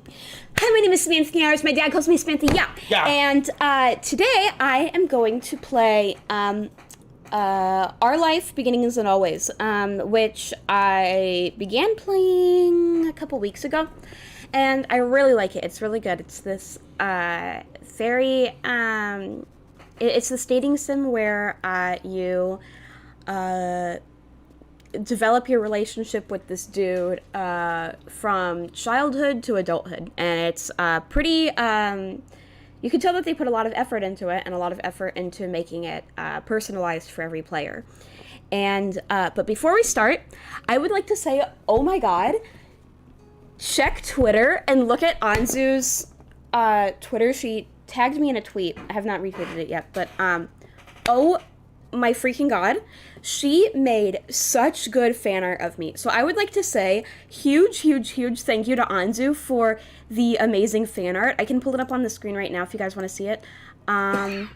Hi, my name is Samanthnya. My dad calls me Samantha. Yeah. And today I am going to play Our Life, Beginnings and Always, which I began playing a couple weeks ago, and I really like it. It's really good. It's this very it's this dating sim where you develop your relationship with this dude from childhood to adulthood, and it's pretty you can tell that they put a lot of effort into it and a lot of effort into making it personalized for every player. And but before we start, I would like to say, oh my god, check Twitter and look at Anzu's Twitter. She tagged me in a tweet. I have not retweeted it yet, but oh my freaking god, she made such good fan art of me. So I would like to say huge thank you to Anzu for the amazing fan art. I can pull it up on the screen right now if you guys want to see it. Oh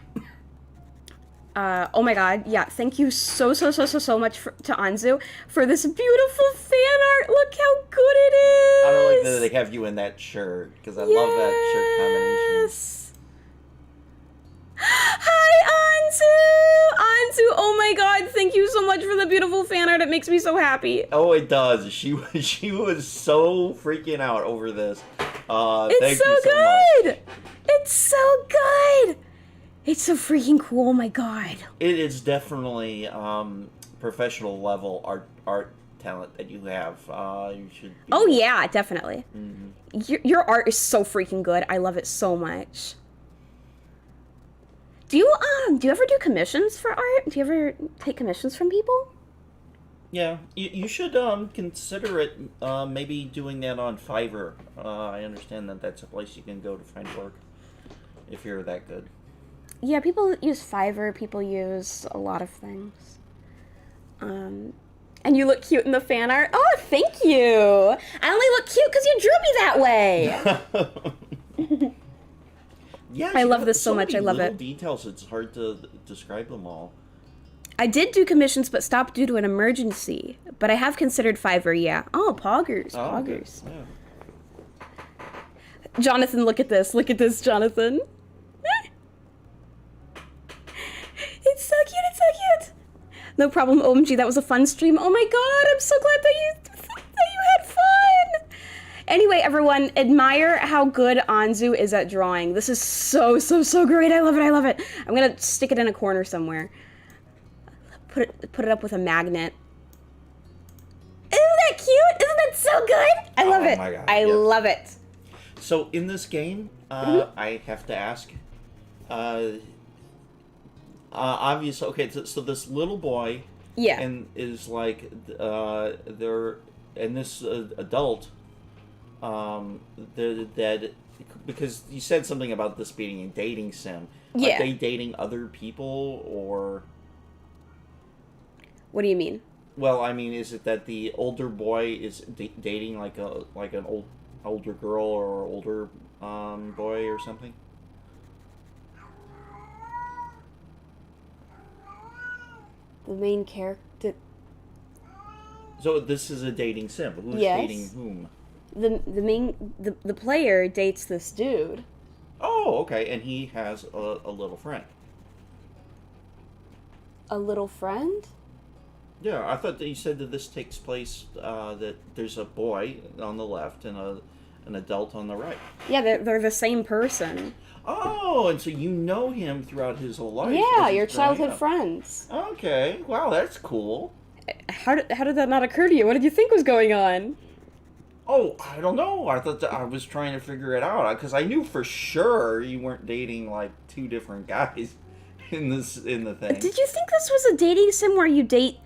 my god, yeah, thank you so much to Anzu for this beautiful fan art. Look how good it is. I don't like that they have you in that shirt, because I love that shirt combination. Hi, Anzu, oh my god, thank you so much for the beautiful fan art. It makes me so happy. Oh, it does. She was so freaking out over this. It's thank so you so good. Much. It's so good. It's so freaking cool. Oh my god. It is definitely professional level art talent that you have. You should. Oh yeah, definitely. Mm-hmm. Your art is so freaking good. I love it so much. Do you ever do commissions for art? Do you ever take commissions from people? Yeah, you should consider it. Maybe doing that on Fiverr. I understand that that's a place you can go to find work if you're that good. Yeah, people use Fiverr. People use a lot of things. And you look cute in the fan art. Oh, thank you. I only look cute because you drew me that way. Yeah, I love this so much. I love it. Details. It's hard to describe them all. I did do commissions, but stopped due to an emergency. But I have considered Fiverr. Yeah. Oh, poggers. Poggers. Okay. Yeah. Jonathan, look at this. Look at this, Jonathan. It's so cute. It's so cute. No problem, OMG. That was a fun stream. Oh my god, I'm so glad that you had fun. Anyway, everyone, admire how good Anzu is at drawing. This is so great. I love it. I love it. I'm gonna stick it in a corner somewhere. Put it up with a magnet. Isn't that cute? Isn't that so good? I love it. My God. I love it. So in this game, I have to ask. Obviously, okay. So this little boy, yeah, and is like they're and this adult. That because you said something about this being a dating sim. Yeah. Are they dating other people, or what do you mean? Well, I mean, is it that the older boy is dating like an older girl or older boy or something? The main character. So this is a dating sim. Who's dating whom? The player dates this dude. Oh, okay, and he has a little friend. A little friend? Yeah, I thought that you said that this takes place, that there's a boy on the left and an adult on the right. Yeah, they're the same person. Oh, and so you know him throughout his whole life. Yeah, your childhood friends. Okay, wow, that's cool. How did that not occur to you? What did you think was going on? Oh, I don't know. I thought that I was trying to figure it out because I knew for sure you weren't dating like two different guys in the thing. Did you think this was a dating sim where you date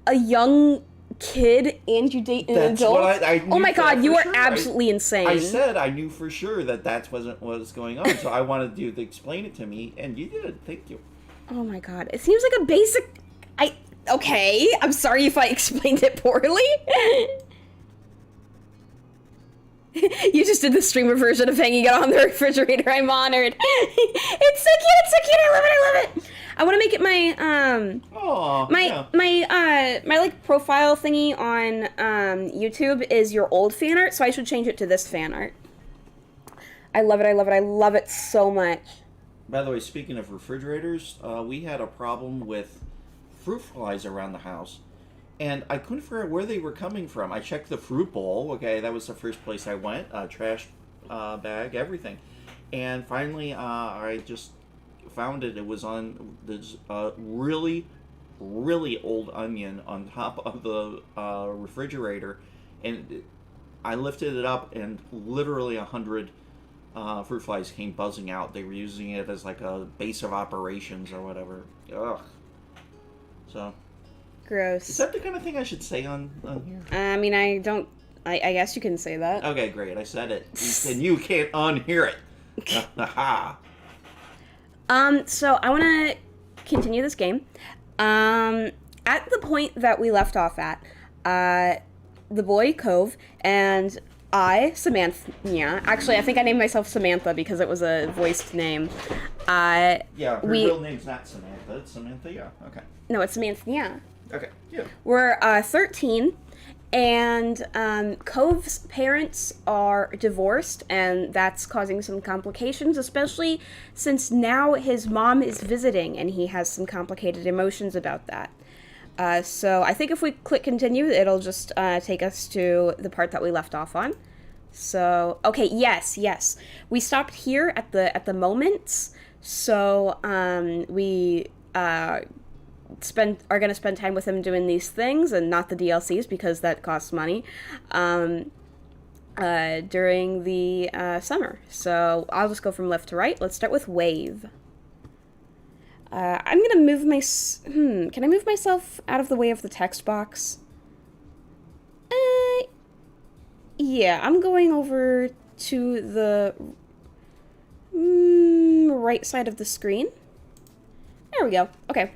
a young kid and you date an adult? I knew. Oh my god, you are sure. absolutely insane. I said I knew for sure that wasn't what was going on, so I wanted you to explain it to me, and you did. Thank you. Oh my god, it seems like a basic. Okay, I'm sorry if I explained it poorly. You just did the streamer version of hanging it on the refrigerator. I'm honored. It's so cute. It's so cute. I love it. I love it. I want to make it my like profile thingy on YouTube is your old fan art, so I should change it to this fan art. I love it. I love it. I love it so much. By the way, speaking of refrigerators, we had a problem with fruit flies around the house, and I couldn't figure out where they were coming from. I checked the fruit bowl. Okay, that was the first place I went. Trash bag, everything, and finally, I just found it. It was on this really, really old onion on top of the refrigerator, and I lifted it up, and literally 100 fruit flies came buzzing out. They were using it as like a base of operations or whatever. Ugh. So. Gross. Is that the kind of thing I should say on here? I mean, I don't. I guess you can say that. Okay, great. I said it, and you can't unhear it. Aha. So I want to continue this game. At the point that we left off at, the boy Cove and I, Samanthnya. Actually, I think I named myself Samantha because it was a voiced name. Yeah, her real name's not Samantha. It's Samantha. Yeah. Okay. No, it's Samanthnya. Okay. Yeah. We're 13, and Cove's parents are divorced, and that's causing some complications, especially since now his mom is visiting, and he has some complicated emotions about that. So I think if we click continue, it'll just take us to the part that we left off on. So, okay, yes. We stopped here at the moments, so we are going to spend time with him doing these things and not the DLCs because that costs money during the summer. So I'll just go from left to right. Let's start with Wave. I'm gonna move can I move myself out of the way of the text box? Yeah, I'm going over to the right side of the screen. There we go. Okay.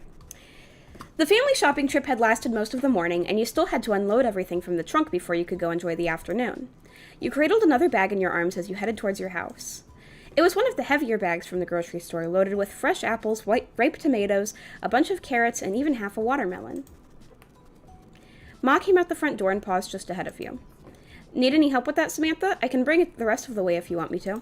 The family shopping trip had lasted most of the morning, and you still had to unload everything from the trunk before you could go enjoy the afternoon. You cradled another bag in your arms as you headed towards your house. It was one of the heavier bags from the grocery store, loaded with fresh apples, ripe tomatoes, a bunch of carrots, and even half a watermelon. Ma came out the front door and paused just ahead of you. Need any help with that, Samantha? I can bring it the rest of the way if you want me to.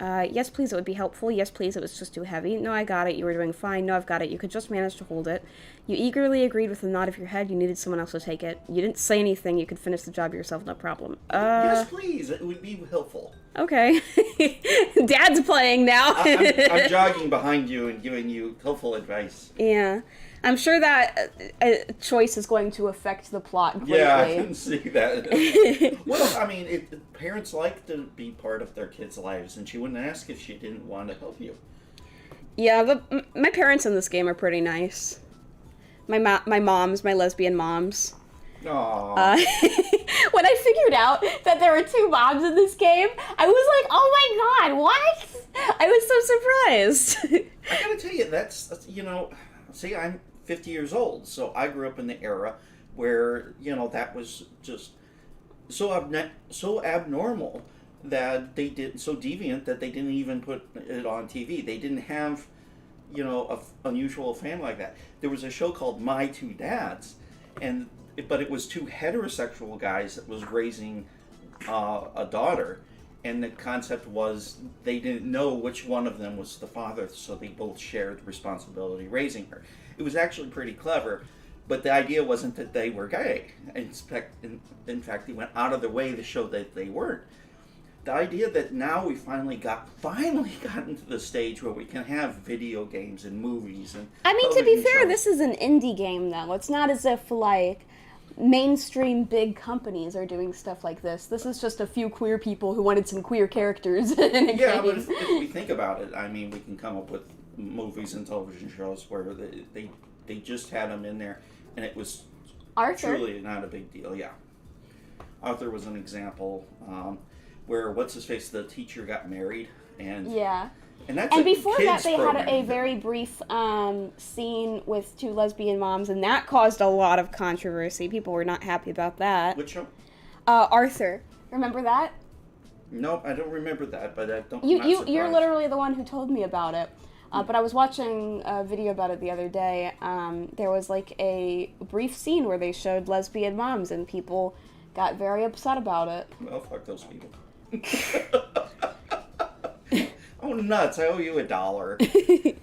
Yes, please, it would be helpful. Yes, please, it was just too heavy. No, I got it. You were doing fine. No, I've got it. You could just manage to hold it. You eagerly agreed with a nod of your head. You needed someone else to take it. You didn't say anything. You could finish the job yourself, no problem. Yes, please. It would be helpful. Okay. Dad's playing now. I'm jogging behind you and giving you helpful advice. Yeah. I'm sure that choice is going to affect the plot greatly. Yeah, I can see that. Well, I mean, parents like to be part of their kids' lives, and she wouldn't ask if she didn't want to help you. Yeah, my parents in this game are pretty nice. My lesbian moms. Aww. When I figured out that there were two moms in this game, I was like, oh my god, what? I was so surprised. I gotta tell you, that's see, I'm 50 years old, so I grew up in the era where, that was just so abnormal that they did, so deviant that they didn't even put it on TV. They didn't have, a unusual family like that. There was a show called My Two Dads, but it was two heterosexual guys that was raising a daughter, and the concept was they didn't know which one of them was the father, so they both shared responsibility raising her. It was actually pretty clever, but the idea wasn't that they were gay. In fact, they went out of their way to show that they weren't. The idea that now we finally gotten to the stage where we can have video games and movies and I mean, to be fair, this is an indie game, though. It's not as if, like, mainstream big companies are doing stuff like this. This is just a few queer people who wanted some queer characters in a game. Yeah, but if we think about it, I mean, we can come up with movies and television shows where they just had them in there, and it was truly not a big deal. Yeah, Arthur was an example where what's-his-face, the teacher, got married, and yeah. And before that, they had a very brief scene with two lesbian moms, and that caused a lot of controversy. People were not happy about that. Which show? Arthur. Remember that? Nope, I don't remember that, but I don't. You're literally the one who told me about it. But I was watching a video about it the other day. There was like a brief scene where they showed lesbian moms, and people got very upset about it. Well, fuck those people. nuts. I owe you $1.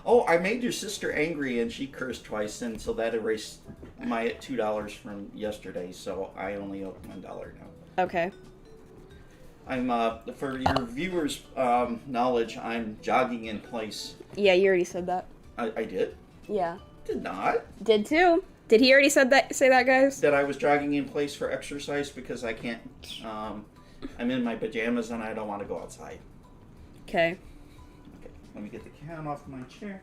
Oh, I made your sister angry and she cursed twice, and so that erased my $2 from yesterday, so I only owe $1 now. Okay. I'm, for your viewers' knowledge, I'm jogging in place. Yeah, you already said that. I did? Yeah. Did not. Did too. Did he already say that, guys? That I was jogging in place for exercise because I can't, I'm in my pajamas and I don't want to go outside. Okay. Okay, let me get the can off my chair.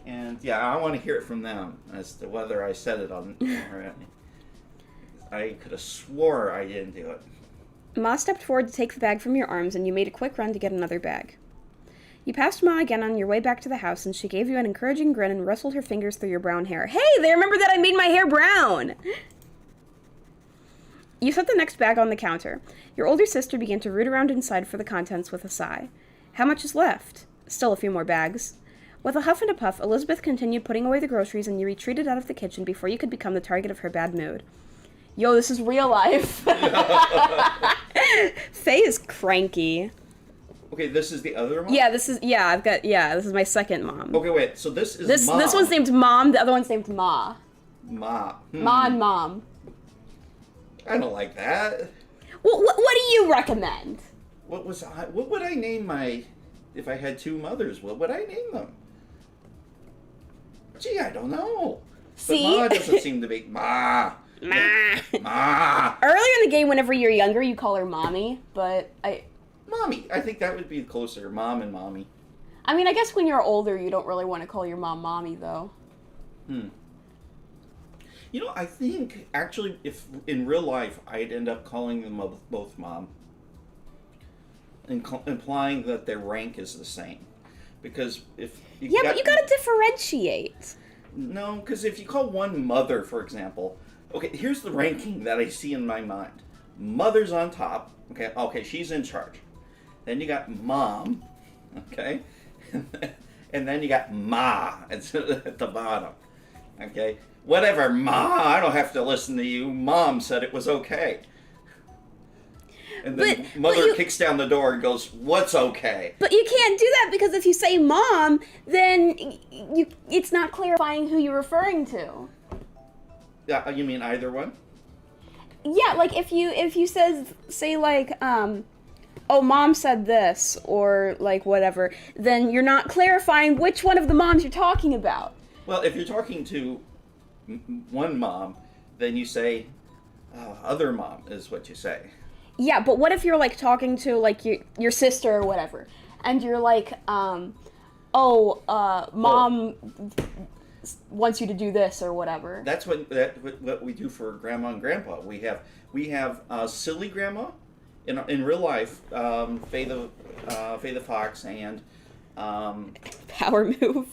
And yeah, I want to hear it from them as to whether I said it on or I could have swore I didn't do it. Ma stepped forward to take the bag from your arms, and you made a quick run to get another bag. You passed Ma again on your way back to the house, and she gave you an encouraging grin and rustled her fingers through your brown hair. Hey, they remember that I made my hair brown! You set the next bag on the counter. Your older sister began to root around inside for the contents with a sigh. How much is left? Still a few more bags. With a huff and a puff, Elizabeth continued putting away the groceries, and you retreated out of the kitchen before you could become the target of her bad mood. Yo, this is real life. Faye is cranky. Okay, this is the other one? This is my second mom. Okay, wait, so this is Mom. This one's named Mom, the other one's named Ma. Ma. Ma and Mom. I don't like that. Well, what do you recommend? What would I name if I had two mothers? What would I name them? Gee, I don't know. See? But Ma doesn't seem to be Ma. Ma. Ma. Earlier in the game, whenever you're younger, you call her Mommy, but Mommy. I think that would be closer. Mom and Mommy. I mean, I guess when you're older, you don't really want to call your mom Mommy, though. You know, I think, actually, if in real life, I'd end up calling them both Mom. Implying that their rank is the same. Because if... but you gotta differentiate. No, because if you call one Mother, for example... Okay, here's the ranking that I see in my mind. Mother's on top. Okay, she's in charge. Then you got Mom. Okay? And then you got Ma at the bottom. Okay? Whatever, Ma, I don't have to listen to you. Mom said it was okay. And then Mother kicks down the door and goes, what's okay? But you can't do that because if you say Mom, then it's not clarifying who you're referring to. Yeah, you mean either one? Yeah, like if you say like, oh, Mom said this, or like whatever, then you're not clarifying which one of the moms you're talking about. Well, if you're talking to one mom, then you say, other mom is what you say. Yeah, but what if you're like talking to like your sister or whatever, and you're like, Mom wants you to do this or whatever. That's what we do for Grandma and Grandpa. We have silly Grandma in real life, Faye the Fox and Power move.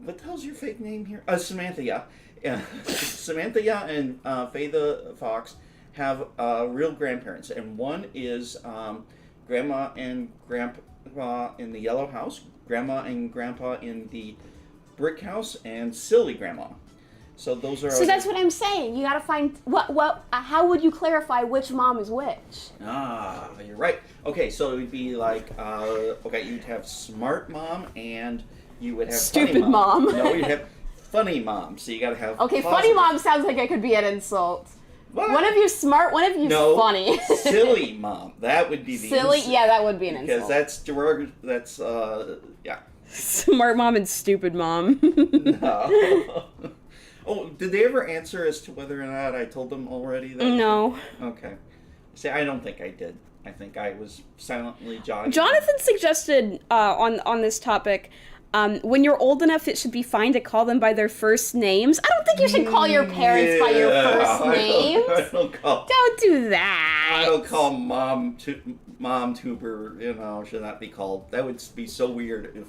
What the hell's your fake name here? Samanthnya. Samanthnya and Faye the Fox have real grandparents, and one is Grandma and Grandpa in the yellow house, Grandma and Grandpa in the brick house, and silly Grandma. So those are. So that's what I'm saying. You gotta find what. How would you clarify which mom is which? Ah, you're right. Okay, so it would be like, you'd have smart mom and you would have stupid funny mom. No, you'd have funny mom. So you gotta have. Okay, positive. Funny mom sounds like it could be an insult. What? One of you smart, one of you funny. Silly mom. That would be the silly. insult. Yeah, that would be an insult. Because that's derogatory. That's yeah. Smart mom and stupid mom. No. Oh, did they ever answer as to whether or not I told them already? No. Okay. See, I don't think I did. I think I was silently jogging. Jonathan suggested on this topic, when you're old enough, it should be fine to call them by their first names. I don't think you should call your parents by your first names. Don't do that. I don't call mom tuber. Should not be called. That would be so weird if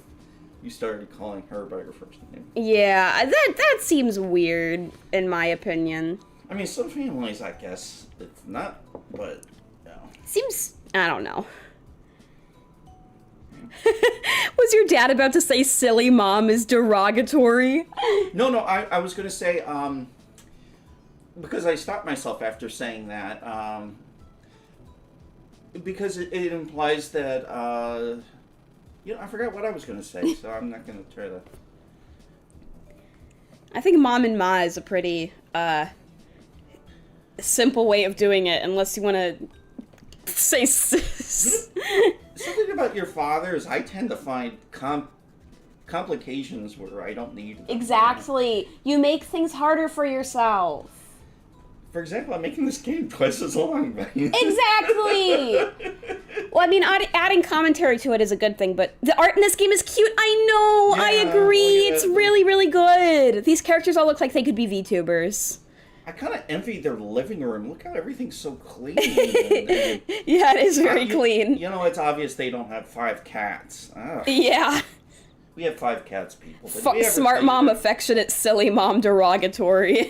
you started calling her by her first name. Yeah, that seems weird, in my opinion. I mean, some families, I guess, it's not, but, Seems, I don't know. Was your dad about to say silly mom is derogatory? No, I was going to say, because I stopped myself after saying that, because it implies that, I forgot what I was going to say, so I'm not going to try to... I think mom and ma is a pretty, simple way of doing it, unless you want to say sis. Something about your father is I tend to find complications where I don't need them. Exactly. You make things harder for yourself. For example, I'm making this game twice as long. Exactly! Well, I mean, adding commentary to it is a good thing, but the art in this game is cute. I know! Yeah, I agree! It's really, really good! These characters all look like they could be VTubers. I kind of envy their living room. Look how everything's so clean. Yeah, it is very clean. It's obvious they don't have 5 cats. Ugh. Yeah. We have 5 cats, people. Smart mom, affectionate, silly mom, derogatory.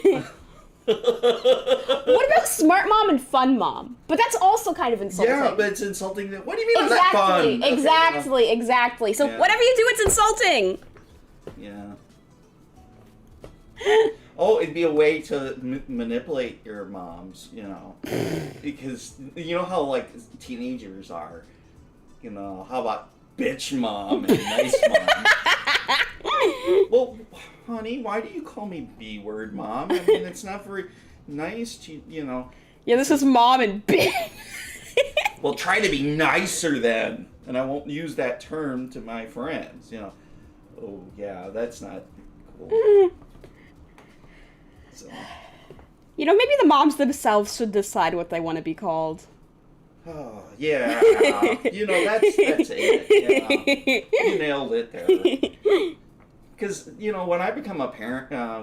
What about smart mom and fun mom? But that's also kind of insulting. Yeah, but it's insulting. What do you mean that's fun? Exactly. So whatever you do, it's insulting. Yeah. Oh, it'd be a way to manipulate your moms, because you know how like teenagers are. How about bitch mom and nice mom? Well, honey, why do you call me B-word mom? I mean, it's not very nice to, Yeah, this is mom and bitch. Well, try to be nicer then, and I won't use that term to my friends, Oh, yeah, that's not cool. So. Maybe the moms themselves should decide what they want to be called. Oh, yeah. That's it. Yeah. You nailed it there. Because, when I become a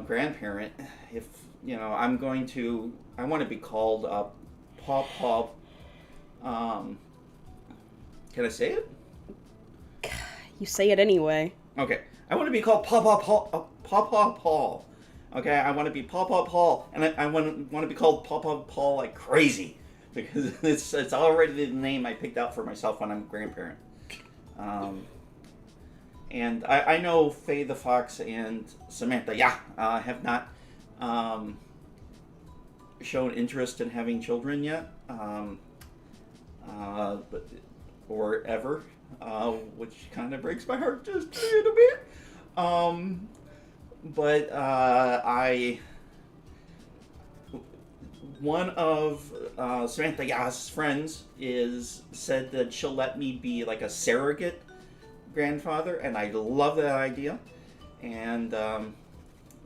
grandparent, if, I want to be called Paw. Can I say it? You say it anyway. Okay. I want to be called Paw Paul. Okay, I want to be Paw Paul, and I want to be called Paw Paul like crazy, because it's already the name I picked out for myself when I'm a grandparent. And I know Faye the Fox and Samanthnya have not shown interest in having children yet, or ever, which kind of breaks my heart just a little bit. But one of Samanthya's friends said that she'll let me be like a surrogate grandfather, and I love that idea. And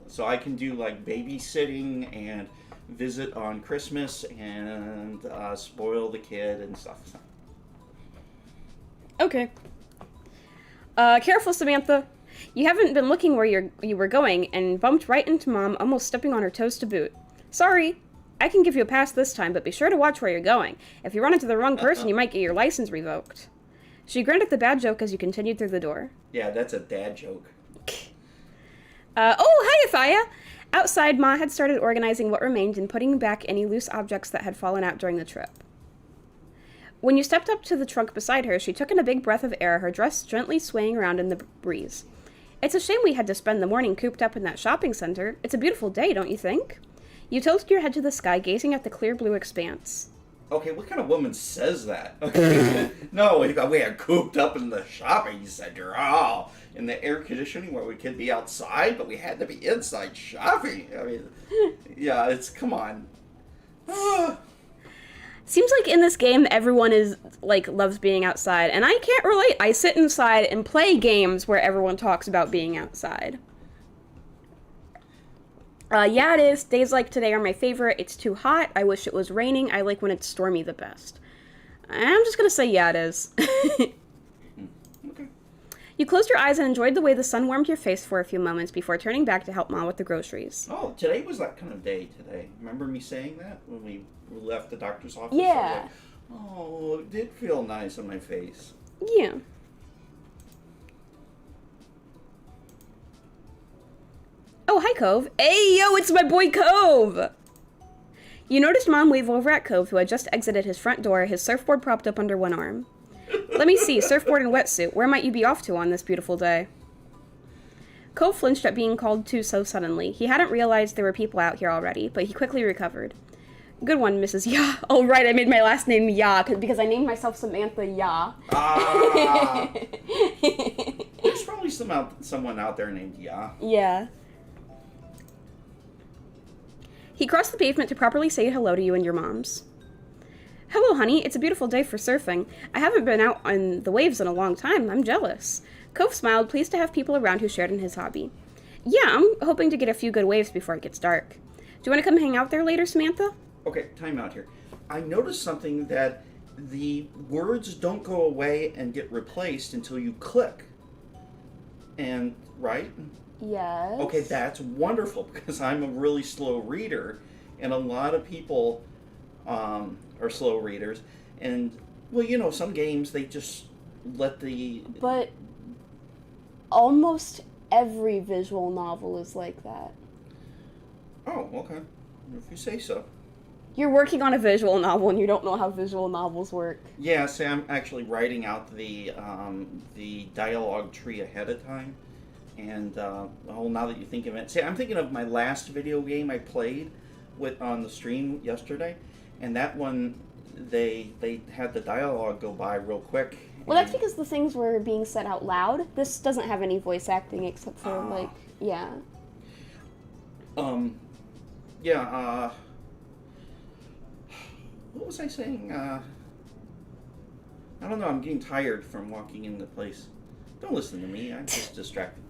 so I can do like babysitting and visit on Christmas and spoil the kid and stuff. Okay. Careful, Samantha. You haven't been looking where you were going and bumped right into Mom, almost stepping on her toes to boot. Sorry. I can give you a pass this time, but be sure to watch where you're going. If you run into the wrong person, you might get your license revoked. She grinned at the bad joke as you continued through the door. Yeah, that's a dad joke. Oh, hi, Athaya! Outside, Ma had started organizing what remained and putting back any loose objects that had fallen out during the trip. When you stepped up to the trunk beside her, she took in a big breath of air, her dress gently swaying around in the breeze. It's a shame we had to spend the morning cooped up in that shopping center. It's a beautiful day, don't you think? You tilted your head to the sky, gazing at the clear blue expanse. Okay, what kind of woman says that? Okay. No, we are cooped up in the shopping center. Oh, in the air conditioning where we could be outside, but we had to be inside shopping. I mean, yeah, come on. Seems like in this game, everyone loves being outside, and I can't relate. I sit inside and play games where everyone talks about being outside. Yeah, it is. Days like today are my favorite. It's too hot. I wish it was raining. I like when it's stormy the best. I'm just gonna say yeah, it is. Okay. You closed your eyes and enjoyed the way the sun warmed your face for a few moments before turning back to help Mom with the groceries. Oh, today was that kind of day today. Remember me saying that when we left the doctor's office? Yeah. Oh, it did feel nice on my face. Yeah. Oh, hi, Cove. Hey, yo, it's my boy Cove! You noticed Mom wave over at Cove, who had just exited his front door, his surfboard propped up under one arm. Let me see, surfboard and wetsuit. Where might you be off to on this beautiful day? Cove flinched at being called to so suddenly. He hadn't realized there were people out here already, but he quickly recovered. Good one, Mrs. Ya. Oh, right, I made my last name Ya, because I named myself Samantha Ya. Ah! There's probably someone out there named Ya. Yeah. He crossed the pavement to properly say hello to you and your moms. Hello, honey. It's a beautiful day for surfing. I haven't been out on the waves in a long time. I'm jealous. Cove smiled, pleased to have people around who shared in his hobby. Yeah, I'm hoping to get a few good waves before it gets dark. Do you want to come hang out there later, Samantha? Okay, time out here. I noticed something that the words don't go away and get replaced until you click. And, right? Yes. Okay, that's wonderful because I'm a really slow reader, and a lot of people are slow readers. And, well, you know, some games, they just let the... But almost every visual novel is like that. Oh, okay. If you say so. You're working on a visual novel and you don't know how visual novels work. Yeah, see, I'm actually writing out the dialogue tree ahead of time. And, now that you think of it... See, I'm thinking of my last video game I played on the stream yesterday. And that one, they had the dialogue go by real quick. Well, that's because the things were being said out loud. This doesn't have any voice acting except for, yeah. What was I saying? I don't know, I'm getting tired from walking into the place. Don't listen to me, I'm just distracted.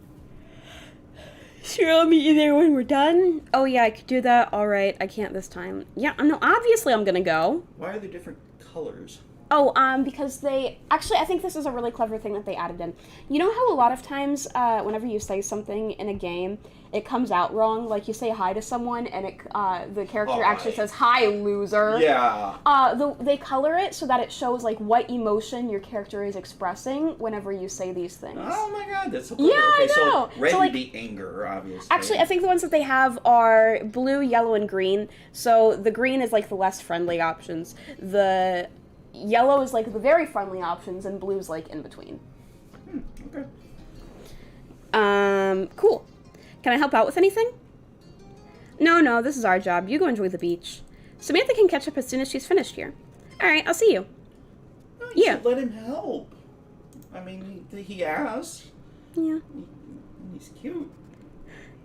Sure, I'll meet you there when we're done. Oh, yeah, I could do that. All right, I can't this time. Yeah, no, obviously I'm gonna go. Why are there different colors? Oh, because they... Actually, I think this is a really clever thing that they added in. You know how a lot of times, whenever you say something in a game, it comes out wrong? Like, you say hi to someone, and the character actually says, "Hi, loser." Yeah. They color it so that it shows, like, what emotion your character is expressing whenever you say these things. Oh my god, that's so clever. Yeah, I know. So red So, would be anger, obviously. Actually, I think the ones that they have are blue, yellow, and green. So the green is, like, the less friendly options. The yellow is, like, the very friendly options, and blue's, like, in between. Okay. Cool. Can I help out with anything? No, this is our job. You go enjoy the beach. Samantha can catch up as soon as she's finished here. Alright, I'll see you. You should let him help. I mean, he asked. Yeah. He's cute.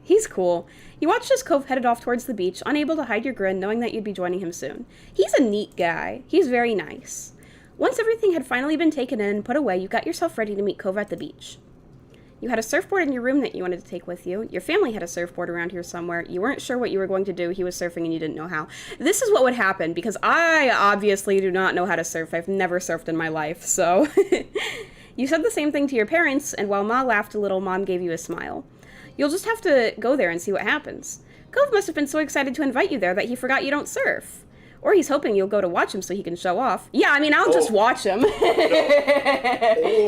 He's cool. You watched as Cove headed off towards the beach, unable to hide your grin, knowing that you'd be joining him soon. He's a neat guy. He's very nice. Once everything had finally been taken in and put away, you got yourself ready to meet Cove at the beach. You had a surfboard in your room that you wanted to take with you. Your family had a surfboard around here somewhere. You weren't sure what you were going to do. He was surfing and you didn't know how. This is what would happen, because I obviously do not know how to surf. I've never surfed in my life, so... You said the same thing to your parents, and while Ma laughed a little, Mom gave you a smile. You'll just have to go there and see what happens. Cove must have been so excited to invite you there that he forgot you don't surf. Or he's hoping you'll go to watch him so he can show off. Yeah, I mean, I'll just watch him. No.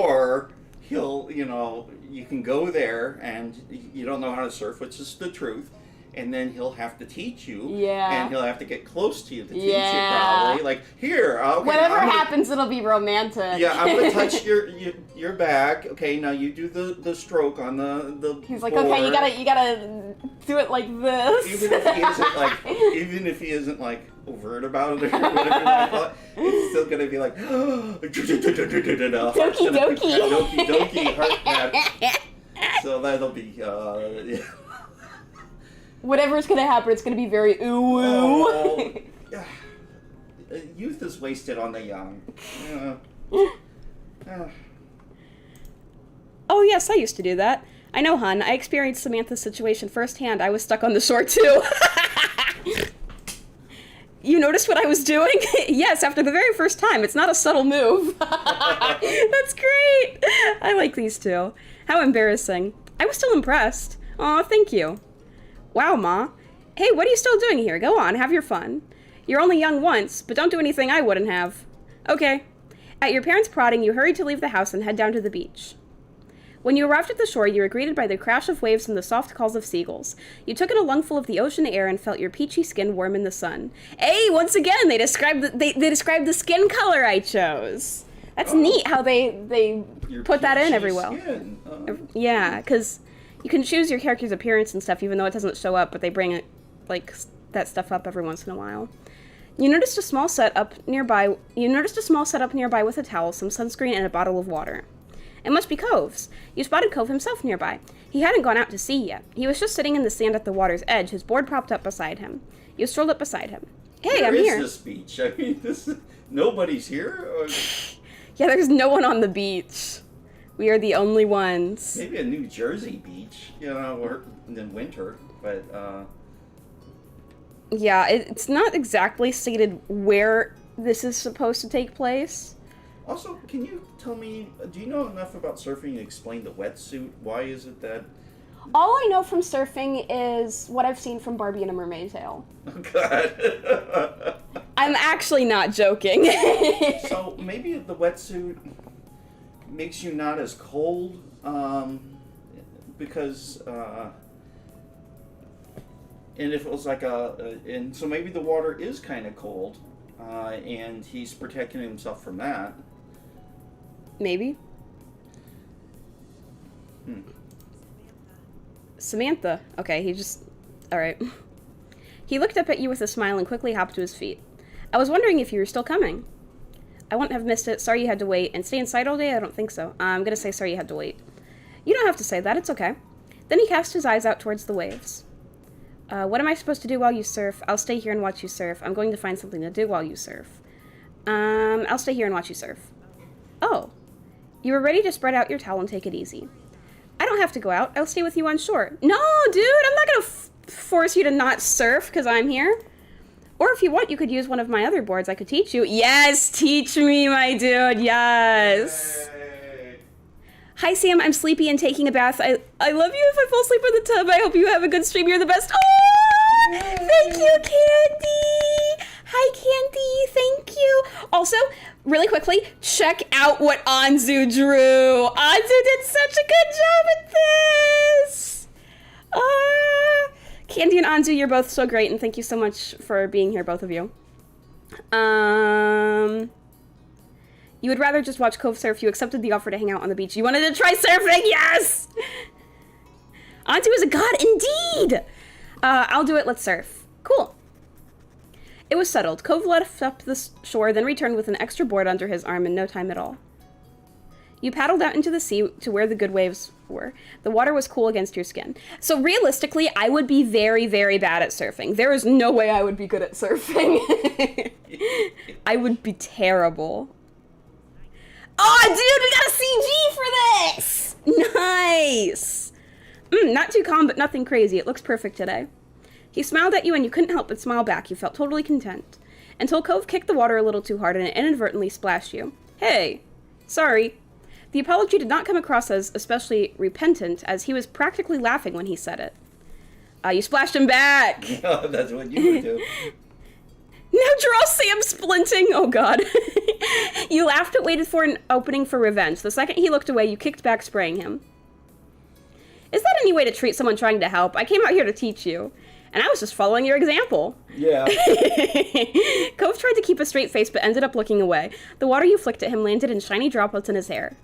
Or he'll, you can go there and you don't know how to surf, which is the truth. And then he'll have to teach you. Yeah. And he'll have to get close to you to teach you probably. Like, here, okay. Whatever happens, it'll be romantic. Yeah, I'm going to touch your back. Okay, now you do the stroke on the He's like, board. okay, you gotta do it like this. Even if he isn't like overt about it or whatever you want to call it, it's still going to be like, Doki doki. Doki doki, heart pat. So that'll be, yeah. Whatever's gonna happen, it's gonna be very ooh. Youth is wasted on the young. Oh yes, I used to do that. I know, hun. I experienced Samantha's situation firsthand. I was stuck on the shore too. You noticed what I was doing? Yes, after the very first time. It's not a subtle move. That's great. I like these two. How embarrassing. I was still impressed. Aw, thank you. Wow, Ma. Hey, what are you still doing here? Go on, have your fun. You're only young once, but don't do anything I wouldn't have. Okay. At your parents' prodding, you hurried to leave the house and head down to the beach. When you arrived at the shore, you were greeted by the crash of waves and the soft calls of seagulls. You took in a lungful of the ocean air and felt your peachy skin warm in the sun. Hey, once again, they described the skin color I chose. That's neat how they put that in every well. Yeah, because you can choose your character's appearance and stuff, even though it doesn't show up, but they bring it, like, that stuff up every once in a while. You noticed a small set up nearby. You noticed a small setup nearby with a towel, some sunscreen, and a bottle of water. It must be Cove's. You spotted Cove himself nearby. He hadn't gone out to sea yet. He was just sitting in the sand at the water's edge, his board propped up beside him. You strolled up beside him. Hey, I'm here. Where is this beach? I mean, nobody's here? Or... Yeah, there's no one on the beach. We are the only ones. Maybe a New Jersey beach, or in winter, but, Yeah, it's not exactly stated where this is supposed to take place. Also, can you tell me, do you know enough about surfing to explain the wetsuit? Why is it that... All I know from surfing is what I've seen from Barbie in a Mermaid Tale. Oh, God. I'm actually not joking. So, maybe the wetsuit makes you not as cold, because, and if it was like and so maybe the water is kind of cold, and he's protecting himself from that. Maybe. Samantha. Okay, he just... Alright. He looked up at you with a smile and quickly hopped to his feet. I was wondering if you were still coming. I wouldn't have missed it. Sorry you had to wait. And stay inside all day? I don't think so. I'm gonna say sorry you had to wait. You don't have to say that. It's okay. Then he cast his eyes out towards the waves. What am I supposed to do while you surf? I'll stay here and watch you surf. I'm going to find something to do while you surf. I'll stay here and watch you surf. Oh. You were ready to spread out your towel and take it easy. I don't have to go out. I'll stay with you on shore. No, dude, I'm not gonna force you to not surf because I'm here. Or if you want, you could use one of my other boards. I could teach you. Yes, teach me, my dude. Yes. Hey. Hi, Sam. I'm sleepy and taking a bath. I love you if I fall asleep in the tub. I hope you have a good stream. You're the best. Oh, thank you, Candy. Hi, Candy. Thank you. Also, really quickly, check out what Anzu drew. Anzu did such a good job at this. Candy and Anzu, you're both so great, and thank you so much for being here, both of you. You would rather just watch Cove surf. You accepted the offer to hang out on the beach. You wanted to try surfing. Yes! Anzu is a god, indeed! I'll do it. Let's surf. Cool. It was settled. Cove left up the shore, then returned with an extra board under his arm in no time at all. You paddled out into the sea to where the good waves were. The water was cool against your skin. So realistically, I would be very, very bad at surfing. There is no way I would be good at surfing. I would be terrible. Oh, dude, we got a CG for this! Nice! Not too calm, but nothing crazy. It looks perfect today. He smiled at you, and you couldn't help but smile back. You felt totally content. Until Cove kicked the water a little too hard, and it inadvertently splashed you. Hey, sorry. The apology did not come across as especially repentant, as he was practically laughing when he said it. You splashed him back! Oh, that's what you would do. Now draw Sam splinting! Oh god. You laughed but waited for an opening for revenge. The second he looked away, you kicked back, spraying him. Is that any way to treat someone trying to help? I came out here to teach you. And I was just following your example. Yeah. Cove tried to keep a straight face, but ended up looking away. The water you flicked at him landed in shiny droplets in his hair.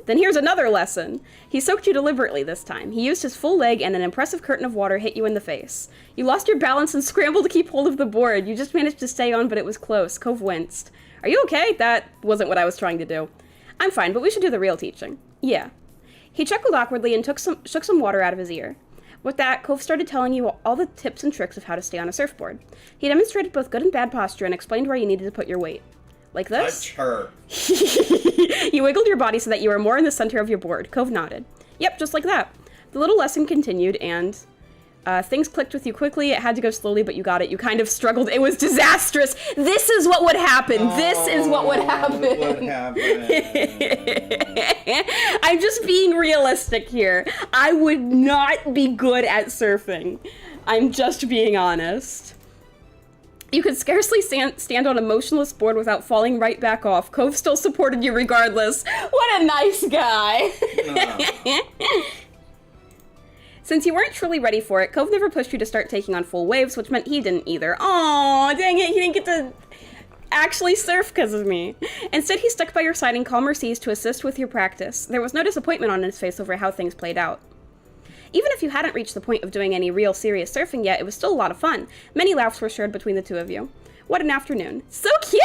Then here's another lesson. He soaked you deliberately this time. He used his full leg, and an impressive curtain of water hit you in the face. You lost your balance and scrambled to keep hold of the board. You just managed to stay on, but it was close. Cove winced. Are you okay? That wasn't what I was trying to do. I'm fine, but we should do the real teaching. Yeah. He chuckled awkwardly and shook some water out of his ear. With that, Cove started telling you all the tips and tricks of how to stay on a surfboard. He demonstrated both good and bad posture and explained where you needed to put your weight. Like this? Touch her. You wiggled your body so that you were more in the center of your board. Cove nodded. Yep, just like that. The little lesson continued, and things clicked with you quickly. It had to go slowly, but you got it. You kind of struggled. It was disastrous. This is what would happen. This is what would happen. What happened? I'm just being realistic here. I would not be good at surfing. I'm just being honest. You could scarcely stand on a motionless board without falling right back off. Cove still supported you regardless. What a nice guy. Since you weren't truly ready for it, Cove never pushed you to start taking on full waves, which meant he didn't either. Aw, dang it, he didn't get to actually surf because of me. Instead, he stuck by your side in calmer seas to assist with your practice. There was no disappointment on his face over how things played out. Even if you hadn't reached the point of doing any real serious surfing yet, it was still a lot of fun. Many laughs were shared between the two of you. What an afternoon. So cute!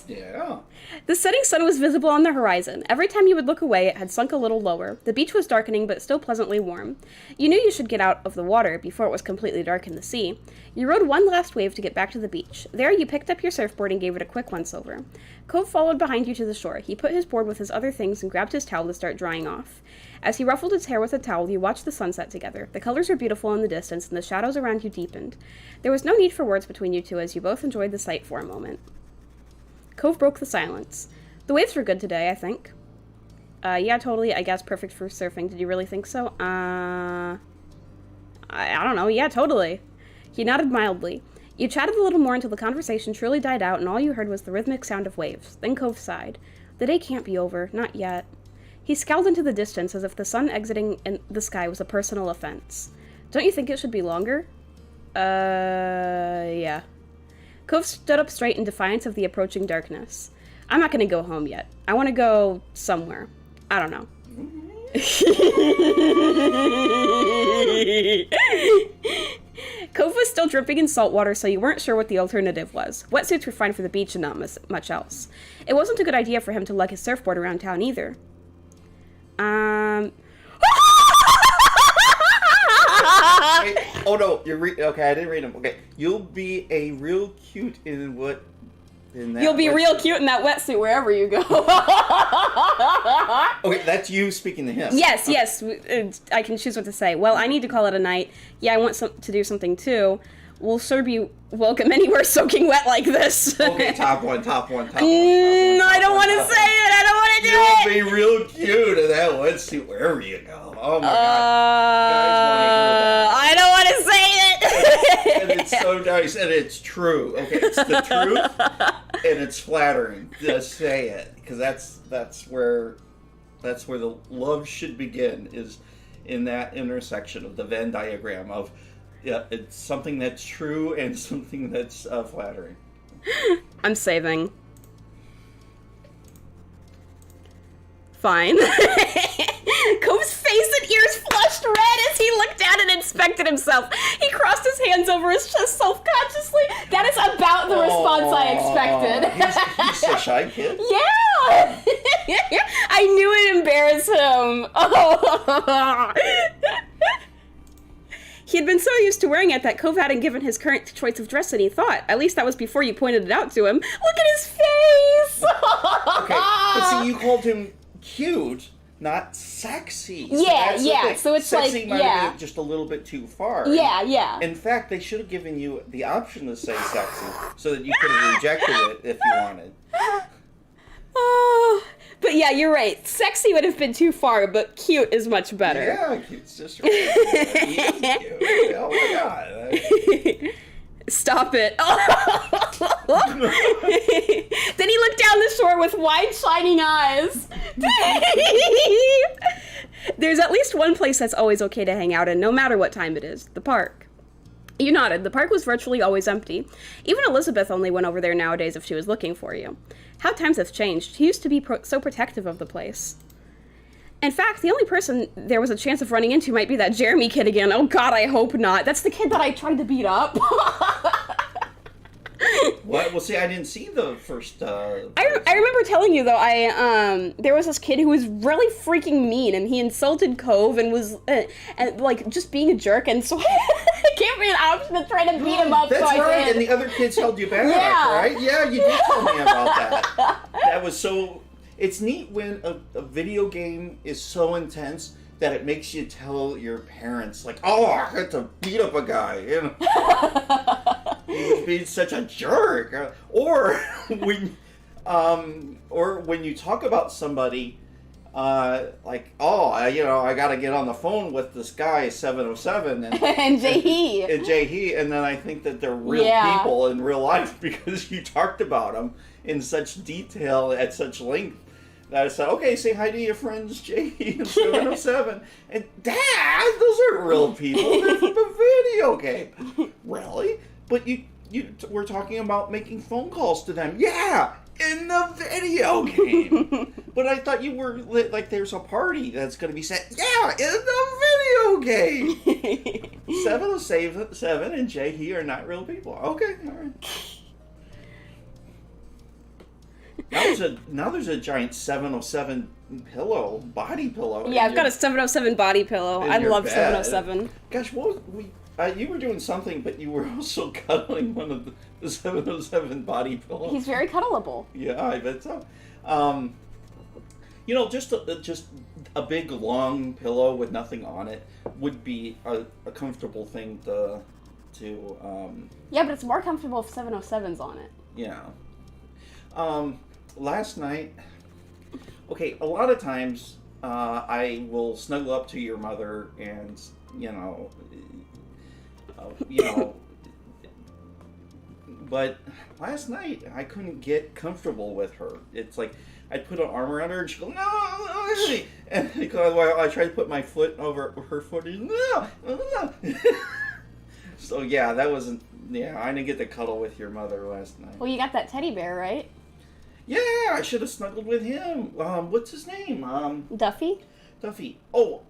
Yeah. The setting sun was visible on the horizon. Every time you would look away, it had sunk a little lower. The beach was darkening, but still pleasantly warm. You knew you should get out of the water before it was completely dark in the sea. You rode one last wave to get back to the beach. There, you picked up your surfboard and gave it a quick once-over. Cove followed behind you to the shore. He put his board with his other things and grabbed his towel to start drying off. As he ruffled his hair with a towel, you watched the sunset together. The colors were beautiful in the distance, and the shadows around you deepened. There was no need for words between you two as you both enjoyed the sight for a moment. Cove broke the silence. The waves were good today, I think. Yeah, totally. I guess perfect for surfing. Did you really think so? I don't know. Yeah, totally. He nodded mildly. You chatted a little more until the conversation truly died out, and all you heard was the rhythmic sound of waves. Then Cove sighed. The day can't be over. Not yet. He scowled into the distance as if the sun exiting in the sky was a personal offense. Don't you think it should be longer? Yeah. Cove stood up straight in defiance of the approaching darkness. I'm not going to go home yet. I want to go somewhere. I don't know. Cove was still dripping in salt water, so you weren't sure what the alternative was. Wetsuits were fine for the beach and not much else. It wasn't a good idea for him to lug his surfboard around town either. Wait, oh no, okay, I didn't read them. Okay, you'll be a real cute in what? In that You'll be real cute in that wetsuit wherever you go. Okay, that's you speaking to him. Yes, yes, I can choose what to say. Well, I need to call it a night. Yeah, I want to do something too. We'll sure be welcome anywhere soaking wet like this. Okay, top one. I don't want to say it. I don't want to do it. You'll be real cute in that wetsuit wherever you go. Oh my god. I don't want to say it. And it's so nice, and it's true. Okay, it's the truth, and it's flattering. Just say it, because that's where the love should begin, is in that intersection of the Venn diagram of, yeah, it's something that's true and something that's flattering. I'm saving. Fine. Cove's face and ears flushed red as he looked down and inspected himself. He crossed his hands over his chest self-consciously. That is about the response I expected. He's a shy kid? Yeah! I knew it'd embarrass him. Oh. He had been so used to wearing it that Cove hadn't given his current choice of dress any thought. At least that was before you pointed it out to him. Look at his face! Okay, but see, you called him cute, not sexy. Yeah. So it's sexy like, might have been just a little bit too far. Yeah. In fact, they should have given you the option to say sexy so that you could have rejected it if you wanted. Oh, but yeah, you're right. Sexy would have been too far, but cute is much better. Yeah, cute's just right. He is cute. Oh my god. Stop it. Then he looked down the shore with wide, shining eyes. There's at least one place that's always okay to hang out in, no matter what time it is. The park. You nodded. The park was virtually always empty. Even Elizabeth only went over there nowadays if she was looking for you. How times have changed. He used to be so protective of the place. In fact, the only person there was a chance of running into might be that Jeremy kid again. Oh god, I hope not. That's the kid that I tried to beat up. What? Well, see, I didn't see the first. I remember telling you though. There was this kid who was really freaking mean, and he insulted Cove and was and like just being a jerk, and so it gave me an option to try to beat him up. That's so right, I did. and the other kids held you back, right? Yeah, you did tell me about that. That was so. It's neat when a video game is so intense that it makes you tell your parents, like, oh, I had to beat up a guy, you know. He was being such a jerk. Or when you talk about somebody, like, oh, I got to get on the phone with this guy, 707, and Jay-Hee, and then I think that they're real people in real life because you talked about them in such detail at such length. That I said, okay, say hi to your friends, Jay-Hee and 707. And, Dad, those aren't real people. They're from a video game. Really? But you were talking about making phone calls to them. Yeah, in the video game. But I thought you were like there's a party that's going to be set. Yeah, in the video game. 707 and Jay-Hee are not real people. Okay, all right. there's a giant 707 body pillow. Yeah, I've got a 707 body pillow. I love bed. 707. Gosh, you were doing something, but you were also cuddling one of the 707 body pillows. He's very cuddleable. Yeah, I bet so. Just a big long pillow with nothing on it would be a comfortable thing to. Yeah, but it's more comfortable if 707's on it. Yeah. Last night. Okay, a lot of times I will snuggle up to your mother and but last night I couldn't get comfortable with her. It's like I'd put an arm around her and she'd go, no, and I tried to put my foot over her foot and no. So yeah, that wasn't, I didn't get to cuddle with your mother last night. Well, you got that teddy bear, right? Yeah, I should have snuggled with him. What's his name? Duffy? Duffy. Oh,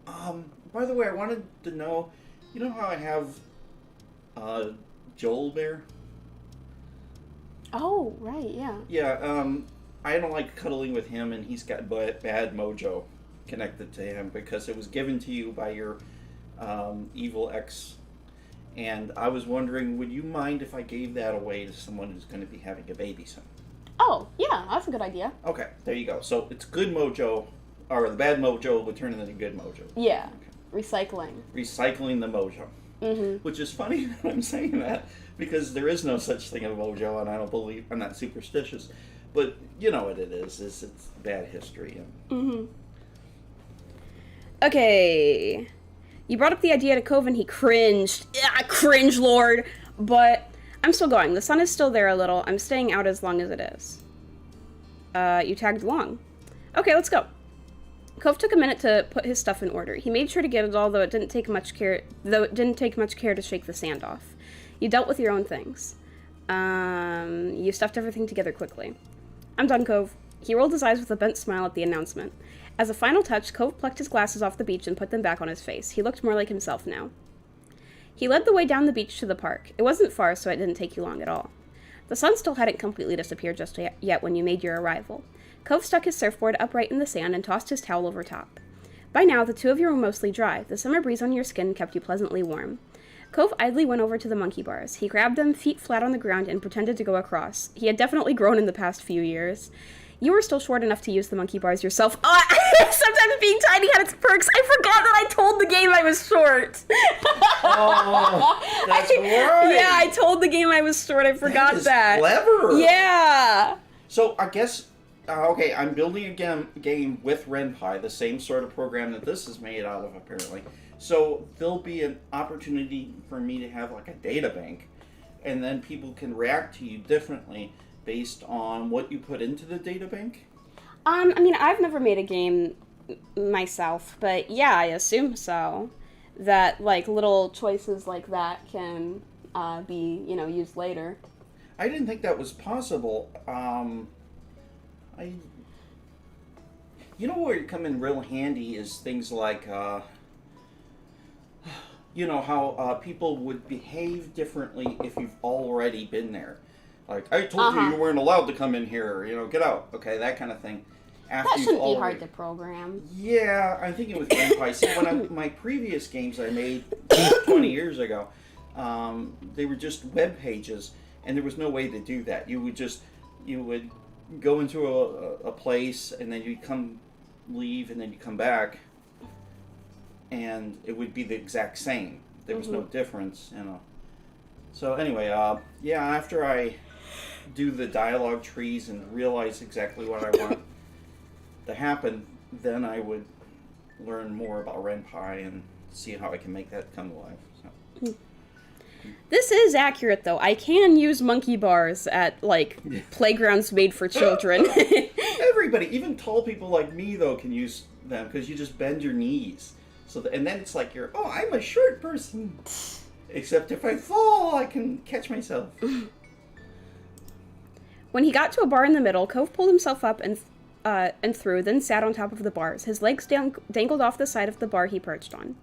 by the way, I wanted to know, you know how I have Joel Bear? Oh, right, yeah. Yeah, I don't like cuddling with him, and he's got bad mojo connected to him because it was given to you by your evil ex. And I was wondering, would you mind if I gave that away to someone who's going to be having a baby soon? Oh, yeah, that's a good idea. Okay, there you go. So it's good mojo, or the bad mojo would turn into good mojo. Yeah, okay. Recycling the mojo. Mm-hmm. Which is funny that I'm saying that, because there is no such thing as mojo, and I'm not superstitious. But you know what it is it's bad history. Mm-hmm. Okay. You brought up the idea to Cove and he cringed. Yeah, cringe lord! But I'm still going. The sun is still there a little. I'm staying out as long as it is. You tagged along. Okay, let's go. Cove took a minute to put his stuff in order. He made sure to get it all, though it didn't take much care to shake the sand off. You dealt with your own things. You stuffed everything together quickly. I'm done, Cove. He rolled his eyes with a bent smile at the announcement. As a final touch, Cove plucked his glasses off the beach and put them back on his face. He looked more like himself now. He led the way down the beach to the park. It wasn't far, so it didn't take you long at all. The sun still hadn't completely disappeared just yet when you made your arrival. Cove stuck his surfboard upright in the sand and tossed his towel over top. By now, the two of you were mostly dry. The summer breeze on your skin kept you pleasantly warm. Cove idly went over to the monkey bars. He grabbed them, feet flat on the ground, and pretended to go across. He had definitely grown in the past few years. You were still short enough to use the monkey bars yourself. Sometimes being tiny had its perks. I forgot that I told the game I was short. Oh, that's right. Yeah, I told the game I was short. I forgot that. Clever. Yeah. So I guess, okay, I'm building a game with RenPy, the same sort of program that this is made out of, apparently. So there'll be an opportunity for me to have like a data bank, and then people can react to you differently based on what you put into the data bank? I mean, I've never made a game myself, but yeah, I assume so. That, like, little choices like that can be, used later. I didn't think that was possible. Where you come in real handy is things like, how people would behave differently if you've already been there. Like, I told you weren't allowed to come in here, get out. Okay, that kind of thing. After that shouldn't be hard to program. Yeah, I'm thinking with RenPy. See, my previous games I made 20 years ago, they were just web pages, and there was no way to do that. You would go into a place, and then you'd leave, and then you come back, and it would be the exact same. There was no difference, So anyway, after I do the dialogue trees and realize exactly what I want to happen, then I would learn more about RenPy and see how I can make that come to life. So. This is accurate, though. I can use monkey bars at, playgrounds made for children. Everybody, even tall people like me, though, can use them because you just bend your knees. And then it's like I'm a short person. Except if I fall, I can catch myself. When he got to a bar in the middle, Cove pulled himself up and through, then sat on top of the bars. His legs dangled off the side of the bar he perched on.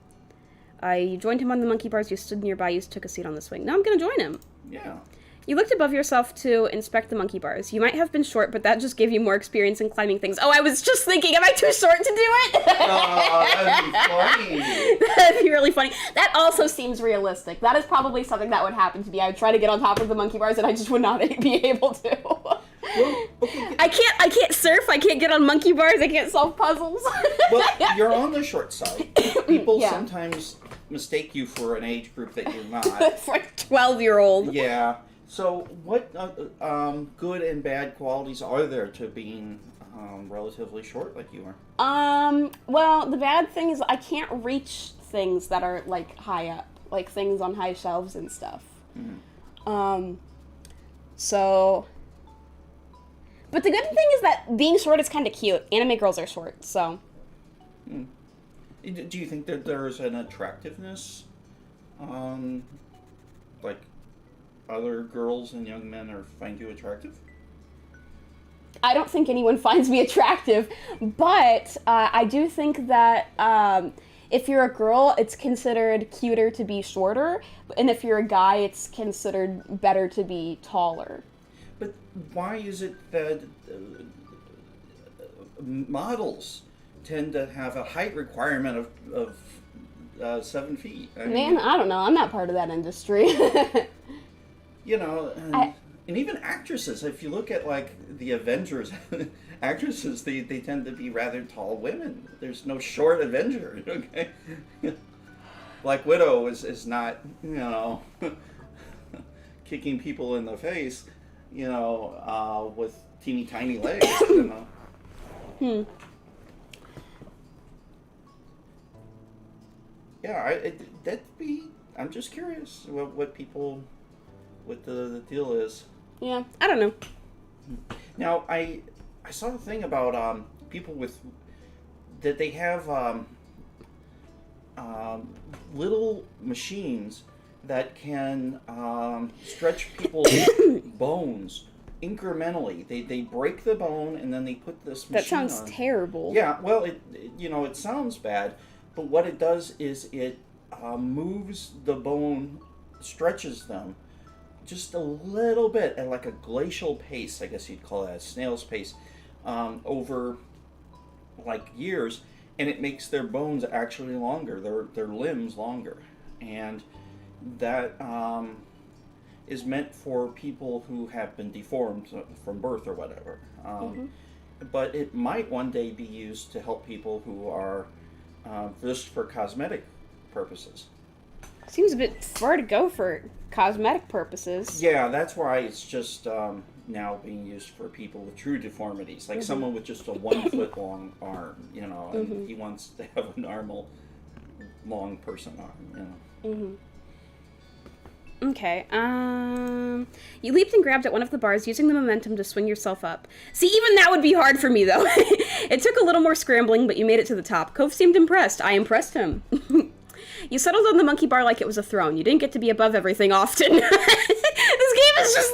You joined him on the monkey bars. You stood nearby. You took a seat on the swing. Now I'm going to join him. Yeah. You looked above yourself to inspect the monkey bars. You might have been short, but that just gave you more experience in climbing things. Oh, I was just thinking, am I too short to do it? Oh, that'd be funny. That'd be really funny. That also seems realistic. That is probably something that would happen to me. I would try to get on top of the monkey bars, and I just would not be able to. Well, okay. I can't surf. I can't get on monkey bars. I can't solve puzzles. Well, you're on the short side. People Yeah. sometimes mistake you for an age group that you're not. For a 12-year-old. Yeah. So, what good and bad qualities are there to being relatively short like you are? Well, the bad thing is I can't reach things that are, like, high up. Like, things on high shelves and stuff. Mm. So... But the good thing is that being short is kind of cute. Anime girls are short, so... Mm. Do you think that there's an attractiveness, like, other girls and young men find you attractive? I don't think anyone finds me attractive, but I do think that if you're a girl, it's considered cuter to be shorter, and if you're a guy, it's considered better to be taller. But why is it that models tend to have a height requirement of 7 feet? Man, I don't know. I'm not part of that industry. You know, and even actresses, if you look at, like, the Avengers actresses, they tend to be rather tall women. There's no short Avenger, okay? Black Widow is not, you know, kicking people in the face, you know, with teeny tiny legs, you know. Yeah, I'm just curious what people... what the deal is. Yeah, I don't know. Now, I saw a thing about people with that they have little machines that can stretch people's bones incrementally. They break the bone and then they put this machine That sounds on. terrible. Yeah, well, it sounds bad, but what it does is it moves the bone, stretches them just a little bit at like a glacial pace, I guess you'd call that, a snail's pace, over like years, and it makes their bones actually longer, their limbs longer, and that is meant for people who have been deformed from birth or whatever. But it might one day be used to help people who are just for cosmetic purposes. Seems a bit far to go for cosmetic purposes. Yeah, that's why it's just now being used for people with true deformities, like someone with just a 1 foot long arm, you know, and he wants to have a normal long person arm, you know. Okay, you leaped and grabbed at one of the bars, using the momentum to swing yourself up. See, even that would be hard for me, though. It took a little more scrambling, but you made it to the top. Cove seemed impressed. I impressed him. You settled on the monkey bar like it was a throne. You didn't get to be above everything often. This game is just,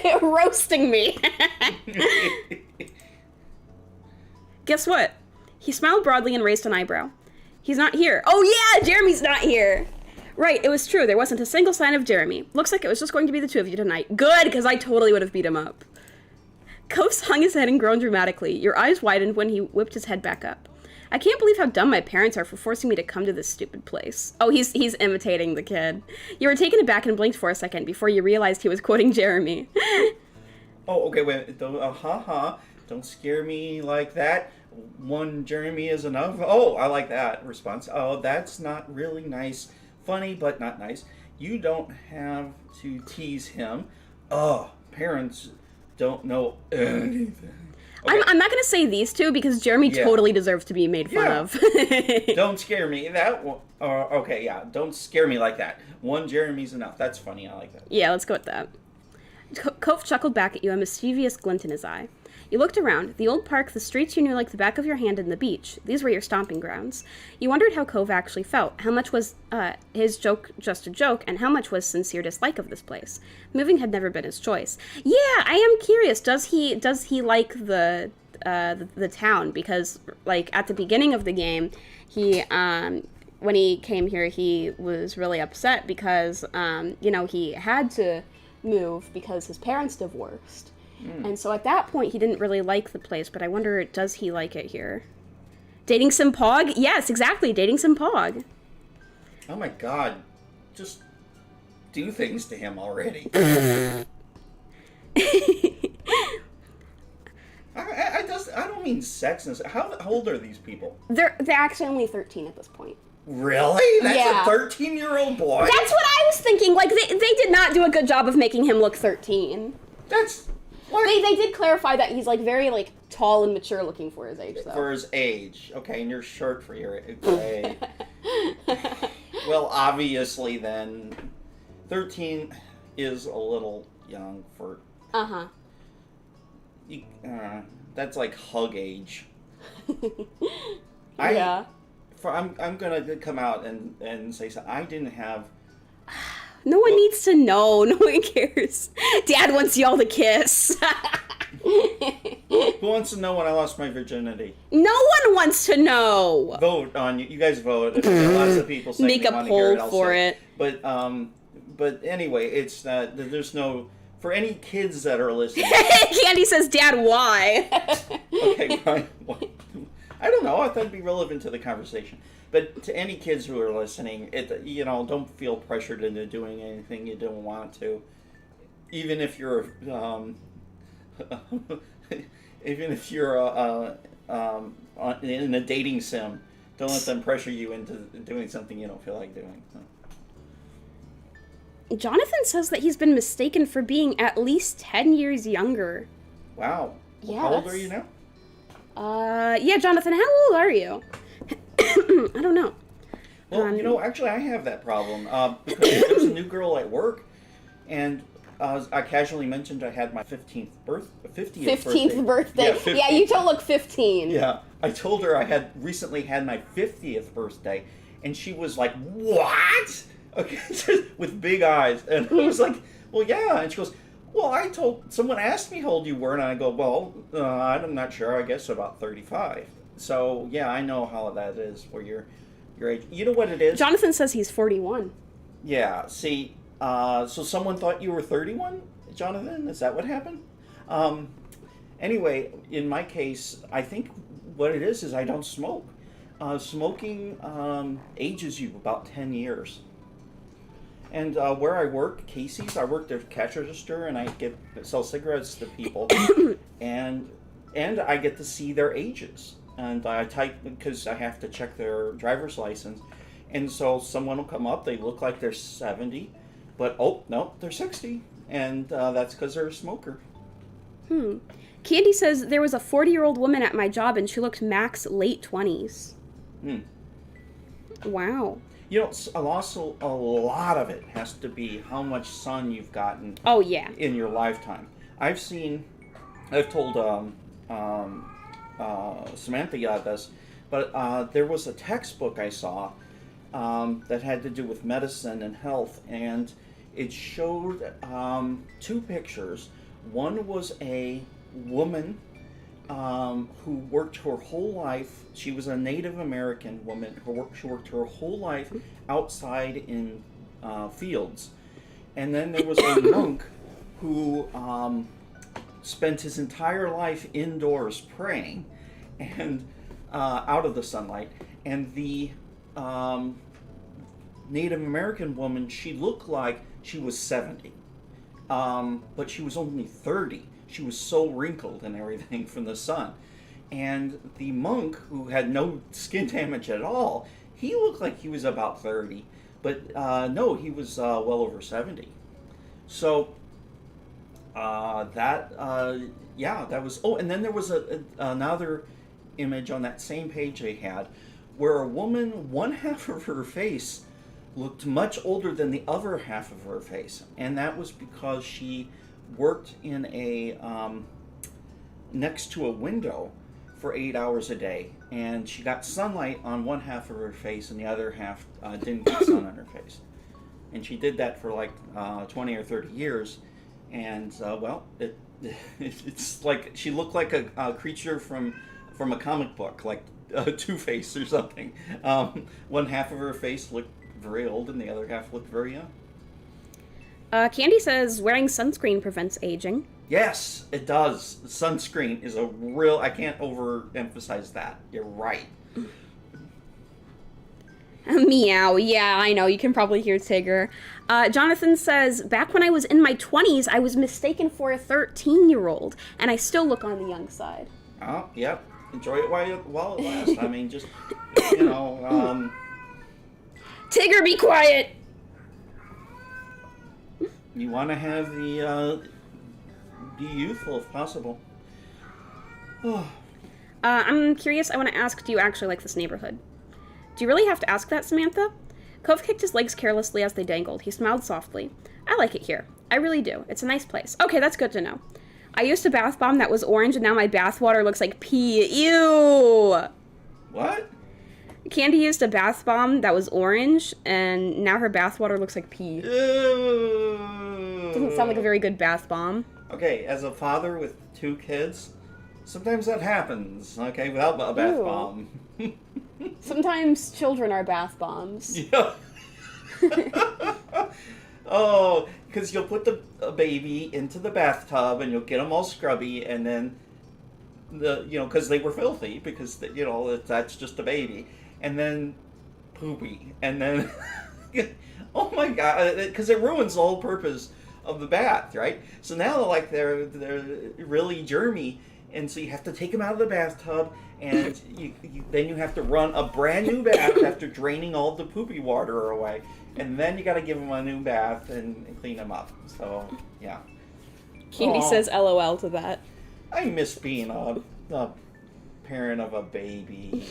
like, roasting me. Guess what? He smiled broadly and raised an eyebrow. He's not here. Oh, yeah, Jeremy's not here. Right, it was true. There wasn't a single sign of Jeremy. Looks like it was just going to be the two of you tonight. Good, because I totally would have beat him up. Coase hung his head and groaned dramatically. Your eyes widened when he whipped his head back up. I can't believe how dumb my parents are for forcing me to come to this stupid place. Oh, he's imitating the kid. You were taken aback and blinked for a second before you realized he was quoting Jeremy. Oh, okay, wait. Don't scare me like that. One Jeremy is enough. Oh, I like that response. Oh, that's not really nice. Funny, but not nice. You don't have to tease him. Oh, parents don't know anything. Okay. I'm not going to say these two because Jeremy totally deserves to be made fun of. Don't scare me. That one. Okay, yeah. Don't scare me like that. One Jeremy's enough. That's funny. I like that. Yeah, let's go with that. Cove chuckled back at you, a mischievous glint in his eye. You looked around. The old park, the streets you knew like the back of your hand, and the beach. These were your stomping grounds. You wondered how Cove actually felt. How much was his joke just a joke, and how much was sincere dislike of this place. Moving had never been his choice. Yeah, I am curious. Does he like the town? Because, like, at the beginning of the game, he when he came here, he was really upset because he had to move because his parents divorced. And so at that point, he didn't really like the place, but I wonder, does he like it here? Dating some pog? Yes, exactly, dating some pog. Oh my god. Just do things to him already. I don't mean sexiness. How old are these people? They're actually only 13 at this point. Really? That's Yeah. a 13-year-old boy? That's what I was thinking. Like, they did not do a good job of making him look 13. That's... What? They did clarify that he's, like, very, like, tall and mature looking for his age, though. For his age. Okay, and you're short for your age. Okay. Well, obviously, then, 13 is a little young for... Uh-huh. That's like hug age. Yeah. I'm gonna come out and say so. I didn't have... No one needs to know. No one cares. Dad wants y'all to kiss. Who wants to know when I lost my virginity? No one wants to know. Vote on you guys vote. Lots of people say Make they a want to hear poll for it. But anyway, it's there's no... For any kids that are listening... Candy says, Dad, why? Okay, fine. Well, I don't know. I thought it'd be relevant to the conversation. But to any kids who are listening, don't feel pressured into doing anything you don't want to. Even if you're, in a dating sim, don't let them pressure you into doing something you don't feel like doing. So. Jonathan says that he's been mistaken for being at least 10 years younger. Wow. Yeah, How old are you now? Yeah, Jonathan, how old are you? I don't know. Well, actually, I have that problem. Because there's a new girl at work, and I casually mentioned I had my 50th birthday. Yeah, you don't look 15. Yeah, I told her I had recently had my 50th birthday, and she was like, "What?" Okay, with big eyes, and I was like, "Well, yeah," and she goes, "Well, someone asked me how old you were," and I go, "Well, I'm not sure. I guess about 35." So yeah, I know how that is for your age. You know what it is? Jonathan says he's 41. Yeah. See, so someone thought you were 31, Jonathan? Is that what happened? Anyway, in my case, I think what it is I don't smoke. Smoking ages you about 10 years. And where I work, Casey's, I work the cash register, and I sell cigarettes to people, and I get to see their ages. And I type, because I have to check their driver's license, and so someone will come up, they look like they're 70, but oh, no, they're 60, and that's because they're a smoker. Candy says there was a 40-year-old woman at my job, and she looked max late 20s. Wow. You know, also a lot of it has to be how much sun you've gotten. Oh, yeah. In your lifetime. I've told Samanthnya this, but there was a textbook I saw that had to do with medicine and health, and it showed two pictures. One was a woman who worked her whole life. She was a Native American woman she worked her whole life outside in fields. And then there was a monk who spent his entire life indoors praying and out of the sunlight. And the Native American woman, she looked like she was 70, but she was only 30. She was so wrinkled and everything from the sun. And the monk, who had no skin damage at all, he looked like he was about 30. But no, he was well over 70. So that was... Oh, and then there was another image on that same page they had where a woman, one half of her face looked much older than the other half of her face. And that was because she worked in a next to a window for 8 hours a day, and she got sunlight on one half of her face and the other half didn't get sun on her face. And she did that for like 20 or 30 years, and it's like she looked like a creature from a comic book, like Two-Face or something. One half of her face looked very old and the other half looked very young. Candy says wearing sunscreen prevents aging. Yes, it does. Sunscreen is a real... I can't overemphasize that. You're right. Meow. Yeah, I know. You can probably hear Tigger. Jonathan says, back when I was in my 20s, I was mistaken for a 13-year-old, and I still look on the young side. Oh, yep. Enjoy it while it lasts. I mean, just, you know, Tigger, be quiet! you want to have the, be youthful if possible. I'm curious. I want to ask, do you actually like this neighborhood? Do you really have to ask that, Samantha? Cove kicked his legs carelessly as they dangled. He smiled softly. I like it here. I really do. It's a nice place. Okay, that's good to know. I used a bath bomb that was orange, and now my bath water looks like pee. Ew! What? Candy used a bath bomb that was orange, and now her bath water looks like pee. Ew. Doesn't sound like a very good bath bomb. Okay, as a father with 2 kids, sometimes that happens, okay, without a bath Ew. bomb. Sometimes children are bath bombs. Yeah. Oh, because you'll put a baby into the bathtub and you'll get them all scrubby, and then because they were filthy, because that's just a baby, and then poopy, and then oh my god, because it ruins the whole purpose of the bath, right? So now they're really germy, and so you have to take them out of the bathtub, and then you have to run a brand new bath after draining all the poopy water away, and then you got to give them a new bath and clean them up. So yeah. Candy says LOL to that. I miss being a parent of a baby.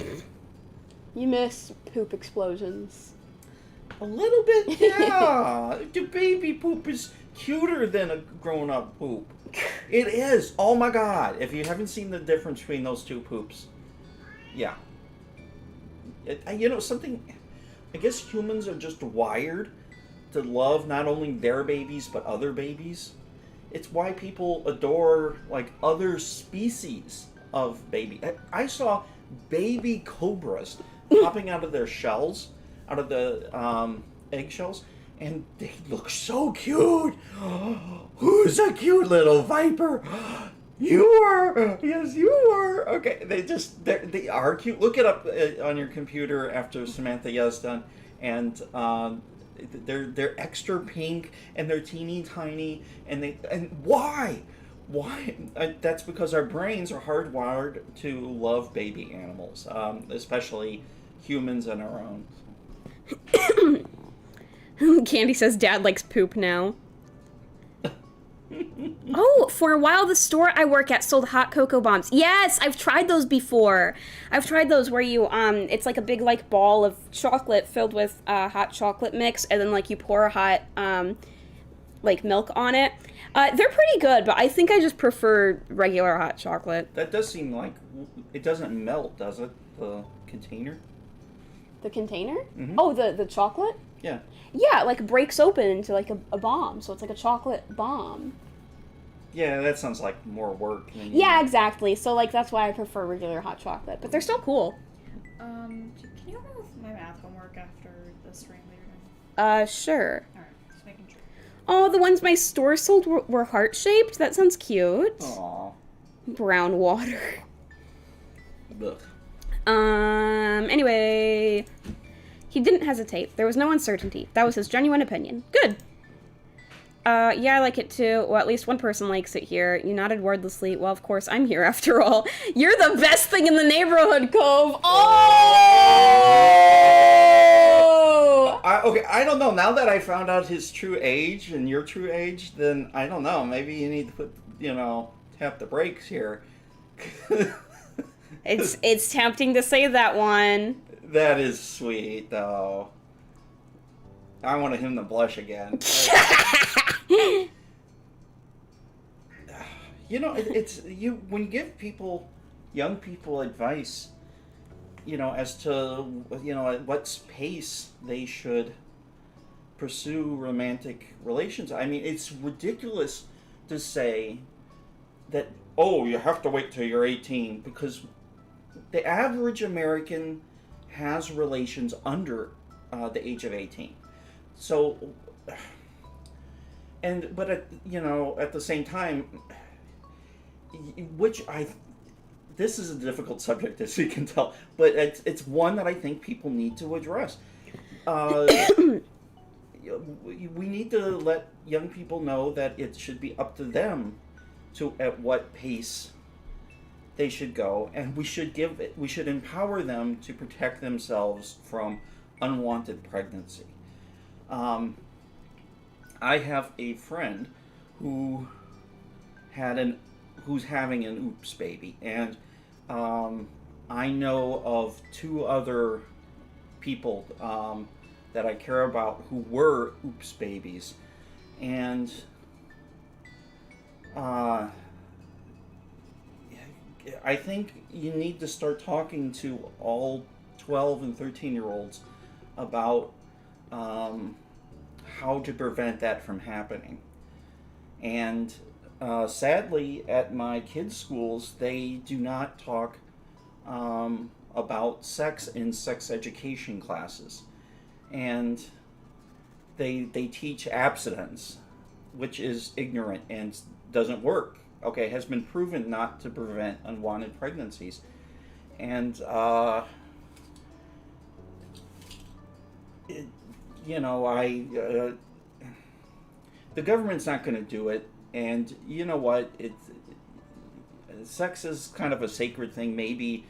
You miss poop explosions. A little bit, yeah. The baby poop is cuter than a grown-up poop. It is. Oh my god. If you haven't seen the difference between those 2 poops. Yeah. Something... I guess humans are just wired to love not only their babies, but other babies. It's why people adore, like, other species of baby. I saw baby cobras popping out of their shells, out of the eggshells, and they look so cute. Who's a cute little viper? You are. Yes, you are. Okay, they are cute. Look it up on your computer after Samantha is done, and they're extra pink and they're teeny tiny, and why? That's because our brains are hardwired to love baby animals, especially humans and our own. Candy says Dad likes poop now. Oh, for a while the store I work at sold hot cocoa bombs. Yes, I've tried those before. I've tried those where you, it's like a big, like, ball of chocolate filled with hot chocolate mix, and then, like, you pour hot, like, milk on it. They're pretty good, but I think I just prefer regular hot chocolate. That does seem like... It doesn't melt, does it? The container? The container? Mm-hmm. Oh, the chocolate? Yeah. Yeah, it, like, breaks open into, like, a bomb, so it's like a chocolate bomb. Yeah, that sounds like more work than Yeah, exactly. So, like, that's why I prefer regular hot chocolate. But they're still cool. Can you help me with my math homework after this ring that you're doing? Sure. Alright, just making sure. Oh, the ones my store sold were heart-shaped? That sounds cute. Aww. Brown water. Ugh. Anyway... He didn't hesitate. There was no uncertainty. That was his genuine opinion. Good. Yeah, I like it too. Well, at least one person likes it here. You nodded wordlessly. Well, of course, I'm here after all. You're the best thing in the neighborhood, Cove. Oh! Okay, I don't know. Now that I found out his true age and your true age, then I don't know. Maybe you need to put, tap the brakes here. It's tempting to say that one. That is sweet, though. I wanted him to blush again. It's when you give young people advice, as to, at what pace they should pursue romantic relations. I mean, it's ridiculous to say that, you have to wait till you're 18, because the average American has relations under the age of 18. So but at the same time, this is a difficult subject, as you can tell, but it's one that I think people need to address. We need to let young people know that it should be up to them at what pace they should go, and we should empower them to protect themselves from unwanted pregnancy. I have a friend who's having an oops baby, and I know of two other people that I care about who were oops babies, and I think you need to start talking to all 12 and 13-year-olds about how to prevent that from happening. And sadly, at my kids' schools, they do not talk about sex in sex education classes. And they teach abstinence, which is ignorant and doesn't work. Okay, has been proven not to prevent unwanted pregnancies. And, the government's not going to do it. And you know what? Sex is kind of a sacred thing. Maybe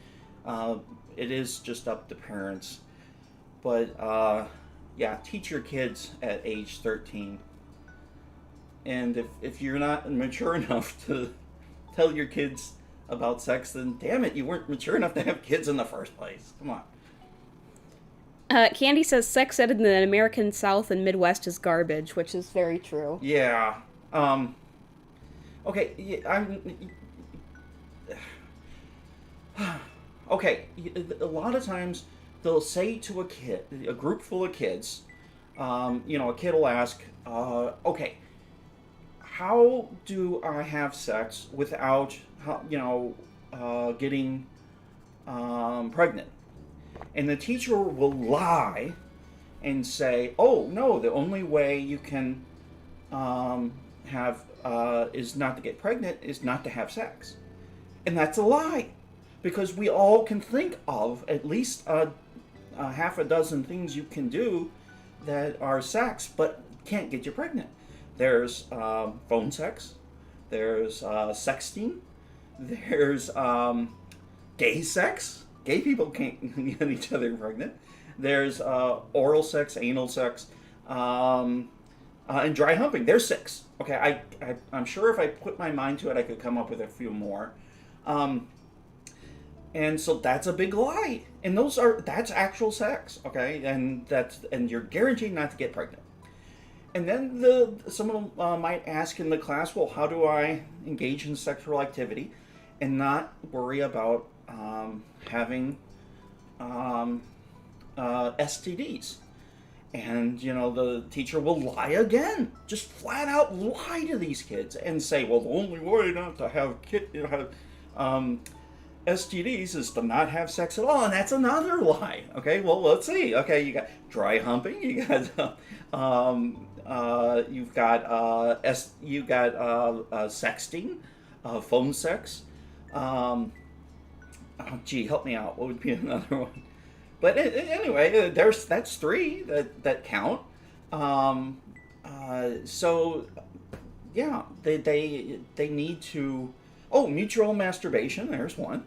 it is just up to parents. But, teach your kids at age 13. And if you're not mature enough to tell your kids about sex, then damn it, you weren't mature enough to have kids in the first place. Come on. Candy says sex ed in the American South and Midwest is garbage, which is very true. Yeah. Okay, okay, a lot of times they'll say to a group full of kids, a kid will ask, okay, how do I have sex without, getting pregnant? And the teacher will lie and say, oh, no, the only way you can is not to get pregnant, is not to have sex. And that's a lie. Because we all can think of at least half a dozen things you can do that are sex, but can't get you pregnant. There's phone sex. There's sexting. There's gay sex. Gay people can't get each other pregnant. There's oral sex, anal sex, and dry humping. There's 6. Okay, I'm sure if I put my mind to it, I could come up with a few more. And so that's a big lie. And that's actual sex, okay? And you're guaranteed not to get pregnant. And then someone might ask in the class, well, how do I engage in sexual activity and not worry about having STDs? And, the teacher will lie again. Just flat out lie to these kids and say, well, the only way not to have STDs is to not have sex at all, and that's another lie. Okay, well, let's see. Okay, you got dry humping, you got sexting, phone sex. Help me out. What would be another one? But anyway, that's 3 that count. So yeah, they need to. Oh, mutual masturbation. There's one.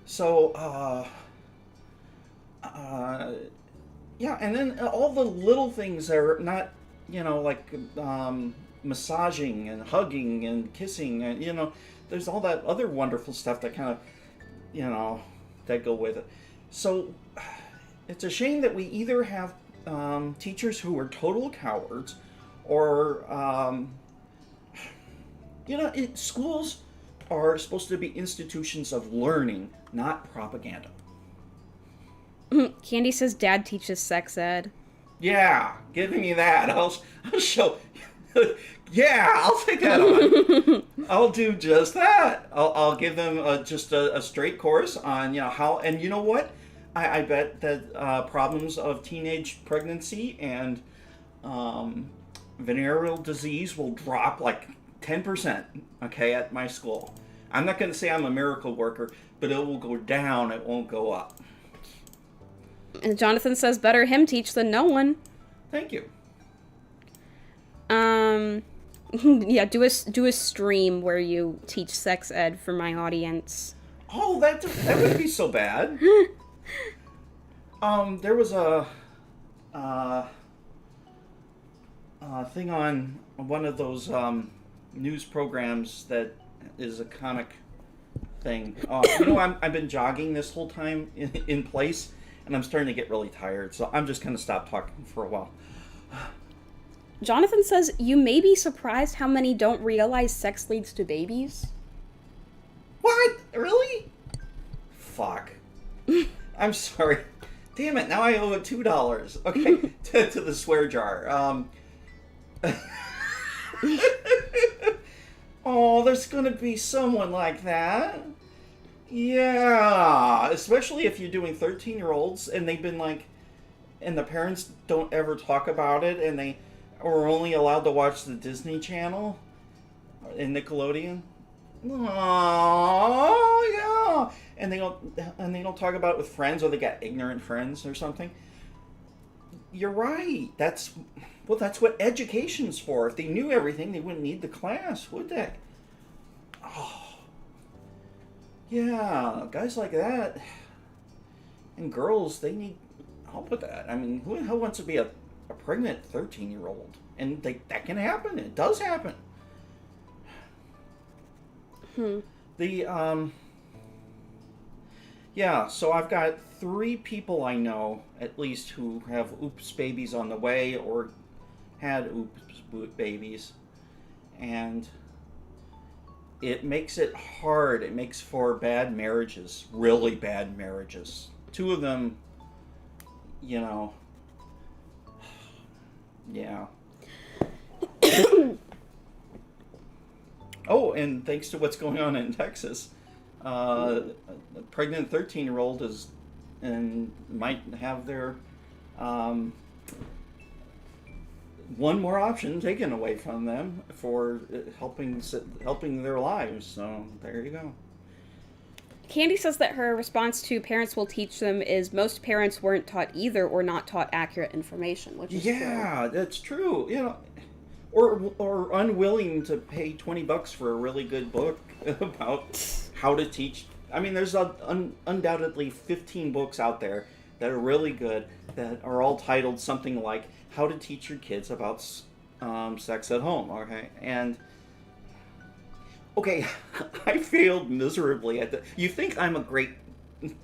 So, and then all the little things that are not, like massaging and hugging and kissing, and, there's all that other wonderful stuff that kind of, that go with it. So, it's a shame that we either have teachers who are total cowards, or, schools are supposed to be institutions of learning, not propaganda. Candy says Dad teaches sex ed. Yeah, give me that. I'll show. Yeah, I'll take that on. I'll do just that. I'll give them just a straight course on how, and you know what? I bet that problems of teenage pregnancy and venereal disease will drop like 10%, okay, at my school. I'm not going to say I'm a miracle worker, but it will go down, it won't go up. And Jonathan says, better him teach than no one. Thank you. Yeah, do a stream where you teach sex ed for my audience. Oh, that wouldn't be so bad. There was a thing on one of those news programs that is a comic thing. I've been jogging this whole time in place, and I'm starting to get really tired, so I'm just going to stop talking for a while. Jonathan says, you may be surprised how many don't realize sex leads to babies. What? Really? Fuck. I'm sorry. Damn it, now I owe it $2. Okay, to the swear jar. Oh, there's gonna be someone like that. Yeah, especially if you're doing 13-year-olds and they've been like, and the parents don't ever talk about it, and they are only allowed to watch the Disney Channel and Nickelodeon. Oh yeah, and they don't talk about it with friends, or they got ignorant friends or something. You're right. That's what education's for. If they knew everything, they wouldn't need the class, would they? Oh, yeah, guys like that and girls, they need help with that. I mean, who the hell wants to be a pregnant 13-year-old? And that can happen. It does happen. Yeah, so I've got 3 people I know, at least, who have oops babies on the way or had oops babies. And it makes it hard. It makes for bad marriages, really bad marriages. 2 of them, yeah. Oh, and thanks to what's going on in Texas, a pregnant 13-year-old might have their one more option taken away from them for helping their lives. So there you go. Candy says that her response to parents will teach them is most parents weren't taught either or not taught accurate information, which is true. That's true. Or unwilling to pay $20 for a really good book about how to teach. I mean, there's undoubtedly 15 books out there that are really good that are all titled something like "How to Teach Your Kids About Sex at Home." Okay, and I failed miserably at that. You think I'm a great?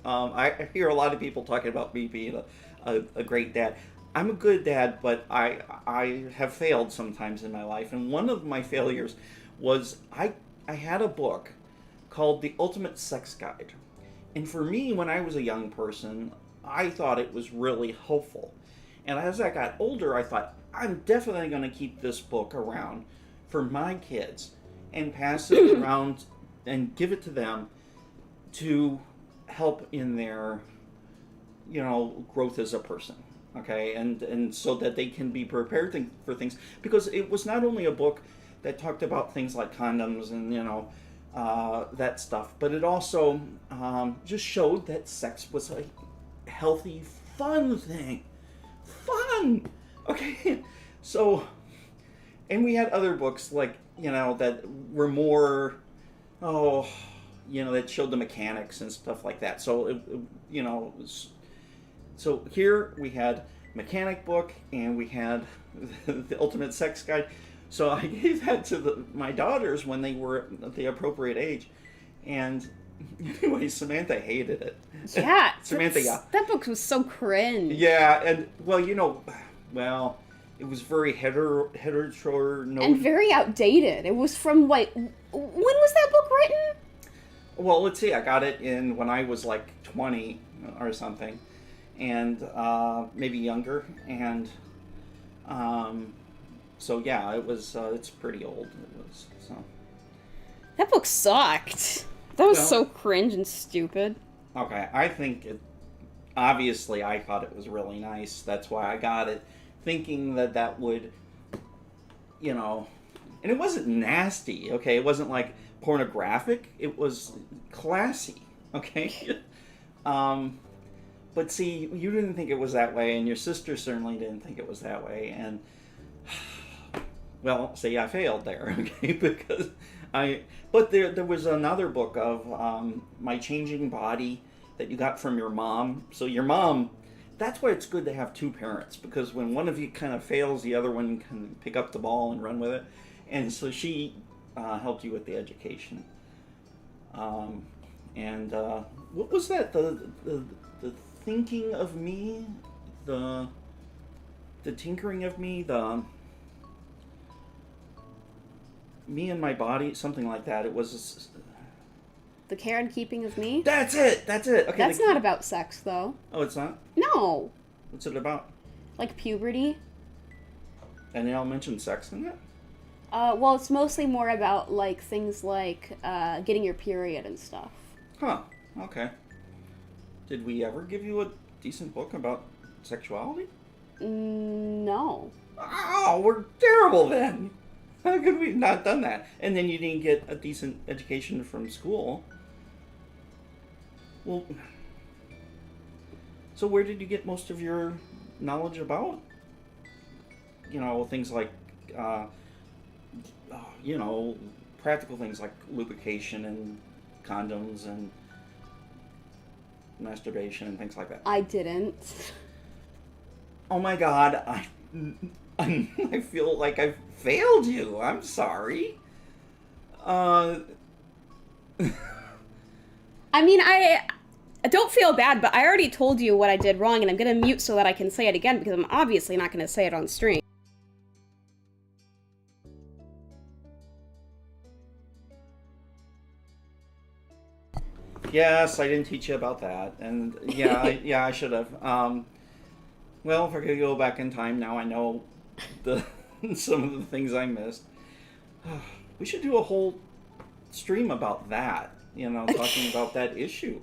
I hear a lot of people talking about me being a great dad. I'm a good dad, but I have failed sometimes in my life. And one of my failures was I had a book called The Ultimate Sex Guide. And for me, when I was a young person, I thought it was really helpful. And as I got older, I thought, I'm definitely going to keep this book around for my kids and pass it around and give it to them to help in their, growth as a person. Okay, and so that they can be prepared for things, because it was not only a book that talked about things like condoms and that stuff, but it also just showed that sex was a healthy, fun thing. Fun. Okay, so, and we had other books like that were more, that showed the mechanics and stuff like that. So So here we had mechanic book and we had the Ultimate Sex Guide. So I gave that to my daughters when they were at the appropriate age. And anyway, Samantha hated it. Yeah. Samantha, yeah. That book was so cringe. Yeah, and it was very heteronormative. And very outdated. It was from, when was that book written? Well, let's see. I got it when I was like 20 or something. And maybe younger, and so yeah, it was. It's pretty old. It was so. That book sucked. That was so cringe and stupid. Okay, I think obviously I thought it was really nice. That's why I got it, thinking that would you know, and it wasn't nasty, okay? It wasn't like pornographic. It was classy, okay? But see, you didn't think it was that way, and your sister certainly didn't think it was that way, and well, see, I failed there, okay? Because but there was another book of My Changing Body that you got from your mom. So your mom, that's why it's good to have two parents, because when one of you kind of fails, the other one can pick up the ball and run with it. And so she helped you with the education. And what was that? The thinking of me, the tinkering of me, the me and my body, something like that. It was The care and keeping of me? That's it. Okay. That's not about sex, though. Oh, it's not? No. What's it about? Like puberty. And they all mention sex in it? Well, it's mostly more about, like, things like getting your period and stuff. Huh. Okay. Did we ever give you a decent book about sexuality? No. Oh, we're terrible then. How could we not done that? And then you didn't get a decent education from school. Well, so where did you get most of your knowledge about, you know, things like, you know, practical things like lubrication and condoms and masturbation and things like that? I didn't. Oh my God, I feel like I've failed you. I'm sorry. I mean, I don't feel bad, but I already told you what I did wrong, and I'm going to mute so that I can say it again, because I'm obviously not going to say it on stream. Yes, I didn't teach you about that, and yeah, I should have. Well, if I could go back in time now, I know some of the things I missed. We should do a whole stream about that. You know, talking about that issue.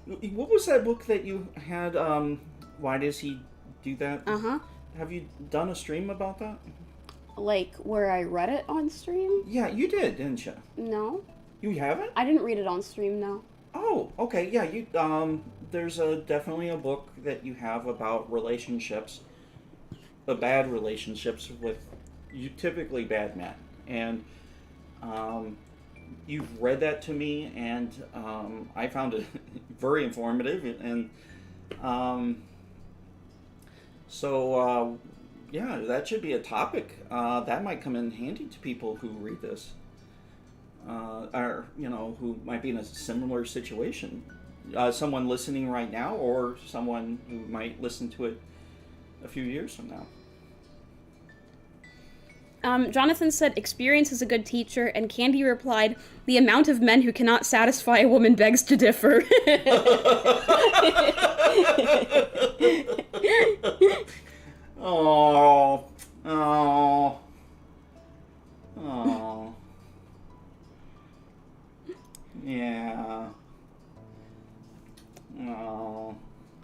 What was that book that you had? Why does he do that? Have you done a stream about that? Like, where I read it on stream? Yeah, you did, didn't you? No. You haven't? I didn't read it on stream, no. Oh, okay, yeah, you, there's definitely a book that you have about relationships, bad relationships with typically bad men, and, you've read that to me, and, I found it very informative, and, so, yeah, that should be a topic, that might come in handy to people who read this. Or, you know, who might be in a similar situation. Someone listening right now, or someone who might listen to it a few years from now. Jonathan said, experience is a good teacher, and Candy replied, the amount of men who cannot satisfy a woman begs to differ. Oh. Yeah. Oh.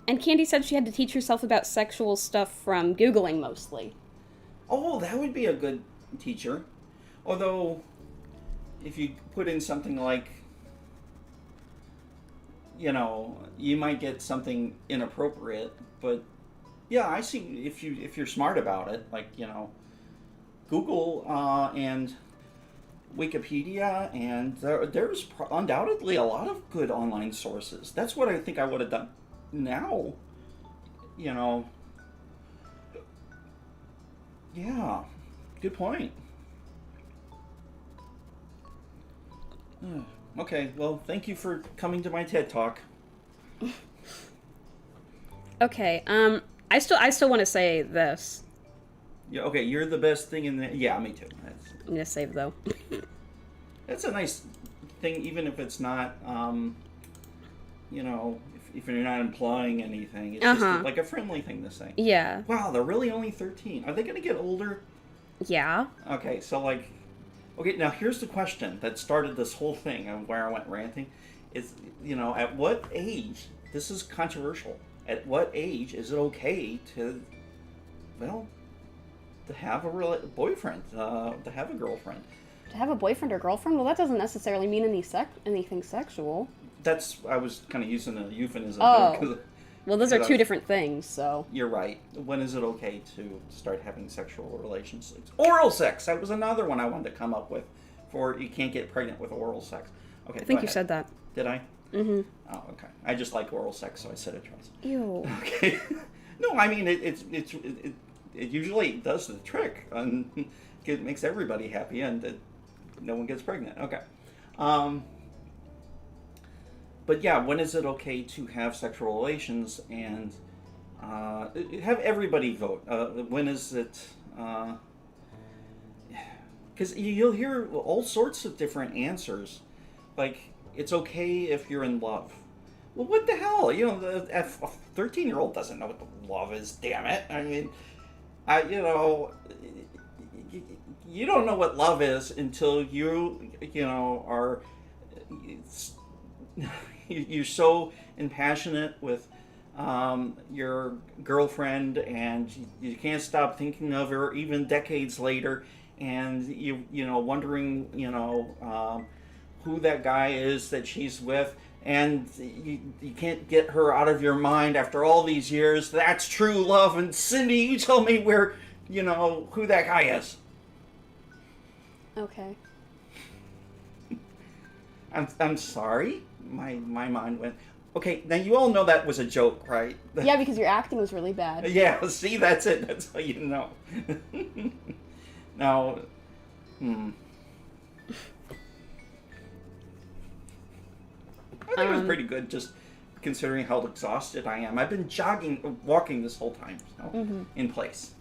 And Candy said she had to teach herself about sexual stuff from Googling mostly. Oh, that would be a good teacher. Although, if you put in something like, you know, you might get something inappropriate, but yeah, I see if you're smart about it, like, you know, Google and Wikipedia, and there's undoubtedly a lot of good online sources. That's what I think I would have done now. You know. Yeah. Good point. Okay, well, thank you for coming to my TED Talk. Okay, I still want to say this. Yeah, okay, you're the best thing in the... Yeah, me too. I'm gonna save, though. That's a nice thing, even if it's not, you know, if you're not implying anything. It's just like a friendly thing to say. Yeah. Wow, they're really only 13. Are they going to get older? Yeah. Okay, so, like... Okay, now here's the question that started this whole thing of where I went ranting. Is, you know, at what age... This is controversial. At what age is it okay to, well, to have a boyfriend, to have a girlfriend. To have a boyfriend or girlfriend? Well, that doesn't necessarily mean anything sexual. I was kind of using a euphemism. Oh. Well, those are two different things, so... You're right. When is it okay to start having sexual relations? Oral sex! That was another one I wanted to come up with. For you can't get pregnant with oral sex. Okay, I think you said that. Did I? Mm-hmm. Oh, okay. I just like oral sex, so I said it twice. Ew. Okay. No, I mean, it usually does the trick. And it makes everybody happy, and no one gets pregnant. Okay. But yeah, when is it okay to have sexual relations and have everybody vote? When is it? Because you'll hear all sorts of different answers, like it's okay if you're in love. Well, what the hell? You know, a 13-year-old doesn't know what love is. Damn it! I mean, you don't know what love is until are. You're so impassionate with your girlfriend, and you can't stop thinking of her even decades later, and wondering who that guy is that she's with, and you can't get her out of your mind after all these years. That's true love. And Cindy, you tell me who that guy is. Okay. I'm sorry. My mind went. Okay, now you all know that was a joke, right? Yeah, because your acting was really bad. Yeah, see, that's it. That's how you know. Now, I think it was pretty good, just considering how exhausted I am. I've been walking this whole time, in place.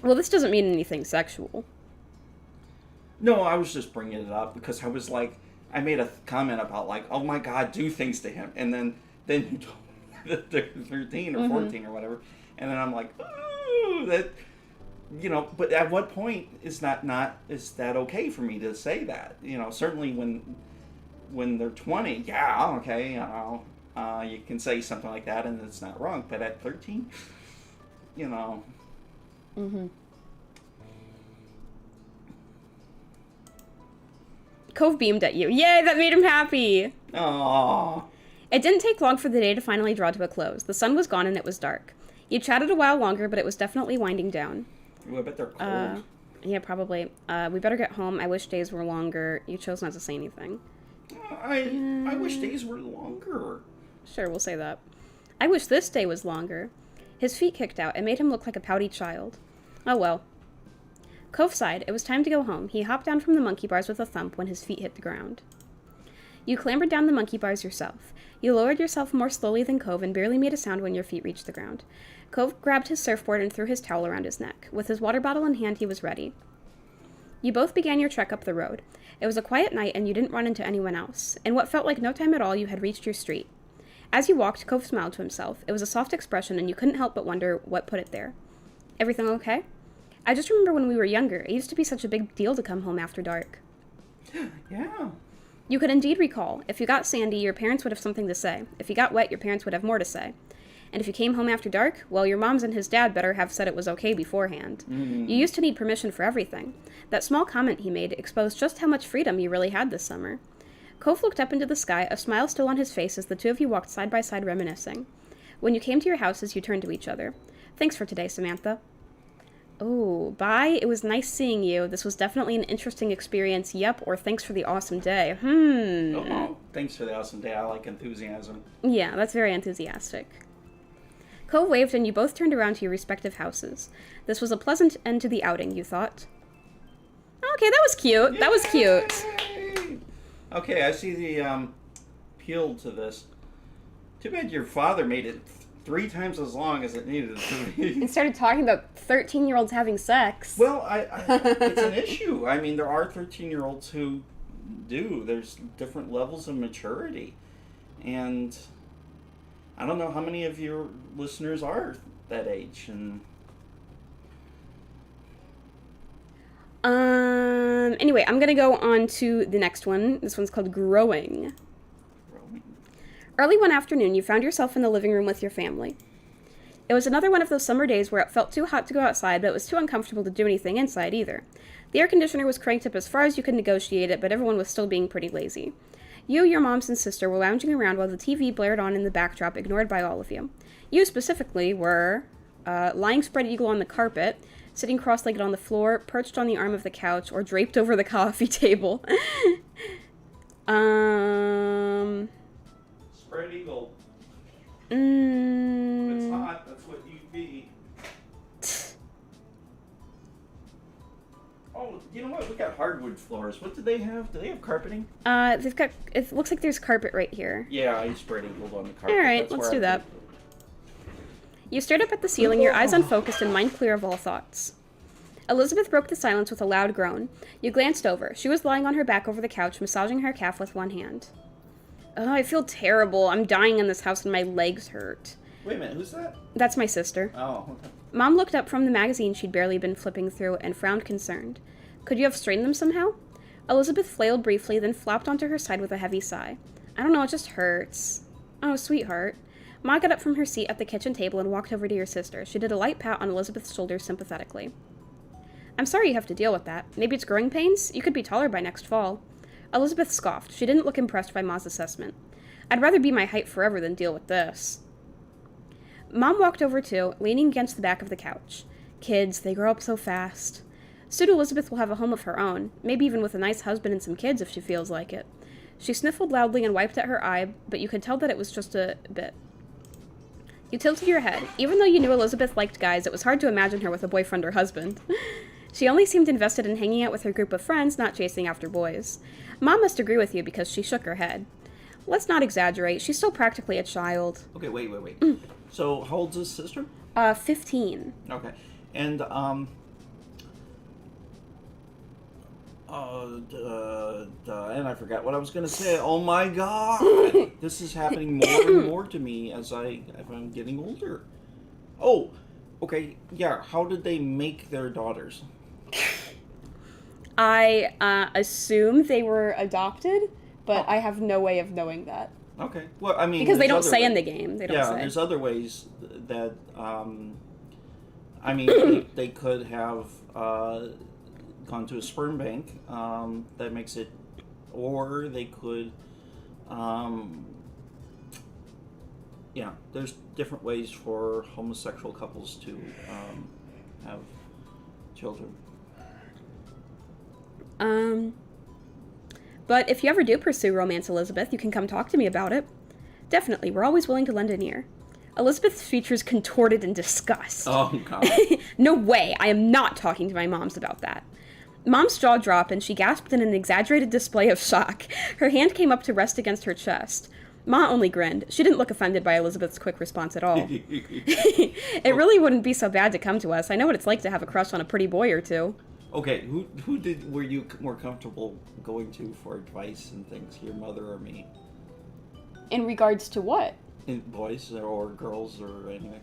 Well, this doesn't mean anything sexual. No, I was just bringing it up because I was like, I made a comment about like, oh my God, do things to him, and then you told me that they're 13 or 14 or whatever, and then I'm like, ooh, that, but at what point is that okay for me to say that? Certainly when they're 20, yeah, okay, you can say something like that and it's not wrong, but at 13, Cove beamed at you. Yay, that made him happy! Aww. It didn't take long for the day to finally draw to a close. The sun was gone and it was dark. You chatted a while longer, but it was definitely winding down. Ooh, I bet they're cold. Yeah, probably. We better get home. I wish days were longer. You chose not to say anything. I wish days were longer. Sure, we'll say that. I wish this day was longer. His feet kicked out. It made him look like a pouty child. Oh well. Cove sighed. It was time to go home. He hopped down from the monkey bars with a thump when his feet hit the ground. You clambered down the monkey bars yourself. You lowered yourself more slowly than Cove and barely made a sound when your feet reached the ground. Cove grabbed his surfboard and threw his towel around his neck. With his water bottle in hand, he was ready. You both began your trek up the road. It was a quiet night and you didn't run into anyone else. In what felt like no time at all, you had reached your street. As you walked, Cove smiled to himself. It was a soft expression and you couldn't help but wonder what put it there. Everything okay? I just remember when we were younger, it used to be such a big deal to come home after dark. Yeah. You could indeed recall. If you got sandy, your parents would have something to say. If you got wet, your parents would have more to say. And if you came home after dark, well, your moms and his dad better have said it was okay beforehand. Mm. You used to need permission for everything. That small comment he made exposed just how much freedom you really had this summer. Cove looked up into the sky, a smile still on his face as the two of you walked side by side reminiscing. When you came to your houses, you turned to each other. Thanks for today, Samantha. Oh, bye. It was nice seeing you. This was definitely an interesting experience. Yep, or thanks for the awesome day. Oh, thanks for the awesome day. I like enthusiasm. Yeah, that's very enthusiastic. Cove waved and you both turned around to your respective houses. This was a pleasant end to the outing, you thought. Okay, that was cute. Yay! That was cute. Okay, I see the appeal to this. Too bad your father made it 3 times as long as it needed to be. And started talking about 13-year-olds having sex. Well, it's an issue. I mean, there are 13-year-olds who do. There's different levels of maturity. And I don't know how many of your listeners are that age. And Anyway, I'm going to go on to the next one. This one's called Growing. Early one afternoon, you found yourself in the living room with your family. It was another one of those summer days where it felt too hot to go outside, but it was too uncomfortable to do anything inside either. The air conditioner was cranked up as far as you could negotiate it, but everyone was still being pretty lazy. You, your moms, and sister were lounging around while the TV blared on in the backdrop, ignored by all of you. You, specifically, were lying spread eagle on the carpet, sitting cross-legged on the floor, perched on the arm of the couch, or draped over the coffee table. Spread eagle. Mm. If it's hot, that's what you'd be. Oh, you know what? We got hardwood floors. What do they have? Do they have carpeting? They've got. It looks like there's carpet right here. Yeah, I spread eagled on the carpet. All right, That's let's where do I that. live. You stared up at the ceiling, your eyes unfocused and mind clear of all thoughts. Elizabeth broke the silence with a loud groan. You glanced over. She was lying on her back over the couch, massaging her calf with one hand. Oh, I feel terrible. I'm dying in this house and my legs hurt. Wait a minute, who's that? That's my sister. Oh, okay. Mom looked up from the magazine she'd barely been flipping through and frowned concerned. Could you have straightened them somehow? Elizabeth flailed briefly, then flopped onto her side with a heavy sigh. I don't know, it just hurts. Oh, sweetheart. Ma got up from her seat at the kitchen table and walked over to your sister. She did a light pat on Elizabeth's shoulder sympathetically. I'm sorry you have to deal with that. Maybe it's growing pains? You could be taller by next fall. Elizabeth scoffed. She didn't look impressed by Ma's assessment. I'd rather be my height forever than deal with this. Mom walked over too, leaning against the back of the couch. Kids, they grow up so fast. Soon Elizabeth will have a home of her own, maybe even with a nice husband and some kids if she feels like it. She sniffled loudly and wiped at her eye, but you could tell that it was just a bit. You tilted your head. Even though you knew Elizabeth liked guys, it was hard to imagine her with a boyfriend or husband. She only seemed invested in hanging out with her group of friends, not chasing after boys. Mom must agree with you because she shook her head. Let's not exaggerate. She's still practically a child. Okay, wait. So, how old's his sister? 15. Okay. And, and I forgot what I was going to say. Oh my god! This is happening more and more to me as I'm getting older. Oh, okay, yeah. How did they make their daughters? I assume they were adopted, but I have no way of knowing that. Okay. Well, I mean, because they don't other say in the game. They don't say. there's other ways that, I mean, they could have gone to a sperm bank that makes it, or they could, there's different ways for homosexual couples to have children. But if you ever do pursue romance, Elizabeth, you can come talk to me about it. Definitely, we're always willing to lend an ear. Elizabeth's features contorted in disgust. Oh, God. No way, I am not talking to my moms about that. Mom's jaw dropped and she gasped in an exaggerated display of shock. Her hand came up to rest against her chest. Ma only grinned. She didn't look offended by Elizabeth's quick response at all. It really wouldn't be so bad to come to us. I know what it's like to have a crush on a pretty boy or two. Okay, who were you more comfortable going to for advice and things? Your mother or me? In regards to what? In boys or girls or anything?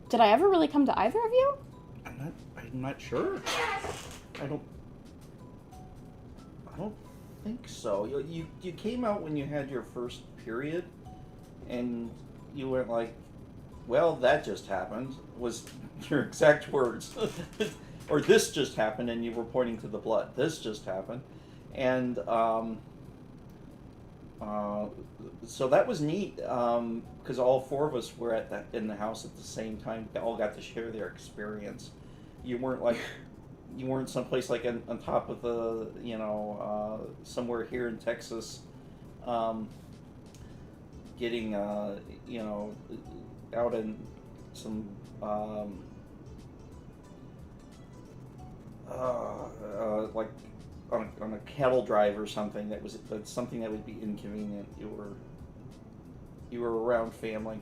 Did I ever really come to either of you? I'm not sure. I don't think so. You came out when you had your first period, and you went like, well, that just happened, was your exact words. Or this just happened, and you were pointing to the blood. This just happened. And so that was neat, because all four of us were in the house at the same time. We all got to share their experience. You weren't someplace like on top of the, somewhere here in Texas, getting, out in some, like on a cattle drive or something that's something that would be inconvenient. You were around family.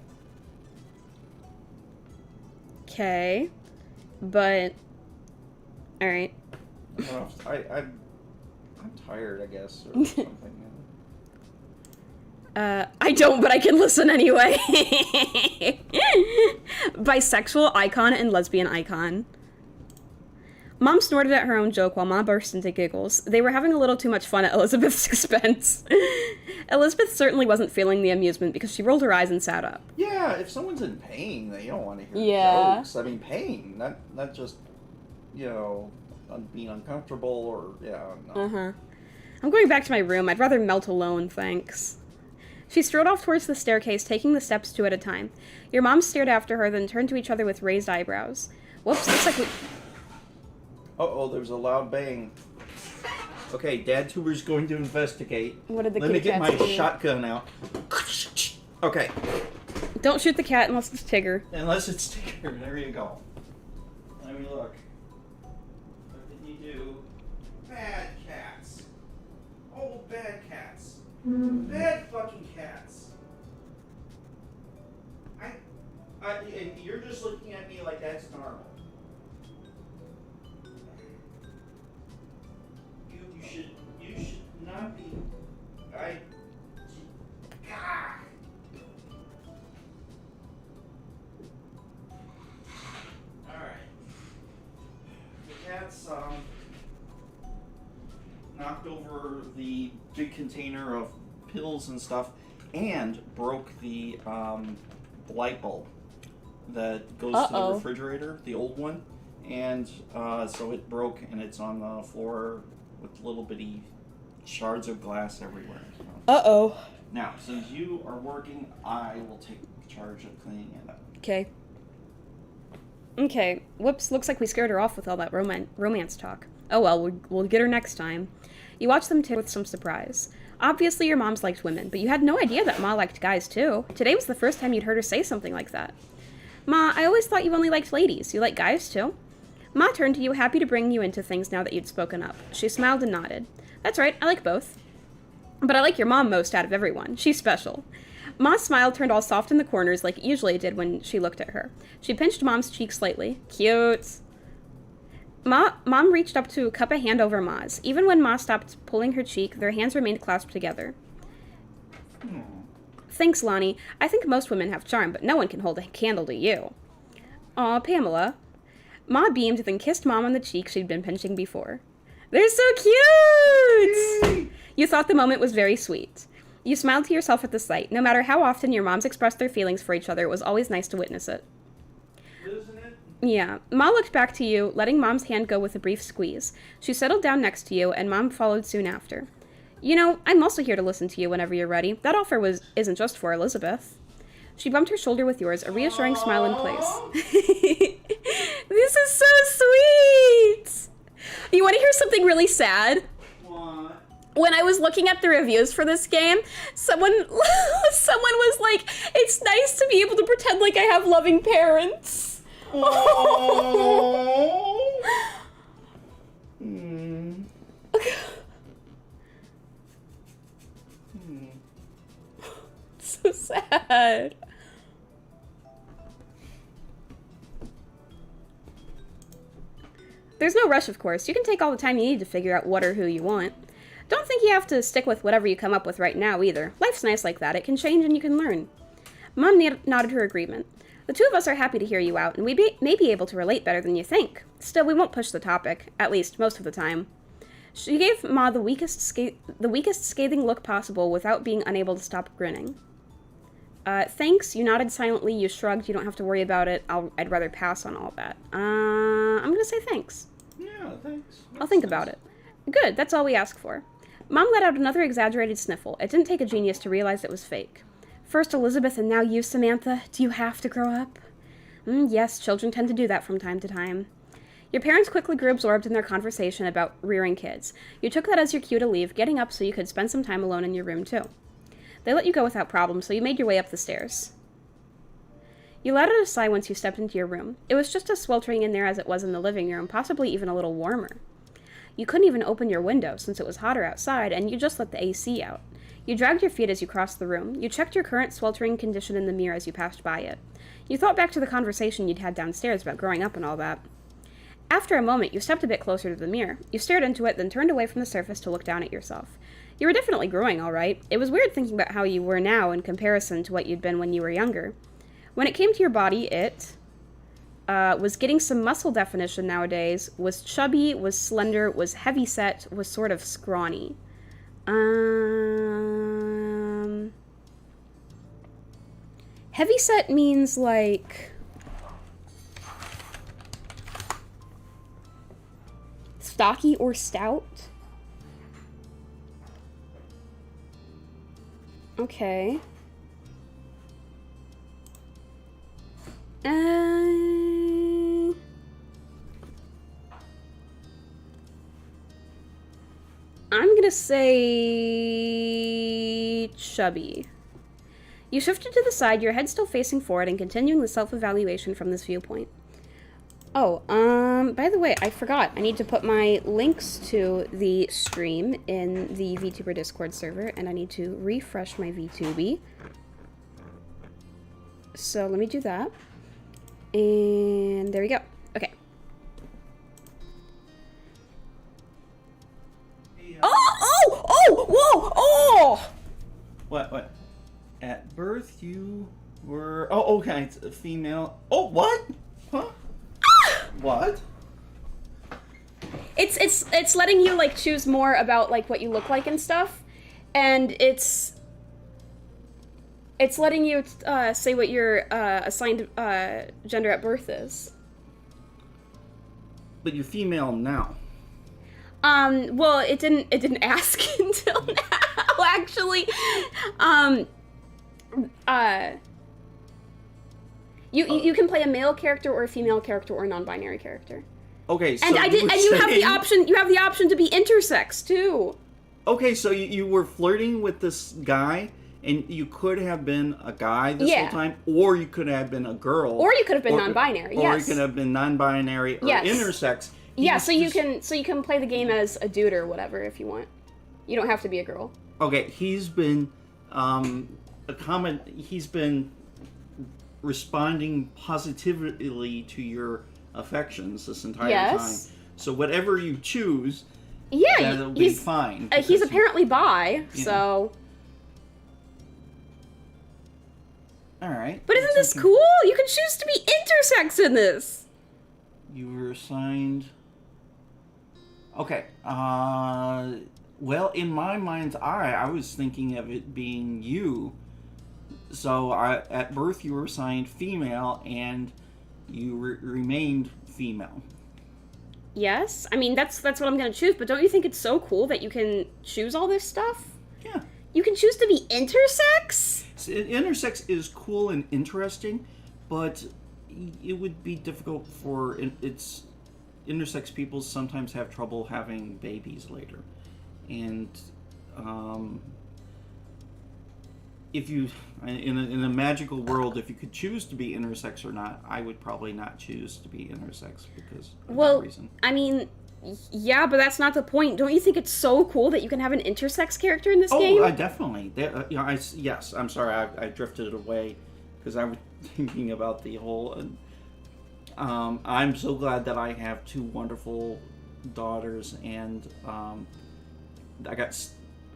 Okay, but all right. I don't know if I'm tired, I guess, or something. I don't, but I can listen anyway. Bisexual icon and lesbian icon. Mom snorted at her own joke while Ma burst into giggles. They were having a little too much fun at Elizabeth's expense. Elizabeth certainly wasn't feeling the amusement because she rolled her eyes and sat up. Yeah, if someone's in pain, they don't want to hear Yeah. jokes. I mean, pain, not just, being uncomfortable or, no. Uh-huh. I'm going back to my room. I'd rather melt alone, thanks. She strode off towards the staircase, taking the steps 2 at a time. Your mom stared after her, then turned to each other with raised eyebrows. Whoops, looks like we... Uh-oh, there's a loud bang. Okay, Dad Tuber's going to investigate. What did the Let me kitty get cats my do? shotgun out. Okay. Don't shoot the cat unless it's Tigger. Unless it's Tigger. There you go. Let me look. What did you do? Bad cats. Oh, bad cats. Bad fucking cats. And you're just looking at me like that's normal. You should not be. Ah. Alright. The cats, knocked over the big container of pills and stuff and broke the light bulb that goes to the refrigerator, the old one. And so it broke and it's on the floor with little bitty shards of glass everywhere. So. Uh-oh. Now, since you are working, I will take charge of cleaning it up. Okay. Okay. Whoops, looks like we scared her off with all that romance talk. Oh well, we'll get her next time. You watch them with some surprise. Obviously your mom's liked women, but you had no idea that Ma liked guys too. Today was the first time you'd heard her say something like that. Ma, I always thought you only liked ladies. You like guys too? Ma turned to you, happy to bring you into things now that you'd spoken up. She smiled and nodded. That's right, I like both. But I like your mom most out of everyone. She's special. Ma's smile turned all soft in the corners like it usually did when she looked at her. She pinched Mom's cheek slightly. Cute. Mom reached up to cup a hand over Ma's. Even when Ma stopped pulling her cheek, their hands remained clasped together. Thanks, Lonnie. I think most women have charm, but no one can hold a candle to you. Aw, Pamela. Ma beamed, then kissed Mom on the cheek she'd been pinching before. They're so cute! You thought the moment was very sweet. You smiled to yourself at the sight. No matter how often your moms expressed their feelings for each other, it was always nice to witness it. Isn't it? Yeah. Ma looked back to you, letting Mom's hand go with a brief squeeze. She settled down next to you, and Mom followed soon after. You know, I'm also here to listen to you whenever you're ready. That offer isn't just for Elizabeth. She bumped her shoulder with yours, a reassuring smile in place. This is so sweet! You want to hear something really sad? What? When I was looking at the reviews for this game, someone was like, it's nice to be able to pretend like I have loving parents. Oh. So sad. There's no rush, of course. You can take all the time you need to figure out what or who you want. Don't think you have to stick with whatever you come up with right now, either. Life's nice like that. It can change and you can learn. Mom nodded her agreement. The two of us are happy to hear you out, and we may be able to relate better than you think. Still, we won't push the topic, at least most of the time. She gave Ma the weakest scathing look possible without being unable to stop grinning. Thanks. You nodded silently. You shrugged. You don't have to worry about it. I'd rather pass on all that. I'm gonna say thanks. Yeah, thanks. I'll think about it. Good. That's all we ask for. Mom let out another exaggerated sniffle. It didn't take a genius to realize it was fake. First Elizabeth and now you, Samantha. Do you have to grow up? Yes, children tend to do that from time to time. Your parents quickly grew absorbed in their conversation about rearing kids. You took that as your cue to leave, getting up so you could spend some time alone in your room, too. They let you go without problem, so you made your way up the stairs. You let out a sigh once you stepped into your room. It was just as sweltering in there as it was in the living room, possibly even a little warmer. You couldn't even open your window since it was hotter outside, and you just let the AC out. You dragged your feet as you crossed the room. You checked your current sweltering condition in the mirror as you passed by it. You thought back to the conversation you'd had downstairs about growing up and all that. After a moment, you stepped a bit closer to the mirror. You stared into it, then turned away from the surface to look down at yourself. You were definitely growing, all right. It was weird thinking about how you were now in comparison to what you'd been when you were younger. When it came to your body, was getting some muscle definition nowadays, was chubby, was slender, was heavyset, was sort of scrawny. Heavyset means like stocky or stout. Okay. I'm gonna say chubby. You shifted to the side, your head still facing forward, and continuing the self-evaluation from this viewpoint. Oh, by the way, I forgot. I need to put my links to the stream in the VTuber Discord server, and I need to refresh my VTuber. So let me do that. And there we go. Okay. Whoa! Oh! What? At birth, you were... Oh, okay, it's a female... Oh, what? Huh? What? It's letting you, like, choose more about, like, what you look like and stuff. And it's letting you, say what your, assigned, gender at birth is. But you're female now. Well, it didn't ask until now, actually. You can play a male character or a female character or a non-binary character. Okay, so you have the option to be intersex too. Okay, so you were flirting with this guy, and you could have been a guy this whole time, or you could have been a girl, or you could have been non-binary. Or you could have been non-binary or intersex. Yeah, so you can play the game as a dude or whatever if you want. You don't have to be a girl. Okay, he's been he's been responding positively to your affections this entire time. So whatever you choose, that'll be fine. He's apparently bi, so. All right. But isn't this cool? You can choose to be intersex in this. You were assigned. Okay. Well, in my mind's eye, I was thinking of it being you. So at birth, you were assigned female, and you remained female. Yes, I mean that's what I'm gonna choose. But don't you think it's so cool that you can choose all this stuff? Yeah. You can choose to be intersex. Intersex is cool and interesting, but it would be difficult for intersex people sometimes have trouble having babies later, and if you in a magical world, if you could choose to be intersex or not, I would probably not choose to be intersex because of that reason. I mean, yeah, but that's not the point. Don't you think it's so cool that you can have an intersex character in this game? Oh, definitely. Yes, I'm sorry, I drifted away because I was thinking about the whole. I'm so glad that I have two wonderful daughters, and I got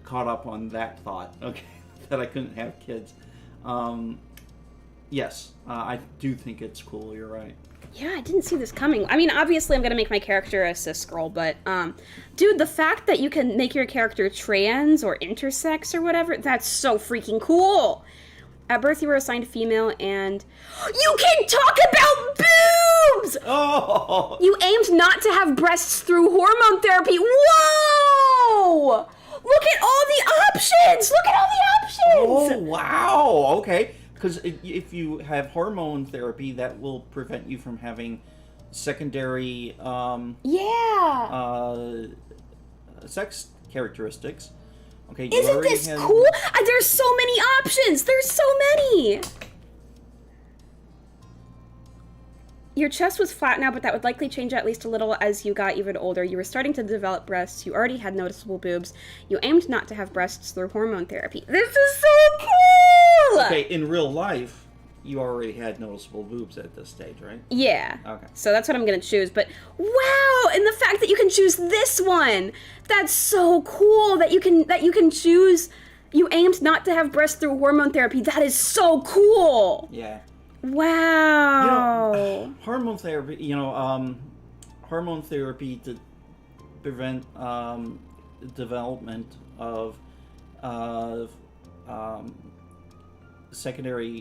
caught up on that thought. Okay, that I couldn't have kids. Yes, I do think it's cool. You're right. Yeah, I didn't see this coming. I mean, obviously I'm gonna make my character a cis girl, but, dude, the fact that you can make your character trans or intersex or whatever, that's so freaking cool! At birth, you were assigned female, and you can talk about boobs! Oh! You aimed not to have breasts through hormone therapy. Whoa! Look at all the options! Look at all the options! Oh, wow! Okay. Because if you have hormone therapy, that will prevent you from having secondary sex characteristics. Okay, isn't this cool? There's so many options! There's so many! Your chest was flat now, but that would likely change at least a little as you got even older. You were starting to develop breasts. You already had noticeable boobs. You aimed not to have breasts through hormone therapy. This is so cool! Okay, in real life, you already had noticeable boobs at this stage, right? Yeah. Okay. So that's what I'm gonna choose. But wow! And the fact that you can choose this one! That's so cool that you can choose. You aimed not to have breasts through hormone therapy. That is so cool! Yeah. Wow. Hormone therapy, hormone therapy to prevent development of secondary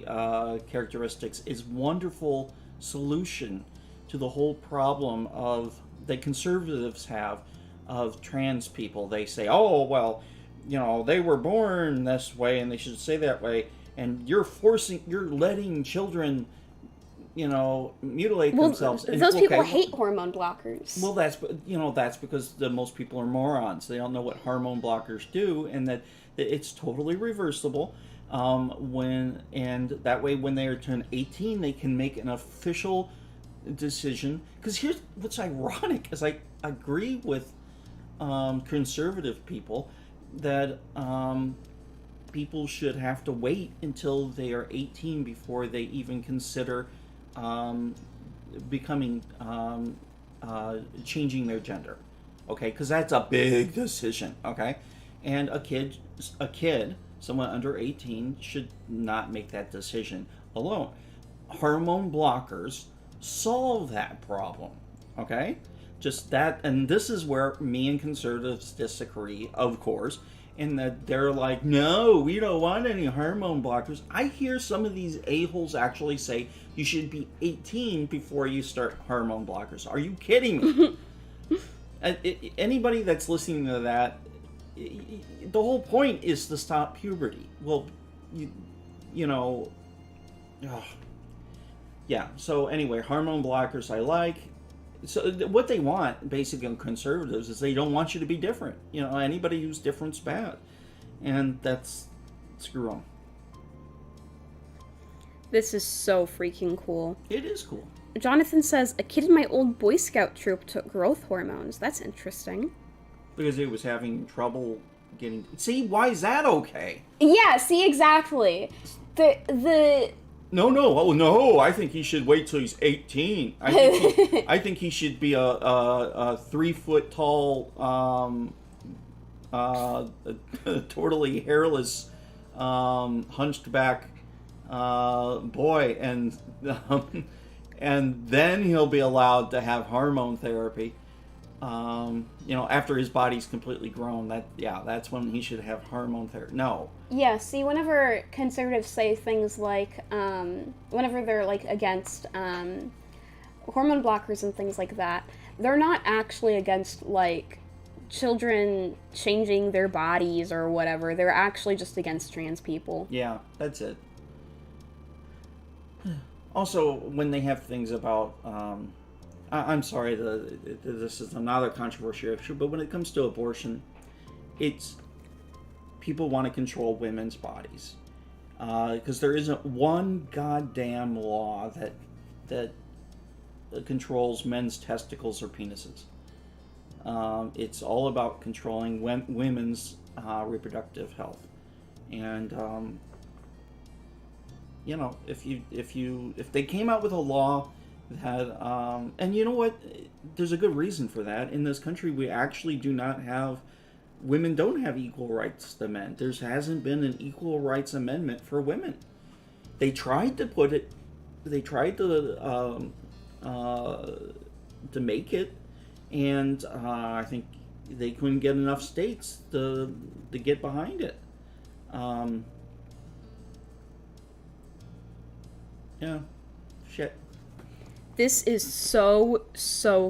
characteristics is wonderful solution to the whole problem of that conservatives have of trans people. They say, oh, well, they were born this way and they should stay that way, and you're letting children mutilate themselves. Those people hate hormone blockers. Well, that's because most people are morons. They don't know what hormone blockers do, and that it's totally reversible. And that way, when they turn 18, they can make an official decision. Because here's what's ironic: is I agree with conservative people that people should have to wait until they are 18 before they even consider becoming changing their gender, okay? Because that's a big decision, okay? And a kid, someone under 18, should not make that decision alone. Hormone blockers solve that problem, okay? Just that, and this is where me and conservatives disagree, of course, in that they're like, no, we don't want any hormone blockers. I hear some of these a-holes actually say you should be 18 before you start hormone blockers. Are you kidding me? Anybody that's listening to that, the whole point is to stop puberty. Well, yeah. So anyway, hormone blockers I like. So what they want, basically, conservatives, is they don't want you to be different. Anybody who's different's bad, and that's screw on. This is so freaking cool. It is cool. Jonathan says, a kid in my old Boy Scout troop took growth hormones. That's interesting. Because he was having trouble getting... See, why is that okay? Yeah, see, exactly. The No, oh no! I think he should wait till he's 18. I think he should be a 3 foot tall, totally hairless, hunched back boy, and then he'll be allowed to have hormone therapy. After his body's completely grown. That's when he should have hormone therapy. No. Yeah, see, whenever conservatives say things like, whenever they're, against hormone blockers and things like that, they're not actually against, children changing their bodies or whatever. They're actually just against trans people. Yeah, that's it. Also, when they have things about, I'm sorry, this is another controversial issue, but when it comes to abortion, it's... people want to control women's bodies because there isn't one goddamn law that controls men's testicles or penises. It's all about controlling women's reproductive health, and if they came out with a law that and you know what, there's a good reason for that. In this country, we actually do not have. Women don't have equal rights to men. There hasn't been an equal rights amendment for women. They tried to put it. They tried to make it, and I think they couldn't get enough states to get behind it. Yeah, shit. This is so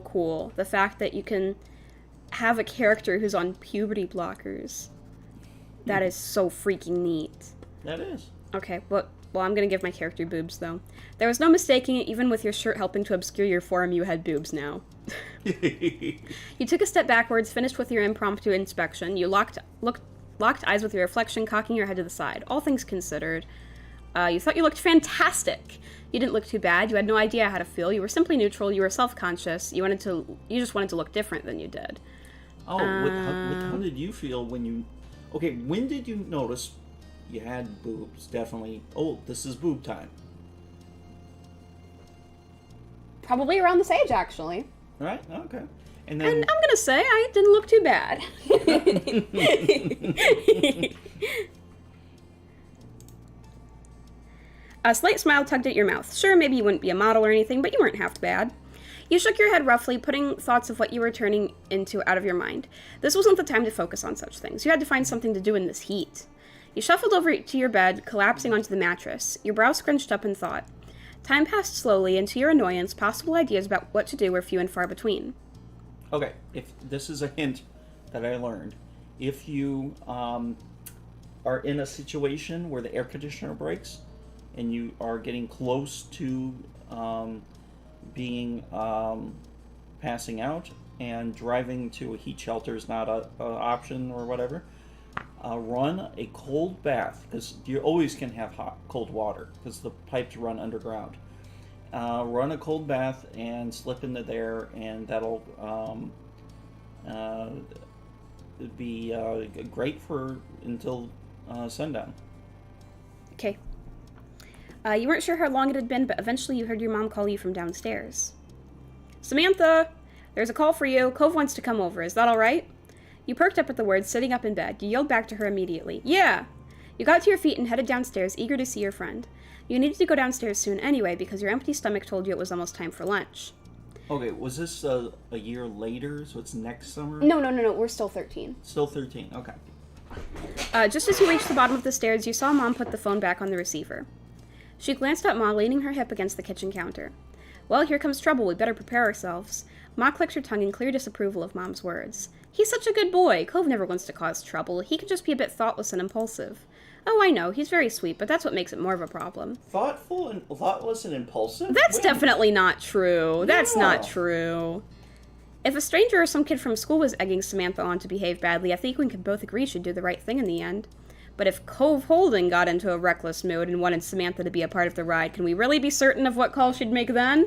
cool. The fact that you can have a character who's on puberty blockers. That is so freaking neat. That is. Okay, well, I'm gonna give my character boobs, though. There was no mistaking it, even with your shirt helping to obscure your form, you had boobs now. You took a step backwards, finished with your impromptu inspection. You locked eyes with your reflection, cocking your head to the side. All things considered, you thought you looked fantastic. You didn't look too bad. You had no idea how to feel. You were simply neutral. You were self-conscious. You just wanted to look different than you did. Oh, how did you feel when you... Okay, when did you notice you had boobs? Definitely. Oh, this is boob time. Probably around this age, actually. All right, okay. And I'm gonna say I didn't look too bad. A slight smile tugged at your mouth. Sure, maybe you wouldn't be a model or anything, but you weren't half bad. You shook your head roughly, putting thoughts of what you were turning into out of your mind. This wasn't the time to focus on such things. You had to find something to do in this heat. You shuffled over to your bed, collapsing onto the mattress. Your brow scrunched up in thought. Time passed slowly, and to your annoyance, possible ideas about what to do were few and far between. Okay, if this is a hint that I learned. If you are in a situation where the air conditioner breaks and you are getting close to being passing out and driving to a heat shelter is not an option or whatever, run a cold bath, because you always can have cold water because the pipes run underground. Run a cold bath and slip into there, and that'll be great for until sundown. Okay. You weren't sure how long it had been, but eventually you heard your mom call you from downstairs. Samantha! There's a call for you. Cove wants to come over. Is that all right? You perked up at the words, sitting up in bed. You yelled back to her immediately. Yeah! You got to your feet and headed downstairs, eager to see your friend. You needed to go downstairs soon anyway, because your empty stomach told you it was almost time for lunch. Okay, was this a year later, so it's next summer? No, we're still 13. Still 13, okay. Just as you reached the bottom of the stairs, you saw Mom put the phone back on the receiver. She glanced at Ma, leaning her hip against the kitchen counter. Well, here comes trouble. We better prepare ourselves. Ma clicked her tongue in clear disapproval of Mom's words. He's such a good boy. Cove never wants to cause trouble. He can just be a bit thoughtless and impulsive. Oh, I know. He's very sweet, but that's what makes it more of a problem. Thoughtful and thoughtless and impulsive? That's definitely not true. That's not true. If a stranger or some kid from school was egging Samantha on to behave badly, I think we could both agree she'd do the right thing in the end. But if Cove Holden got into a reckless mood and wanted Samantha to be a part of the ride, can we really be certain of what call she'd make then?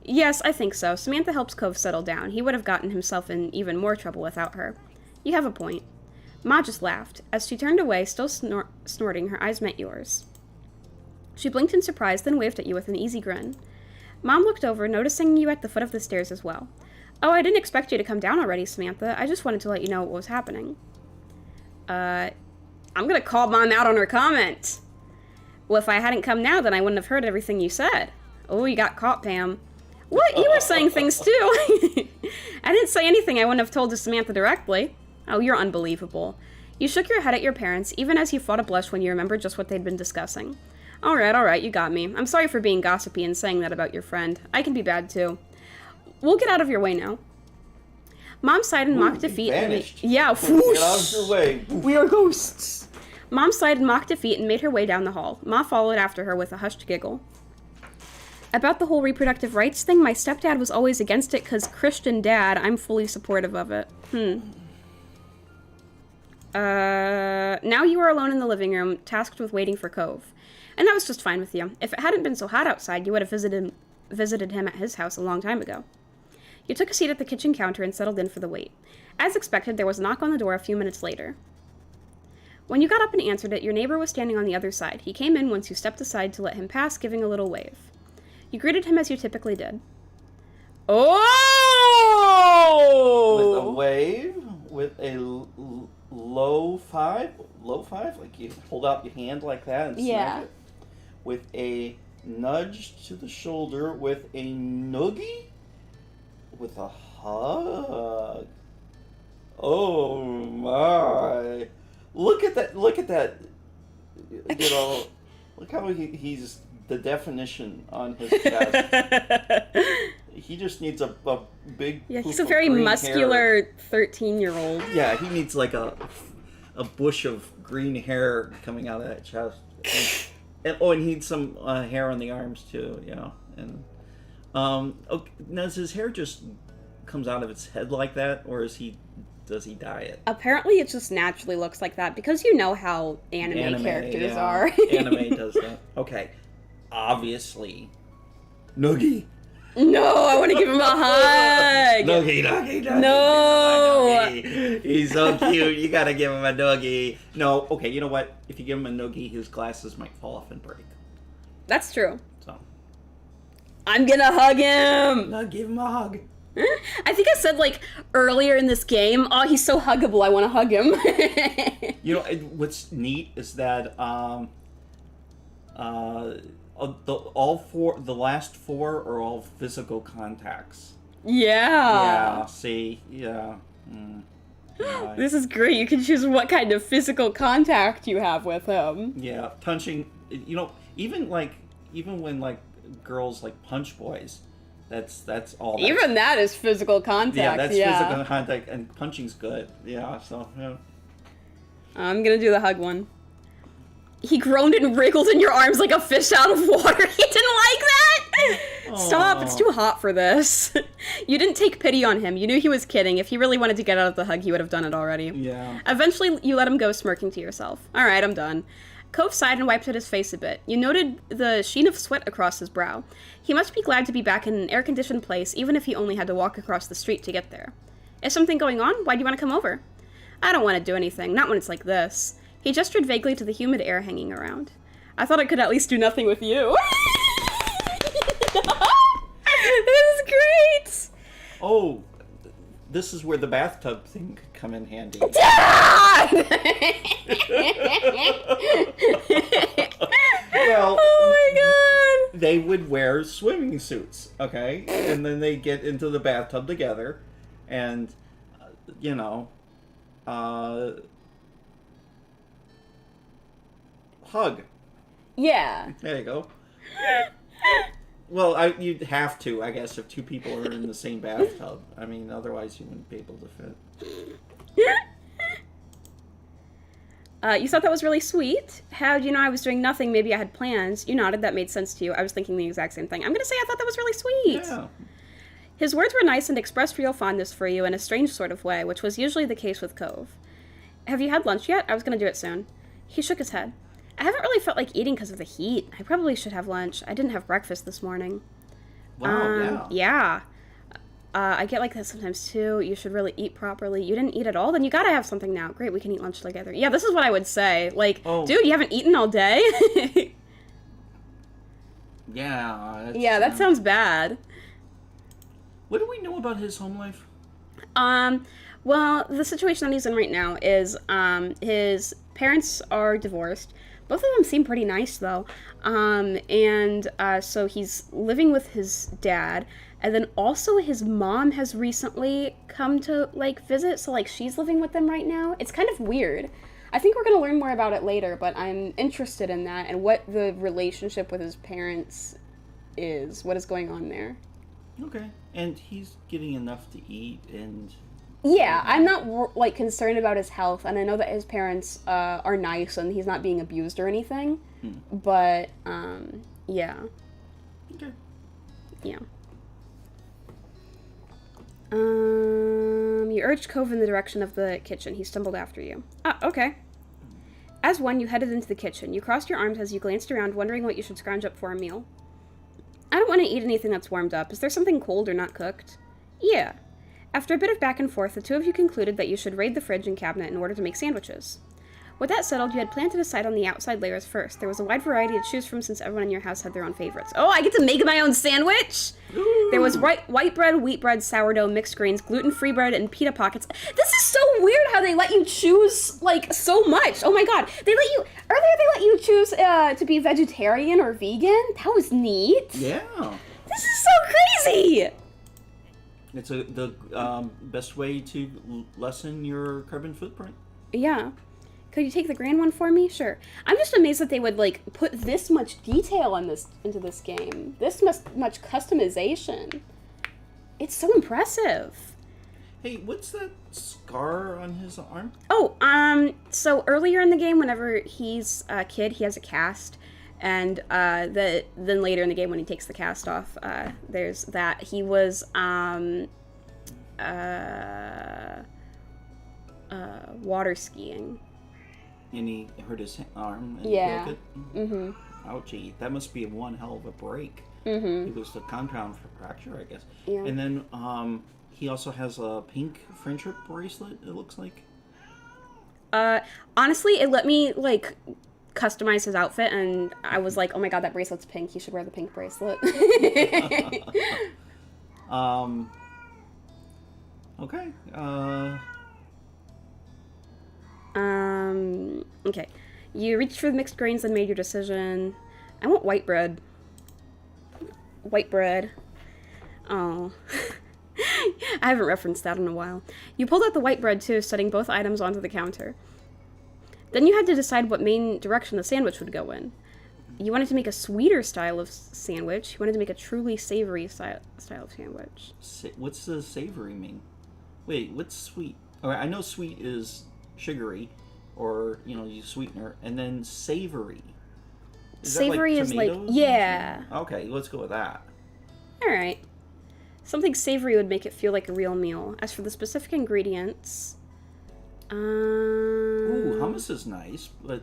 Yes, I think so. Samantha helps Cove settle down. He would have gotten himself in even more trouble without her. You have a point. Ma just laughed. As she turned away, still snorting, her eyes met yours. She blinked in surprise, then waved at you with an easy grin. Mom looked over, noticing you at the foot of the stairs as well. Oh, I didn't expect you to come down already, Samantha. I just wanted to let you know what was happening. I'm gonna call Mom out on her comment. Well, if I hadn't come now, then I wouldn't have heard everything you said. Oh, you got caught, Pam. What? You were saying things, too. I didn't say anything I wouldn't have told to Samantha directly. Oh, you're unbelievable. You shook your head at your parents, even as you fought a blush when you remembered just what they'd been discussing. All right, you got me. I'm sorry for being gossipy and saying that about your friend. I can be bad, too. We'll get out of your way now. Mom sighed in mock defeat. Vanished. Yeah, Get out of your way. We are ghosts. Mom sighed in mock defeat and made her way down the hall. Ma followed after her with a hushed giggle. About the whole reproductive rights thing, my stepdad was always against it because Christian dad, I'm fully supportive of it. Now you are alone in the living room, tasked with waiting for Cove. And that was just fine with you. If it hadn't been so hot outside, you would have visited him at his house a long time ago. You took a seat at the kitchen counter and settled in for the wait. As expected, there was a knock on the door a few minutes later. When you got up and answered it, your neighbor was standing on the other side. He came in once you stepped aside to let him pass, giving a little wave. You greeted him as you typically did. Oh! With a wave, with a low five, like you hold out your hand like that and smack it. With a nudge to the shoulder, with a noogie, with a hug. Oh my! Look at that! You know, look how he's the definition on his chest. He just needs a big. Yeah, he's a very muscular 13-year-old. Yeah, he needs like a bush of green hair coming out of that chest. And he needs some hair on the arms too. You know, and okay, now does his hair just comes out of its head like that, or does he dye it? Apparently, it just naturally looks like that because you know how anime characters are. Anime does that. Okay, obviously, noogie. No, I want to give him a hug. Noogie. No. Noogie. He's so cute. You gotta give him a noogie. No, okay, you know what? If you give him a noogie, his glasses might fall off and break. That's true. So. I'm gonna hug him. No, give him a hug. I think I said, like, earlier in this game, oh, he's so huggable, I want to hug him. You know, what's neat is that The last four are all physical contacts. Yeah. Yeah. See. Yeah. Right. This is great. You can choose what kind of physical contact you have with him. Yeah, punching. Even when like girls like punch boys, that's all. Even that is physical contact. Yeah, that's physical contact, and punching's good. Yeah, so yeah. I'm gonna do the hug one. He groaned and wriggled in your arms like a fish out of water. He didn't like that! Stop, it's too hot for this. You didn't take pity on him. You knew he was kidding. If he really wanted to get out of the hug, he would have done it already. Yeah. Eventually, you let him go, smirking to yourself. Alright, I'm done. Cove sighed and wiped at his face a bit. You noted the sheen of sweat across his brow. He must be glad to be back in an air-conditioned place, even if he only had to walk across the street to get there. Is something going on? Why do you want to come over? I don't want to do anything, not when it's like this. He gestured vaguely to the humid air hanging around. I thought I could at least do nothing with you. This is great! Oh, this is where the bathtub thing could come in handy. Dad! Well, oh my god! they would wear swimming suits, okay? And then they get into the bathtub together, and, hug. Yeah. There you go. Well, you'd have to, I guess, if two people are in the same bathtub. I mean, otherwise you wouldn't be able to fit. You thought that was really sweet. How'd you know I was doing nothing? Maybe I had plans. You nodded. That made sense to you. I was thinking the exact same thing. I'm gonna say I thought that was really sweet. Yeah. His words were nice and expressed real fondness for you in a strange sort of way, which was usually the case with Cove. Have you had lunch yet? I was gonna do it soon. He shook his head. I haven't really felt like eating because of the heat. I probably should have lunch. I didn't have breakfast this morning. Wow, yeah. Yeah. I get like that sometimes too. You should really eat properly. You didn't eat at all? Then you gotta have something now. Great, we can eat lunch together. Yeah, this is what I would say. Like, dude, you haven't eaten all day? Yeah. Yeah, that sounds bad. What do we know about his home life? Well, the situation that he's in right now is, his parents are divorced. Both of them seem pretty nice, though. So he's living with his dad, and then also his mom has recently come to, like, visit, so, like, she's living with them right now. It's kind of weird. I think we're going to learn more about it later, but I'm interested in that and what the relationship with his parents is. What is going on there. Okay. And he's getting enough to eat and... Yeah, I'm not, like, concerned about his health, and I know that his parents are nice and he's not being abused or anything, but, yeah. Okay. Yeah. You urged Cove in the direction of the kitchen. He stumbled after you. Ah, okay. As one, you headed into the kitchen. You crossed your arms as you glanced around, wondering what you should scrounge up for a meal. I don't want to eat anything that's warmed up. Is there something cold or not cooked? Yeah. After a bit of back and forth, the two of you concluded that you should raid the fridge and cabinet in order to make sandwiches. With that settled, you had planned to decide on the outside layers first. There was a wide variety to choose from since everyone in your house had their own favorites. Oh, I get to make my own sandwich? Ooh. There was white bread, wheat bread, sourdough, mixed greens, gluten-free bread, and pita pockets. This is so weird how they let you choose, like, so much. Oh my god. Earlier they let you choose to be vegetarian or vegan. That was neat. Yeah. This is so crazy. It's the best way to lessen your carbon footprint. Yeah. Could you take the grand one for me? Sure. I'm just amazed that they would, like, put this much detail into this game. This much customization. It's so impressive. Hey, what's that scar on his arm? Oh, so earlier in the game, whenever he's a kid, he has a cast. And then later in the game, when he takes the cast off, there's that. He was water skiing. And he hurt his arm and broke it? Mm-hmm. Ouchie. That must be one hell of a break. Mm-hmm. It was the compound fracture, I guess. Yeah. And then he also has a pink friendship bracelet, it looks like. Honestly, it let me, like, customize his outfit, and I was like, oh my god, that bracelet's pink. He should wear the pink bracelet. Okay. Okay. You reached for the mixed grains and made your decision. I want white bread. White bread. Oh. I haven't referenced that in a while. You pulled out the white bread, too, setting both items onto the counter. Then you had to decide what main direction the sandwich would go in. You wanted to make a sweeter style of sandwich. You wanted to make a truly savory style of sandwich. What's the savory mean? Wait, what's sweet? Okay, I know sweet is sugary, or, you sweetener, and then savory. Savory is like, yeah. Okay, let's go with that. Alright. Something savory would make it feel like a real meal. As for the specific ingredients... Ooh, hummus is nice, but,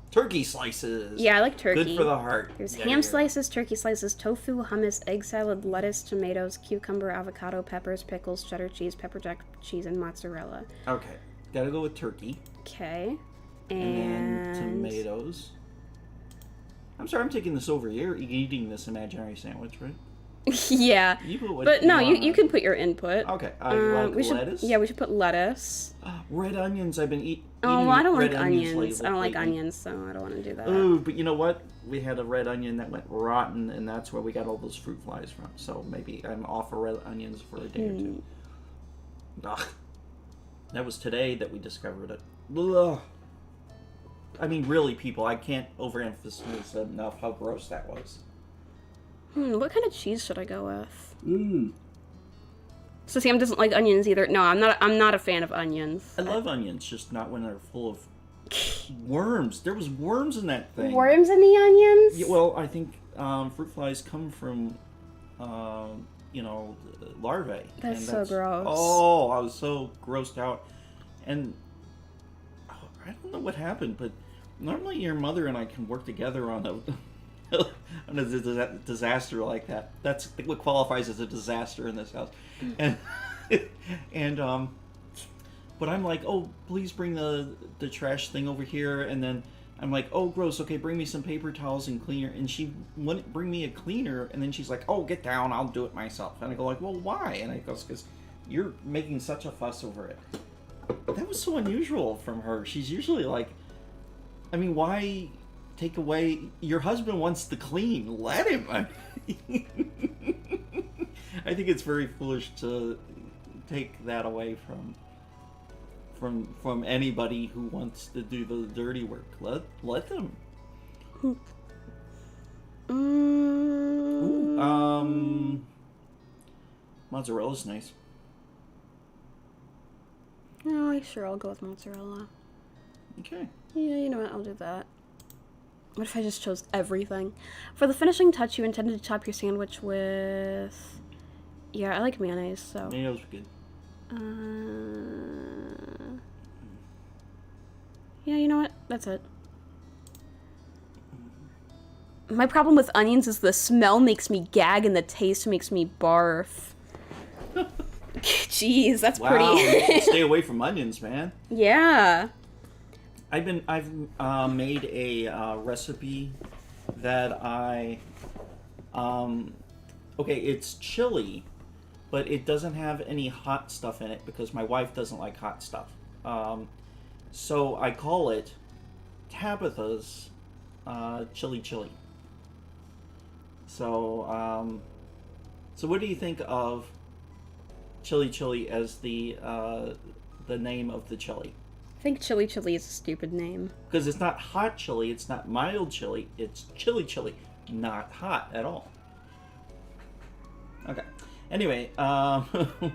turkey slices. Yeah, I like turkey. Good for the heart. There's ham slices, turkey slices, tofu, hummus, egg salad, lettuce, tomatoes, cucumber, avocado, peppers, pickles, cheddar cheese, pepper jack cheese, and mozzarella. Okay, gotta go with turkey. Okay. And then tomatoes. I'm sorry, I'm taking this over. You're eating this imaginary sandwich, right? Yeah. But no, you can put your input. Okay. Lettuce? We should put lettuce. Red onions. I've been eating I don't like onions. Lately. I don't like onions, so I don't want to do that. Ooh, but you know what? We had a red onion that went rotten, and that's where we got all those fruit flies from. So maybe I'm off of red onions for a day or two. Ugh. That was today that we discovered it. Ugh. I mean, really, people, I can't overemphasize enough how gross that was. What kind of cheese should I go with? So Sam doesn't like onions either. No, I'm not a fan of onions. I love onions, just not when they're full of worms. There was worms in that thing. Worms in the onions? Yeah, well, I think fruit flies come from, larvae. That's so gross. Oh, I was so grossed out. And I don't know what happened, but normally your mother and I can work together on a disaster like that. That's what qualifies as a disaster in this house. And but I'm like, oh, please bring the trash thing over here, and then I'm like, oh, gross, okay, bring me some paper towels and cleaner, and she wouldn't bring me a cleaner, and then she's like, oh, get down, I'll do it myself. And I go like, well, why? And I go, because you're making such a fuss over it. That was so unusual from her. She's usually like, I mean, why take away, your husband wants to clean, let him. I think it's very foolish to take that away from anybody who wants to do the dirty work. Let them. Ooh, mozzarella's nice. Oh, sure, I'll go with mozzarella. Okay. Yeah, you know what, I'll do that. What if I just chose everything? For the finishing touch, you intended to top your sandwich with... Yeah, I like mayonnaise, so... Mayonnaise are good. Yeah, you know what? That's it. My problem with onions is the smell makes me gag and the taste makes me barf. Jeez, that's wow, pretty... you should stay away from onions, man. Yeah. I've made a recipe that okay, it's chili, but it doesn't have any hot stuff in it because my wife doesn't like hot stuff. So I call it Tabitha's chili chili. So what do you think of chili chili as the name of the chili? I think chili chili is a stupid name. Because it's not hot chili, it's not mild chili, it's chili chili. Not hot at all. Okay. Anyway, the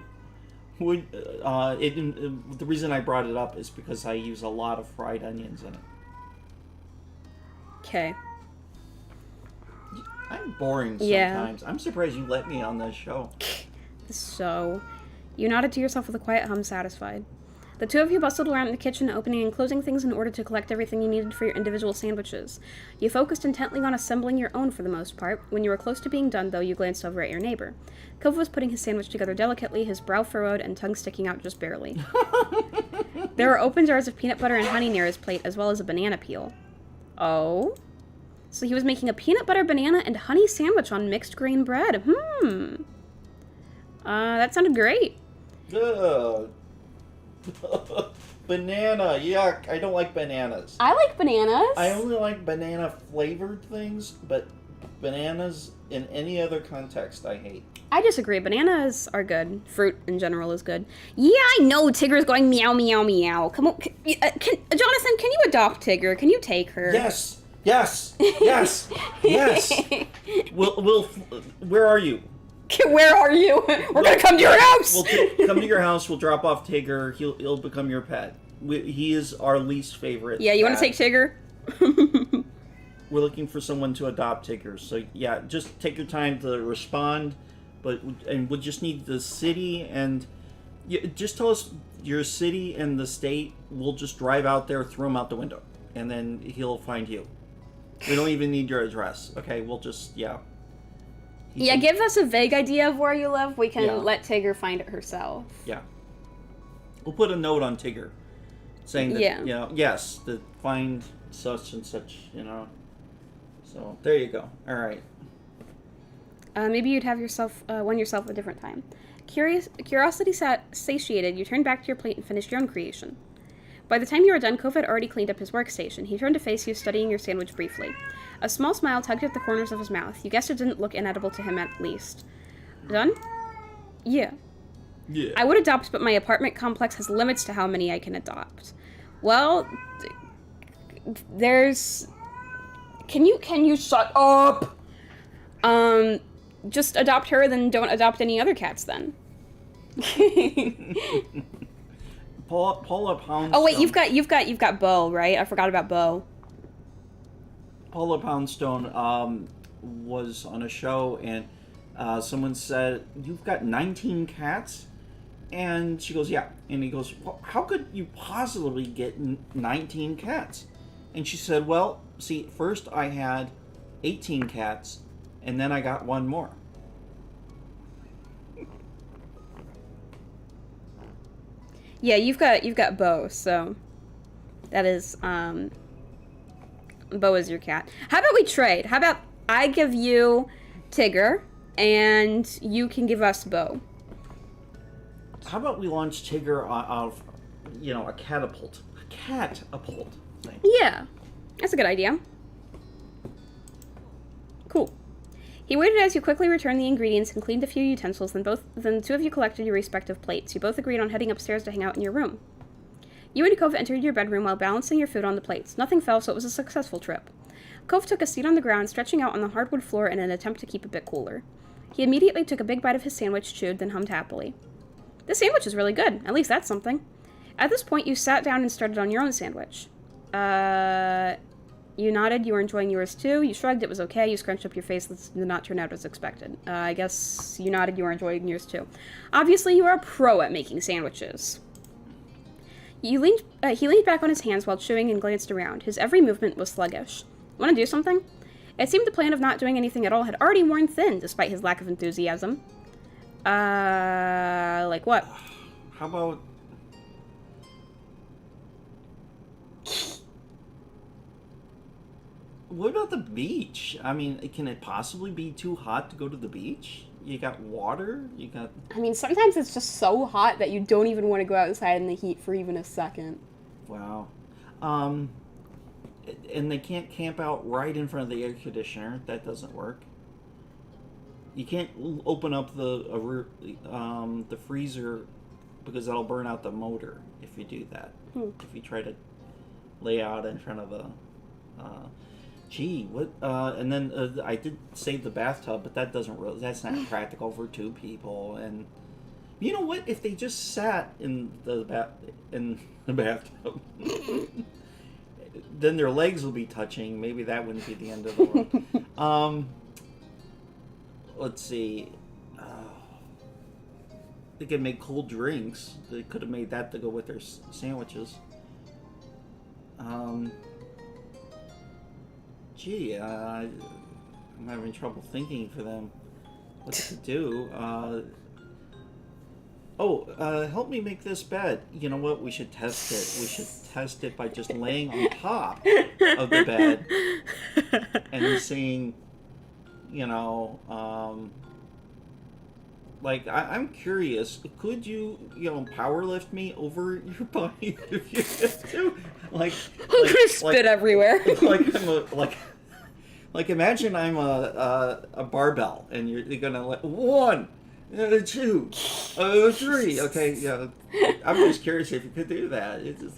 reason I brought it up is because I use a lot of fried onions in it. Okay. I'm boring sometimes. Yeah. I'm surprised you let me on this show. So, you nodded to yourself with a quiet hum, satisfied. The two of you bustled around in the kitchen, opening and closing things in order to collect everything you needed for your individual sandwiches. You focused intently on assembling your own for the most part. When you were close to being done, though, you glanced over at your neighbor. Kova was putting his sandwich together delicately, his brow furrowed and tongue sticking out just barely. There were open jars of peanut butter and honey near his plate, as well as a banana peel. Oh? So he was making a peanut butter, banana, and honey sandwich on mixed grain bread. That sounded great. Good. Banana, yuck. I don't like bananas. I like bananas. I only like banana flavored things, but bananas in any other context I hate. I disagree. Bananas are good. Fruit in general is good. Yeah, I know Tigger's going meow, meow, meow. Come on. Jonathan, can you adopt Tigger? Can you take her? Yes. Yes. Yes. Yes. Where are you? Where are you? We're gonna come to your house. We'll come to your house. We'll drop off Tigger. He'll become your pet. He is our least favorite. Yeah, you want to take Tigger? We're looking for someone to adopt Tigger. So yeah, just take your time to respond. And we'll just need the city and just tell us your city and the state. We'll just drive out there, throw him out the window, and then he'll find you. We don't even need your address. Okay, we'll just give us a vague idea of where you live. We can let Tigger find it herself. Yeah. We'll put a note on Tigger saying that, yes, to find such and such, So, there you go. All right. Maybe you'd have won yourself a different time. Curiosity satiated, you turned back to your plate and finished your own creation. By the time you were done, Kove had already cleaned up his workstation. He turned to face you, studying your sandwich briefly. A small smile tugged at the corners of his mouth. You guessed it didn't look inedible to him at least. Done? Yeah. Yeah. I would adopt, but my apartment complex has limits to how many I can adopt. Well, there's... Can you shut up? Just adopt her, then don't adopt any other cats, then. Paula Poundstone. Oh wait, you've got Bo, right? I forgot about Bo. Paula Poundstone was on a show, and someone said, "You've got 19 cats," and she goes, "Yeah," and he goes, "Well, how could you possibly get 19 cats?" And she said, "Well, see, first I had 18 cats." And then I got one more. Yeah, you've got Bo, so that is Bo is your cat. How about we trade? How about I give you Tigger and you can give us Bo? How about we launch Tigger out of a catapult thing? Yeah, that's a good idea. Cool. He waited as you quickly returned the ingredients and cleaned a few utensils, then the two of you collected your respective plates. You both agreed on heading upstairs to hang out in your room. You and Kove entered your bedroom while balancing your food on the plates. Nothing fell, so it was a successful trip. Kove took a seat on the ground, stretching out on the hardwood floor in an attempt to keep a bit cooler. He immediately took a big bite of his sandwich, chewed, then hummed happily. This sandwich is really good. At least that's something. At this point, you sat down and started on your own sandwich. You nodded, you were enjoying yours too. You shrugged, it was okay. You scrunched up your face, this did not turn out as expected. I guess you nodded, you were enjoying yours too. Obviously, you are a pro at making sandwiches. He leaned back on his hands while chewing and glanced around. His every movement was sluggish. Want to do something? It seemed the plan of not doing anything at all had already worn thin, despite his lack of enthusiasm. Like what? How about... What about the beach? I mean, can it possibly be too hot to go to the beach? You got water? I mean, sometimes it's just so hot that you don't even want to go outside in the heat for even a second. Wow. And they can't camp out right in front of the air conditioner. That doesn't work. You can't open up the freezer because that'll burn out the motor if you do that. If you try to lay out in front of a... and then I did save the bathtub, but that's not practical for two people. And you know what? If they just sat in the bathtub, then their legs will be touching. Maybe that wouldn't be the end of the world. Let's see. They could make cold drinks. They could have made that to go with their sandwiches. I'm having trouble thinking for them what to do. Help me make this bed. You know what? We should test it. We should test it by just laying on top of the bed and saying, like, I'm curious. Could you, power lift me over your body if you had to? I'm gonna spit everywhere. Like imagine I'm a barbell, and you're gonna let 1, 2, 3. Okay, yeah. I'm just curious if you could do that. It's just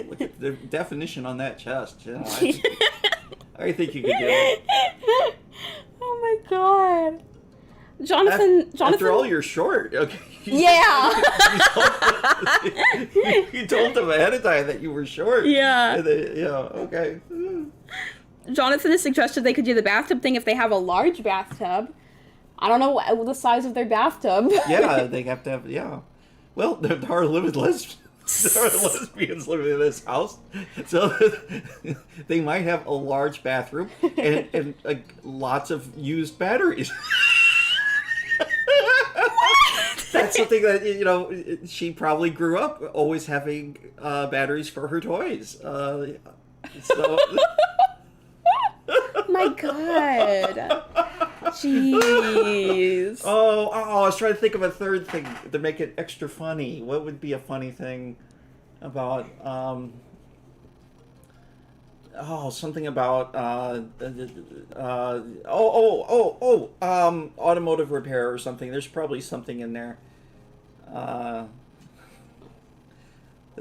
look at the definition on that chest. I think you could do it. Oh my god. Jonathan. After all, you're short. Okay. Yeah. You told them ahead of time that you were short. Yeah. And okay. Jonathan has suggested they could do the bathtub thing if they have a large bathtub. I don't know the size of their bathtub. Yeah, they have to have. Yeah. Well, there are lesbians living in this house, so they might have a large bathroom and lots of used batteries. That's something that she probably grew up always having batteries for her toys. So. My god. Jeez. Oh, I was trying to think of a third thing to make it extra funny. What would be a funny thing about something about automotive repair or something. There's probably something in there that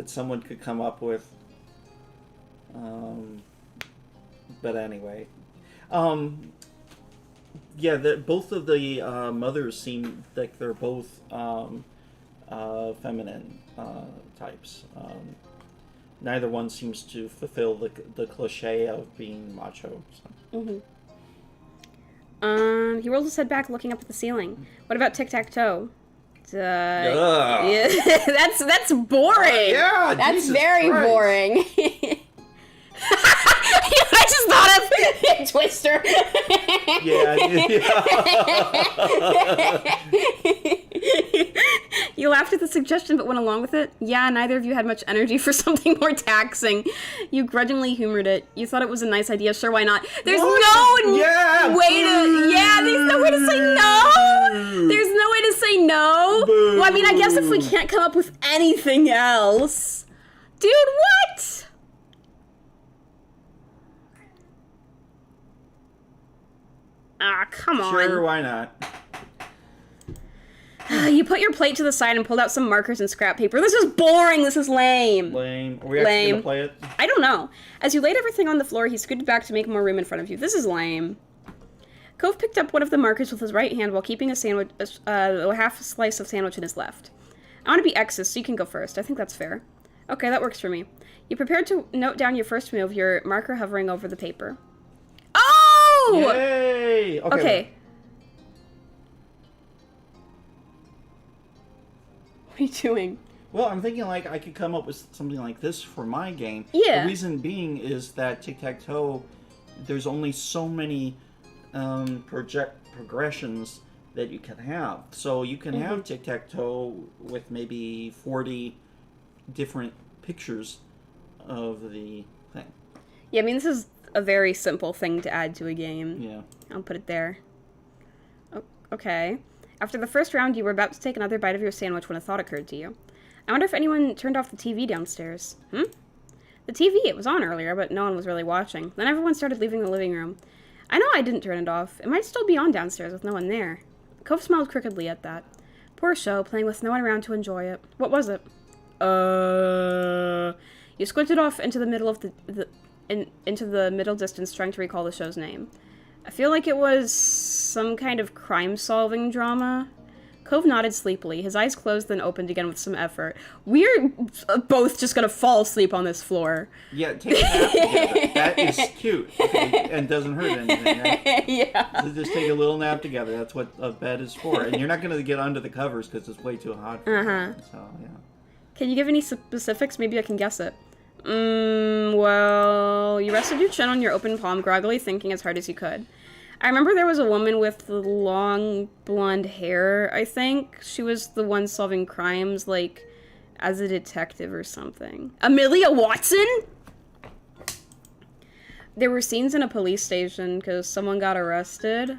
someone could come up with. But anyway, yeah, both of the mothers seem like they're both feminine types. Neither one seems to fulfill the cliche of being macho. So. Mm-hmm. He rolled his head back, looking up at the ceiling. What about tic-tac-toe? Yeah, that's boring. Yeah, that's Jesus very Christ. boring. I just thought of Twister. Yeah. You laughed at the suggestion but went along with it? Yeah, neither of you had much energy for something more taxing. You grudgingly humored it. You thought it was a nice idea. Sure, why not? There's no way to... Yeah, there's no way to say no. There's no way to say no. Boo. Well, I mean, I guess if we can't come up with anything else. Dude, what? Ah, come on. Sure, why not? You put your plate to the side and pulled out some markers and scrap paper. This is boring. This is lame. Lame. Are we actually going to play it? I don't know. As you laid everything on the floor, he scooted back to make more room in front of you. This is lame. Cove picked up one of the markers with his right hand while keeping a sandwich, half a slice of sandwich in his left. I want to be X's, so you can go first. I think that's fair. Okay, that works for me. You prepared to note down your first move, your marker hovering over the paper. Oh! Yay! Okay. What are you doing? Well, I'm thinking like I could come up with something like this for my game. Yeah. The reason being is that tic-tac-toe, there's only so many progressions that you can have. So you can have tic-tac-toe with maybe 40 different pictures of the thing. Yeah, I mean, this is a very simple thing to add to a game. Yeah. I'll put it there. Oh, okay. After the first round, you were about to take another bite of your sandwich when a thought occurred to you. I wonder if anyone turned off the TV downstairs. The TV, it was on earlier, but no one was really watching. Then everyone started leaving the living room. I know I didn't turn it off. It might still be on downstairs with no one there. Cove smiled crookedly at that. Poor show, playing with no one around to enjoy it. What was it? You squinted off into the middle of into the middle distance, trying to recall the show's name. I feel like it was some kind of crime-solving drama. Cove nodded sleepily. His eyes closed, then opened again with some effort. We're both just gonna fall asleep on this floor. Yeah, take a nap together. That is cute. Okay, and doesn't hurt anything, right? Yeah. So just take a little nap together. That's what a bed is for. And you're not going to get under the covers because it's way too hot for you. So, yeah. Can you give any specifics? Maybe I can guess it. Well, you rested your chin on your open palm, groggily thinking as hard as you could. I remember there was a woman with long blonde hair, I think. She was the one solving crimes, like, as a detective or something. Amelia Watson? There were scenes in a police station because someone got arrested.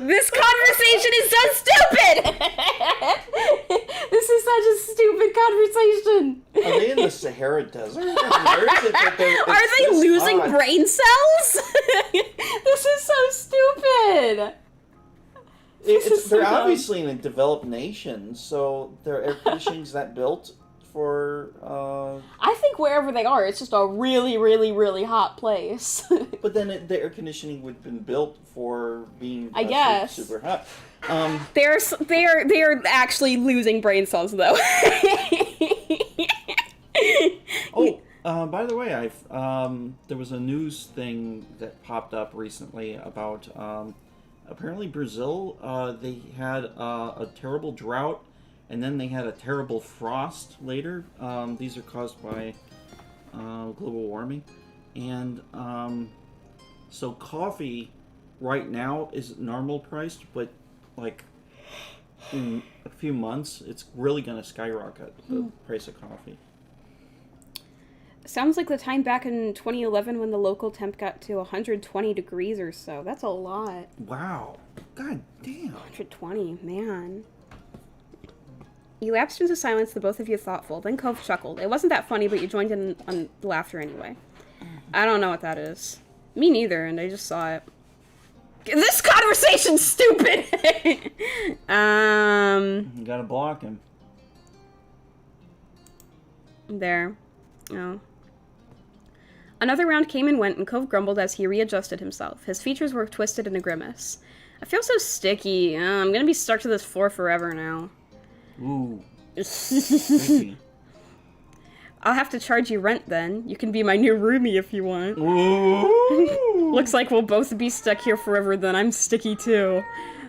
This conversation is so stupid! This is such a stupid conversation. Are they in the Sahara Desert? Are they losing brain cells? This is so stupid. They're obviously in a developed nation, so their air conditioning's that built for... I think wherever they are, it's just a really, really, really hot place. But then the air conditioning would have been built for being I guess super hot. They're actually losing brain cells, though. By the way, there was a news thing that popped up recently about apparently Brazil. They had a terrible drought, and then they had a terrible frost later. These are caused by global warming, and so coffee right now is normal priced, but like in a few months, it's really going to skyrocket the price of coffee. Sounds like the time back in 2011 when the local temp got to 120 degrees or so. That's a lot. Wow. God damn. 120, man. You lapsed into silence, the both of you thoughtful. Then Cove chuckled. It wasn't that funny, but you joined in on the laughter anyway. I don't know what that is. Me neither, and I just saw it. This conversation's stupid! You gotta block him. There. Oh. Another round came and went, and Cove grumbled as he readjusted himself. His features were twisted in a grimace. I feel so sticky. I'm gonna be stuck to this floor forever now. Ooh. Sticky. I'll have to charge you rent then. You can be my new roomie if you want. Ooh. Looks like we'll both be stuck here forever then. I'm sticky too.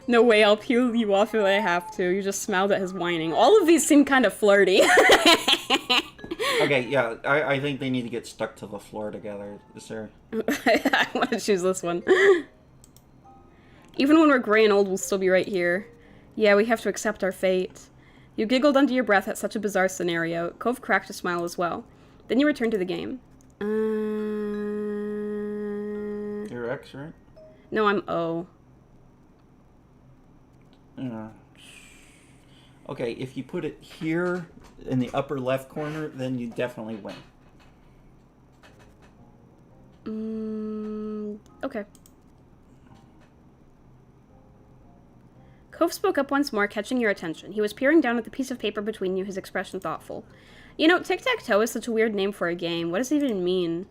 No way, I'll peel you off if I have to. You just smiled at his whining. All of these seem kind of flirty. Okay, yeah, I think they need to get stuck to the floor together. Is there... I want to choose this one. Even when we're gray and old, we'll still be right here. Yeah, we have to accept our fate. You giggled under your breath at such a bizarre scenario. Cove cracked a smile as well. Then you returned to the game. You're X, right? No, I'm O. Okay, if you put it here in the upper left corner, then you definitely win. Okay. Cove spoke up once more, catching your attention. He was peering down at the piece of paper between you, his expression thoughtful. You know, tic-tac-toe is such a weird name for a game. What does it even mean?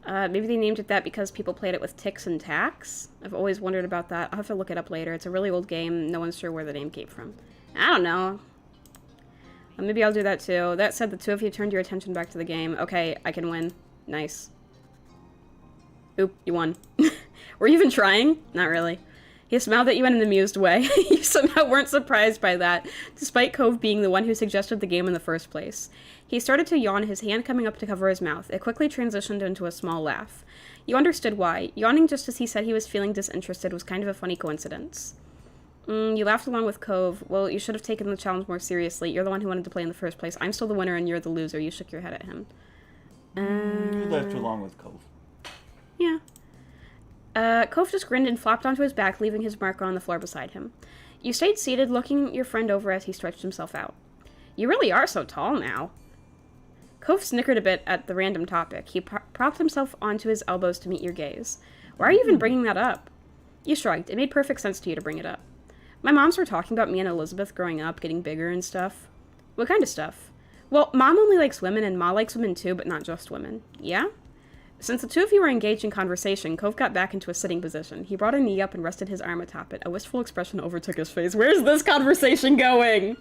Maybe they named it that because people played it with ticks and tacks? I've always wondered about that. I'll have to look it up later. It's a really old game. No one's sure where the name came from. I don't know. Maybe I'll do that too. That said, the two of you turned your attention back to the game. Okay, I can win. Nice. Oop, you won. Were you even trying? Not really. He smiled at you in an amused way. You somehow weren't surprised by that, despite Cove being the one who suggested the game in the first place. He started to yawn, his hand coming up to cover his mouth. It quickly transitioned into a small laugh. You understood why. Yawning just as he said he was feeling disinterested was kind of a funny coincidence. You laughed along with Cove. Well, you should have taken the challenge more seriously. You're the one who wanted to play in the first place. I'm still the winner and you're the loser. You shook your head at him. You left along with Cove. Yeah. Cove just grinned and flopped onto his back, leaving his marker on the floor beside him. You stayed seated, looking your friend over as he stretched himself out. You really are so tall now. Cove snickered a bit at the random topic. He propped himself onto his elbows to meet your gaze. Why are you even bringing that up? You shrugged. It made perfect sense to you to bring it up. My moms were talking about me and Elizabeth growing up, getting bigger and stuff. What kind of stuff? Well, Mom only likes women, and Ma likes women too, but not just women. Yeah? Since the two of you were engaged in conversation, Cove got back into a sitting position. He brought a knee up and rested his arm atop it. A wistful expression overtook his face. Where's this conversation going?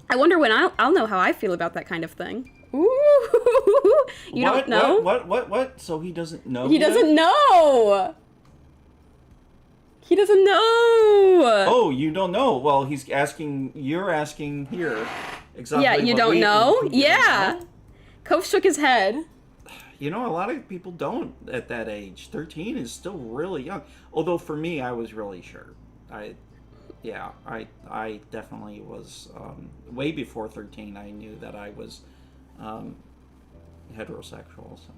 I wonder when I'll know how I feel about that kind of thing. Ooh! You don't know? What? So he doesn't know? He doesn't know! He doesn't know! Oh, you don't know? Well, you're asking here. Exactly. Yeah, you don't know? Yeah! Know? Cove shook his head. You know, a lot of people don't at that age. 13 is still really young. Although for me, I was really sure. I definitely was, way before 13, I knew that I was heterosexual. So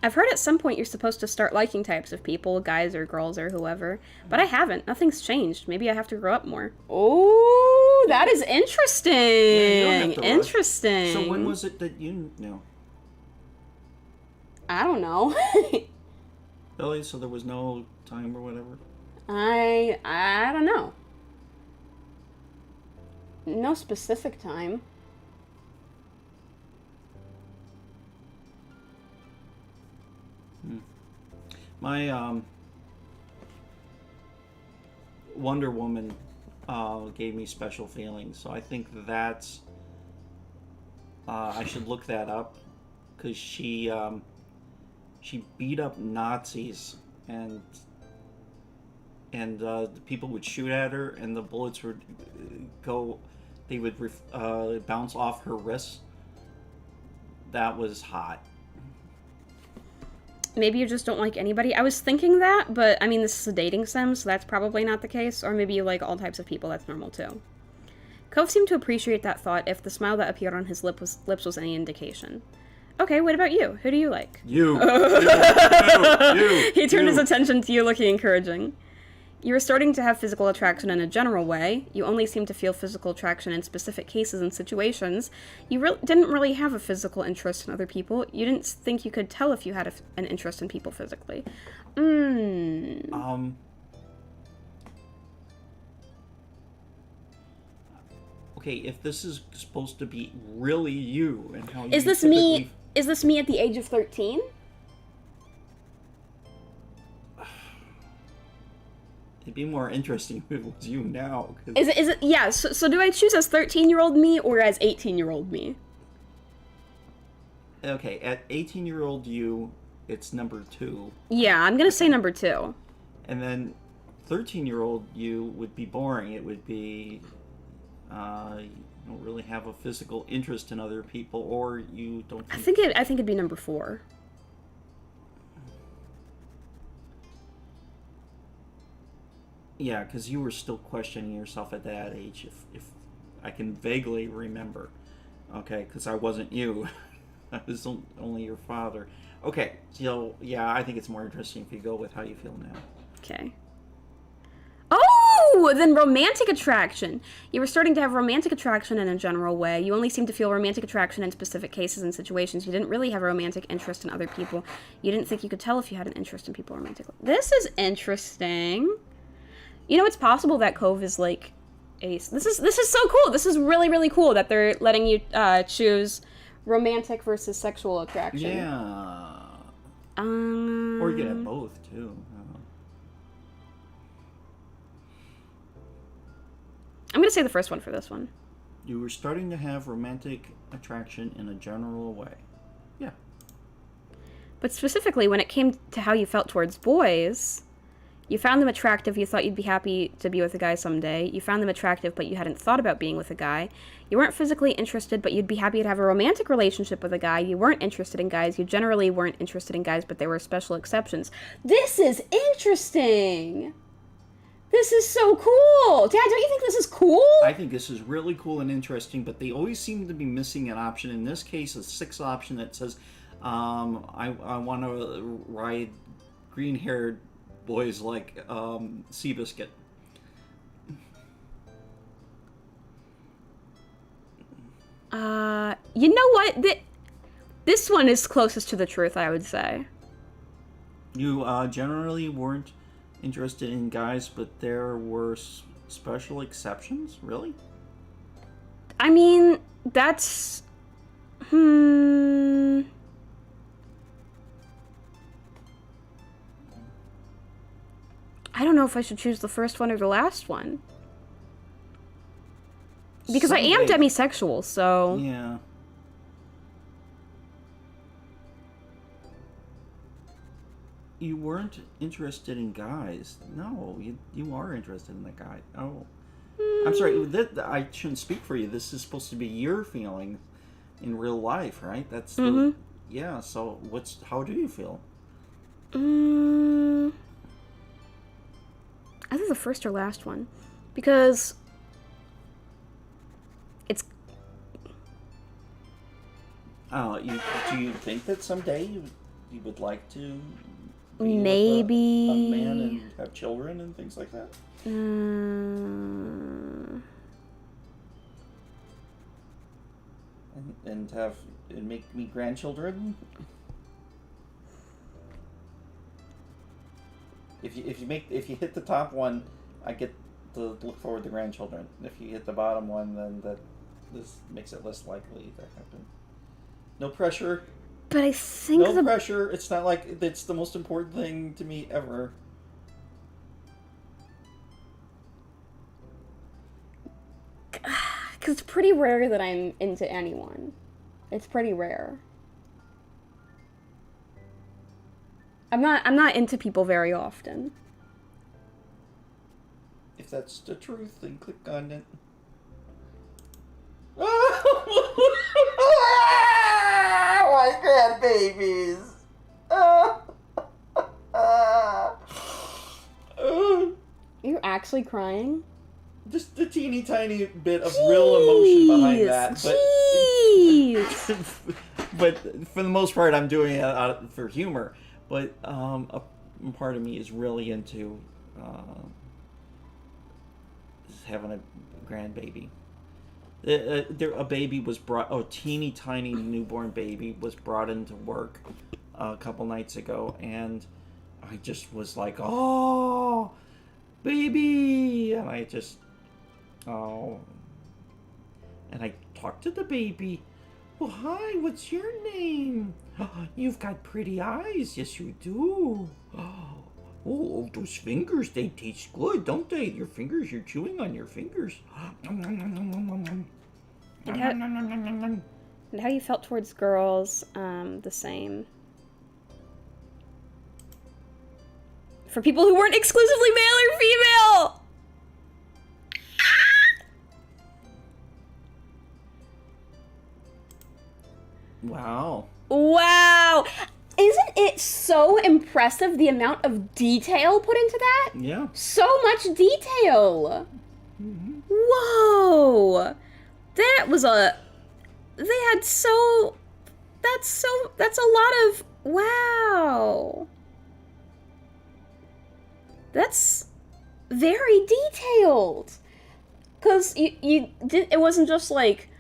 I've heard at some point you're supposed to start liking types of people, guys or girls or whoever, but I haven't. Nothing's changed. Maybe I have to grow up more. Oh, that is interesting. Yeah, you don't have to rush. Interesting. So when was it that you knew? I don't know. Really? So there was no time or whatever? I don't know. No specific time. My Wonder Woman gave me special feelings, so I think that's I should look that up, because she beat up Nazis, and the people would shoot at her, and the bullets would bounce off her wrists. That was hot. Maybe you just don't like anybody. I was thinking that, but I mean, this is a dating sim, so that's probably not the case. Or maybe you like all types of people. That's normal too. Cove seemed to appreciate that thought if the smile that appeared on his lips was any indication. Okay, what about you? Who do you like? You. He turned his attention to you, looking encouraging. You were starting to have physical attraction in a general way. You only seemed to feel physical attraction in specific cases and situations. You didn't really have a physical interest in other people. You didn't think you could tell if you had an interest in people physically. Okay, if this is supposed to be really you, and how Is you this typically... me? Is this me at the age of 13? It'd be more interesting if it was you now. Is it? Yeah, so do I choose as 13-year-old me or as 18-year-old me? Okay, at 18-year-old you, it's number 2. Yeah, I'm gonna say number 2. And then 13-year-old you would be boring. It would be... you don't really have a physical interest in other people, or you don't... I think it'd be number 4. Yeah, because you were still questioning yourself at that age, if I can vaguely remember. Okay, because I wasn't you. I was only your father. Okay, so, yeah, I think it's more interesting if you go with how you feel now. Okay. Oh, then romantic attraction. You were starting to have romantic attraction in a general way. You only seemed to feel romantic attraction in specific cases and situations. You didn't really have a romantic interest in other people. You didn't think you could tell if you had an interest in people romantically. This is interesting. You know, it's possible that Cove is like ace. This is so cool. This is really, really cool that they're letting you choose romantic versus sexual attraction. Yeah. Or you could have both too. I'm gonna say the first one for this one. You were starting to have romantic attraction in a general way. Yeah. But specifically, when it came to how you felt towards boys, you found them attractive, you thought you'd be happy to be with a guy someday. You found them attractive, but you hadn't thought about being with a guy. You weren't physically interested, but you'd be happy to have a romantic relationship with a guy. You weren't interested in guys. You generally weren't interested in guys, but there were special exceptions. This is interesting! This is so cool! Dad, don't you think this is cool? I think this is really cool and interesting, but they always seem to be missing an option. In this case, a 6th option that says, I want to ride green-haired boys like Seabiscuit. You know what? This one is closest to the truth, I would say. You generally weren't interested in guys, but there were special exceptions? Really? I mean, that's... I don't know if I should choose the first one or the last one. Because I am demisexual, so... Yeah. You weren't interested in guys. No, you are interested in the guy. Oh. I'm sorry, I shouldn't speak for you. This is supposed to be your feelings in real life, right? That's the... Yeah, so how do you feel? Either the first or last one. Because... it's... Do you think that someday he would like to maybe a man and have children and things like that? And make me grandchildren? If you hit the top one, I get to look forward to grandchildren. If you hit the bottom one, then this makes it less likely to happen. No pressure. But I think no pressure. It's not like it's the most important thing to me ever. Because it's pretty rare that I'm into anyone. It's pretty rare. I'm not into people very often. If that's the truth, then click on it. My grandbabies. You're actually crying? Just a teeny tiny bit of real emotion behind that. But for the most part, I'm doing it for humor. But a part of me is really into having a grandbaby. A baby was brought, a teeny tiny newborn baby was brought into work a couple nights ago, and I just was like, oh, baby, and I just, oh, and I talked to the baby. Well, hi, what's your name? You've got pretty eyes. Yes, you do. Oh, those fingers, they taste good, don't they? Your fingers, you're chewing on your fingers. And how you felt towards girls, the same. For people who weren't exclusively male or female! Wow. Wow! Isn't it so impressive the amount of detail put into that? Yeah. So much detail! Mm-hmm. Whoa! That was that's a lot of, wow. That's very detailed. Because it wasn't just like,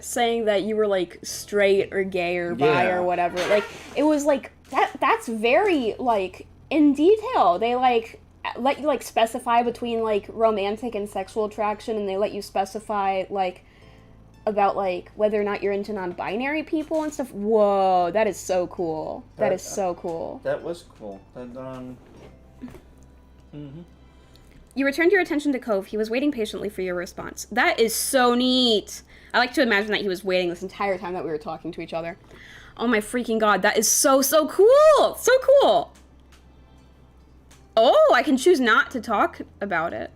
saying that you were like straight or gay or bi or whatever. Like, it was like, that's very like in detail. They like let you like specify between like romantic and sexual attraction, and they let you specify like about like whether or not you're into non-binary people and stuff. Whoa, that is so cool. That is so cool. That was cool. And You returned your attention to Cove. He was waiting patiently for your response. That is so neat. I like to imagine that he was waiting this entire time that we were talking to each other. Oh my freaking god, that is so cool! So cool! Oh, I can choose not to talk about it.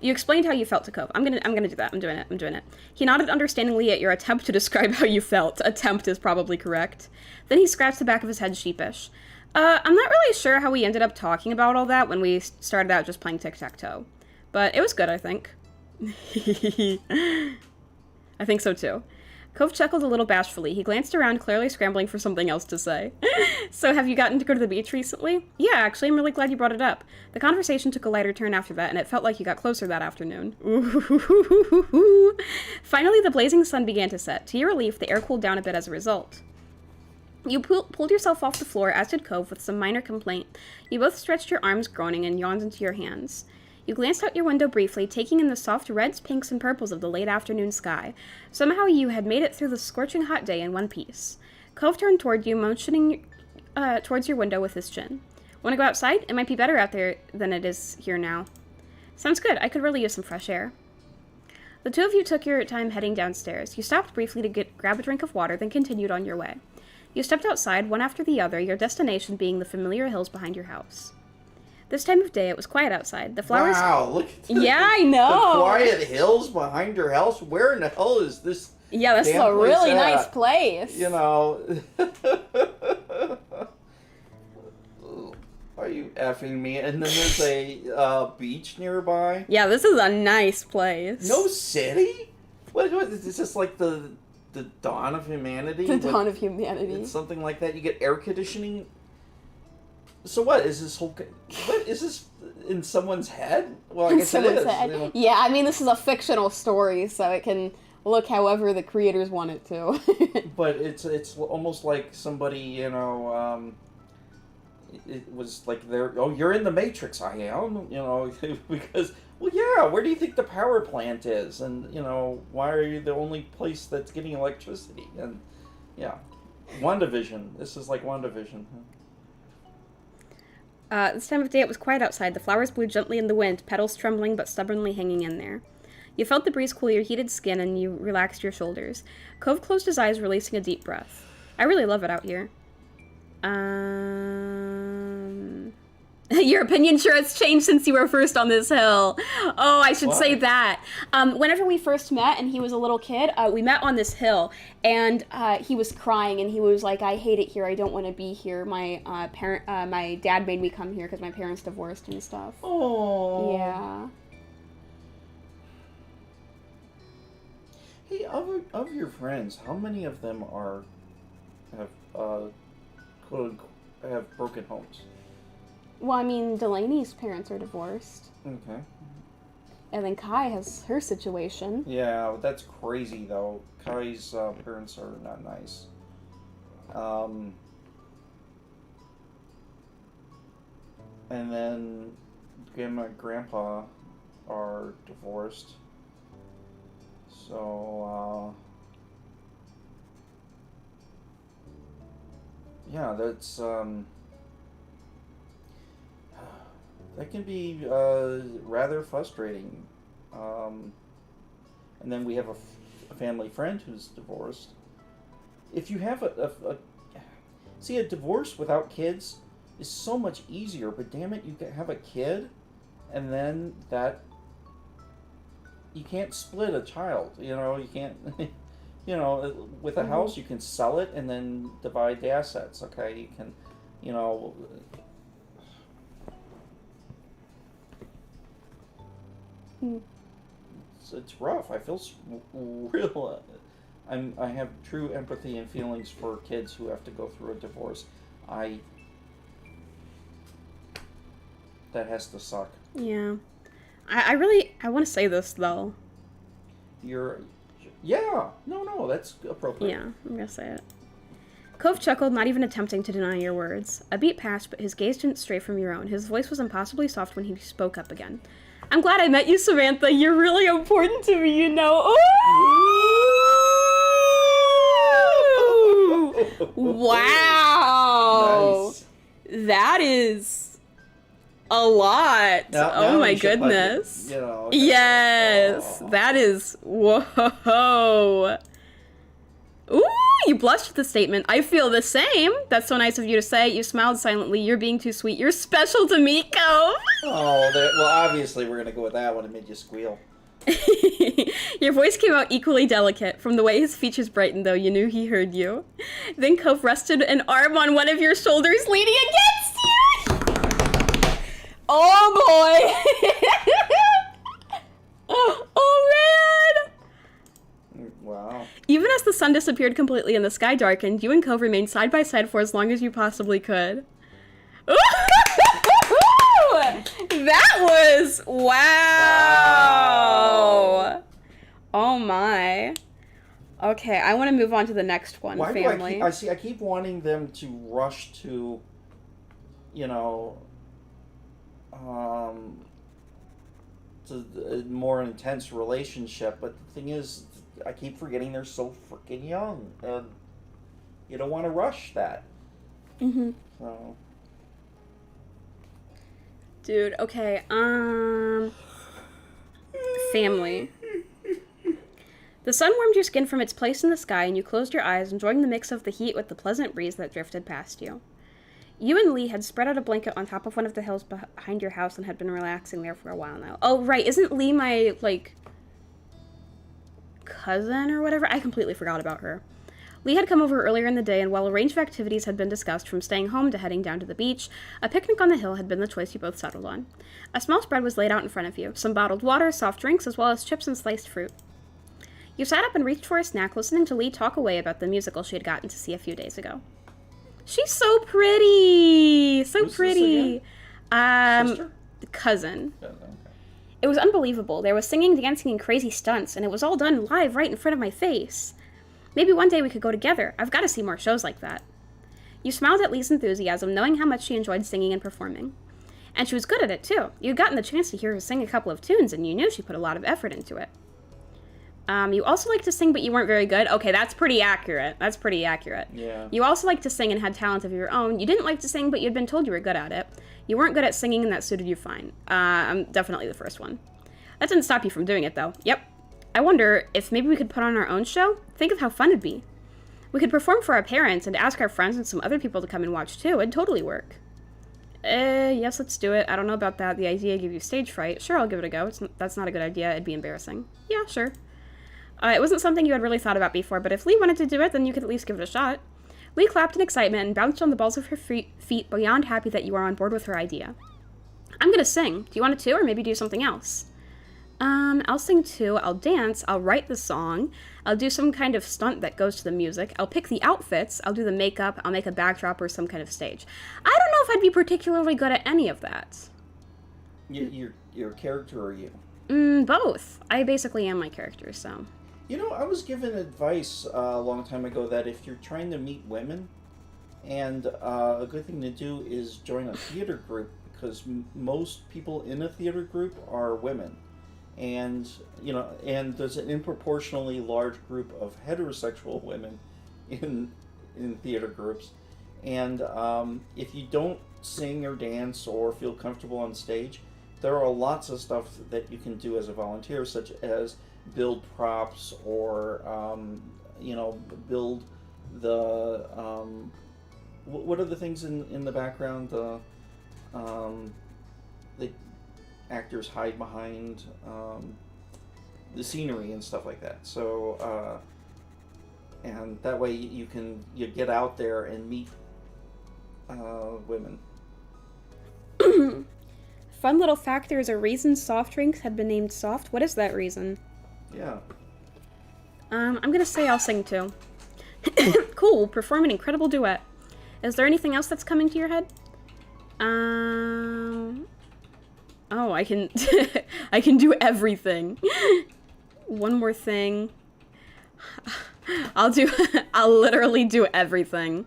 You explained how you felt to Cove. I'm gonna do that. I'm doing it. He nodded understandingly at your attempt to describe how you felt. Attempt is probably correct. Then he scratched the back of his head sheepish. I'm not really sure how we ended up talking about all that when we started out just playing tic-tac-toe. But it was good, I think. I think so too. Cove chuckled a little bashfully. He glanced around, clearly scrambling for something else to say. So, have you gotten to go to the beach recently? Yeah, actually, I'm really glad you brought it up. The conversation took a lighter turn after that, and it felt like you got closer that afternoon. Ooh. Finally, the blazing sun began to set. To your relief, the air cooled down a bit as a result. You pulled yourself off the floor, as did Cove, with some minor complaint. You both stretched your arms, groaning, and yawned into your hands. You glanced out your window briefly, taking in the soft reds, pinks, and purples of the late afternoon sky. Somehow you had made it through the scorching hot day in one piece. Cove turned toward you, motioning towards your window with his chin. Want to go outside? It might be better out there than it is here now. Sounds good. I could really use some fresh air. The two of you took your time heading downstairs. You stopped briefly to grab a drink of water, then continued on your way. You stepped outside, one after the other, your destination being the familiar hills behind your house. This time of day, it was quiet outside. The flowers... Wow, look at Yeah, I know! The quiet hills behind your house? Where in the hell is this? Yeah, this is a really nice place. You know... Are you effing me? And then there's a beach nearby? Yeah, this is a nice place. No city? What is this just like the the dawn of humanity. The dawn of humanity. It's something like that. You get air conditioning. So what is this whole? What is this in someone's head? Well, I guess it is. Head. You know? Yeah, I mean, this is a fictional story, so it can look however the creators want it to. But it's almost like somebody, you know, it was like you're in the Matrix, I am, you know, because, well, yeah, where do you think the power plant is? And, you know, why are you the only place that's getting electricity? And, yeah, WandaVision. This is like WandaVision. This time of day it was quiet outside. The flowers blew gently in the wind, petals trembling but stubbornly hanging in there. You felt the breeze cool your heated skin and you relaxed your shoulders. Cove closed his eyes, releasing a deep breath. I really love it out here. Your opinion sure has changed since you were first on this hill. Oh, I should say that. Whenever we first met and he was a little kid, we met on this hill, and he was crying, and he was like, I hate it here, I don't want to be here. My my dad made me come here because my parents divorced and stuff. Oh. Yeah. Hey, of your friends, how many of them have quote unquote, have broken homes? Well, I mean, Delaney's parents are divorced. Okay. And then Kai has her situation. Yeah, that's crazy though. Kai's parents are not nice. And then Grandma and Grandpa are divorced. So, yeah, that's, that can be rather frustrating. And then we have a family friend who's divorced. If you have see, a divorce without kids is so much easier, but damn it, you can have a kid, and then that, you can't split a child, you know, you can't, you know, with a house you can sell it and then divide the assets, okay, you can, you know, it's rough. I feel real. I have true empathy and feelings for kids who have to go through a divorce. That has to suck. Yeah. I want to say this, though. Yeah. No, that's appropriate. Yeah, I'm gonna say it. Cove chuckled, not even attempting to deny your words. A beat passed, but his gaze didn't stray from your own. His voice was impossibly soft when he spoke up again. I'm glad I met you, Samantha. You're really important to me, you know. Ooh! Wow. Nice. That is a lot. Now my goodness. You know, yes. That is... Whoa. Ooh, you blushed at the statement. I feel the same. That's so nice of you to say. You smiled silently. You're being too sweet. You're special to me, Cove. Oh, well, obviously we're going to go with that one. It made you squeal. Your voice came out equally delicate. From the way his features brightened, though, you knew he heard you. Then Cove rested an arm on one of your shoulders, leaning against you. Oh, boy. Oh, man. Wow. Even as the sun disappeared completely and the sky darkened, you and Cove remained side by side for as long as you possibly could. That was... Wow! Oh my. Okay, I want to move on to the next one, Why family. do I keep wanting them to rush to, you know, to a more intense relationship, but the thing is, I keep forgetting they're so freaking young, and you don't want to rush that. Mm-hmm. So. Dude, okay, family. The sun warmed your skin from its place in the sky, and you closed your eyes, enjoying the mix of the heat with the pleasant breeze that drifted past you. You and Lee had spread out a blanket on top of one of the hills behind your house and had been relaxing there for a while now. Oh, right, isn't Lee my, cousin or whatever? I completely forgot about her. Lee had come over earlier in the day, and while a range of activities had been discussed, from staying home to heading down to the beach, a picnic on the hill had been the choice you both settled on. A small spread was laid out in front of you, some bottled water, soft drinks, as well as chips and sliced fruit. You sat up and reached for a snack, listening to Lee talk away about the musical she had gotten to see a few days ago. She's so pretty! So Who's pretty! this Sister? Cousin. Oh, okay. It was unbelievable. There was singing, dancing, and crazy stunts, and it was all done live right in front of my face. Maybe one day we could go together. I've got to see more shows like that. You smiled at Lee's enthusiasm, knowing how much she enjoyed singing and performing. And she was good at it, too. You'd gotten the chance to hear her sing a couple of tunes, and you knew she put a lot of effort into it. You also liked to sing, but you weren't very good. Okay, that's pretty accurate. That's pretty accurate. Yeah. You also liked to sing and had talent of your own. You didn't like to sing, but you'd been told you were good at it. You weren't good at singing, and that suited you fine. I'm definitely the first one. That didn't stop you from doing it, though. Yep. I wonder if maybe we could put on our own show? Think of how fun it'd be. We could perform for our parents and ask our friends and some other people to come and watch, too. It'd totally work. Yes, let's do it. I don't know about that. The idea gave you stage fright. Sure, I'll give it a go. That's not a good idea. It'd be embarrassing. Yeah, sure. It wasn't something you had really thought about before, but if Lee wanted to do it, then you could at least give it a shot. Lee clapped in excitement and bounced on the balls of her feet, beyond happy that you were on board with her idea. I'm gonna sing. Do you want to too, or maybe do something else? I'll sing too. I'll dance. I'll write the song. I'll do some kind of stunt that goes to the music. I'll pick the outfits. I'll do the makeup. I'll make a backdrop or some kind of stage. I don't know if I'd be particularly good at any of that. Your character or you? Both. I basically am my character, so. You know, I was given advice a long time ago that if you're trying to meet women, and a good thing to do is join a theater group, because most people in a theater group are women. And, you know, and there's an disproportionately large group of heterosexual women in theater groups. And if you don't sing or dance or feel comfortable on stage, there are lots of stuff that you can do as a volunteer, such as build props or, you know, build the, what are the things in the background? The actors hide behind the scenery and stuff like that. So, and that way you get out there and meet women. Fun little fact, there is a reason soft drinks had been named soft. What is that reason? Yeah. I'm gonna say I'll sing too. Cool, perform an incredible duet. Is there anything else that's coming to your head? Oh, I can I can do everything. One more thing. I'll literally do everything.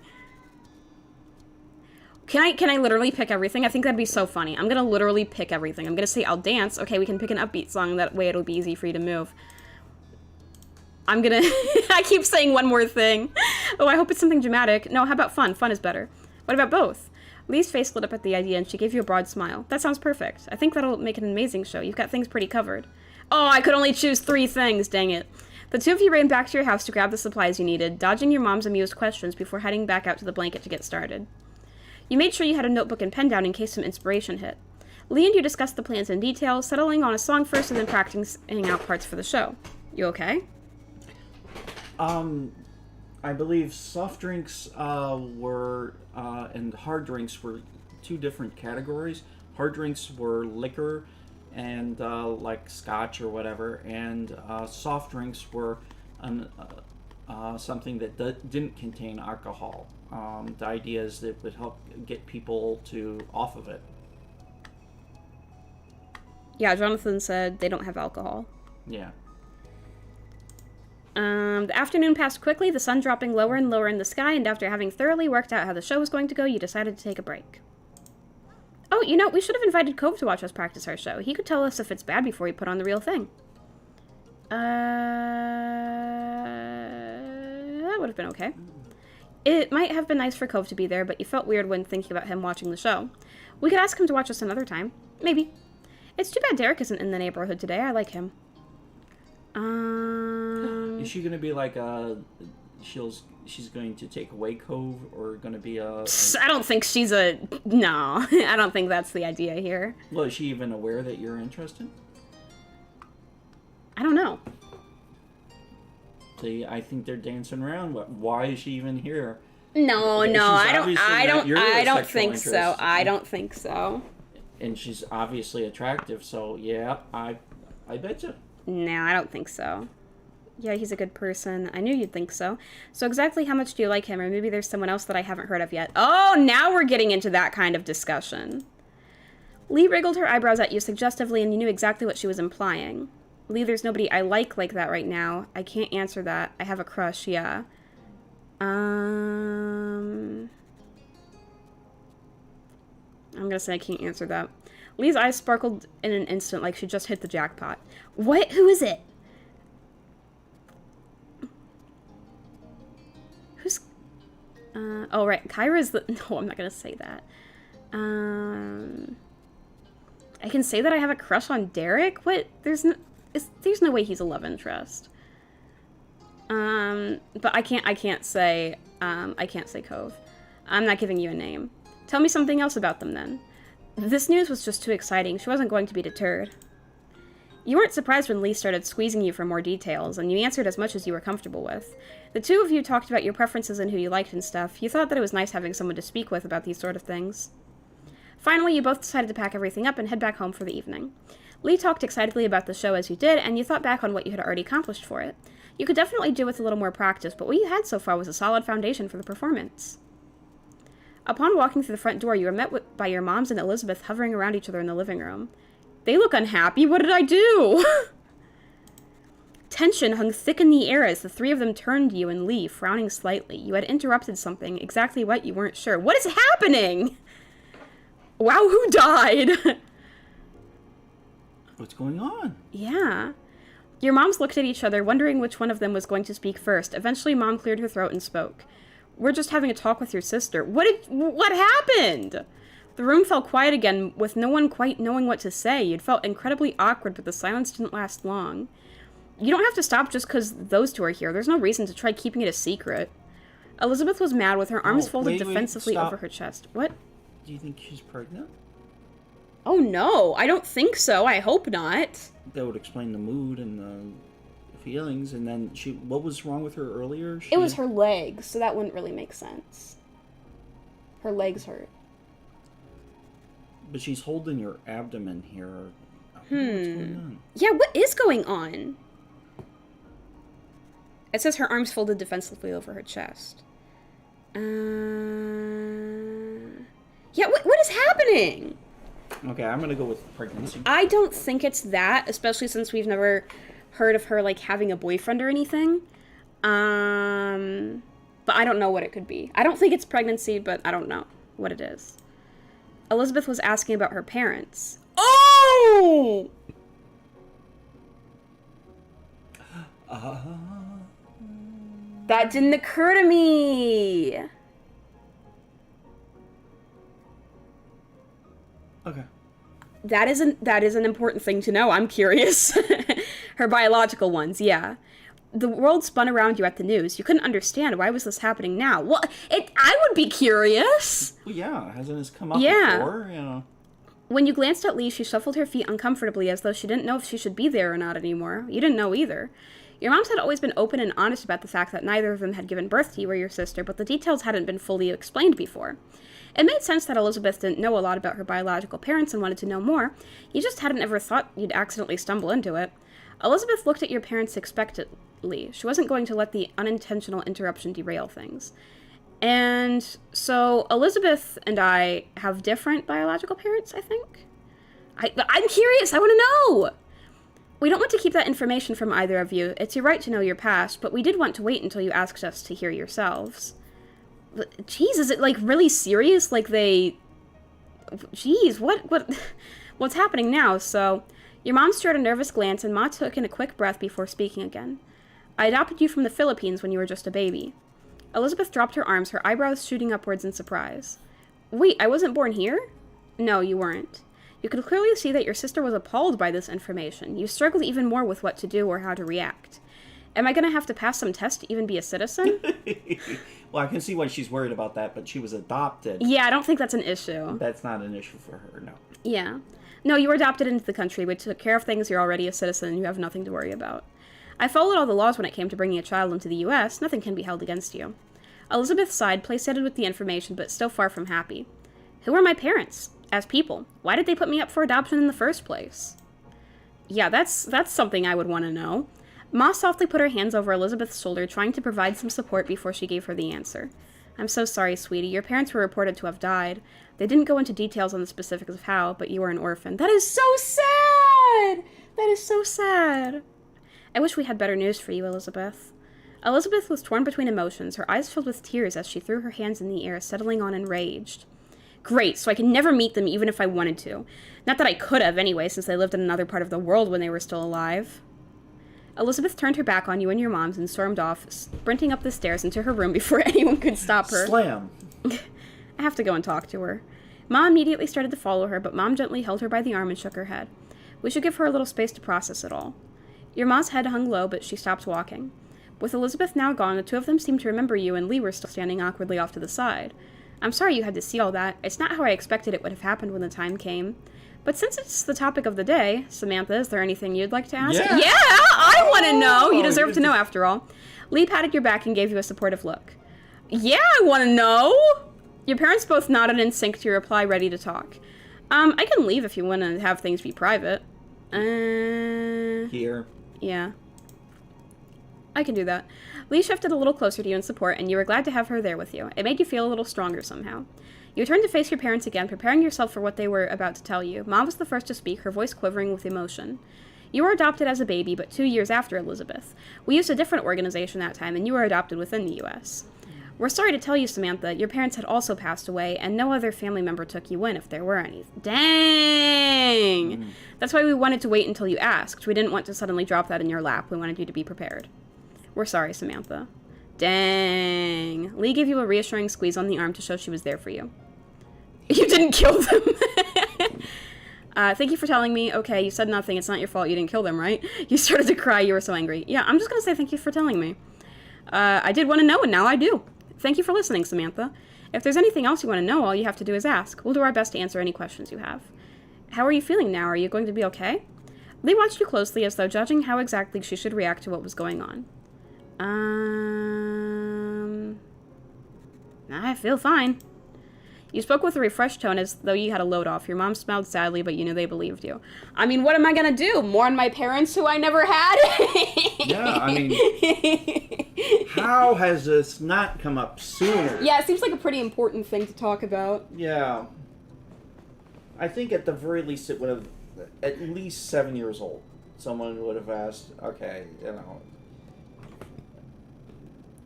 Can I literally pick everything? I think that'd be so funny. I'm gonna literally pick everything. I'm gonna say I'll dance. Okay, we can pick an upbeat song. That way it'll be easy for you to move. I'm gonna... I keep saying one more thing. Oh, I hope it's something dramatic. No, how about fun? Fun is better. What about both? Lee's face lit up at the idea, and she gave you a broad smile. That sounds perfect. I think that'll make an amazing show. You've got things pretty covered. Oh, I could only choose 3 things. Dang it. The two of you ran back to your house to grab the supplies you needed, dodging your mom's amused questions before heading back out to the blanket to get started. You made sure you had a notebook and pen down in case some inspiration hit. Lee and you discussed the plans in detail, settling on a song first and then practicing out parts for the show. You okay? I believe soft drinks were and hard drinks were 2 different categories. Hard drinks were liquor and like scotch or whatever, and soft drinks were something that didn't contain alcohol. The idea is that it would help get people off of it. Yeah, Jonathan said they don't have alcohol. Yeah. The afternoon passed quickly, the sun dropping lower and lower in the sky, and after having thoroughly worked out how the show was going to go, you decided to take a break. Oh, you know, we should have invited Cove to watch us practice our show. He could tell us if it's bad before we put on the real thing. That would have been okay. It might have been nice for Cove to be there, but you felt weird when thinking about him watching the show. We could ask him to watch us another time. Maybe. It's too bad Derek isn't in the neighborhood today. I like him. Is she gonna be like she's going to take away Cove, or gonna be a I don't think she's a... No, I don't think that's the idea here. Well, is she even aware that you're interested? I don't know. See, I think they're dancing around. Why is she even here? No, She's I don't think interest. so. I don't think so. And she's obviously attractive, so yeah, I bet you. No, I don't think so. Yeah, he's a good person. I knew you'd think so. So exactly how much do you like him? Or maybe there's someone else that I haven't heard of yet. Oh, now we're getting into that kind of discussion. Lee wriggled her eyebrows at you suggestively, and you knew exactly what she was implying. Lee, there's nobody I like that right now. I can't answer that. I have a crush, yeah. I'm gonna say I can't answer that. Lee's eyes sparkled in an instant like she just hit the jackpot. What? Who is it? Who's... oh, right. Kyra's the... No, I'm not gonna say that. I can say that I have a crush on Derek? What? There's no way he's a love interest. But I can't say Cove. I'm not giving you a name. Tell me something else about them, then. This news was just too exciting. She wasn't going to be deterred. You weren't surprised when Lee started squeezing you for more details, and you answered as much as you were comfortable with. The two of you talked about your preferences and who you liked and stuff. You thought that it was nice having someone to speak with about these sort of things. Finally, you both decided to pack everything up and head back home for the evening. Lee talked excitedly about the show as you did, and you thought back on what you had already accomplished for it. You could definitely do with a little more practice, but what you had so far was a solid foundation for the performance. Upon walking through the front door, you were met by your moms and Elizabeth hovering around each other in the living room. They look unhappy. What did I do? Tension hung thick in the air as the three of them turned to you and Lee, frowning slightly. You had interrupted something, exactly what you weren't sure. What is happening? Wow, who died? What's going on? Yeah. Your moms looked at each other, wondering which one of them was going to speak first. Eventually, Mom cleared her throat and spoke. We're just having a talk with your sister. What happened? The room fell quiet again, with no one quite knowing what to say. You'd felt incredibly awkward, but the silence didn't last long. You don't have to stop just because those two are here. There's no reason to try keeping it a secret. Elizabeth was mad, with her arms folded defensively over her chest. What? Do you think she's pregnant? Oh no, I don't think so. I hope not. That would explain the mood and the feelings. And then what was wrong with her earlier? It was her legs, so that wouldn't really make sense. Her legs hurt. But she's holding your abdomen here. What's going on? Yeah, what is going on? It says her arms folded defensively over her chest. Yeah, what is happening? Okay, I'm gonna go with pregnancy. I don't think it's that, especially since we've never heard of her, like, having a boyfriend or anything. But I don't know what it could be. I don't think it's pregnancy, but I don't know what it is. Elizabeth was asking about her parents. Oh! That didn't occur to me. Okay. That is an important thing to know. I'm curious. Her biological ones, yeah. The world spun around you at the news. You couldn't understand. Why was this happening now? Well, I would be curious. Well, yeah, hasn't this come up before? You know. When you glanced at Lee, she shuffled her feet uncomfortably as though she didn't know if she should be there or not anymore. You didn't know either. Your moms had always been open and honest about the fact that neither of them had given birth to you or your sister, but the details hadn't been fully explained before. It made sense that Elizabeth didn't know a lot about her biological parents and wanted to know more. You just hadn't ever thought you'd accidentally stumble into it. Elizabeth looked at your parents expectantly. She wasn't going to let the unintentional interruption derail things. And so Elizabeth and I have different biological parents, I think. I'm curious. I want to know. We don't want to keep that information from either of you. It's your right to know your past, but we did want to wait until you asked us to hear yourselves. But, geez, is it, like, really serious? Like, Geez, what's happening now? So, your mom shared a nervous glance, and Ma took in a quick breath before speaking again. I adopted you from the Philippines when you were just a baby. Elizabeth dropped her arms, her eyebrows shooting upwards in surprise. Wait, I wasn't born here? No, you weren't. You could clearly see that your sister was appalled by this information. You struggled even more with what to do or how to react. Am I going to have to pass some test to even be a citizen? Well, I can see why she's worried about that, but she was adopted. Yeah, I don't think that's an issue. That's not an issue for her, no. Yeah. No, you were adopted into the country. We took care of things. You're already a citizen, and you have nothing to worry about. I followed all the laws when it came to bringing a child into the U.S. Nothing can be held against you. Elizabeth sighed, placated with the information, but still far from happy. Who are my parents? As people. Why did they put me up for adoption in the first place? Yeah, that's something I would want to know. Ma softly put her hands over Elizabeth's shoulder, trying to provide some support before she gave her the answer. I'm so sorry, sweetie. Your parents were reported to have died. They didn't go into details on the specifics of how, but you were an orphan. That is so sad! That is so sad. I wish we had better news for you, Elizabeth. Elizabeth was torn between emotions, her eyes filled with tears as she threw her hands in the air, settling on enraged. Great, so I can never meet them even if I wanted to. Not that I could have, anyway, since they lived in another part of the world when they were still alive. Elizabeth turned her back on you and your moms and stormed off, sprinting up the stairs into her room before anyone could stop her. Slam! I have to go and talk to her. Ma immediately started to follow her, but Mom gently held her by the arm and shook her head. We should give her a little space to process it all. Your ma's head hung low, but she stopped walking. With Elizabeth now gone, the two of them seemed to remember you, and Lee were still standing awkwardly off to the side. I'm sorry you had to see all that. It's not how I expected it would have happened when the time came. But since it's the topic of the day, Samantha, is there anything you'd like to ask? Yeah, I want to know. You deserve you to know, after all. Lee patted your back and gave you a supportive look. Yeah, I want to know. Your parents both nodded in sync to your reply, ready to talk. I can leave if you want to have things be private. Here. Yeah. I can do that. Lee shifted a little closer to you in support, and you were glad to have her there with you. It made you feel a little stronger somehow. You turned to face your parents again, preparing yourself for what they were about to tell you. Mom was the first to speak, her voice quivering with emotion. You were adopted as a baby, but 2 years after Elizabeth. We used a different organization that time, and you were adopted within the U.S. We're sorry to tell you, Samantha, your parents had also passed away, and no other family member took you in if there were any. Dang! That's why we wanted to wait until you asked. We didn't want to suddenly drop that in your lap. We wanted you to be prepared. We're sorry, Samantha. Dang. Lee gave you a reassuring squeeze on the arm to show she was there for you. You didn't kill them. Thank you for telling me. Okay, you said nothing. It's not your fault you didn't kill them, right? You started to cry. You were so angry. Yeah, I'm just going to say thank you for telling me. I did want to know, and now I do. Thank you for listening, Samantha. If there's anything else you want to know, all you have to do is ask. We'll do our best to answer any questions you have. How are you feeling now? Are you going to be okay? Lee watched you closely as though judging how exactly she should react to what was going on. I feel fine. You spoke with a refreshed tone as though you had a load off. Your mom smiled sadly, but you knew they believed you. I mean, what am I gonna do? Mourn my parents who I never had? Yeah, I mean, how has this not come up sooner? Yeah, it seems like a pretty important thing to talk about. Yeah. I think at the very least it would have, at least 7 years old, someone would have asked, okay,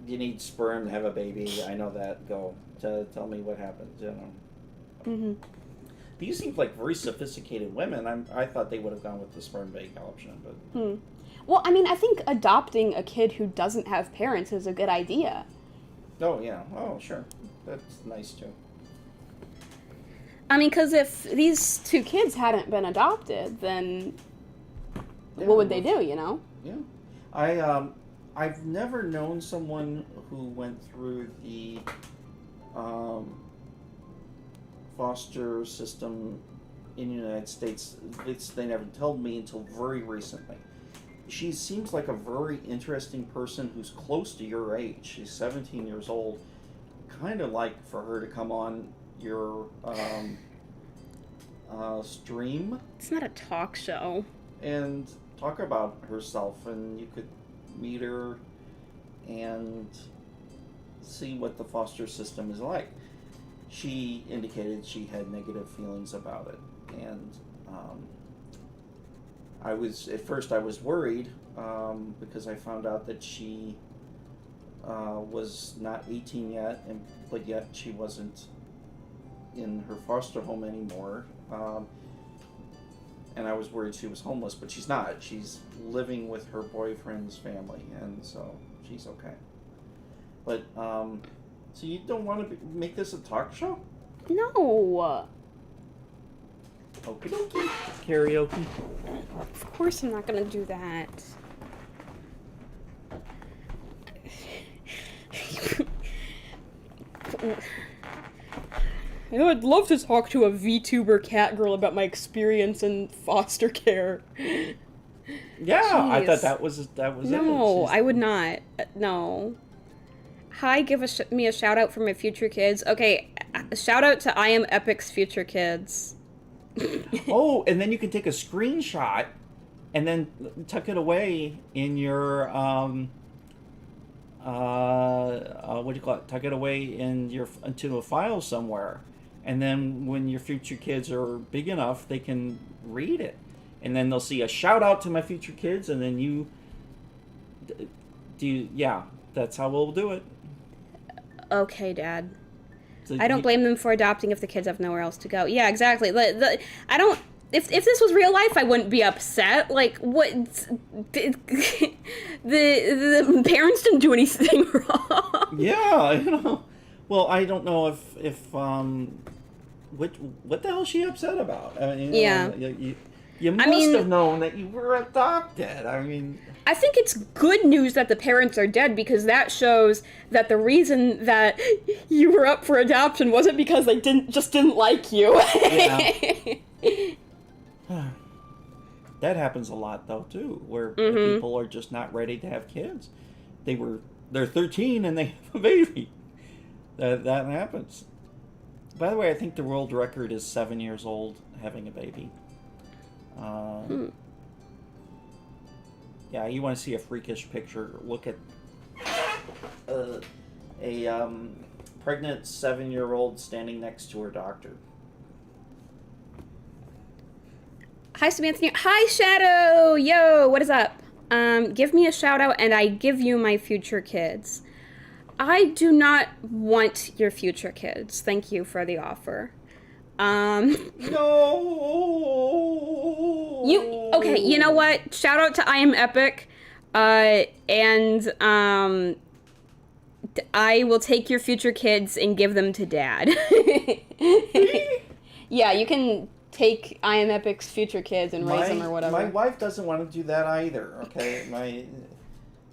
you need sperm to have a baby. I know that. Go. Tell me what happened. Mm-hmm. These seem like very sophisticated women. I thought they would have gone with the sperm bank option, but. Well, I mean, I think adopting a kid who doesn't have parents is a good idea. Oh yeah. Oh sure. That's nice too. I mean, because if these two kids hadn't been adopted, then what would they do? You know? Yeah. I've never known someone who went through the foster system in the United States. They never told me until very recently. She seems like a very interesting person who's close to your age. She's 17 years old. Kind of like for her to come on your stream. It's not a talk show. And talk about herself, and you could meet her and see what the foster system is like. She indicated she had negative feelings about it, and at first I was worried because I found out that she was not 18 yet, but yet she wasn't in her foster home anymore. And I was worried she was homeless, but she's not. She's living with her boyfriend's family, and so she's okay. But, so you don't want to make this a talk show? No. Okie dokie. Karaoke. Of course I'm not going to do that. You know, I'd love to talk to a VTuber cat girl about my experience in foster care. Yeah, Jeez. I thought that was it. No, I would not. No. Hi, give me a shout out for my future kids. Okay, shout out to I Am Epic's future kids. Oh, and then you can take a screenshot and then tuck it away in your what do you call it? Tuck it away into a file somewhere, and then when your future kids are big enough, they can read it, and then they'll see a shout out to my future kids, and then yeah, that's how we'll do it. Okay, Dad. So I don't blame them for adopting if the kids have nowhere else to go. Yeah, exactly. I don't. If this was real life, I wouldn't be upset. Like, what? The parents didn't do anything wrong. Yeah, Well, I don't know if what the hell is she upset about? I mean, Yeah. You must have known that you were adopted. I mean, I think it's good news that the parents are dead, because that shows that the reason that you were up for adoption wasn't because they didn't like you. Yeah. That happens a lot though too, where the people are just not ready to have kids. They're 13 and they have a baby. That happens. By the way, I think the world record is 7 years old having a baby. Yeah, you want to see a freakish picture? Look at a pregnant 7-year-old standing next to her doctor. Hi, Samanthnya. Hi, Shadow! Yo, what is up? Give me a shout out and I give you my future kids. I do not want your future kids. Thank you for the offer. No. Okay, you know what? Shout out to I Am Epic. And I will take your future kids and give them to Dad. Yeah, you can take I Am Epic's future kids and raise them or whatever. My wife doesn't want to do that either. Okay,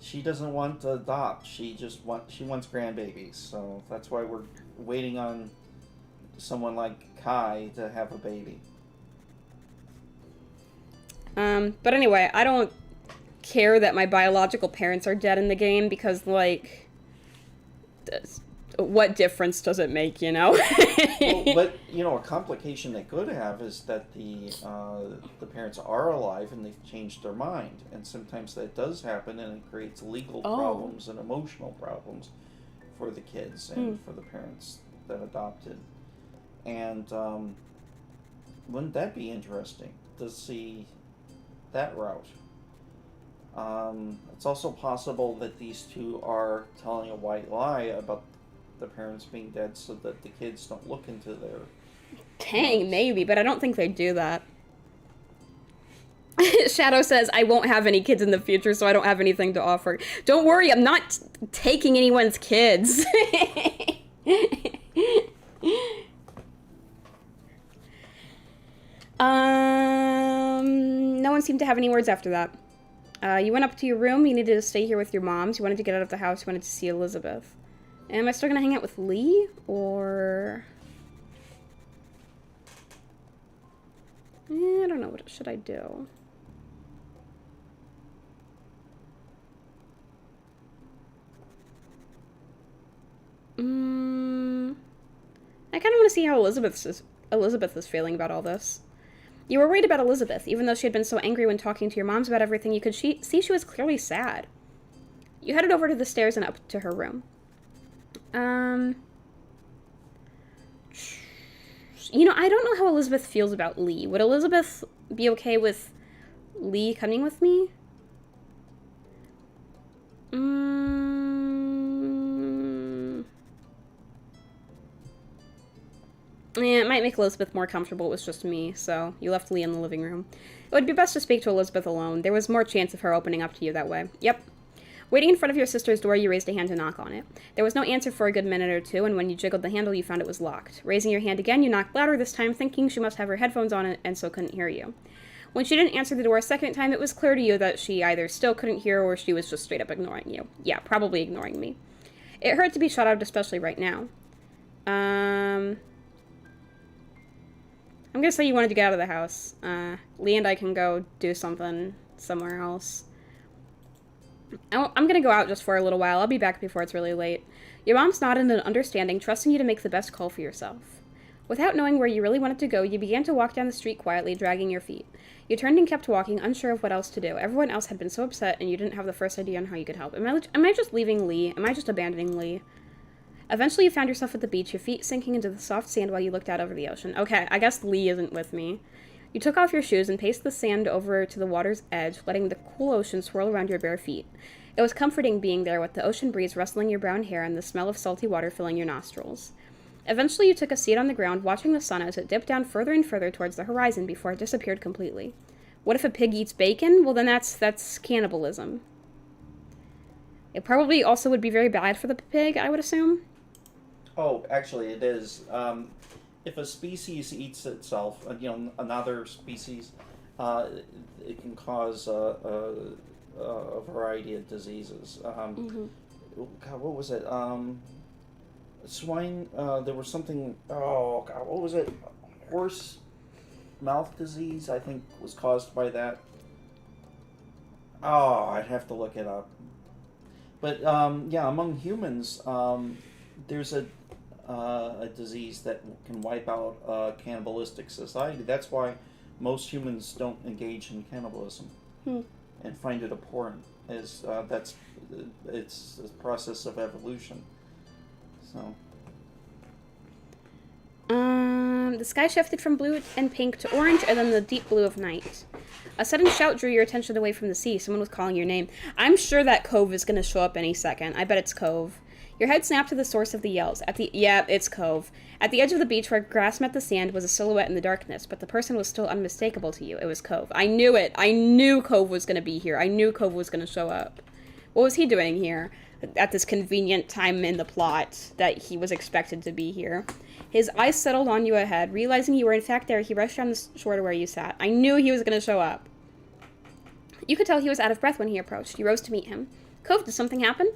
she doesn't want to adopt. She wants grandbabies. So that's why we're waiting on someone like Kai to have a baby. But anyway, I don't care that my biological parents are dead in the game, because, like, what difference does it make, you know? Well, but, a complication they could have is that the parents are alive and they've changed their mind. And sometimes that does happen, and it creates legal problems and emotional problems for the kids and for the parents that adopted. And wouldn't that be interesting to see that route? It's also possible that these two are telling a white lie about the parents being dead so that the kids don't look into their... Dang, maybe, but I don't think they'd do that. Shadow says, I won't have any kids in the future, so I don't have anything to offer. Don't worry, I'm not taking anyone's kids. No one seemed to have any words after that. You went up to your room, you needed to stay here with your moms, you wanted to get out of the house, you wanted to see Elizabeth. Am I still gonna hang out with Lee, or... I don't know, what should I do? I kind of want to see how Elizabeth is feeling about all this. You were worried about Elizabeth, even though she had been so angry when talking to your moms about everything. You could see she was clearly sad. You headed over to the stairs and up to her room. I don't know how Elizabeth feels about Lee. Would Elizabeth be okay with Lee coming with me? Yeah, it might make Elizabeth more comfortable it was just me, so you left Lee in the living room. It would be best to speak to Elizabeth alone. There was more chance of her opening up to you that way. Yep. Waiting in front of your sister's door, you raised a hand to knock on it. There was no answer for a good minute or two, and when you jiggled the handle, you found it was locked. Raising your hand again, you knocked louder this time, thinking she must have her headphones on and so couldn't hear you. When she didn't answer the door a second time, it was clear to you that she either still couldn't hear or she was just straight up ignoring you. Yeah, probably ignoring me. It hurt to be shut out, especially right now. I'm gonna say you wanted to get out of the house. Lee and I can go do something somewhere else. I'm gonna go out just for a little while. I'll be back before it's really late. Your mom's nodded in understanding, trusting you to make the best call for yourself. Without knowing where you really wanted to go, you began to walk down the street quietly, dragging your feet. You turned and kept walking, unsure of what else to do. Everyone else had been so upset, and you didn't have the first idea on how you could help. Am I just leaving Lee? Am I just abandoning Lee? Eventually, you found yourself at the beach, your feet sinking into the soft sand while you looked out over the ocean. Okay, I guess Lee isn't with me. You took off your shoes and paced the sand over to the water's edge, letting the cool ocean swirl around your bare feet. It was comforting being there, with the ocean breeze rustling your brown hair and the smell of salty water filling your nostrils. Eventually, you took a seat on the ground, watching the sun as it dipped down further and further towards the horizon before it disappeared completely. What if a pig eats bacon? Well, then that's cannibalism. It probably also would be very bad for the pig, I would assume. Oh, actually, it is. If a species eats itself, another species, it can cause a variety of diseases. God, what was it? Swine. There was something. Oh God, what was it? Horse mouth disease, I think, was caused by that. Oh, I'd have to look it up. But among humans, there's a disease that can wipe out a cannibalistic society. That's why most humans don't engage in cannibalism and find it abhorrent. It's a process of evolution. So. The sky shifted from blue and pink to orange and then the deep blue of night. A sudden shout drew your attention away from the sea. Someone was calling your name. I'm sure that Cove is going to show up any second. I bet it's Cove. Your head snapped to the source of the yells. It's Cove. At the edge of the beach where grass met the sand was a silhouette in the darkness, but the person was still unmistakable to you. It was Cove. I knew it. I knew Cove was going to be here. I knew Cove was going to show up. What was he doing here at this convenient time in the plot that he was expected to be here? His eyes settled on you ahead. Realizing you were in fact there, he rushed down the shore to where you sat. I knew he was going to show up. You could tell he was out of breath when he approached. You rose to meet him. Cove, did something happen?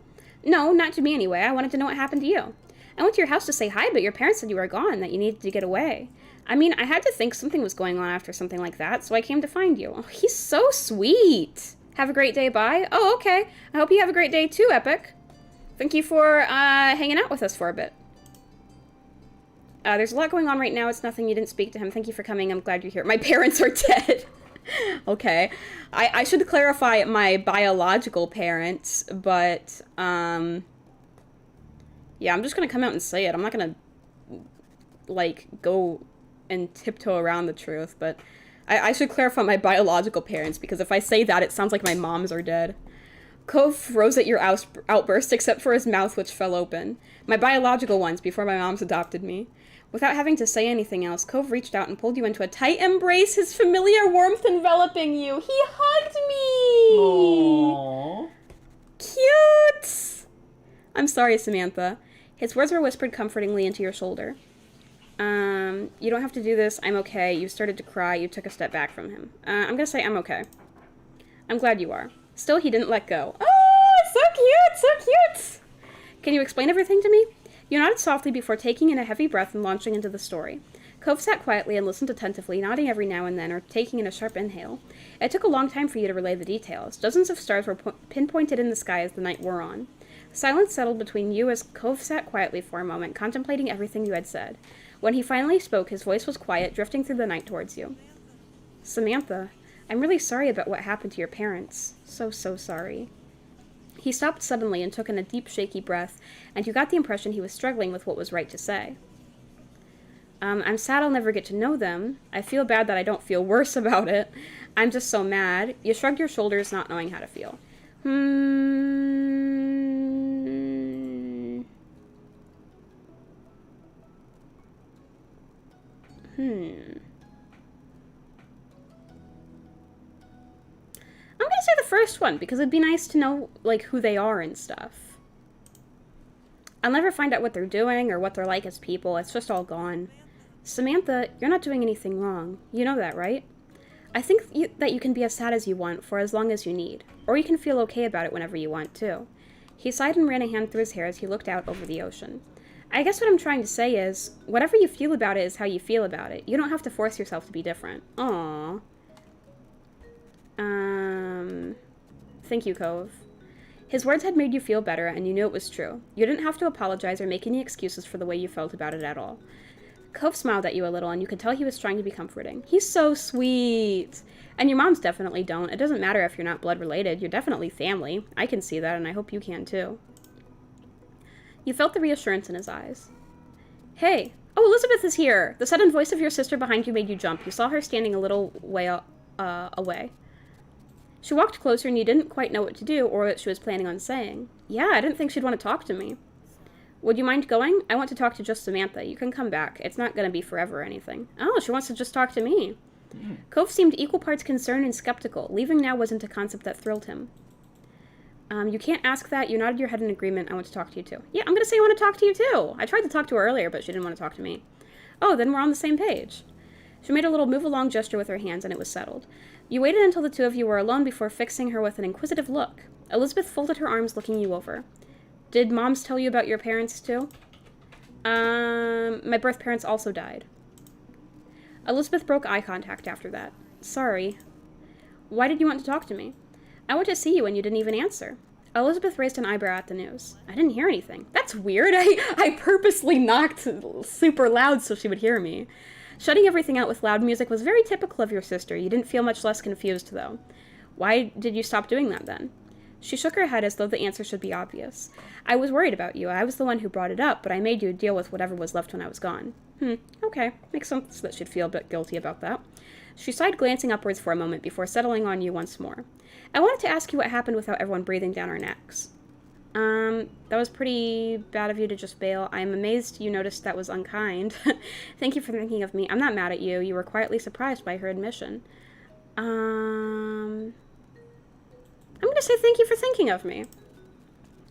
No, not to me anyway. I wanted to know what happened to you. I went to your house to say hi, but your parents said you were gone, that you needed to get away. I mean, I had to think something was going on after something like that, so I came to find you. Oh, he's so sweet. Have a great day, bye. Oh, okay. I hope you have a great day too, Epic. Thank you for hanging out with us for a bit. There's a lot going on right now. It's nothing. You didn't speak to him. Thank you for coming. I'm glad you're here. My parents are dead. Okay. I should clarify my biological parents, but, yeah, I'm just gonna come out and say it. I'm not gonna, go and tiptoe around the truth, but I should clarify my biological parents, because if I say that, it sounds like my moms are dead. Cove rose at your outburst, except for his mouth, which fell open. My biological ones, before my mom's adopted me. Without having to say anything else, Cove reached out and pulled you into a tight embrace, his familiar warmth enveloping you. He hugged me! Aww. Cute! I'm sorry, Samantha. His words were whispered comfortingly into your shoulder. You don't have to do this. I'm okay. You started to cry. You took a step back from him. I'm gonna say I'm okay. I'm glad you are. Still, he didn't let go. Oh, so cute! So cute! Can you explain everything to me? You nodded softly before taking in a heavy breath and launching into the story. Cove sat quietly and listened attentively, nodding every now and then or taking in a sharp inhale. It took a long time for you to relay the details. Dozens of stars were pinpointed in the sky as the night wore on. Silence settled between you as Cove sat quietly for a moment, contemplating everything you had said. When he finally spoke, his voice was quiet, drifting through the night towards you. Samantha, I'm really sorry about what happened to your parents. So sorry. He stopped suddenly and took in a deep, shaky breath, and you got the impression he was struggling with what was right to say. I'm sad I'll never get to know them. I feel bad that I don't feel worse about it. I'm just so mad. You shrugged your shoulders, not knowing how to feel. I'm gonna say the first one, because it'd be nice to know, who they are and stuff. I'll never find out what they're doing or what they're like as people. It's just all gone. Samantha, you're not doing anything wrong. You know that, right? I think that you can be as sad as you want for as long as you need. Or you can feel okay about it whenever you want, too. He sighed and ran a hand through his hair as he looked out over the ocean. I guess what I'm trying to say is, whatever you feel about it is how you feel about it. You don't have to force yourself to be different. Aww. Thank you, Cove. His words had made you feel better, and you knew it was true. You didn't have to apologize or make any excuses for the way you felt about it at all. Cove smiled at you a little, and you could tell he was trying to be comforting. He's so sweet. And your moms definitely don't. It doesn't matter if you're not blood related. You're definitely family. I can see that, and I hope you can too. You felt the reassurance in his eyes. Hey. Oh, Elizabeth is here. The sudden voice of your sister behind you made you jump. You saw her standing a little way away. She walked closer, and you didn't quite know what to do or what she was planning on saying. Yeah, I didn't think she'd want to talk to me. Would you mind going? I want to talk to just Samantha. You can come back. It's not going to be forever or anything. Oh, she wants to just talk to me. Cove seemed equal parts concerned and skeptical. Leaving now wasn't a concept that thrilled him. You can't ask that. You nodded your head in agreement. I want to talk to you too. Yeah, I'm going to say I want to talk to you too. I tried to talk to her earlier, but she didn't want to talk to me. Oh, then we're on the same page. She made a little move-along gesture with her hands, and it was settled. You waited until the two of you were alone before fixing her with an inquisitive look. Elizabeth folded her arms, looking you over. Did moms tell you about your parents too? My birth parents also died. Elizabeth broke eye contact after that. Sorry. Why did you want to talk to me? I went to see you and you didn't even answer. Elizabeth raised an eyebrow at the news. I didn't hear anything. That's weird. I purposely knocked super loud so she would hear me. Shutting everything out with loud music was very typical of your sister. You didn't feel much less confused, though. Why did you stop doing that, then? She shook her head as though the answer should be obvious. I was worried about you. I was the one who brought it up, but I made you deal with whatever was left when I was gone. Okay. Makes sense that she'd feel a bit guilty about that. She sighed, glancing upwards for a moment before settling on you once more. I wanted to ask you what happened without everyone breathing down our necks. That was pretty bad of you to just bail. I'm amazed you noticed that was unkind. Thank you for thinking of me. I'm not mad at you. You were quietly surprised by her admission. I'm gonna say thank you for thinking of me.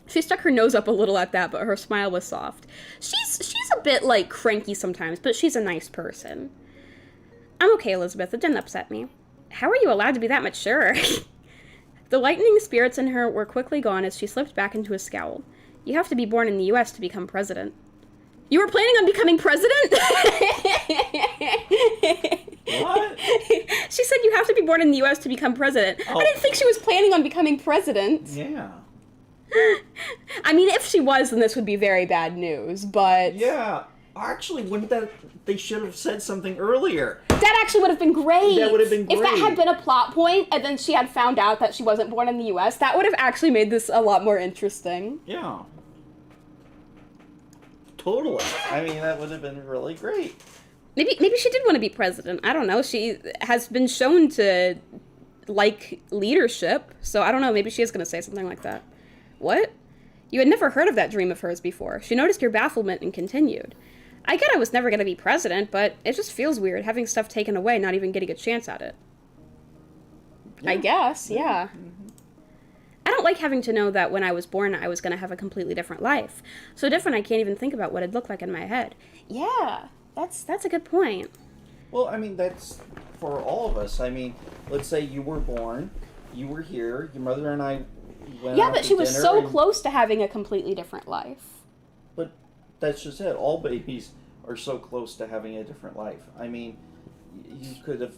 She stuck her nose up a little at that, but her smile was soft. She's a bit, like, cranky sometimes, but she's a nice person. I'm okay, Elizabeth. It didn't upset me. How are you allowed to be that mature? The lightning spirits in her were quickly gone as she slipped back into a scowl. You have to be born in the U.S. to become president. You were planning on becoming president? What? She said you have to be born in the U.S. to become president. Oh. I didn't think she was planning on becoming president. Yeah. I mean, if she was, then this would be very bad news, but... Yeah. Actually, wouldn't that... They should have said something earlier. That actually would have been great. That would have been great. If that had been a plot point, and then she had found out that she wasn't born in the U.S., that would have actually made this a lot more interesting. Yeah. Totally. I mean, that would have been really great. Maybe she did want to be president. I don't know. She has been shown to like leadership, so I don't know. Maybe she is going to say something like that. What? You had never heard of that dream of hers before. She noticed your bafflement and continued. I get I was never going to be president, but it just feels weird having stuff taken away, not even getting a chance at it. Yeah. I guess, yeah. Mm-hmm. I don't like having to know that when I was born, I was going to have a completely different life. So different I can't even think about what it'd look like in my head. Yeah, that's a good point. Well, I mean, that's for all of us. I mean, let's say you were born, you were here, your mother and I went out but to she was dinner so and, close to having a completely different life. But that's just it. All babies are so close to having a different life. I mean, you could have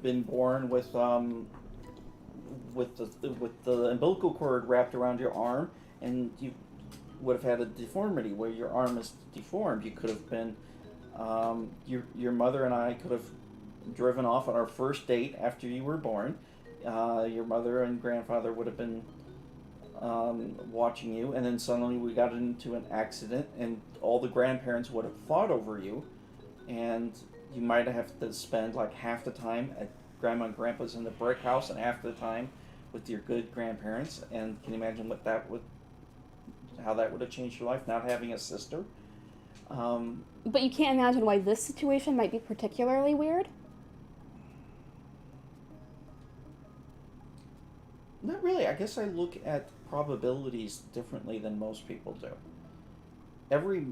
been born with the umbilical cord wrapped around your arm, and you would have had a deformity where your arm is deformed. You could have been, your mother and I could have driven off on our first date after you were born. Your mother and grandfather would have been watching you, and then suddenly we got into an accident, and all the grandparents would have fought over you, and you might have to spend like half the time at Grandma and Grandpa's in the brick house and half the time with your good grandparents. And can you imagine how that would have changed your life, not having a sister? But you can't imagine why this situation might be particularly weird? Not really. I guess I look at probabilities differently than most people do. Every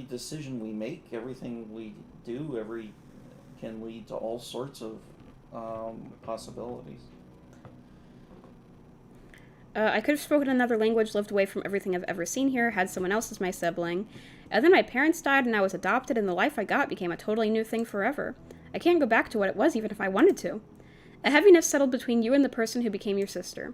decision we make, everything we do, can lead to all sorts of possibilities. I could have spoken another language, lived away from everything I've ever seen here, had someone else as my sibling, and then my parents died and I was adopted, and the life I got became a totally new thing forever. I can't go back to what it was even if I wanted to. A heaviness settled between you and the person who became your sister.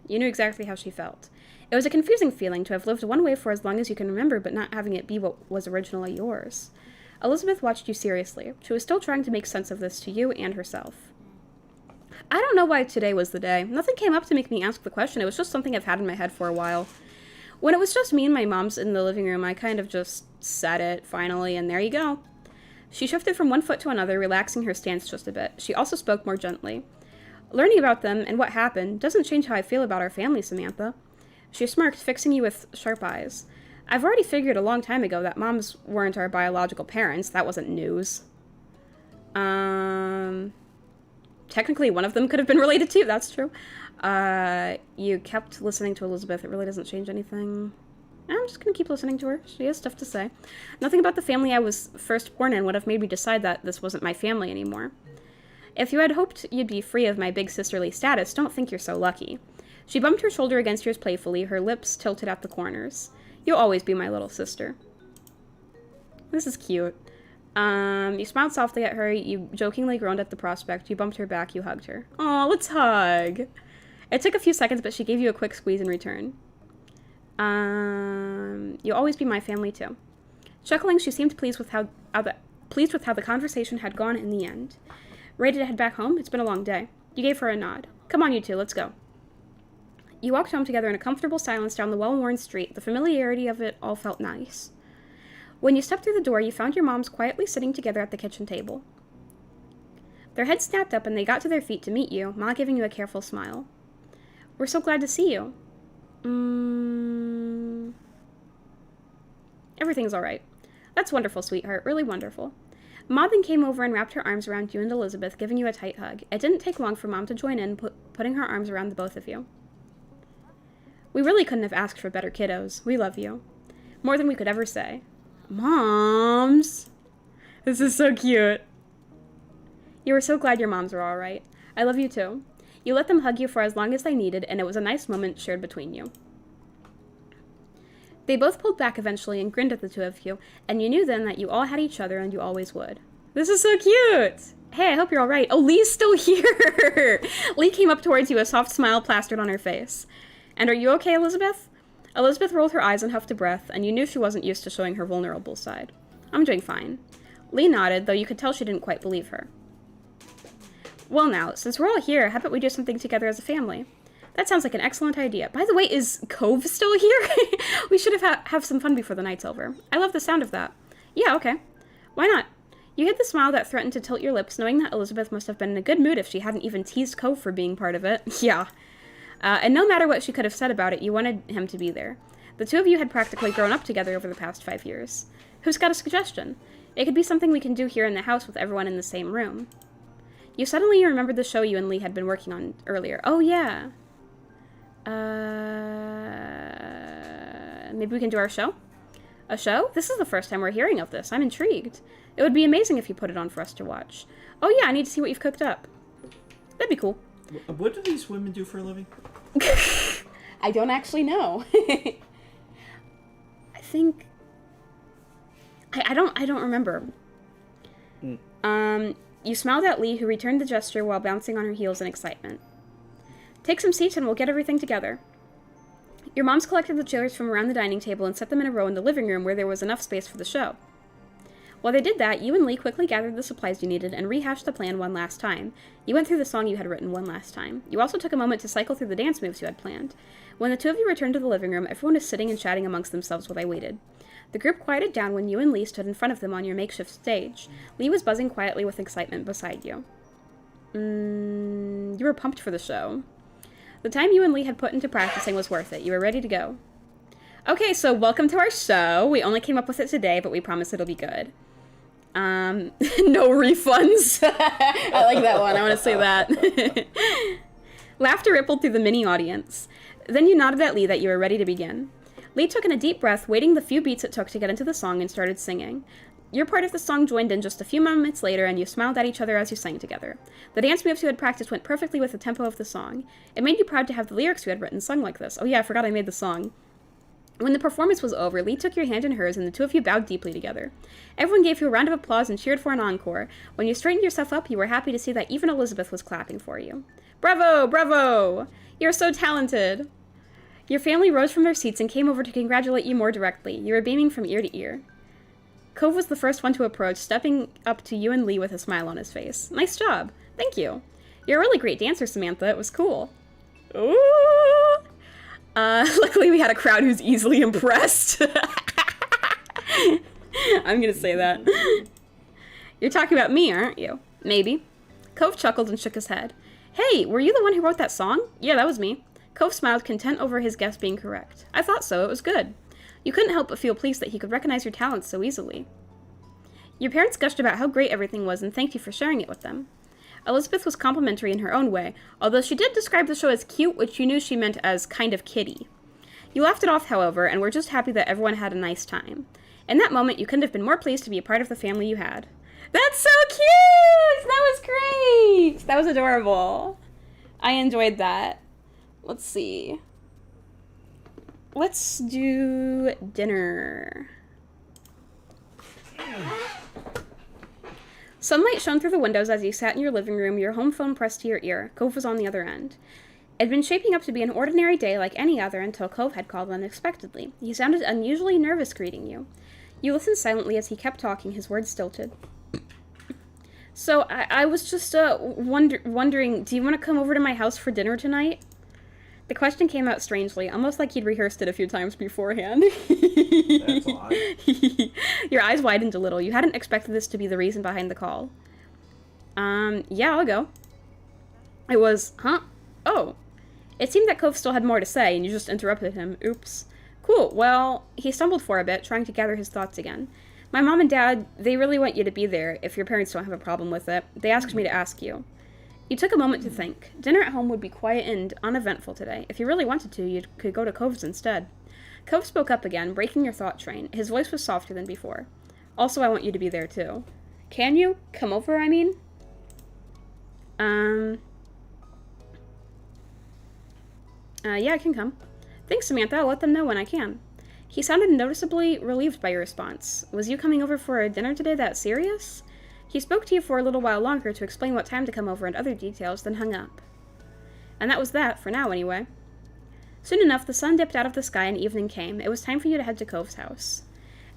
You knew exactly how she felt. It was a confusing feeling to have lived one way for as long as you can remember, but not having it be what was originally yours. Elizabeth watched you seriously. She was still trying to make sense of this to you and herself. I don't know why today was the day. Nothing came up to make me ask the question. It was just something I've had in my head for a while. When it was just me and my mom's in the living room, I kind of just said it, finally, and there you go. She shifted from one foot to another, relaxing her stance just a bit. She also spoke more gently. Learning about them and what happened doesn't change how I feel about our family, Samantha. She smirked, fixing you with sharp eyes. I've already figured a long time ago that moms weren't our biological parents. That wasn't news. Technically, one of them could have been related to you. That's true. You kept listening to Elizabeth. It really doesn't change anything. I'm just going to keep listening to her. She has stuff to say. Nothing about the family I was first born in would have made me decide that this wasn't my family anymore. If you had hoped you'd be free of my big sisterly status, don't think you're so lucky. She bumped her shoulder against yours playfully, her lips tilted at the corners. You'll always be my little sister. This is cute. You smiled softly at her, you jokingly groaned at the prospect, you bumped her back, you hugged her. Aw, let's hug! It took a few seconds, but she gave you a quick squeeze in return. You'll always be my family, too. Chuckling, she seemed pleased with how the conversation had gone in the end. Ready to head back home? It's been a long day. You gave her a nod. Come on, you two, let's go. You walked home together in a comfortable silence down the well-worn street. The familiarity of it all felt nice. When you stepped through the door, you found your moms quietly sitting together at the kitchen table. Their heads snapped up and they got to their feet to meet you, Ma giving you a careful smile. We're so glad to see you. Everything's all right. That's wonderful, sweetheart. Really wonderful. Ma then came over and wrapped her arms around you and Elizabeth, giving you a tight hug. It didn't take long for Mom to join in, putting her arms around the both of you. We really couldn't have asked for better kiddos. We love you. More than we could ever say. Moms! This is so cute. You were so glad your moms were all right. I love you too. You let them hug you for as long as they needed, and it was a nice moment shared between you. They both pulled back eventually and grinned at the two of you, and you knew then that you all had each other and you always would. This is so cute! Hey, I hope you're all right. Oh, Lee's still here! Lee came up towards you, a soft smile plastered on her face. And are you okay, Elizabeth? Elizabeth rolled her eyes and huffed a breath, and you knew she wasn't used to showing her vulnerable side. I'm doing fine. Lee nodded, though you could tell she didn't quite believe her. Well now, since we're all here, how about we do something together as a family? That sounds like an excellent idea. By the way, is Cove still here? We should have some fun before the night's over. I love the sound of that. Yeah, okay. Why not? You hid the smile that threatened to tilt your lips, knowing that Elizabeth must have been in a good mood if she hadn't even teased Cove for being part of it. Yeah. And no matter what she could have said about it, you wanted him to be there. The two of you had practically grown up together over the past 5 years. Who's got a suggestion? It could be something we can do here in the house with everyone in the same room. You suddenly remembered the show you and Lee had been working on earlier. Oh, yeah. Maybe we can do our show? A show? This is the first time we're hearing of this. I'm intrigued. It would be amazing if you put it on for us to watch. Oh, yeah, I need to see what you've cooked up. That'd be cool. What do these women do for a living? I don't actually know. I think... I don't remember. You smiled at Lee, who returned the gesture while bouncing on her heels in excitement. Take some seats and we'll get everything together. Your moms collected the chairs from around the dining table and set them in a row in the living room where there was enough space for the show. While they did that, you and Lee quickly gathered the supplies you needed and rehashed the plan one last time. You went through the song you had written one last time. You also took a moment to cycle through the dance moves you had planned. When the two of you returned to the living room, everyone was sitting and chatting amongst themselves while they waited. The group quieted down when you and Lee stood in front of them on your makeshift stage. Lee was buzzing quietly with excitement beside you. You were pumped for the show. The time you and Lee had put into practicing was worth it. You were ready to go. Okay, so welcome to our show. We only came up with it today, but we promise it'll be good. No refunds. I like that one. I want to say that. Laughter rippled through the mini audience. Then you nodded at Lee that you were ready to begin. Lee took in a deep breath, waiting the few beats it took to get into the song, and started singing. Your part of the song joined in just a few moments later, and you smiled at each other as you sang together. The dance moves you had practiced went perfectly with the tempo of the song. It made you proud to have the lyrics you had written sung like this. Oh yeah, I forgot I made the song. When the performance was over, Lee took your hand in hers, and the two of you bowed deeply together. Everyone gave you a round of applause and cheered for an encore. When you straightened yourself up, you were happy to see that even Elizabeth was clapping for you. Bravo! Bravo! You're so talented! Your family rose from their seats and came over to congratulate you more directly. You were beaming from ear to ear. Cove was the first one to approach, stepping up to you and Lee with a smile on his face. Nice job. Thank you. You're a really great dancer, Samantha. It was cool. Ooh. Luckily we had a crowd who's easily impressed. I'm gonna say that. You're talking about me, aren't you? Maybe. Cove chuckled and shook his head. Hey, were you the one who wrote that song? Yeah, that was me. Cove smiled, content over his guess being correct. I thought so. It was good. You couldn't help but feel pleased that he could recognize your talents so easily. Your parents gushed about how great everything was and thanked you for sharing it with them. Elizabeth was complimentary in her own way, although she did describe the show as cute, which you knew she meant as kind of kiddie. You laughed it off, however, and were just happy that everyone had a nice time. In that moment, you couldn't have been more pleased to be a part of the family you had. That's so cute! That was great! That was adorable. I enjoyed that. Let's see. Let's do dinner. Sunlight shone through the windows as you sat in your living room, your home phone pressed to your ear. Cove was on the other end. It had been shaping up to be an ordinary day like any other until Cove had called unexpectedly. He sounded unusually nervous greeting you. You listened silently as he kept talking, his words stilted. So, I was just wondering, do you want to come over to my house for dinner tonight? The question came out strangely, almost like he'd rehearsed it a few times beforehand. That's odd. Your eyes widened a little. You hadn't expected this to be the reason behind the call. Yeah, I'll go. It was, huh? Oh. It seemed that Cove still had more to say, and you just interrupted him. Oops. Cool, well, he stumbled for a bit, trying to gather his thoughts again. My mom and dad, they really want you to be there, if your parents don't have a problem with it. They asked me to ask you. You took a moment to think. Dinner at home would be quiet and uneventful today. If you really wanted to, you could go to Cove's instead. Cove spoke up again, breaking your thought train. His voice was softer than before. Also, I want you to be there, too. Can you? Come over, I mean? Yeah, I can come. Thanks, Samantha. I'll let them know when I can. He sounded noticeably relieved by your response. Was you coming over for a dinner today that serious? He spoke to you for a little while longer to explain what time to come over and other details, then hung up. And that was that, for now anyway. Soon enough, the sun dipped out of the sky and evening came. It was time for you to head to Cove's house.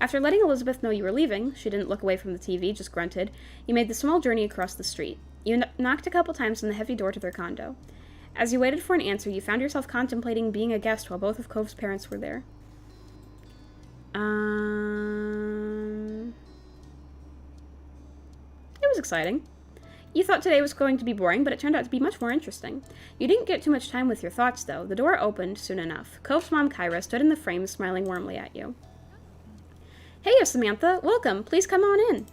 After letting Elizabeth know you were leaving, she didn't look away from the TV, just grunted, you made the small journey across the street. You knocked a couple times on the heavy door to their condo. As you waited for an answer, you found yourself contemplating being a guest while both of Cove's parents were there. It was exciting. You thought today was going to be boring, but it turned out to be much more interesting. You didn't get too much time with your thoughts, though. The door opened soon enough. Cove's mom, Kyra, stood in the frame, smiling warmly at you. Hey, Samantha. Welcome. Please come on in.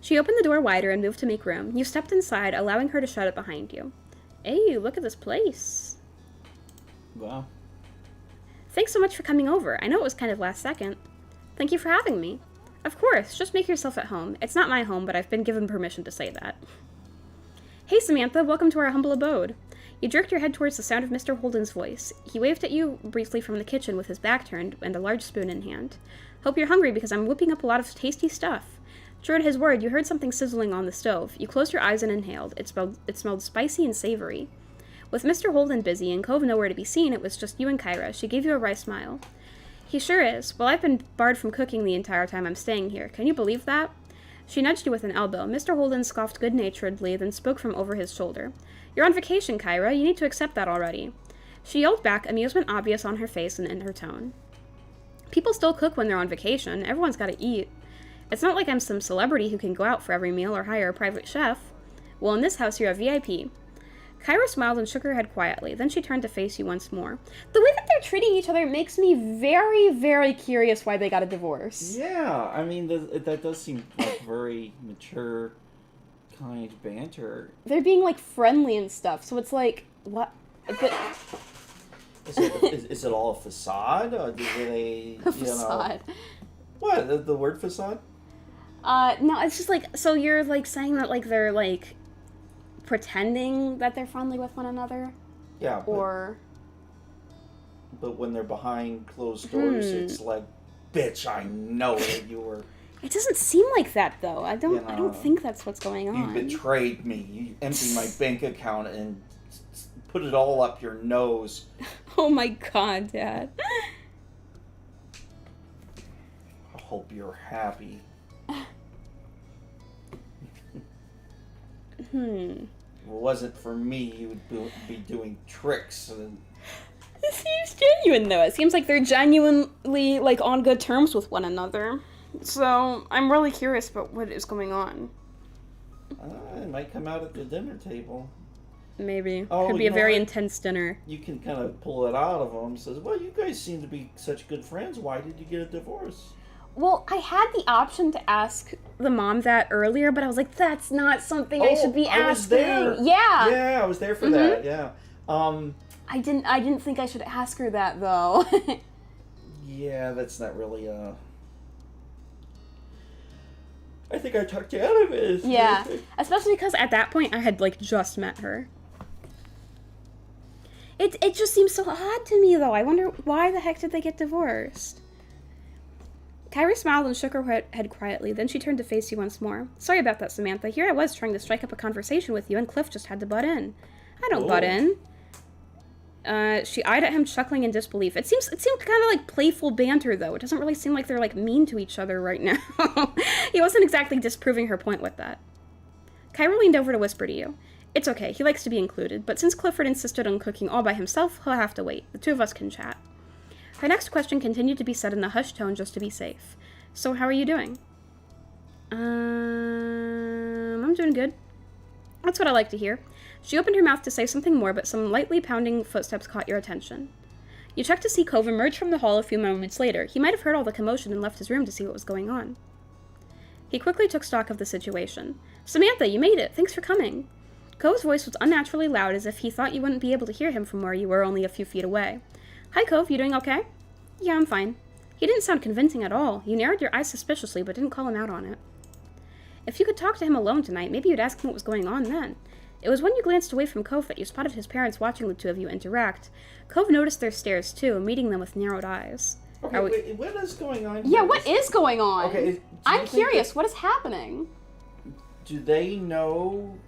She opened the door wider and moved to make room. You stepped inside, allowing her to shut it behind you. Hey, look at this place. Wow. Thanks so much for coming over. I know it was kind of last second. Thank you for having me. Of course, just make yourself at home. It's not my home, but I've been given permission to say that. Hey, Samantha, welcome to our humble abode. You jerked your head towards the sound of Mr. Holden's voice. He waved at you briefly from the kitchen with his back turned and a large spoon in hand. Hope you're hungry because I'm whipping up a lot of tasty stuff. True to his word, you heard something sizzling on the stove. You closed your eyes and inhaled. It smelled spicy and savory. With Mr. Holden busy and Cove nowhere to be seen, it was just you and Kyra. She gave you a wry smile. He sure is. Well, I've been barred from cooking the entire time I'm staying here. Can you believe that? She nudged you with an elbow. Mr. Holden scoffed good-naturedly, then spoke from over his shoulder. You're on vacation, Kyra. You need to accept that already. She yelled back, amusement obvious on her face and in her tone. People still cook when they're on vacation. Everyone's got to eat. It's not like I'm some celebrity who can go out for every meal or hire a private chef. Well, in this house, you're a VIP. Kyra smiled and shook her head quietly. Then she turned to face you once more. The way that they're treating each other makes me very, very curious why they got a divorce. Yeah, I mean, that does seem like very mature kind of banter. They're being, like, friendly and stuff, so it's like, what? But... Is it all a facade? Or do they, A facade. What? The word facade? No, it's just like, so you're, like, saying that, like, they're, like, pretending that they're friendly with one another? Yeah. But when they're behind closed doors, it's like, bitch, I know that you were... It doesn't seem like that, though. I don't think that's what's going on. You betrayed me. You emptied my bank account and put it all up your nose. Oh my god, Dad. I hope you're happy. If it wasn't for me, you would be doing tricks. And... It seems genuine, though. It seems like they're genuinely, like, on good terms with one another. So, I'm really curious about what is going on. It might come out at the dinner table. Maybe. Oh, Could be a very intense dinner. You can kind of pull it out of them. Says, well, you guys seem to be such good friends. Why did you get a divorce? Well, I had the option to ask the mom that earlier, but I was like, that's not something I should be asking. I was there. Yeah. Yeah, I was there for that. Yeah. I didn't think I should ask her that, though. Yeah, that's not really I think I talked you out of it. Yeah. Especially because at that point I had, like, just met her. It just seems so odd to me, though. I wonder why the heck did they get divorced? Kyrie smiled and shook her head quietly. Then she turned to face you once more. Sorry about that, Samantha. Here I was trying to strike up a conversation with you, and Cliff just had to butt in. I don't butt in. She eyed at him, chuckling in disbelief. It seemed kind of like playful banter, though. It doesn't really seem like they're, like, mean to each other right now. He wasn't exactly disproving her point with that. Kyra leaned over to whisper to you. It's okay. He likes to be included, but since Clifford insisted on cooking all by himself, he'll have to wait. The two of us can chat. Her next question continued to be said in a hushed tone just to be safe. So, how are you doing? I'm doing good. That's what I like to hear. She opened her mouth to say something more, but some lightly pounding footsteps caught your attention. You checked to see Cove emerge from the hall a few moments later. He might have heard all the commotion and left his room to see what was going on. He quickly took stock of the situation. Samantha, you made it. Thanks for coming. Cove's voice was unnaturally loud, as if he thought you wouldn't be able to hear him from where you were only a few feet away. Hi, Cove. You doing okay? Yeah, I'm fine. He didn't sound convincing at all. You narrowed your eyes suspiciously, but didn't call him out on it. If you could talk to him alone tonight, maybe you'd ask him what was going on then. It was when you glanced away from Cove that you spotted his parents watching the two of you interact. Cove noticed their stares, too, meeting them with narrowed eyes. Okay, wait, what is going on here? Yeah, what is going on? Okay, I'm curious. What is happening? Do they know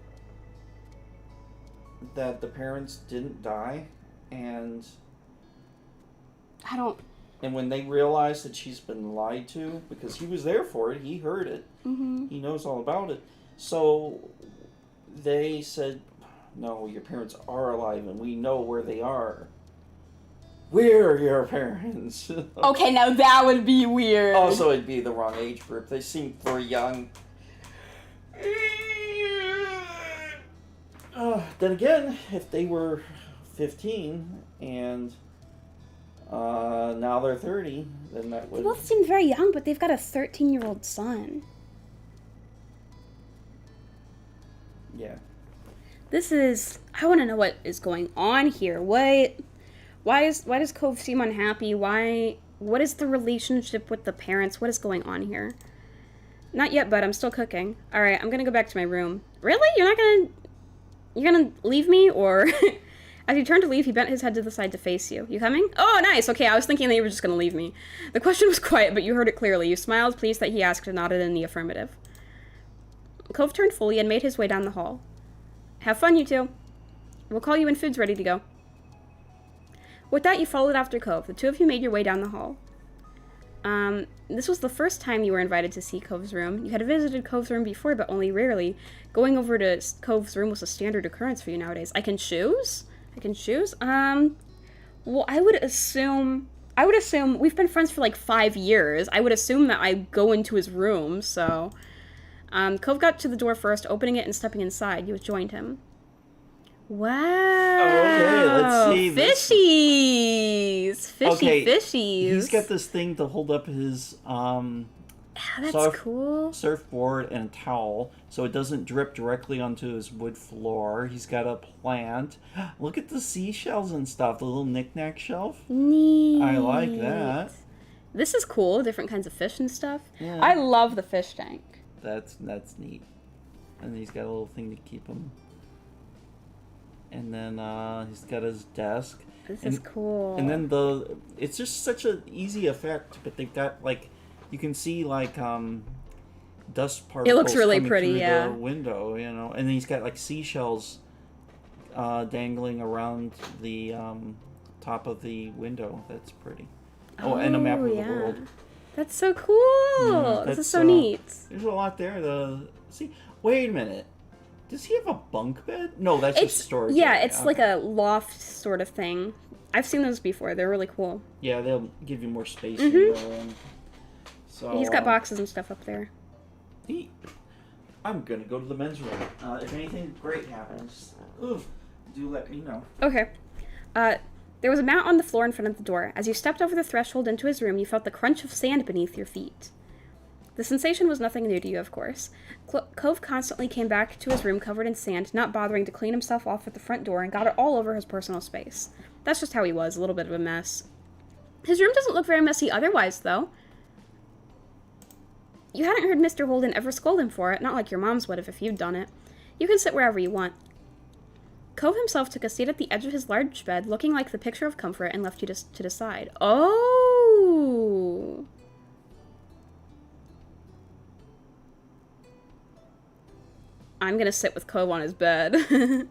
that the parents didn't die? And when they realize that she's been lied to, because he was there for it, he heard it, he knows all about it, so they said, no, your parents are alive and we know where they are. We're your parents. Okay, now that would be weird. Also, it'd be the wrong age group. They seem very young. Then again, if they were 15 and now they're 30, then that would... They both seem very young, but they've got a 13-year-old son. Yeah. I want to know what is going on here. Why does Cove seem unhappy? What is the relationship with the parents? What is going on here? Not yet, bud. I'm still cooking. All right, I'm going to go back to my room. Really? You're going to leave me? Or as he turned to leave, he bent his head to the side to face you. You coming? Oh, nice. Okay, I was thinking that you were just going to leave me. The question was quiet, but you heard it clearly. You smiled, pleased that he asked, and nodded in the affirmative. Cove turned fully and made his way down the hall. Have fun, you two. We'll call you when food's ready to go. With that, you followed after Cove. The two of you made your way down the hall. This was the first time you were invited to see Cove's room. You had visited Cove's room before, but only rarely. Going over to Cove's room was a standard occurrence for you nowadays. I can choose? Well, I would assume we've been friends for like 5 years. I would assume that I go into his room, so... Cove got to the door first, opening it and stepping inside. You joined him. Wow. Okay, let's see. Fishies. He's got this thing to hold up his that's cool. Surfboard and a towel, so it doesn't drip directly onto his wood floor. He's got a plant. Look at the seashells and stuff, the little knick-knack shelf. Neat. I like that. This is cool, different kinds of fish and stuff. Yeah. I love the fish tank. That's neat. And he's got a little thing to keep him. And then he's got his desk. This is cool. And then it's just such an easy effect, but they've got like, you can see like dust particles. It looks really coming pretty, through yeah. the window, you know. And then he's got like seashells dangling around the top of the window. That's pretty. Oh, and a map of the world. That's so cool. This is so neat. There's a lot there to see. Wait a minute. Does he have a bunk bed? No, that's just storage. Yeah, it's like a loft sort of thing. I've seen those before. They're really cool. Yeah, they'll give you more space. Mm-hmm. So he's got boxes and stuff up there. I'm gonna go to the men's room. If anything great happens, do let me know. Okay. There was a mat on the floor in front of the door. As you stepped over the threshold into his room, you felt the crunch of sand beneath your feet. The sensation was nothing new to you, of course. Cove constantly came back to his room covered in sand, not bothering to clean himself off at the front door, and got it all over his personal space. That's just how he was, a little bit of a mess. His room doesn't look very messy otherwise, though. You hadn't heard Mr. Holden ever scold him for it, not like your moms would have if you'd done it. You can sit wherever you want. Cove himself took a seat at the edge of his large bed, looking like the picture of comfort, and left you to decide. Oh! I'm gonna sit with Cove on his bed.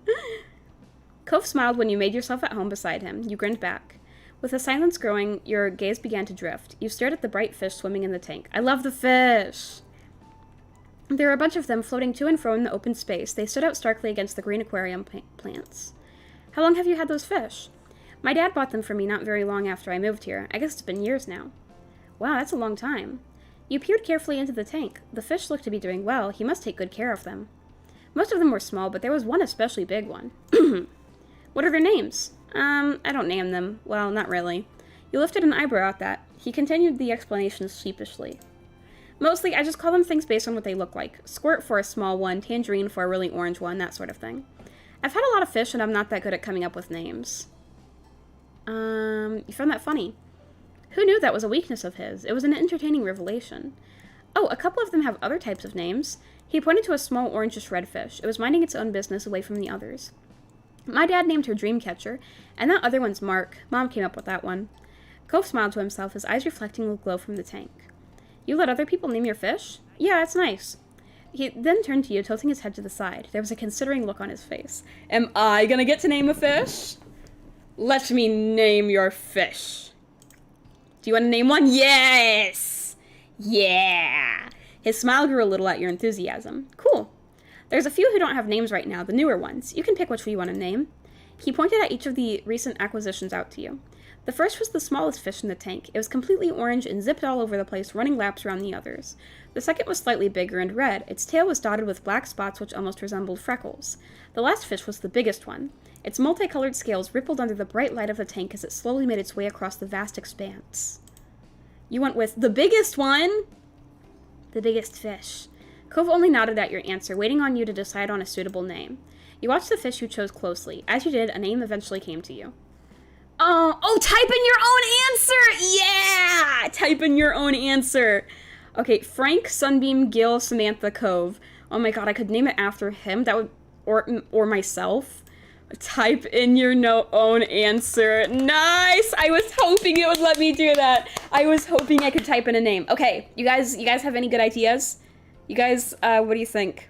Cove smiled when you made yourself at home beside him. You grinned back. With the silence growing, your gaze began to drift. You stared at the bright fish swimming in the tank. I love the fish! There were a bunch of them floating to and fro in the open space. They stood out starkly against the green aquarium plants. How long have you had those fish? My dad bought them for me not very long after I moved here. I guess it's been years now. Wow, that's a long time. You peered carefully into the tank. The fish looked to be doing well. He must take good care of them. Most of them were small, but there was one especially big one. What are their names? I don't name them. Well, not really. You lifted an eyebrow at that. He continued the explanation sheepishly. Mostly, I just call them things based on what they look like. Squirt for a small one, tangerine for a really orange one, that sort of thing. I've had a lot of fish, and I'm not that good at coming up with names. You found that funny. Who knew that was a weakness of his? It was an entertaining revelation. Oh, a couple of them have other types of names. He pointed to a small orangish red fish. It was minding its own business away from the others. My dad named her Dreamcatcher, and that other one's Mark. Mom came up with that one. Cove smiled to himself, his eyes reflecting the glow from the tank. You let other people name your fish? Yeah, it's nice. He then turned to you, tilting his head to the side. There was a considering look on his face. Am I gonna get to name a fish? Let me name your fish. Do you want to name one? Yes! Yeah! His smile grew a little at your enthusiasm. Cool. There's a few who don't have names right now, the newer ones. You can pick which you want to name. He pointed at each of the recent acquisitions out to you. The first was the smallest fish in the tank. It was completely orange and zipped all over the place, running laps around the others. The second was slightly bigger and red. Its tail was dotted with black spots which almost resembled freckles. The last fish was the biggest one. Its multicolored scales rippled under the bright light of the tank as it slowly made its way across the vast expanse. You went with the biggest one? The biggest fish. Cove only nodded at your answer, waiting on you to decide on a suitable name. You watched the fish you chose closely. As you did, a name eventually came to you. Oh, type in your own answer! Yeah! Type in your own answer. Okay, Frank, Sunbeam, Gil, Samantha, Cove. Oh my god, I could name it after him. That would, or myself. Type in your own answer. Nice! I was hoping it would let me do that. I was hoping I could type in a name. Okay, you guys have any good ideas? You guys, what do you think?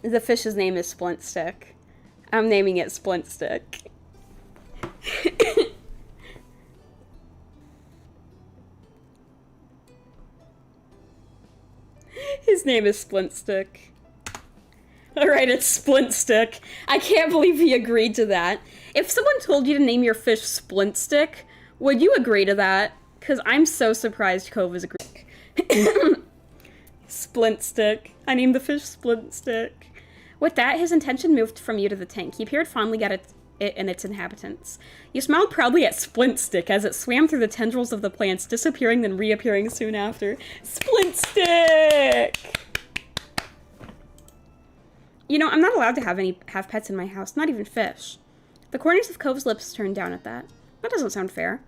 The fish's name is Splint Stick. I'm naming it Splint Stick. His name is Splint Stick. Alright, it's Splint Stick. I can't believe he agreed to that. If someone told you to name your fish Splint Stick, would you agree to that? Because I'm so surprised Cove is agreeing. Splint Stick. I named the fish Splint Stick. With that, his attention moved from you to the tank. He peered fondly at it and its inhabitants. You smiled proudly at Splint Stick as it swam through the tendrils of the plants, disappearing then reappearing soon after. Splint Stick! You know, I'm not allowed to have pets in my house, not even fish. The corners of Cove's lips turned down at that. That doesn't sound fair.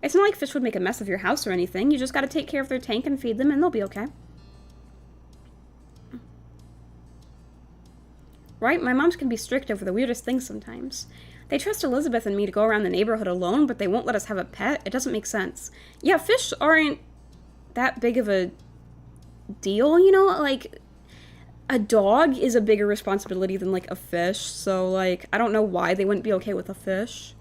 It's not like fish would make a mess of your house or anything. You just gotta take care of their tank and feed them and they'll be okay. Right? My moms can be strict over the weirdest things sometimes. They trust Elizabeth and me to go around the neighborhood alone, but they won't let us have a pet? It doesn't make sense. Yeah, fish aren't that big of a deal, you know? Like, a dog is a bigger responsibility than, like, a fish, so, like, I don't know why they wouldn't be okay with a fish.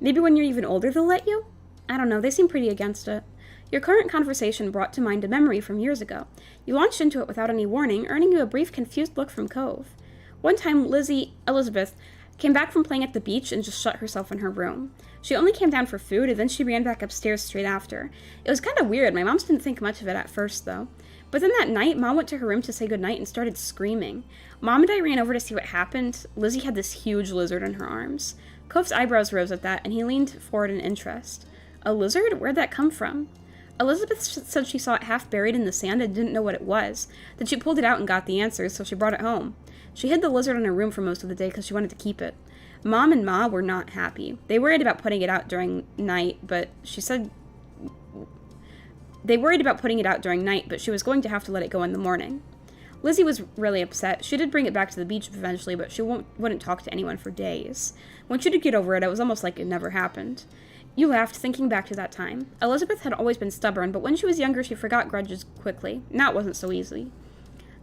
Maybe when you're even older they'll let you? I don't know, they seem pretty against it. Your current conversation brought to mind a memory from years ago. You launched into it without any warning, earning you a brief, confused look from Cove. One time, Elizabeth, came back from playing at the beach and just shut herself in her room. She only came down for food, and then she ran back upstairs straight after. It was kind of weird. My mom didn't think much of it at first, though. But then that night, Mom went to her room to say goodnight and started screaming. Mom and I ran over to see what happened. Lizzie had this huge lizard in her arms. Cove's eyebrows rose at that, and he leaned forward in interest. A lizard? Where'd that come from? Elizabeth said she saw it half buried in the sand and didn't know what it was. Then she pulled it out and got the answers, so she brought it home. She hid the lizard in her room for most of the day because she wanted to keep it. Mom and Ma were not happy. They worried about putting it out during night, but she said... They worried about putting it out during night, but she was going to have to let it go in the morning. Lizzie was really upset. She did bring it back to the beach eventually, but she wouldn't talk to anyone for days. When she did get over it, it was almost like it never happened. You laughed, thinking back to that time. Elizabeth had always been stubborn, but when she was younger, she forgot grudges quickly. Now it wasn't so easy.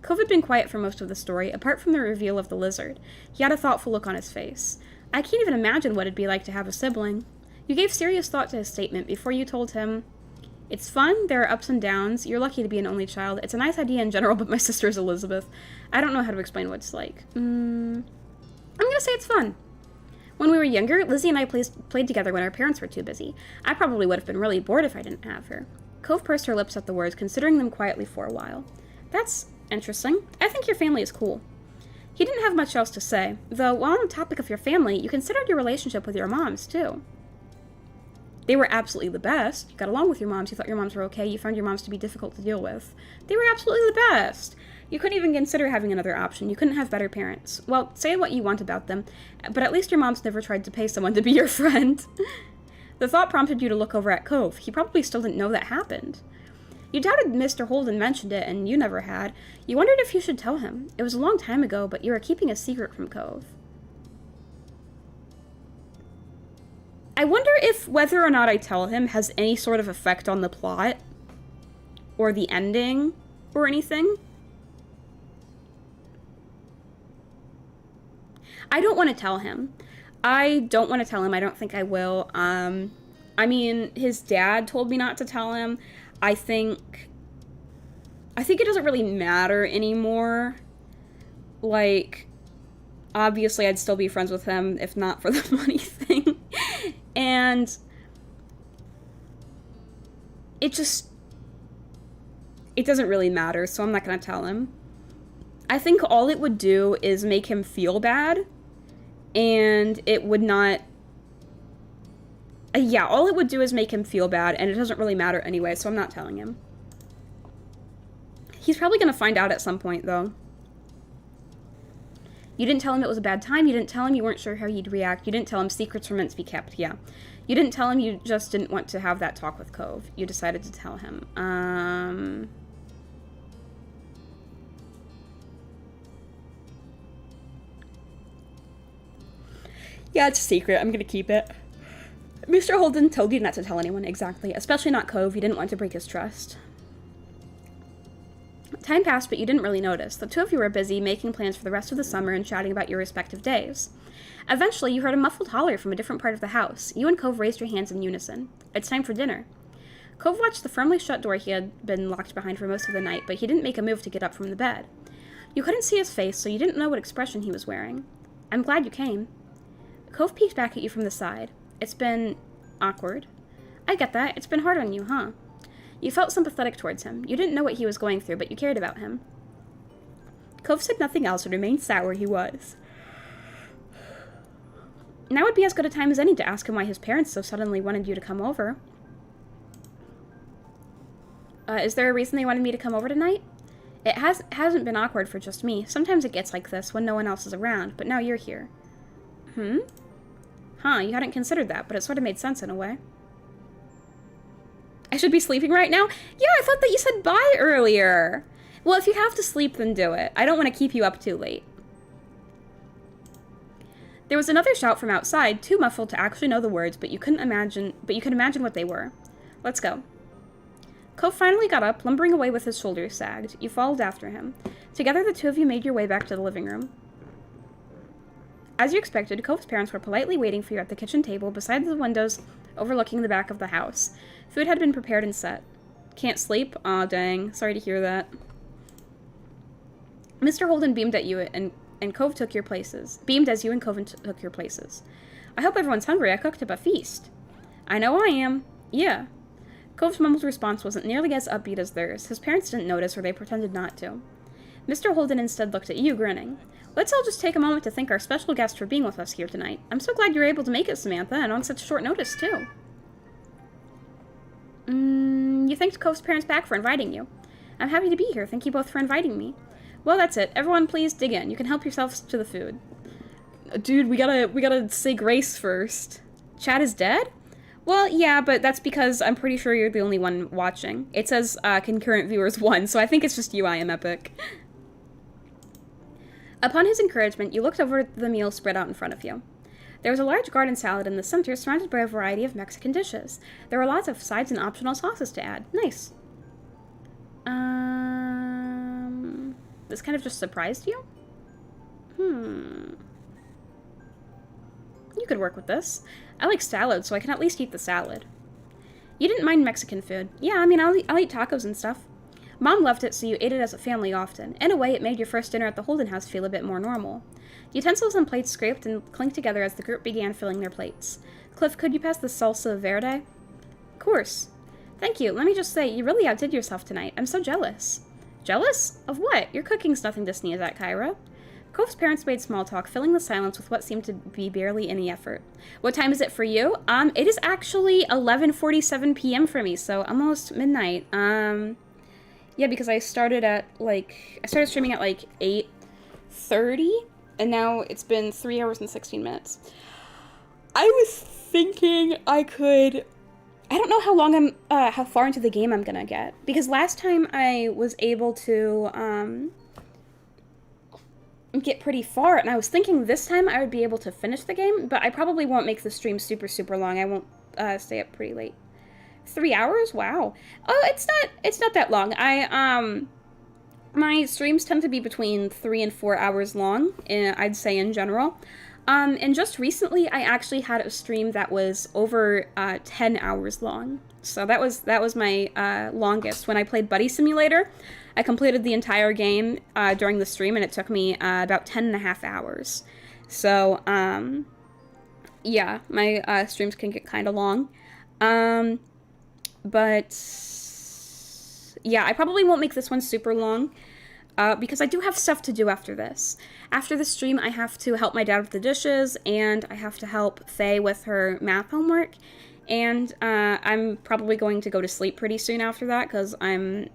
Cove had been quiet for most of the story, apart from the reveal of the lizard. He had a thoughtful look on his face. I can't even imagine what it'd be like to have a sibling. You gave serious thought to his statement before you told him, "It's fun, there are ups and downs, you're lucky to be an only child, it's a nice idea in general, but my sister is Elizabeth. I don't know how to explain what it's like. I'm gonna say it's fun. When we were younger, Lizzie and I played together when our parents were too busy. I probably would have been really bored if I didn't have her." Cove pursed her lips at the words, considering them quietly for a while. "That's interesting. I think your family is cool." He didn't have much else to say, though while on the topic of your family, you considered your relationship with your moms, too. They were absolutely the best. You got along with your moms, you thought your moms were okay, you found your moms to be difficult to deal with. They were absolutely the best. You couldn't even consider having another option. You couldn't have better parents. Well, say what you want about them, but at least your mom's never tried to pay someone to be your friend. The thought prompted you to look over at Cove. He probably still didn't know that happened. You doubted Mr. Holden mentioned it, and you never had. You wondered if you should tell him. It was a long time ago, but you were keeping a secret from Cove. I wonder if whether or not I tell him has any sort of effect on the plot, or the ending, or anything. I don't want to tell him. I don't want to tell him. I don't think I will. I mean, his dad told me not to tell him. I think it doesn't really matter anymore. Like, obviously I'd still be friends with him if not for the money thing. And it doesn't really matter, so I'm not going to tell him. I think all it would do is make him feel bad, and it would not... yeah, all it would do is make him feel bad, and it doesn't really matter anyway, so I'm not telling him. He's probably going to find out at some point, though. You didn't tell him it was a bad time. You didn't tell him you weren't sure how he'd react. You didn't tell him secrets were meant to be kept. Yeah. You didn't tell him you just didn't want to have that talk with Cove. You decided to tell him. Yeah, it's a secret. I'm going to keep it. Mr. Holden told you not to tell anyone, exactly. Especially not Cove. You didn't want to break his trust. Time passed, but you didn't really notice. The two of you were busy making plans for the rest of the summer and chatting about your respective days. Eventually, you heard a muffled holler from a different part of the house. You and Cove raised your hands in unison. It's time for dinner. Cove watched the firmly shut door he had been locked behind for most of the night, but he didn't make a move to get up from the bed. You couldn't see his face, so you didn't know what expression he was wearing. "I'm glad you came." Cove peeked back at you from the side. "It's been... awkward." "I get that. It's been hard on you, huh?" You felt sympathetic towards him. You didn't know what he was going through, but you cared about him. Cove said nothing else and remained sour he was. Now would be as good a time as any to ask him why his parents so suddenly wanted you to come over. Is there a reason they wanted me to come over tonight? It hasn't been awkward for just me. Sometimes it gets like this when no one else is around, but now you're here. Huh, you hadn't considered that, but it sort of made sense in a way. I should be sleeping right now? Yeah, I thought that you said bye earlier. Well, if you have to sleep, then do it. I don't want to keep you up too late. There was another shout from outside, too muffled to actually know the words, but you could imagine what they were. Let's go. Cove finally got up, lumbering away with his shoulders sagged. You followed after him. Together, the two of you made your way back to the living room. As you expected, Cove's parents were politely waiting for you at the kitchen table beside the windows overlooking the back of the house. Food had been prepared and set. Can't sleep? Aw, dang. Sorry to hear that. Mr. Holden beamed at you and Cove took your places. Beamed as you and Cove took your places. I hope everyone's hungry. I cooked up a feast. I know I am. Yeah. Cove's mumbled response wasn't nearly as upbeat as theirs. His parents didn't notice, or they pretended not to. Mr. Holden instead looked at you, grinning. Let's all just take a moment to thank our special guest for being with us here tonight. I'm so glad you're able to make it, Samantha, and on such short notice, too. You thanked Cove's parents back for inviting you. I'm happy to be here. Thank you both for inviting me. Well, that's it. Everyone, please dig in. You can help yourselves to the food. Dude, we gotta say grace first. Chad is dead? Well, yeah, but that's because I'm pretty sure you're the only one watching. It says concurrent viewers 1, so I think it's just you, I am epic. Upon his encouragement, you looked over at the meal spread out in front of you. There was a large garden salad in the center, surrounded by a variety of Mexican dishes. There were lots of sides and optional sauces to add. Nice. This kind of just surprised you? You could work with this. I like salad, so I can at least eat the salad. You didn't mind Mexican food. Yeah, I mean, I'll eat tacos and stuff. Mom loved it, so you ate it as a family often. In a way, it made your first dinner at the Holden house feel a bit more normal. Utensils and plates scraped and clinked together as the group began filling their plates. Cliff, could you pass the salsa verde? Of course. Thank you. Let me just say, you really outdid yourself tonight. I'm so jealous. Jealous? Of what? Your cooking's nothing to sneeze at, Kyra. Cove's parents made small talk, filling the silence with what seemed to be barely any effort. What time is it for you? It is actually 11:47 p.m. for me, so almost midnight. Yeah, because I started streaming at like 8:30, and now it's been 3 hours and 16 minutes. I was thinking I don't know how far into the game I'm gonna get, because last time I was able to, get pretty far, and I was thinking this time I would be able to finish the game, but I probably won't make the stream super, super long. I won't, stay up pretty late. 3 hours? Wow. Oh, it's not that long. My streams tend to be between 3 and 4 hours long, I'd say in general. And just recently, I actually had a stream that was over 10 hours long. So that was my longest. When I played Buddy Simulator, I completed the entire game during the stream, and it took me about 10 and a half hours. So, yeah, my streams can get kind of long. But, yeah, I probably won't make this one super long. Because I do have stuff to do after this. After the stream, I have to help my dad with the dishes, and I have to help Faye with her math homework, and I'm probably going to go to sleep pretty soon after that, because I'm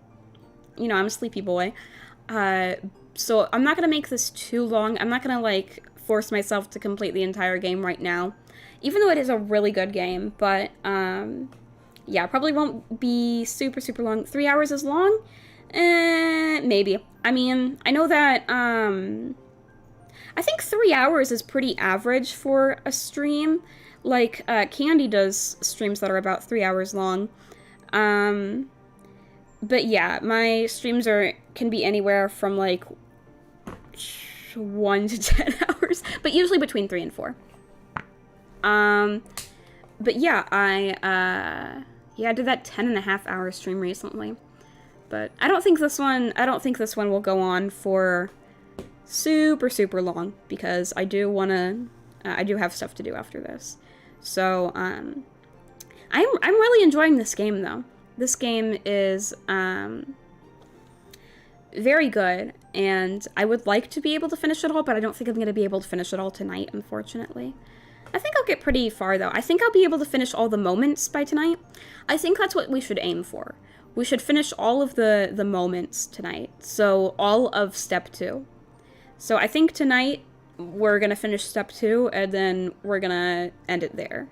a sleepy boy. So I'm not going to make this too long. I'm not going to, force myself to complete the entire game right now, even though it is a really good game, but, yeah, probably won't be super, super long. 3 hours is long? Maybe. I mean, I know that, I think 3 hours is pretty average for a stream. Candy does streams that are about 3 hours long. But yeah, my streams can be anywhere from, 1 to 10 hours, but usually between 3 and 4. But yeah, I did that 10.5 hour stream recently. But I don't think this one will go on for super, super long, because I do have stuff to do after this. So, I'm really enjoying this game, though. This game is, very good, and I would like to be able to finish it all, but I don't think I'm going to be able to finish it all tonight, unfortunately. I think get pretty far, though. I think I'll be able to finish all the moments by tonight. I think that's what we should aim for. We should finish all of the moments tonight. So all of step 2. So I think tonight we're going to finish step 2, and then we're going to end it there.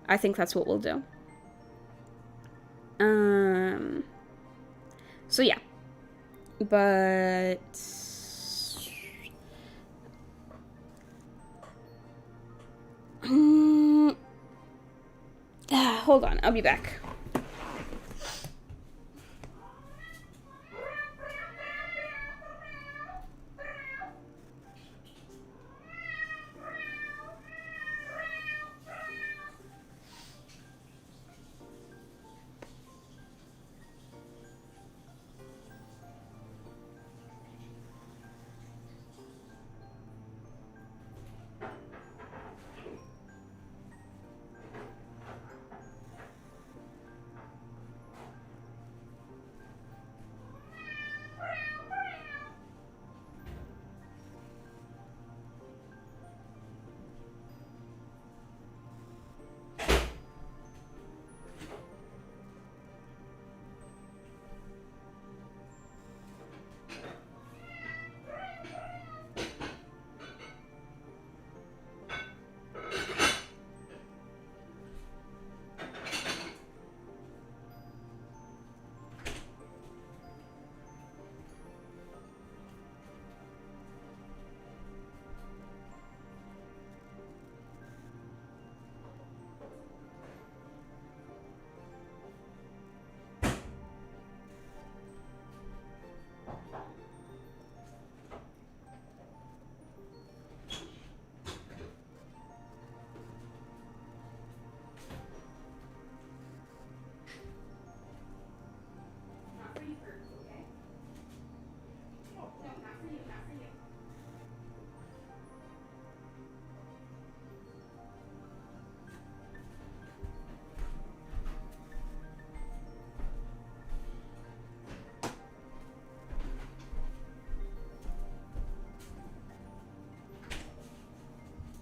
I think that's what we'll do. So yeah. But... hold on, I'll be back.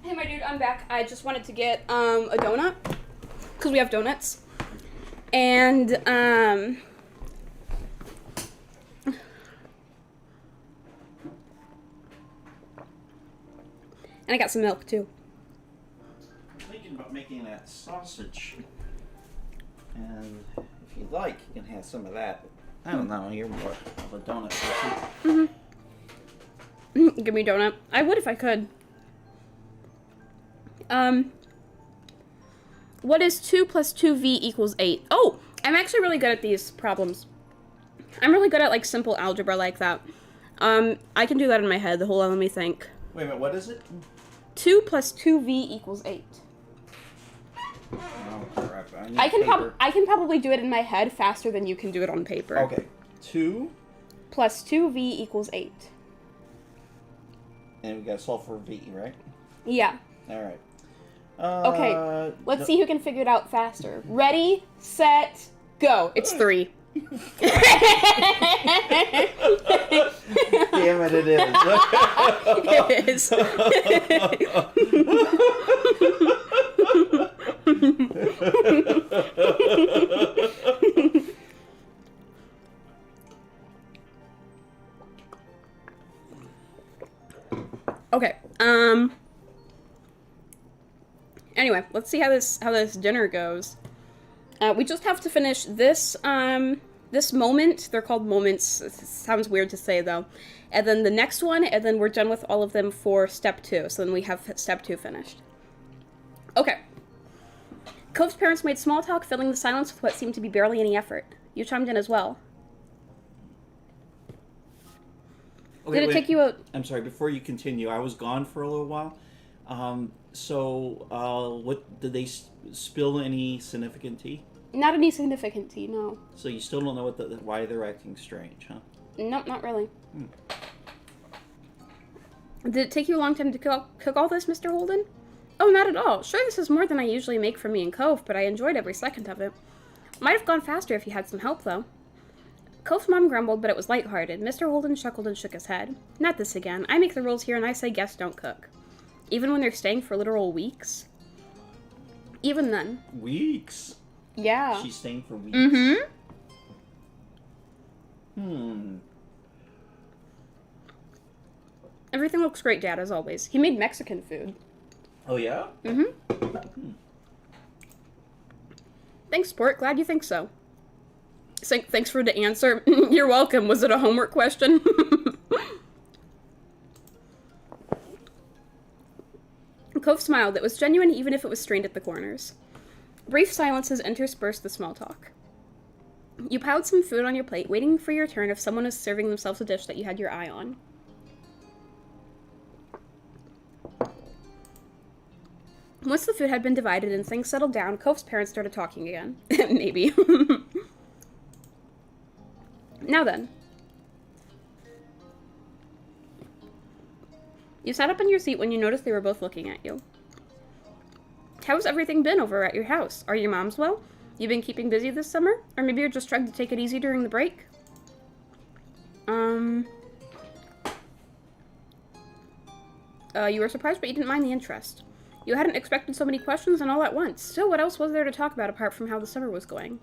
Hey, my dude, I'm back. I just wanted to get a donut, because we have donuts. And I got some milk, too. I'm thinking about making that sausage. And if you'd like, you can have some of that. I don't know, you're more of a donut person. Mm-hmm. Give me a donut. I would if I could. What is 2 plus 2v equals 8? Oh, I'm actually really good at these problems. I'm really good at, like, simple algebra like that. I can do that in my head. Hold on, let me think. Wait a minute, what is it? 2 plus 2v equals 8. Oh, crap. I can probably do it in my head faster than you can do it on paper. Okay. 2 plus 2v equals 8. And we gotta solve for v, right? Yeah. Alright. Okay, let's see who can figure it out faster. Ready, set, go. It's 3. Damn it, it is. It is. Okay, anyway, let's see how this dinner goes. We just have to finish this this moment. They're called moments. It sounds weird to say though. And then the next one, and then we're done with all of them for step 2. So then we have step 2 finished. Okay. Cove's parents made small talk, filling the silence with what seemed to be barely any effort. You chimed in as well. Okay, Did it take you a... I'm sorry, before you continue, I was gone for a little while. What did they spill any significant tea? Not any significant tea, no. So you still don't know why they're acting strange, huh? Nope, not really. Did it take you a long time to cook all this, Mr. Holden? Oh, not at all. Sure, this is more than I usually make for me and Cove, but I enjoyed every second of it. Might have gone faster if you had some help, though. Cove's mom grumbled, but it was lighthearted. Mr. Holden chuckled and shook his head. Not this again. I make the rules here, and I say guests don't cook. Even when they're staying for literal weeks? Even then. Weeks. Yeah. She's staying for weeks. Mm-hmm. Everything looks great, Dad, as always. He made Mexican food. Oh, yeah? Mm-hmm. Thanks, Sport. Glad you think so. Thanks for the answer. You're welcome. Was it a homework question? Cove smiled. It was genuine even if it was strained at the corners. Brief silences interspersed the small talk. You piled some food on your plate, waiting for your turn if someone was serving themselves a dish that you had your eye on. Once the food had been divided and things settled down, Cove's parents started talking again. Maybe. Now then. You sat up in your seat when you noticed they were both looking at you. How's everything been over at your house? Are your moms well? You been keeping busy this summer? Or maybe you're just trying to take it easy during the break? You were surprised, but you didn't mind the interest. You hadn't expected so many questions and all at once. Still, what else was there to talk about apart from how the summer was going?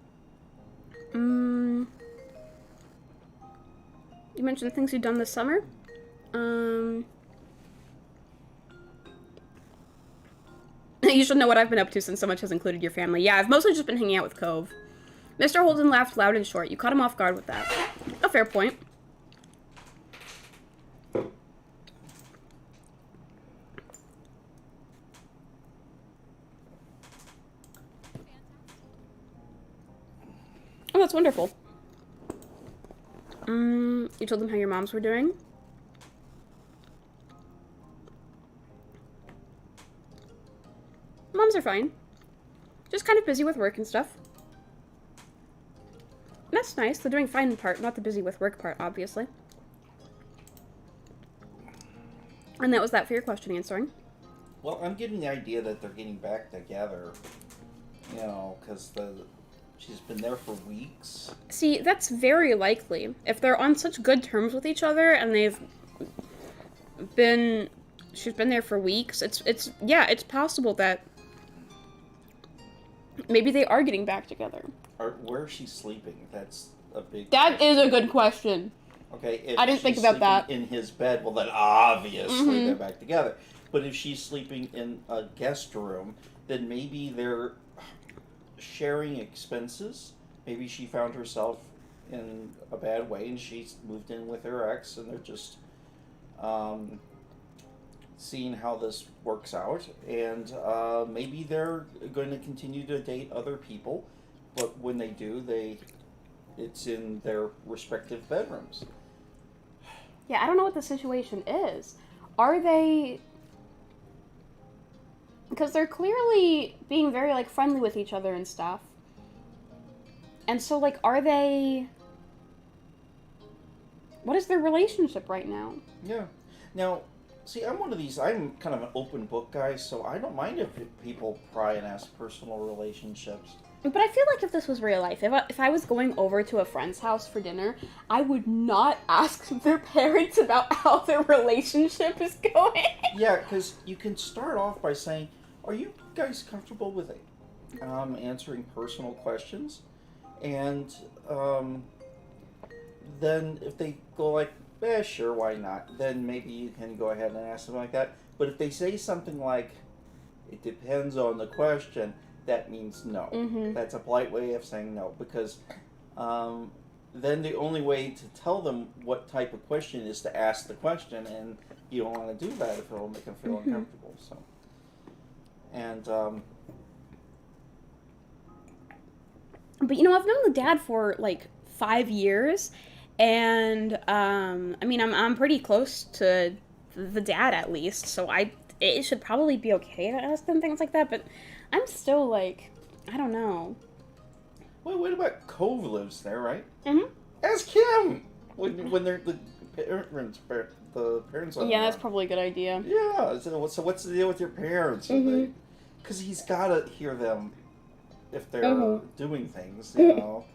You mentioned things you'd done this summer? You should know what I've been up to since so much has included your family. Yeah, I've mostly just been hanging out with Cove. Mr. Holden laughed loud and short. You caught him off guard with that. A fair point. Oh, that's wonderful. You told them how your moms were doing? Moms are fine. Just kind of busy with work and stuff. That's nice. The doing fine part, not the busy with work part, obviously. And that was that for your question answering. Well, I'm getting the idea that they're getting back together. You know, because she's been there for weeks. See, that's very likely. If they're on such good terms with each other and she's been there for weeks, it's possible that maybe they are getting back together. Where is she sleeping? That's a big That question. is a good question. Okay, if I didn't think she's about that. sleeping in his bed, well then obviously they're back together. But if she's sleeping in a guest room, then maybe they're sharing expenses. Maybe she found herself in a bad way and she's moved in with her ex and they're just seeing how this works out. And maybe they're going to continue to date other people, but when they do, it's in their respective bedrooms. Yeah, I don't know what the situation is. Are they... Because they're clearly being very, like, friendly with each other and stuff. And so, like, are they... What is their relationship right now? Yeah. Now, see, I'm kind of an open book guy, so I don't mind if people pry and ask personal relationships. But I feel like if this was real life, if I was going over to a friend's house for dinner, I would not ask their parents about how their relationship is going. Yeah, because you can start off by saying, are you guys comfortable with answering personal questions? And then if they go like, sure, why not? Then maybe you can go ahead and ask something like that. But if they say something like, it depends on the question, that means no. Mm-hmm. That's a polite way of saying no, because then the only way to tell them what type of question is to ask the question, and you don't want to do that if it'll make them feel uncomfortable. So, and but you know, I've known the dad for like 5 years, and I mean, I'm pretty close to the dad at least, so it should probably be okay to ask them things like that, but I'm still like, I don't know. Well, what about Cove lives there, right? Mm-hmm. Ask him when they're the parents. Yeah, that's probably a good idea. Yeah. So what's the deal with your parents? Because he's gotta hear them if they're doing things, you know,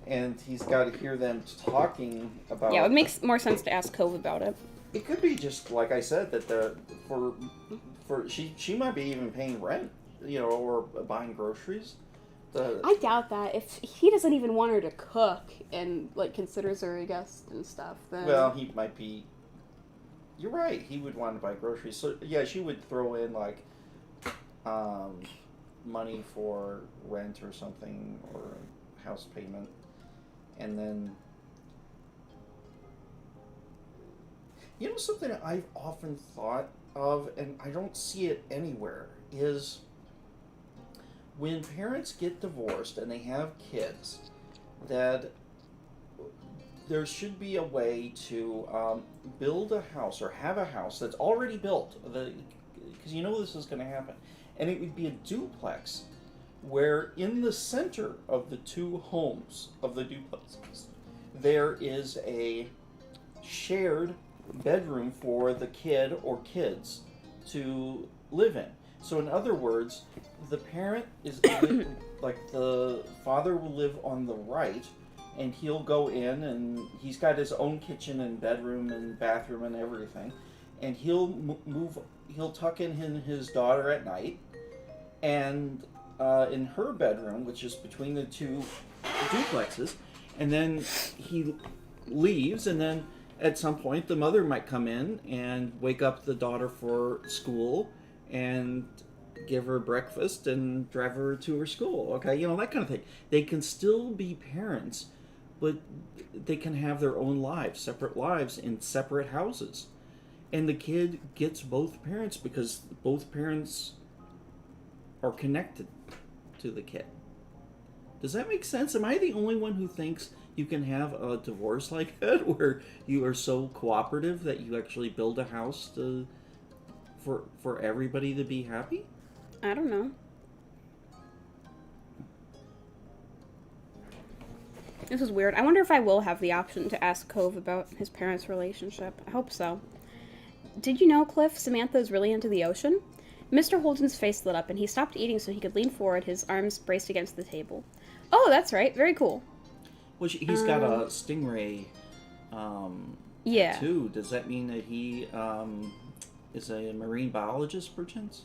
and he's got to hear them talking about. Yeah, it makes more sense to ask Cove about it. It could be just like I said that she might be even paying rent or buying groceries. I doubt that. If he doesn't even want her to cook and, like, considers her a guest and stuff, then... Well, he might be... You're right. He would want to buy groceries. So, yeah, she would throw in, like, money for rent or something, or house payment. And then... Something that I've often thought of, and I don't see it anywhere, is when parents get divorced and they have kids, that there should be a way to build a house or have a house that's already built, because this is going to happen. And it would be a duplex where in the center of the two homes of the duplexes, there is a shared bedroom for the kid or kids to live in. So in other words, the parent is like the father will live on the right, and he'll go in and he's got his own kitchen and bedroom and bathroom and everything, and he'll tuck in his daughter at night, and in her bedroom, which is between the two duplexes, and then he leaves, and then at some point the mother might come in and wake up the daughter for school and give her breakfast and drive her to her school, okay? That kind of thing. They can still be parents, but they can have their own lives, separate lives in separate houses. And the kid gets both parents because both parents are connected to the kid. Does that make sense? Am I the only one who thinks you can have a divorce like that, where you are so cooperative that you actually build a house for everybody to be happy? I don't know. This is weird. I wonder if I will have the option to ask Cove about his parents' relationship. I hope so. Did you know, Cliff, Samantha is really into the ocean? Mr. Holden's face lit up, and he stopped eating so he could lean forward, his arms braced against the table. Oh, that's right. Very cool. Well, he's got a stingray tattoo. Does that mean that he is a marine biologist, perchance?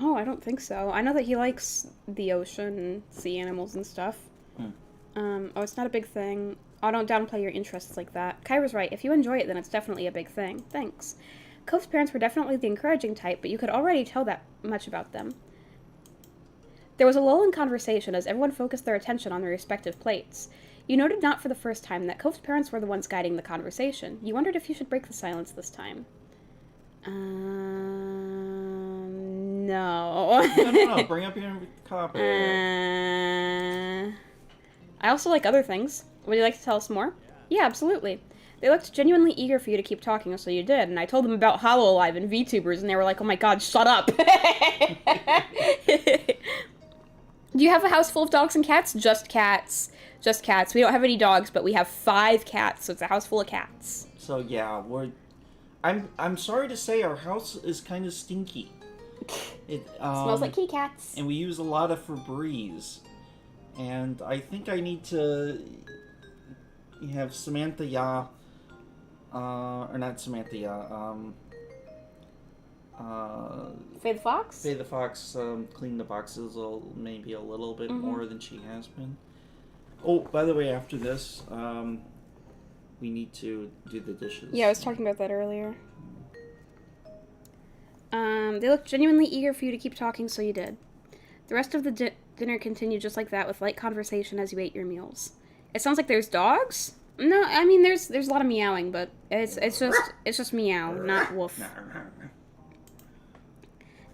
Oh, I don't think so. I know that he likes the ocean and sea animals and stuff. It's not a big thing. Oh, don't downplay your interests like that. Kyra's right. If you enjoy it, then it's definitely a big thing. Thanks. Cove's parents were definitely the encouraging type, but you could already tell that much about them. There was a lull in conversation as everyone focused their attention on their respective plates. You noted not for the first time that Cove's parents were the ones guiding the conversation. You wondered if you should break the silence this time. No. No. Bring up your copy. I also like other things. Would you like to tell us more? Yeah, absolutely. They looked genuinely eager for you to keep talking, so you did, and I told them about HoloLive and VTubers, and they were like, oh my god, shut up! Do you have a house full of dogs and cats? Just cats. Just cats. We don't have any dogs, but we have 5 cats, so it's a house full of cats. So yeah, I'm sorry to say our house is kind of stinky. It smells like kitty cats. And we use a lot of Febreze. And I think I need to have Samanthnya, or not Samanthnya, Faye the Fox? Faye the Fox clean the boxes maybe a little bit more than she has been. Oh, by the way, after this, we need to do the dishes. Yeah, I was talking about that earlier. They looked genuinely eager for you to keep talking, so you did. The rest of the dinner continued just like that, with light conversation as you ate your meals. It sounds like there's dogs? No, I mean there's a lot of meowing, but it's just meow, not woof.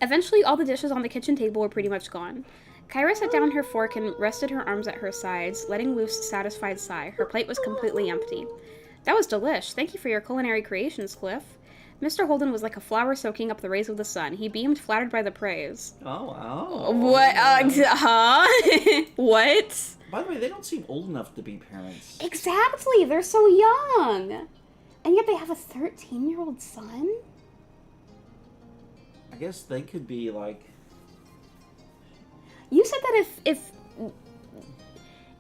Eventually, all the dishes on the kitchen table were pretty much gone. Kyra set down her fork and rested her arms at her sides, letting loose a satisfied sigh. Her plate was completely empty. That was delish. Thank you for your culinary creations, Cliff. Mr. Holden was like a flower soaking up the rays of the sun. He beamed, flattered by the praise. Oh, wow. What? What? By the way, they don't seem old enough to be parents. Exactly. They're so young. And yet they have a 13-year-old son? I guess they could be like... You said that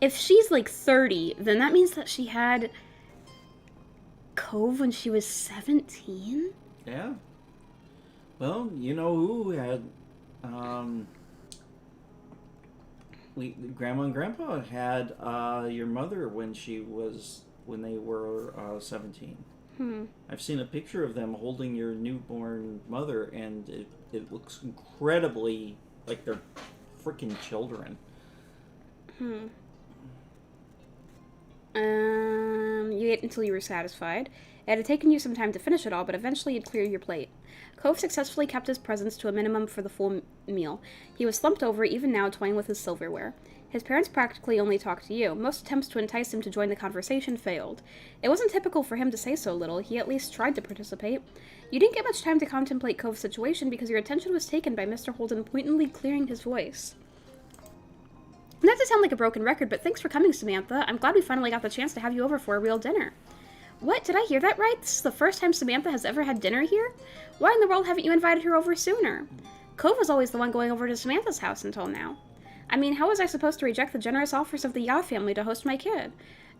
if she's like 30, then that means that she had Cove when she was 17? Yeah. Well, you know who had Grandma and Grandpa had your mother when they were 17. I've seen a picture of them holding your newborn mother, and it looks incredibly like they're freaking children. You ate until you were satisfied. It had taken you some time to finish it all, but eventually you'd clear your plate. Cove successfully kept his presence to a minimum for the full meal. He was slumped over, even now, toying with his silverware. His parents practically only talked to you. Most attempts to entice him to join the conversation failed. It wasn't typical for him to say so little. He at least tried to participate. You didn't get much time to contemplate Cove's situation because your attention was taken by Mr. Holden pointedly clearing his voice. Not to sound like a broken record, but thanks for coming, Samantha. I'm glad we finally got the chance to have you over for a real dinner. What? Did I hear that right? This is the first time Samantha has ever had dinner here? Why in the world haven't you invited her over sooner? Cove was always the one going over to Samantha's house until now. I mean, how was I supposed to reject the generous offers of the Yah family to host my kid?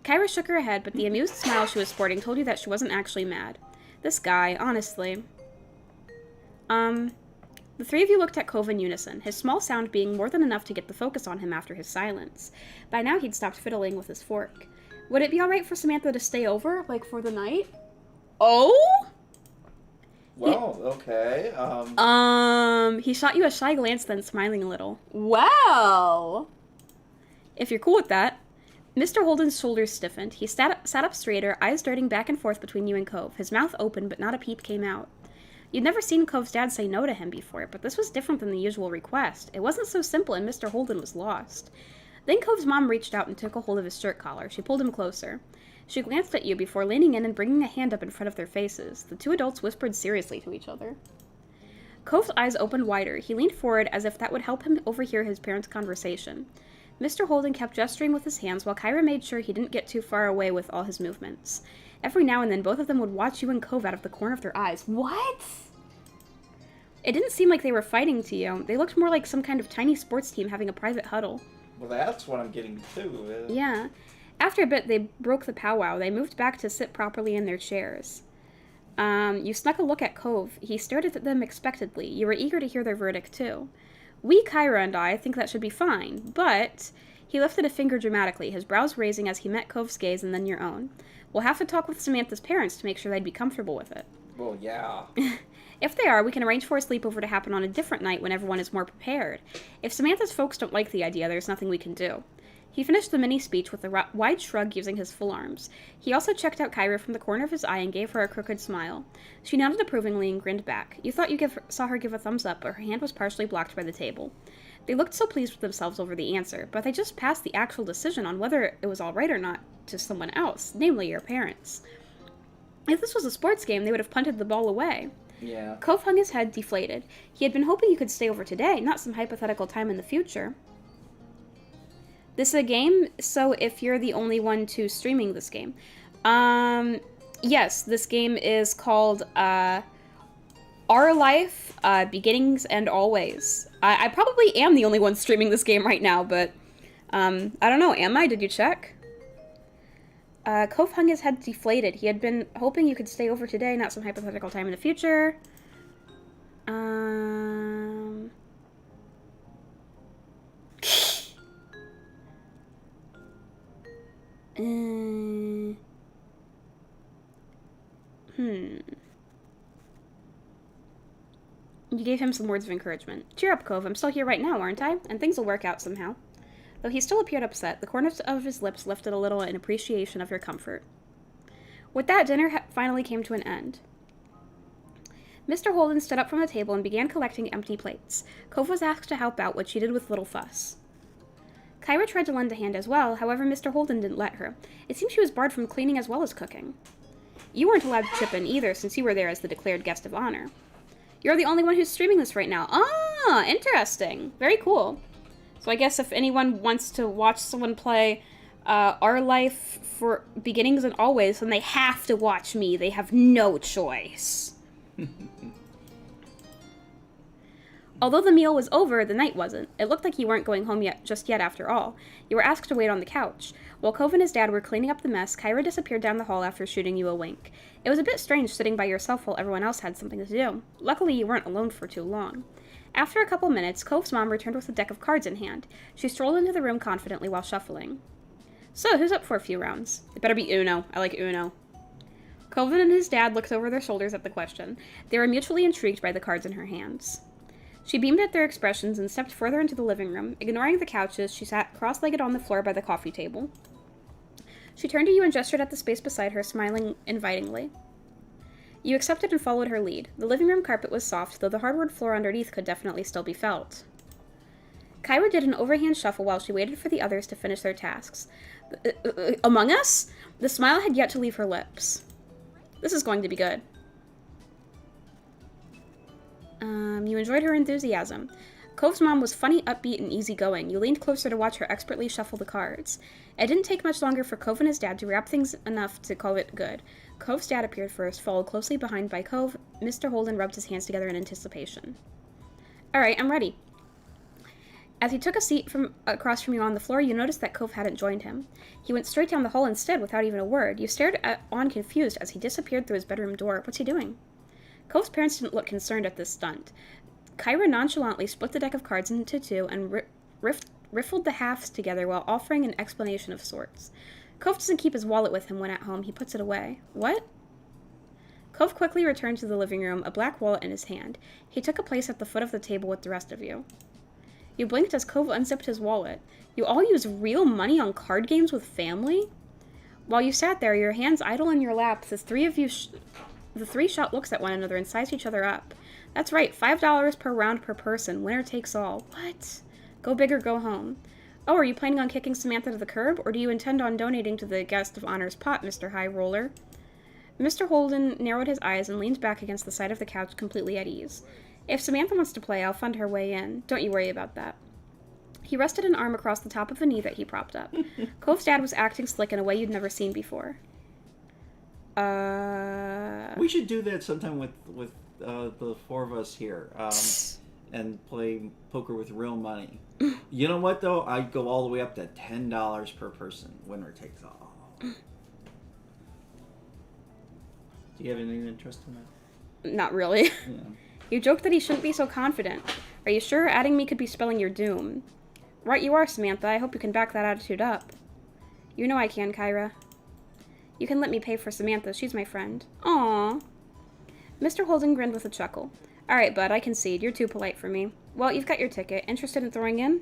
Kyra shook her head, but the amused smile she was sporting told you that she wasn't actually mad. This guy, honestly. The three of you looked at Cove in unison, his small sound being more than enough to get the focus on him after his silence. By now he'd stopped fiddling with his fork. Would it be alright for Samantha to stay over, like, for the night? Oh? Well, okay. He shot you a shy glance, then smiling a little. Well, if you're cool with that. Mr. Holden's shoulders stiffened. He sat up straighter, eyes darting back and forth between you and Cove, his mouth open, but not a peep came out. You'd never seen Cove's dad say no to him before, but this was different than the usual request. It wasn't so simple, and Mr. Holden was lost. Then Cove's mom reached out and took a hold of his shirt collar. She pulled him closer. She glanced at you before leaning in and bringing a hand up in front of their faces. The two adults whispered seriously to each other. Cove's eyes opened wider. He leaned forward as if that would help him overhear his parents' conversation. Mr. Holden kept gesturing with his hands while Kyra made sure he didn't get too far away with all his movements. Every now and then, both of them would watch you and Cove out of the corner of their eyes. What? It didn't seem like they were fighting to you. They looked more like some kind of tiny sports team having a private huddle. Well, that's what I'm getting to. Yeah. After a bit, they broke the powwow. They moved back to sit properly in their chairs. You snuck a look at Cove. He stared at them expectantly. You were eager to hear their verdict, too. We, Kyra and I, think that should be fine, but... He lifted a finger dramatically, his brows raising as he met Cove's gaze and then your own. We'll have to talk with Samantha's parents to make sure they'd be comfortable with it. Well, yeah. If they are, we can arrange for a sleepover to happen on a different night when everyone is more prepared. If Samantha's folks don't like the idea, there's nothing we can do. He finished the mini-speech with a wide shrug using his full arms. He also checked out Kyra from the corner of his eye and gave her a crooked smile. She nodded approvingly and grinned back. You thought you saw her give a thumbs up, but her hand was partially blocked by the table. They looked so pleased with themselves over the answer, but they just passed the actual decision on whether it was all right or not to someone else, namely your parents. If this was a sports game, they would have punted the ball away. Yeah. Cove hung his head, deflated. He had been hoping you could stay over today, not some hypothetical time in the future. This is a game, so if you're the only one to streaming this game. Yes, this game is called, Our Life, Beginnings and Always. I probably am the only one streaming this game right now, but, I don't know, am I? Did you check? Cove hung his head deflated. He had been hoping you could stay over today, not some hypothetical time in the future. You gave him some words of encouragement. Cheer up, Cove. I'm still here right now, aren't I? And things will work out somehow. Though he still appeared upset, the corners of his lips lifted a little in appreciation of your comfort. With that, dinner finally came to an end. Mr. Holden stood up from the table and began collecting empty plates. Cove was asked to help out, which she did with little fuss. Kyra tried to lend a hand as well, however Mr. Holden didn't let her. It seemed she was barred from cleaning as well as cooking. You weren't allowed to chip in either, since you were there as the declared guest of honor. You're the only one who's streaming this right now. Ah, interesting. Very cool. So I guess if anyone wants to watch someone play Our Life for Beginnings and Always, then they have to watch me. They have no choice. Although the meal was over, the night wasn't. It looked like you weren't going home just yet after all. You were asked to wait on the couch. While Cove and his dad were cleaning up the mess, Kyra disappeared down the hall after shooting you a wink. It was a bit strange sitting by yourself while everyone else had something to do. Luckily, you weren't alone for too long. After a couple minutes, Cove's mom returned with a deck of cards in hand. She strolled into the room confidently while shuffling. So, who's up for a few rounds? It better be Uno. I like Uno. Coven and his dad looked over their shoulders at the question. They were mutually intrigued by the cards in her hands. She beamed at their expressions and stepped further into the living room. Ignoring the couches, she sat cross-legged on the floor by the coffee table. She turned to you and gestured at the space beside her, smiling invitingly. You accepted and followed her lead. The living room carpet was soft, though the hardwood floor underneath could definitely still be felt. Kyra did an overhand shuffle while she waited for the others to finish their tasks. Among Us? The smile had yet to leave her lips. This is going to be good. You enjoyed her enthusiasm. Cove's mom was funny, upbeat, and easygoing. You leaned closer to watch her expertly shuffle the cards. It didn't take much longer for Cove and his dad to wrap things enough to call it good. Cove's dad appeared first, followed closely behind by Cove. Mr. Holden rubbed his hands together in anticipation. Alright, I'm ready. As he took a seat across from you on the floor, you noticed that Cove hadn't joined him. He went straight down the hall instead, without even a word. You stared on confused as he disappeared through his bedroom door. What's he doing? Cove's parents didn't look concerned at this stunt. Kyra nonchalantly split the deck of cards into two and riffled the halves together while offering an explanation of sorts. Cove doesn't keep his wallet with him when at home. He puts it away. What? Cove quickly returned to the living room, a black wallet in his hand. He took a place at the foot of the table with the rest of you. You blinked as Cove unzipped his wallet. You all use real money on card games with family? While you sat there, your hands idle in your laps, as the three shot looks at one another and sized each other up. That's right, $5 per round per person. Winner takes all. What? Go big or go home. Oh, are you planning on kicking Samantha to the curb, or do you intend on donating to the guest of honor's pot, Mr. High Roller? Mr. Holden narrowed his eyes and leaned back against the side of the couch, completely at ease. If Samantha wants to play, I'll fund her way in. Don't you worry about that. He rested an arm across the top of a knee that he propped up. Cove's dad was acting slick in a way you'd never seen before. We should do that sometime with the four of us here, and play poker with real money. You know what, though? I'd go all the way up to $10 per person. Winner takes all. Do you have any interest in that? Not really. Yeah. You joked that he shouldn't be so confident. Are you sure adding me could be spelling your doom? Right you are, Samantha. I hope you can back that attitude up. You know I can, Kyra. You can let me pay for Samantha. She's my friend. Aww. Mr. Holden grinned with a chuckle. Alright, bud, I concede. You're too polite for me. Well, you've got your ticket. Interested in throwing in?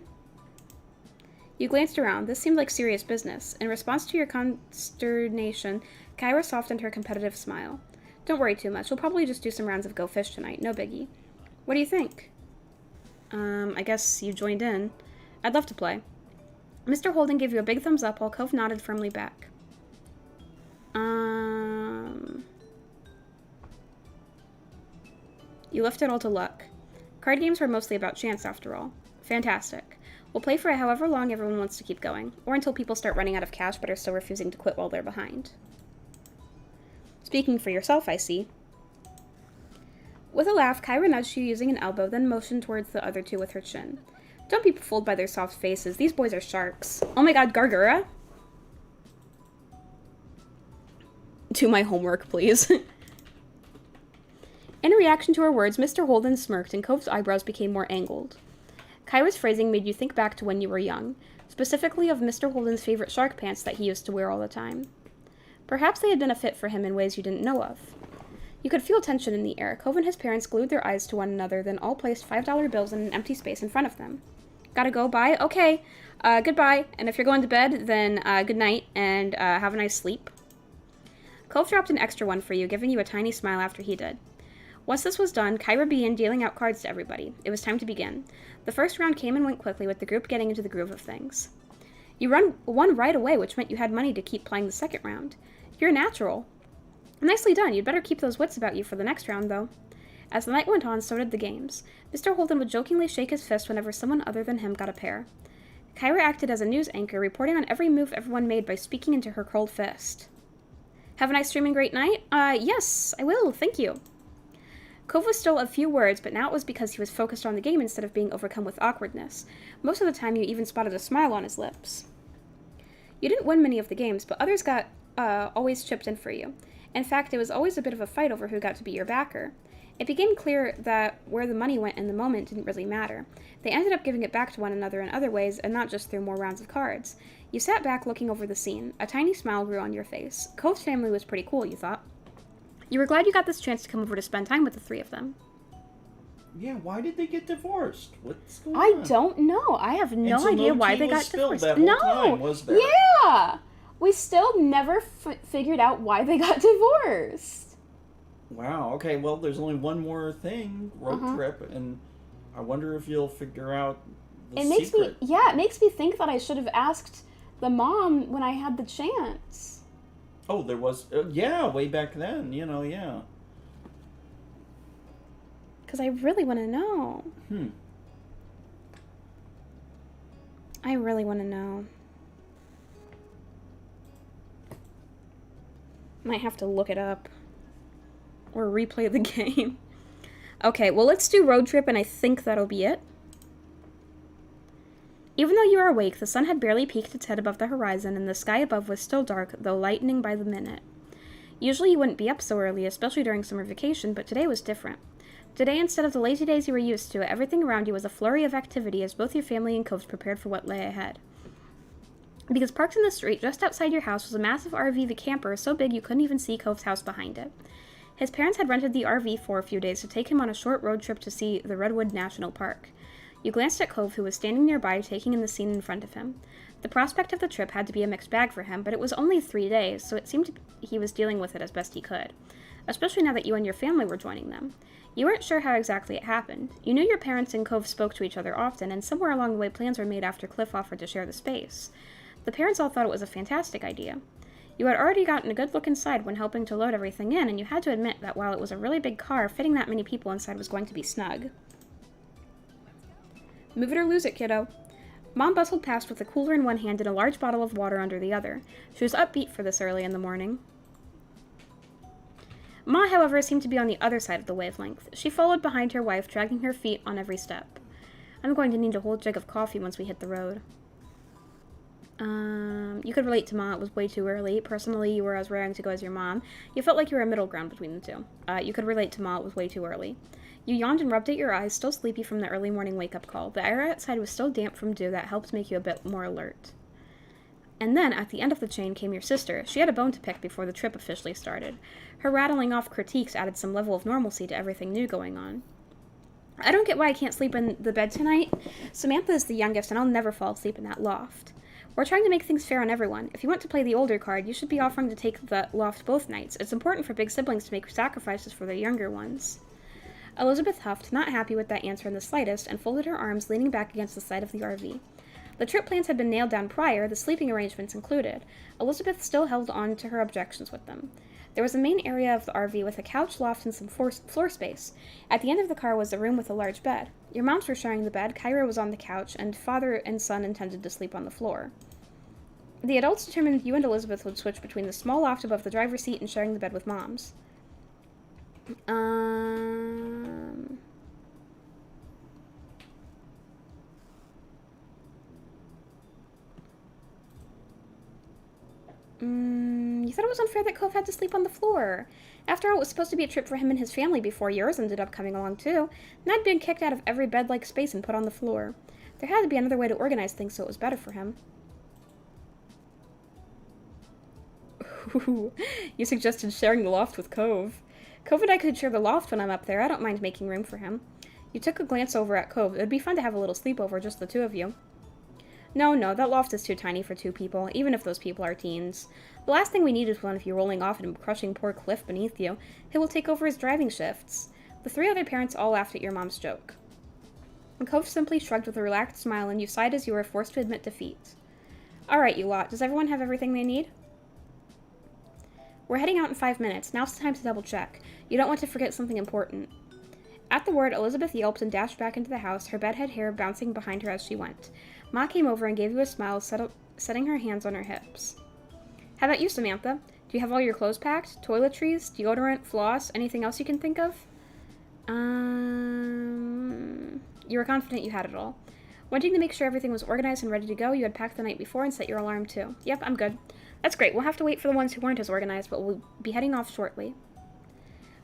You glanced around. This seemed like serious business. In response to your consternation, Kyra softened her competitive smile. Don't worry too much. We'll probably just do some rounds of Go Fish tonight. No biggie. What do you think? I guess you joined in. I'd love to play. Mr. Holden gave you a big thumbs up while Cove nodded firmly back. You left it all to luck. Card games were mostly about chance, after all. Fantastic. We'll play for however long everyone wants to keep going, or until people start running out of cash but are still refusing to quit while they're behind. Speaking for yourself, I see. With a laugh, Kyra nudged you using an elbow, then motioned towards the other two with her chin. Don't be fooled by their soft faces. These boys are sharks. Oh my god, Gargura? Do my homework, please. In reaction to her words, Mr. Holden smirked and Cove's eyebrows became more angled. Kyra's phrasing made you think back to when you were young, specifically of Mr. Holden's favorite shark pants that he used to wear all the time. Perhaps they had been a fit for him in ways you didn't know of. You could feel tension in the air. Cove and his parents glued their eyes to one another, then all placed $5 bills in an empty space in front of them. Gotta go, bye? Okay, goodbye, and if you're going to bed, then good night, and have a nice sleep. Cove dropped an extra one for you, giving you a tiny smile after he did. Once this was done, Kyra began dealing out cards to everybody. It was time to begin. The first round came and went quickly, with the group getting into the groove of things. You won right away, which meant you had money to keep playing the second round. You're a natural. Nicely done. You'd better keep those wits about you for the next round, though. As the night went on, so did the games. Mr. Holden would jokingly shake his fist whenever someone other than him got a pair. Kyra acted as a news anchor, reporting on every move everyone made by speaking into her curled fist. Have a nice streaming great night? Yes, I will, thank you. Cove was still a few words, but now it was because he was focused on the game instead of being overcome with awkwardness. Most of the time, you even spotted a smile on his lips. You didn't win many of the games, but others always chipped in for you. In fact, it was always a bit of a fight over who got to be your backer. It became clear that where the money went in the moment didn't really matter. They ended up giving it back to one another in other ways, and not just through more rounds of cards. You sat back looking over the scene. A tiny smile grew on your face. Cove's family was pretty cool, you thought. You were glad you got this chance to come over to spend time with the three of them. Yeah, why did they get divorced? What's going I on? don't know. I have no idea why they got divorced. That whole time, was there? Yeah! We still never figured out why they got divorced. Wow, okay, well, there's only one more thing, road trip, and I wonder if you'll figure out the secret. It makes me think that I should have asked the mom when I had the chance. Oh, there was, way back then, yeah. Because I really want to know. I really want to know. Might have to look it up. Or replay the game. Okay, well, let's do road trip, and I think that'll be it. Even though you were awake, the sun had barely peeked its head above the horizon, and the sky above was still dark, though lightening by the minute. Usually you wouldn't be up so early, especially during summer vacation, but today was different. Today, instead of the lazy days you were used to, everything around you was a flurry of activity as both your family and Coves prepared for what lay ahead. Because parked in the street just outside your house was a massive RV, the camper, so big you couldn't even see Cove's house behind it. His parents had rented the RV for a few days to take him on a short road trip to see the Redwood National Park. You glanced at Cove, who was standing nearby, taking in the scene in front of him. The prospect of the trip had to be a mixed bag for him, but it was only 3 days, so it seemed he was dealing with it as best he could, especially now that you and your family were joining them. You weren't sure how exactly it happened. You knew your parents and Cove spoke to each other often, and somewhere along the way plans were made after Cliff offered to share the space. The parents all thought it was a fantastic idea. You had already gotten a good look inside when helping to load everything in, and you had to admit that while it was a really big car, fitting that many people inside was going to be snug. Move it or lose it, kiddo. Mom bustled past with a cooler in one hand and a large bottle of water under the other. She was upbeat for this early in the morning. Ma, however, seemed to be on the other side of the wavelength. She followed behind her wife, dragging her feet on every step. I'm going to need a whole jug of coffee once we hit the road. You could relate to Ma. It was way too early. Personally, you were as raring to go as your mom. You felt like you were a middle ground between the two. You could relate to Ma. It was way too early. You yawned and rubbed at your eyes, still sleepy from the early morning wake-up call. The air outside was still damp from dew that helped make you a bit more alert. And then, at the end of the chain, came your sister. She had a bone to pick before the trip officially started. Her rattling off critiques added some level of normalcy to everything new going on. I don't get why I can't sleep in the bed tonight. Samantha is the youngest, and I'll never fall asleep in that loft. We're trying to make things fair on everyone. If you want to play the older card, you should be offering to take the loft both nights. It's important for big siblings to make sacrifices for their younger ones. Elizabeth huffed, not happy with that answer in the slightest, and folded her arms, leaning back against the side of the RV. The trip plans had been nailed down prior, the sleeping arrangements included. Elizabeth still held on to her objections with them. There was a main area of the RV with a couch, loft, and some floor space. At the end of the car was a room with a large bed. Your moms were sharing the bed, Kyra was on the couch, and father and son intended to sleep on the floor. The adults determined you and Elizabeth would switch between the small loft above the driver's seat and sharing the bed with moms. You thought it was unfair that Cove had to sleep on the floor. After all, it was supposed to be a trip for him and his family before yours ended up coming along too. And I'd been kicked out of every bed-like space and put on the floor. There had to be another way to organize things so it was better for him. Ooh, you suggested sharing the loft with Cove. Cove and I could share the loft when I'm up there. I don't mind making room for him. You took a glance over at Cove. It'd be fun to have a little sleepover, just the two of you. No, that loft is too tiny for 2 people, even if those people are teens. The last thing we need is one of you rolling off and crushing poor Cliff beneath you. He will take over his driving shifts. The 3 other parents all laughed at your mom's joke. And Cove simply shrugged with a relaxed smile, and you sighed as you were forced to admit defeat. Alright, you lot. Does everyone have everything they need? We're heading out in 5 minutes. Now's the time to double-check. You don't want to forget something important. At the word, Elizabeth yelped and dashed back into the house, her bedhead hair bouncing behind her as she went. Ma came over and gave you a smile, setting her hands on her hips. How about you, Samantha? Do you have all your clothes packed? Toiletries? Deodorant? Floss? Anything else you can think of? You were confident you had it all. Wanting to make sure everything was organized and ready to go, you had packed the night before and set your alarm too. Yep, I'm good. That's great. We'll have to wait for the ones who weren't as organized, but we'll be heading off shortly.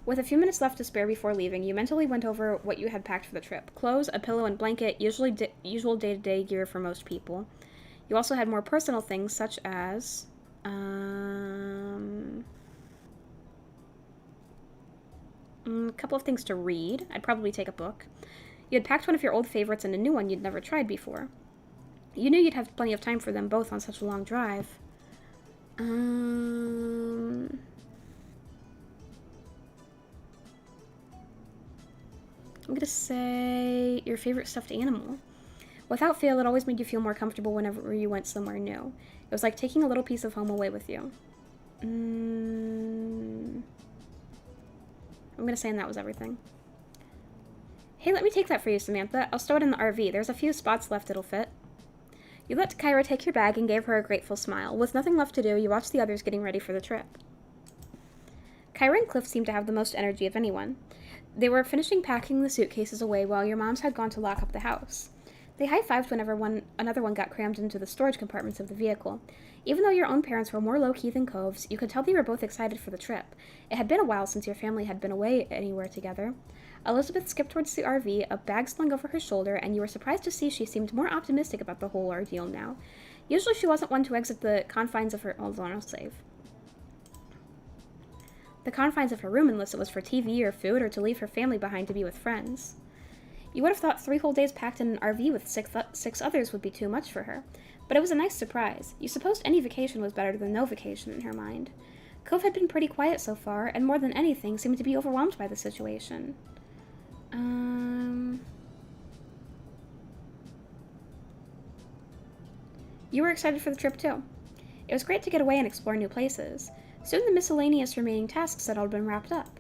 With a few minutes left to spare before leaving, you mentally went over what you had packed for the trip. Clothes, a pillow, and blanket, usual day-to-day gear for most people. You also had more personal things, such as... a couple of things to read. I'd probably take a book. You had packed one of your old favorites and a new one you'd never tried before. You knew you'd have plenty of time for them both on such a long drive. I'm gonna say your favorite stuffed animal. Without fail, it always made you feel more comfortable whenever you went somewhere new. It was like taking a little piece of home away with you. I'm gonna say that was everything. Hey, let me take that for you, Samantha. I'll stow it in the RV. There's a few spots left it'll fit. You let Kyra take your bag and gave her a grateful smile. With nothing left to do, you watched the others getting ready for the trip. Kyra and Cliff seemed to have the most energy of anyone. They were finishing packing the suitcases away while your moms had gone to lock up the house. They high-fived whenever another one got crammed into the storage compartments of the vehicle. Even though your own parents were more low-key than Cove's, you could tell they were both excited for the trip. It had been a while since your family had been away anywhere together. Elizabeth skipped towards the RV, a bag slung over her shoulder, and you were surprised to see she seemed more optimistic about the whole ordeal now. Usually she wasn't one to exit the confines of her... Hold on, I'll save. The confines of her room unless it was for TV or food or to leave her family behind to be with friends. You would have thought 3 whole days packed in an RV with six others would be too much for her, but it was a nice surprise. You supposed any vacation was better than no vacation in her mind. Cove had been pretty quiet so far, and more than anything seemed to be overwhelmed by the situation. You were excited for the trip too. It was great to get away and explore new places. Soon the miscellaneous remaining tasks had all been wrapped up.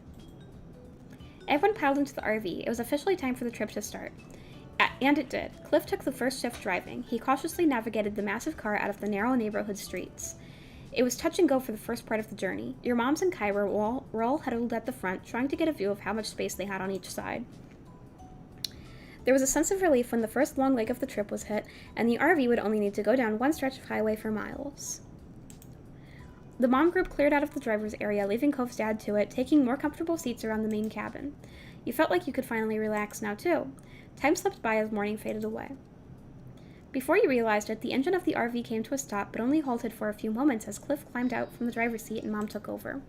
Everyone piled into the RV. It was officially time for the trip to start. And it did. Cliff took the first shift driving. He cautiously navigated the massive car out of the narrow neighborhood streets. It was touch and go for the first part of the journey. Your moms and Kyra were all huddled at the front, trying to get a view of how much space they had on each side. There was a sense of relief when the first long leg of the trip was hit, and the RV would only need to go down one stretch of highway for miles. The mom group cleared out of the driver's area, leaving Cove's dad to it, taking more comfortable seats around the main cabin. You felt like you could finally relax now, too. Time slipped by as morning faded away. Before you realized it, the engine of the RV came to a stop, but only halted for a few moments as Cliff climbed out from the driver's seat and Mom took over.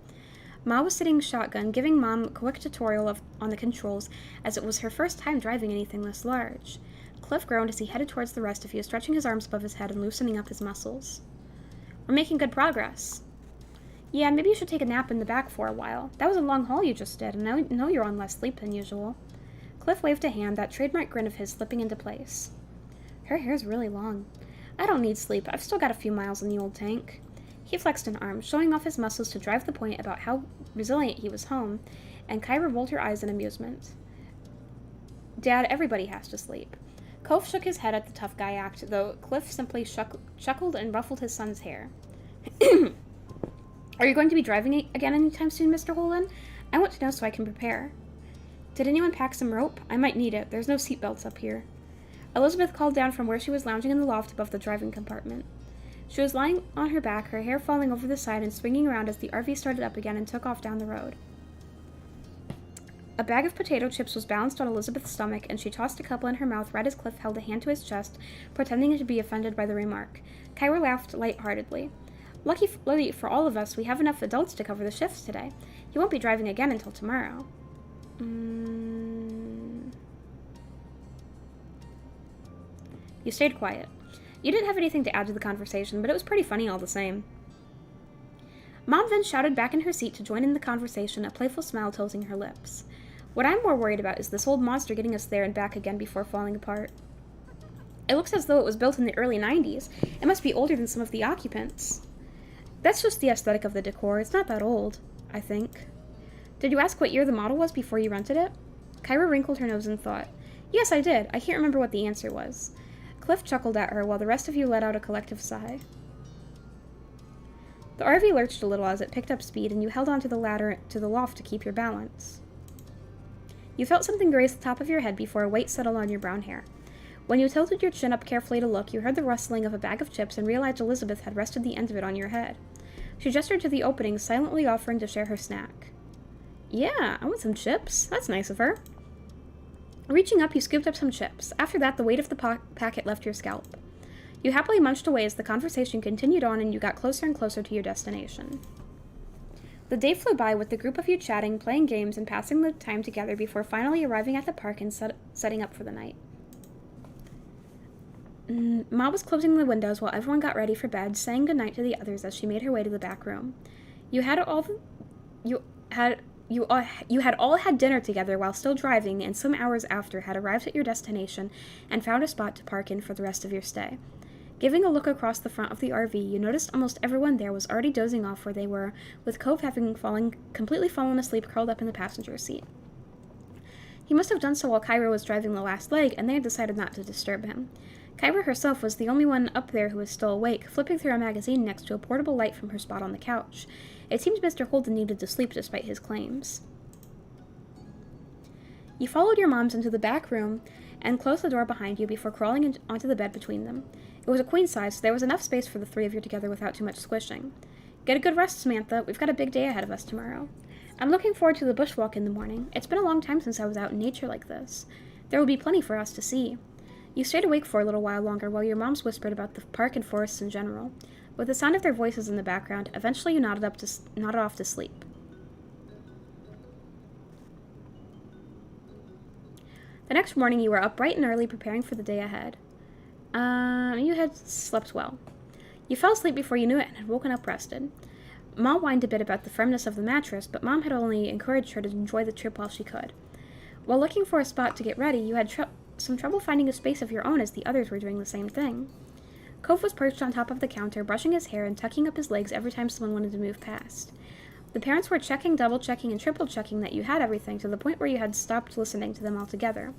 Ma was sitting shotgun, giving Mom a quick tutorial on the controls, as it was her first time driving anything this large. Cliff groaned as he headed towards the rest of you, stretching his arms above his head and loosening up his muscles. We're making good progress. Yeah, maybe you should take a nap in the back for a while. That was a long haul you just did, and I know you're on less sleep than usual. Cliff waved a hand, that trademark grin of his slipping into place. Her hair's really long. I don't need sleep. I've still got a few miles in the old tank. He flexed an arm, showing off his muscles to drive the point about how resilient he was home, and Kyra rolled her eyes in amusement. Dad, everybody has to sleep. Cove shook his head at the tough guy act, though Cliff simply chuckled and ruffled his son's hair. Are you going to be driving again anytime soon, Mr. Holden? I want to know so I can prepare. Did anyone pack some rope? I might need it. There's no seatbelts up here. Elizabeth called down from where she was lounging in the loft above the driving compartment. She was lying on her back, her hair falling over the side and swinging around as the RV started up again and took off down the road. A bag of potato chips was balanced on Elizabeth's stomach, and she tossed a couple in her mouth right as Cliff held a hand to his chest, pretending to be offended by the remark. Kyra laughed lightheartedly. Lucky for all of us, we have enough adults to cover the shifts today. He won't be driving again until tomorrow. You stayed quiet. You didn't have anything to add to the conversation, but it was pretty funny all the same. Mom then shouted back in her seat to join in the conversation, a playful smile tilting her lips. What I'm more worried about is this old monster getting us there and back again before falling apart. It looks as though it was built in the early 90s. It must be older than some of the occupants. That's just the aesthetic of the decor. It's not that old, I think. Did you ask what year the model was before you rented it? Kyra wrinkled her nose in thought. Yes, I did. I can't remember what the answer was. Cliff chuckled at her while the rest of you let out a collective sigh. The RV lurched a little as it picked up speed, and you held onto the ladder to the loft to keep your balance. You felt something graze the top of your head before a weight settled on your brown hair. When you tilted your chin up carefully to look, you heard the rustling of a bag of chips and realized Elizabeth had rested the end of it on your head. She gestured to the opening, silently offering to share her snack. Yeah, I want some chips. That's nice of her. Reaching up, you scooped up some chips. After that, the weight of the packet left your scalp. You happily munched away as the conversation continued on and you got closer and closer to your destination. The day flew by with the group of you chatting, playing games, and passing the time together before finally arriving at the park and setting up for the night. Ma was closing the windows while everyone got ready for bed, saying goodnight to the others as she made her way to the back room. You had all had dinner together while still driving, and some hours after had arrived at your destination and found a spot to park in for the rest of your stay. Giving a look across the front of the RV, you noticed almost everyone there was already dozing off where they were, with Cove having completely fallen asleep curled up in the passenger seat. He must have done so while Kyra was driving the last leg, and they had decided not to disturb him. Kyra herself was the only one up there who was still awake, flipping through a magazine next to a portable light from her spot on the couch. It seemed Mr. Holden needed to sleep despite his claims. You followed your moms into the back room and closed the door behind you before crawling onto the bed between them. It was a queen size, so there was enough space for the three of you together without too much squishing. Get a good rest, Samantha. We've got a big day ahead of us tomorrow. I'm looking forward to the bushwalk in the morning. It's been a long time since I was out in nature like this. There will be plenty for us to see. You stayed awake for a little while longer while your moms whispered about the park and forests in general. With the sound of their voices in the background, eventually you nodded off to sleep. The next morning you were up bright and early preparing for the day ahead. You had slept well. You fell asleep before you knew it and had woken up rested. Mom whined a bit about the firmness of the mattress, but Mom had only encouraged her to enjoy the trip while she could. While looking for a spot to get ready, you had some trouble finding a space of your own as the others were doing the same thing. Cove was perched on top of the counter, brushing his hair and tucking up his legs every time someone wanted to move past. The parents were checking, double-checking, and triple-checking that you had everything to the point where you had stopped listening to them altogether.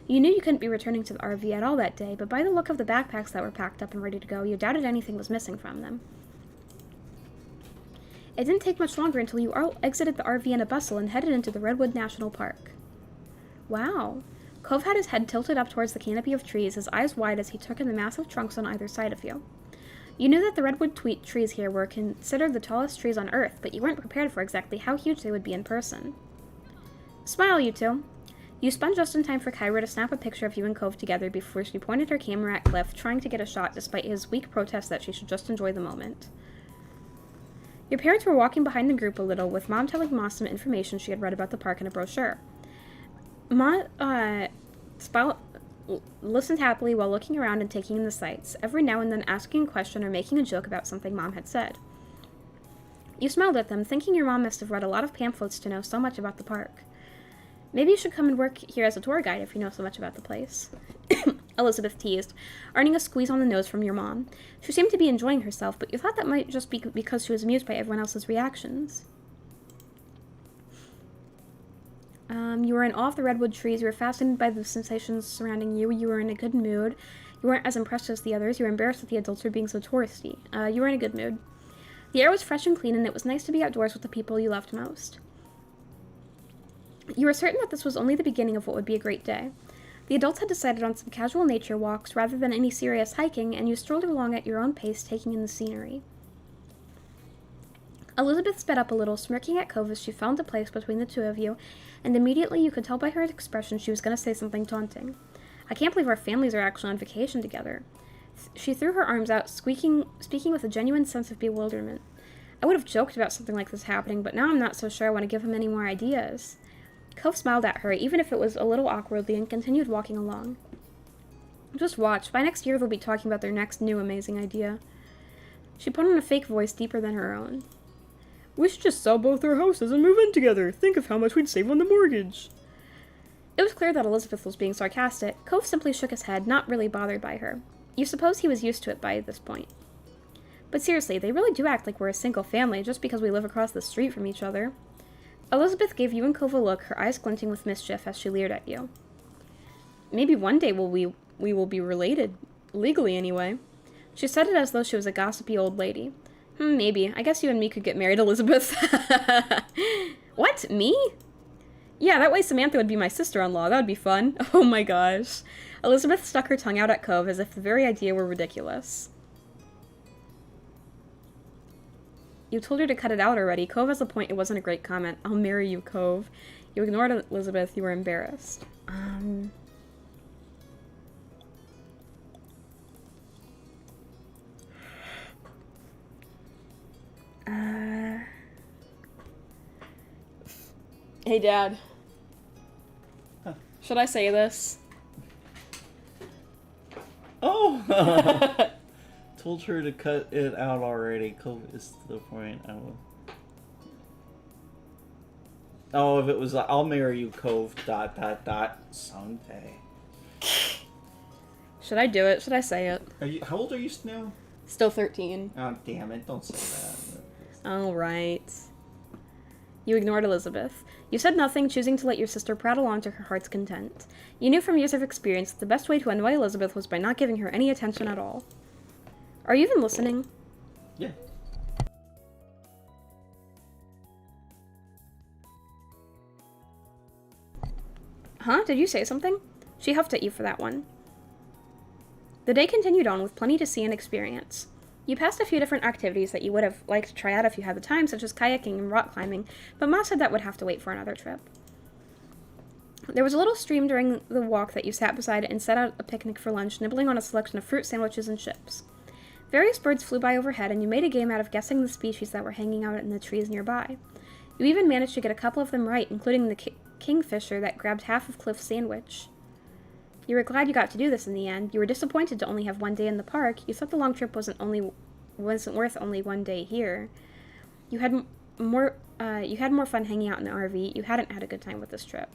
You knew you couldn't be returning to the RV at all that day, but by the look of the backpacks that were packed up and ready to go, you doubted anything was missing from them. It didn't take much longer until you all exited the RV in a bustle and headed into the Redwood National Park. Wow. Cove had his head tilted up towards the canopy of trees, his eyes wide as he took in the massive trunks on either side of you. You knew that the redwood trees here were considered the tallest trees on Earth, but you weren't prepared for exactly how huge they would be in person. Smile, you two. You spun just in time for Kyra to snap a picture of you and Cove together before she pointed her camera at Cliff, trying to get a shot despite his weak protest that she should just enjoy the moment. Your parents were walking behind the group a little, with Mom telling Ma some information she had read about the park in a brochure. Ma, listened happily while looking around and taking in the sights, every now and then asking a question or making a joke about something Mom had said. You smiled at them, thinking your mom must have read a lot of pamphlets to know so much about the park. Maybe you should come and work here as a tour guide if you know so much about the place. Elizabeth teased, earning a squeeze on the nose from your mom. She seemed to be enjoying herself, but you thought that might just be because she was amused by everyone else's reactions. You were in awe of the redwood trees, you were fascinated by the sensations surrounding you, you were in a good mood, you weren't as impressed as the others, you were embarrassed that the adults were being so touristy. You were in a good mood. The air was fresh and clean, and it was nice to be outdoors with the people you loved most. You were certain that this was only the beginning of what would be a great day. The adults had decided on some casual nature walks rather than any serious hiking, and you strolled along at your own pace, taking in the scenery. Elizabeth sped up a little, smirking at Cove as she fell into place between the two of you, and immediately you could tell by her expression she was going to say something taunting. I can't believe our families are actually on vacation together. She threw her arms out, speaking with a genuine sense of bewilderment. I would have joked about something like this happening, but now I'm not so sure I want to give him any more ideas. Cove smiled at her, even if it was a little awkwardly, and continued walking along. Just watch. By next year, they'll be talking about their next new amazing idea. She put on a fake voice deeper than her own. We should just sell both our houses and move in together. Think of how much we'd save on the mortgage. It was clear that Elizabeth was being sarcastic. Cove simply shook his head, not really bothered by her. You suppose he was used to it by this point. But seriously, they really do act like we're a single family just because we live across the street from each other. Elizabeth gave you and Cove a look, her eyes glinting with mischief as she leered at you. Maybe one day we will be related. Legally, anyway. She said it as though she was a gossipy old lady. Maybe. I guess you and me could get married, Elizabeth. What? Me? Yeah, that way Samantha would be my sister-in-law. That would be fun. Oh my gosh. Elizabeth stuck her tongue out at Cove as if the very idea were ridiculous. You told her to cut it out already. Cove has a point. It wasn't a great comment. I'll marry you, Cove. You ignored Elizabeth. You were embarrassed. Hey, Dad. Huh. Should I say this? Oh! Told her to cut it out already. Cove is to the point. Oh, if it was I'll marry you, Cove, ... someday. Should I do it? Should I say it? How old are you now? Still 13. Oh, damn it. Don't say that. Alright. You ignored Elizabeth. You said nothing, choosing to let your sister prattle on to her heart's content. You knew from years of experience that the best way to annoy Elizabeth was by not giving her any attention at all. Are you even listening? Yeah. Huh? Did you say something? She huffed at you for that one. The day continued on with plenty to see and experience. You passed a few different activities that you would have liked to try out if you had the time, such as kayaking and rock climbing, but Ma said that would have to wait for another trip. There was a little stream during the walk that you sat beside and set out a picnic for lunch, nibbling on a selection of fruit sandwiches and chips. Various birds flew by overhead, and you made a game out of guessing the species that were hanging out in the trees nearby. You even managed to get a couple of them right, including the kingfisher that grabbed half of Cliff's sandwich. You were glad you got to do this in the end. You were disappointed to only have one day in the park. You thought the long trip wasn't worth only one day here. You had more fun hanging out in the RV. You hadn't had a good time with this trip.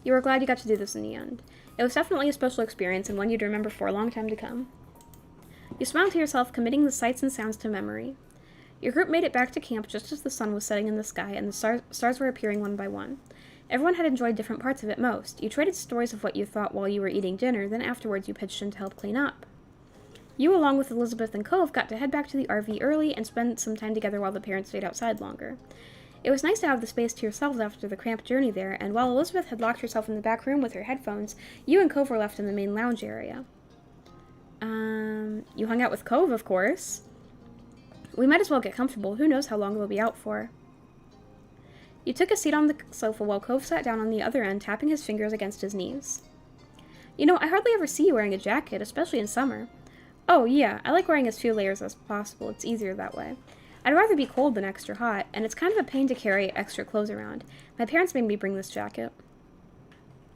You were glad you got to do this in the end. It was definitely a special experience and one you'd remember for a long time to come. You smiled to yourself, committing the sights and sounds to memory. Your group made it back to camp just as the sun was setting in the sky and the stars were appearing one by one. Everyone had enjoyed different parts of it most. You traded stories of what you thought while you were eating dinner, then afterwards you pitched in to help clean up. You, along with Elizabeth and Cove, got to head back to the RV early and spend some time together while the parents stayed outside longer. It was nice to have the space to yourselves after the cramped journey there, and while Elizabeth had locked herself in the back room with her headphones, you and Cove were left in the main lounge area. You hung out with Cove, of course. We might as well get comfortable. Who knows how long we'll be out for. You took a seat on the sofa while Cove sat down on the other end, tapping his fingers against his knees. You know, I hardly ever see you wearing a jacket, especially in summer. Oh, yeah, I like wearing as few layers as possible. It's easier that way. I'd rather be cold than extra hot, and it's kind of a pain to carry extra clothes around. My parents made me bring this jacket.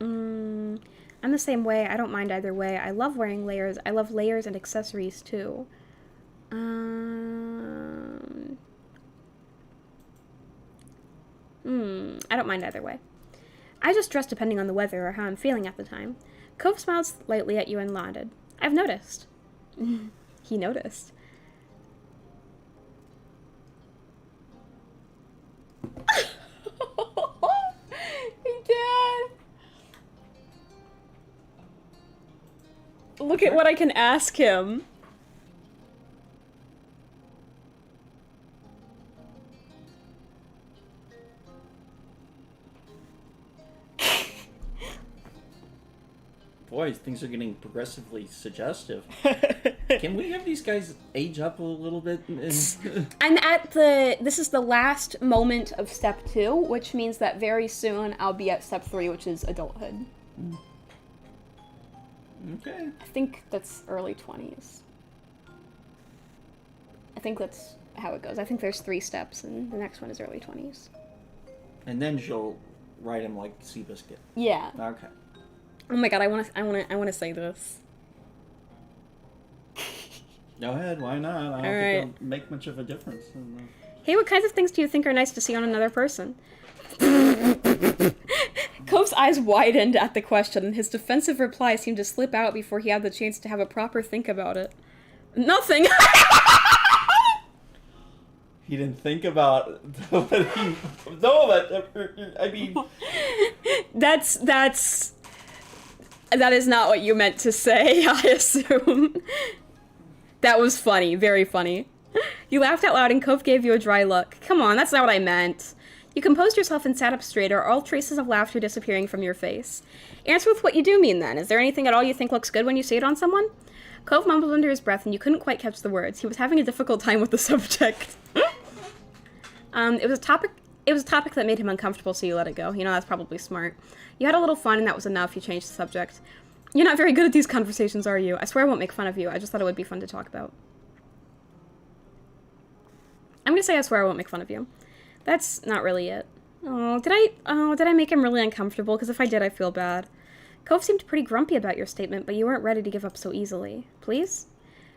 I'm the same way. I don't mind either way. I love wearing layers. I love layers and accessories, too. I don't mind either way. I just dress depending on the weather or how I'm feeling at the time. Cove smiled slightly at you and nodded. I've noticed. He noticed. Hey, Dad. Look at what I can ask him. Boy, things are getting progressively suggestive. Can we have these guys age up a little bit? I'm at this is the last moment of step 2, which means that very soon I'll be at step 3, which is adulthood. Okay. I think that's early 20s. I think that's how it goes. I think there's 3 steps, and the next one is early 20s. And then she'll ride him like Seabiscuit. Yeah. Okay. Oh my god, I want to say this. Go ahead, why not? I don't think it'll make much of a difference. Hey, what kinds of things do you think are nice to see on another person? Cove's eyes widened at the question, and his defensive reply seemed to slip out before he had the chance to have a proper think about it. Nothing! He didn't think about what he... No, but, I mean... That is not what you meant to say, I assume. That was funny. Very funny. You laughed out loud and Cove gave you a dry look. Come on, that's not what I meant. You composed yourself and sat up straighter, all traces of laughter disappearing from your face. Answer with what you do mean, then. Is there anything at all you think looks good when you say it on someone? Cove mumbled under his breath, and you couldn't quite catch the words. He was having a difficult time with the subject. It was a topic that made him uncomfortable, so you let it go. You know, that's probably smart. You had a little fun, and that was enough. You changed the subject. You're not very good at these conversations, are you? I swear I won't make fun of you. I just thought it would be fun to talk about. I'm gonna say I swear I won't make fun of you. That's not really it. Did I make him really uncomfortable? Because if I did, I feel bad. Cove seemed pretty grumpy about your statement, but you weren't ready to give up so easily. Please?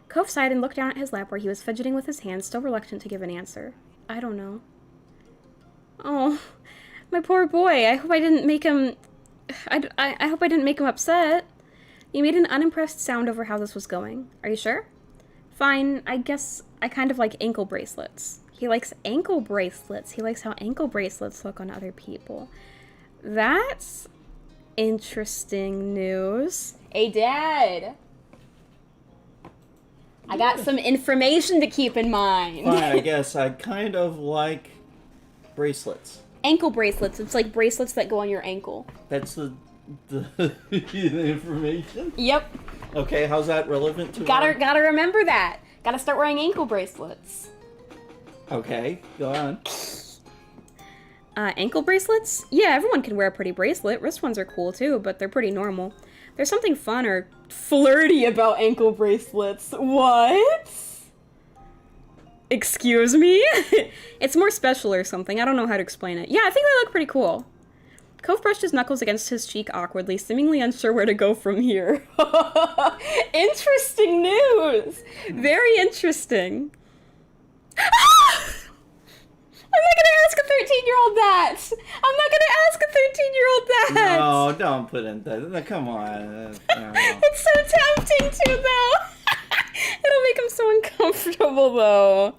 Cove sighed and looked down at his lap where he was fidgeting with his hands, still reluctant to give an answer. I don't know. Oh, my poor boy. I hope I didn't make him... I hope I didn't make him upset. You made an unimpressed sound over how this was going. Are you sure? Fine, I guess I kind of like ankle bracelets. He likes ankle bracelets. He likes how ankle bracelets look on other people. That's interesting news. Hey, Dad! I got some information to keep in mind. Fine, I guess I kind of like bracelets. Ankle bracelets. It's like bracelets that go on your ankle. That's the information? Yep. Okay, how's that relevant to Gotta remember that. Gotta start wearing ankle bracelets. Okay, go on. Ankle bracelets? Yeah, everyone can wear a pretty bracelet. Wrist ones are cool too, but they're pretty normal. There's something fun or flirty about ankle bracelets. What? Excuse me? It's more special or something. I don't know how to explain it. Yeah, I think they look pretty cool. Cove brushed his knuckles against his cheek awkwardly, seemingly unsure where to go from here. Interesting news! Very interesting. I'm not gonna ask a 13-year-old that! I'm not gonna ask a 13-year-old that! No, don't put in that. Come on. No. It's so tempting to, though! It'll make him so uncomfortable, though.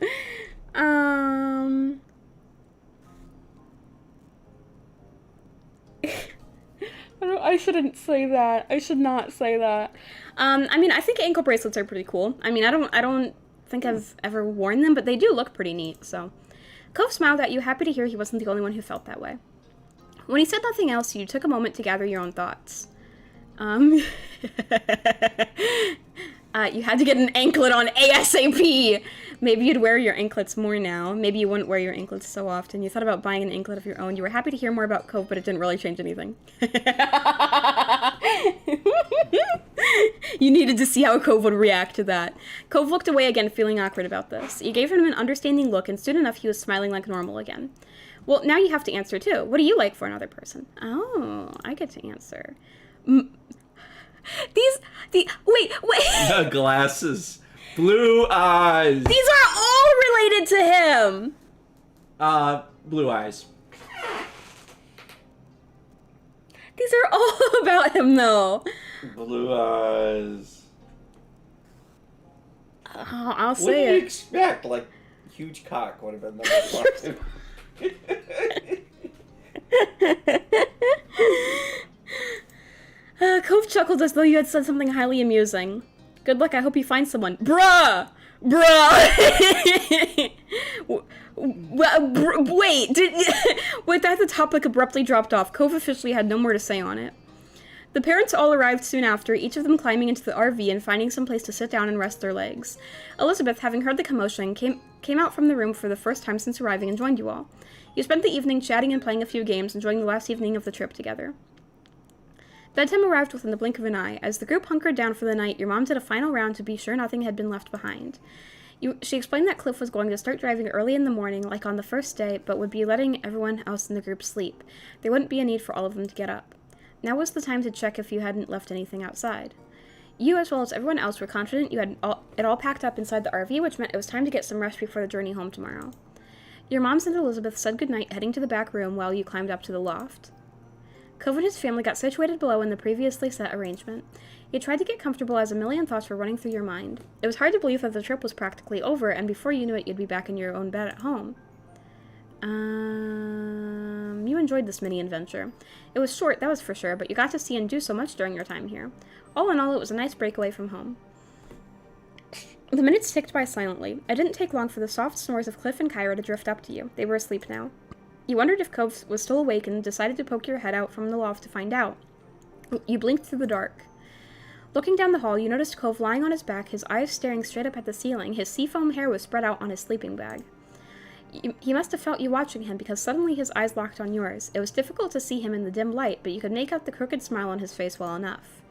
I shouldn't say that. I should not say that. I mean, I think ankle bracelets are pretty cool. I mean, I don't think I've ever worn them, but they do look pretty neat, so. Cove smiled at you, happy to hear he wasn't the only one who felt that way. When he said nothing else, you took a moment to gather your own thoughts. You had to get an anklet on ASAP! Maybe you'd wear your anklets more now. Maybe you wouldn't wear your anklets so often. You thought about buying an anklet of your own. You were happy to hear more about Cove, but it didn't really change anything. You needed to see how Cove would react to that. Cove looked away again, feeling awkward about this. You gave him an understanding look, and soon enough he was smiling like normal again. Well, now you have to answer, too. What do you like for another person? Oh, I get to answer. Wait. Glasses. Blue eyes. These are all related to him. Blue eyes. These are all about him, though. Blue eyes. Oh, I'll What say did you it. expect? Like, huge cock would have been the Cove chuckled as though you had said something highly amusing. Good luck, I hope you find someone. Bruh! Wait, with that, the topic abruptly dropped off. Cove officially had no more to say on it. The parents all arrived soon after, each of them climbing into the RV and finding some place to sit down and rest their legs. Elizabeth, having heard the commotion, came out from the room for the first time since arriving and joined you all. You spent the evening chatting and playing a few games, enjoying the last evening of the trip together. Bedtime arrived within the blink of an eye. As the group hunkered down for the night, your mom did a final round to be sure nothing had been left behind. She explained that Cliff was going to start driving early in the morning, like on the first day, but would be letting everyone else in the group sleep. There wouldn't be a need for all of them to get up. Now was the time to check if you hadn't left anything outside. You, as well as everyone else, were confident you had it all packed up inside the RV, which meant it was time to get some rest before the journey home tomorrow. Your mom and Elizabeth said goodnight, heading to the back room while you climbed up to the loft. Cove and his family got situated below in the previously set arrangement. You tried to get comfortable as a million thoughts were running through your mind. It was hard to believe that the trip was practically over, and before you knew it, you'd be back in your own bed at home. You enjoyed this mini-adventure. It was short, that was for sure, but you got to see and do so much during your time here. All in all, it was a nice break away from home. The minutes ticked by silently. It didn't take long for the soft snores of Cliff and Kyra to drift up to you. They were asleep now. You wondered if Cove was still awake and decided to poke your head out from the loft to find out. You blinked through the dark. Looking down the hall, you noticed Cove lying on his back, his eyes staring straight up at the ceiling. His seafoam hair was spread out on his sleeping bag. He must have felt you watching him, because suddenly his eyes locked on yours. It was difficult to see him in the dim light, but you could make out the crooked smile on his face well enough.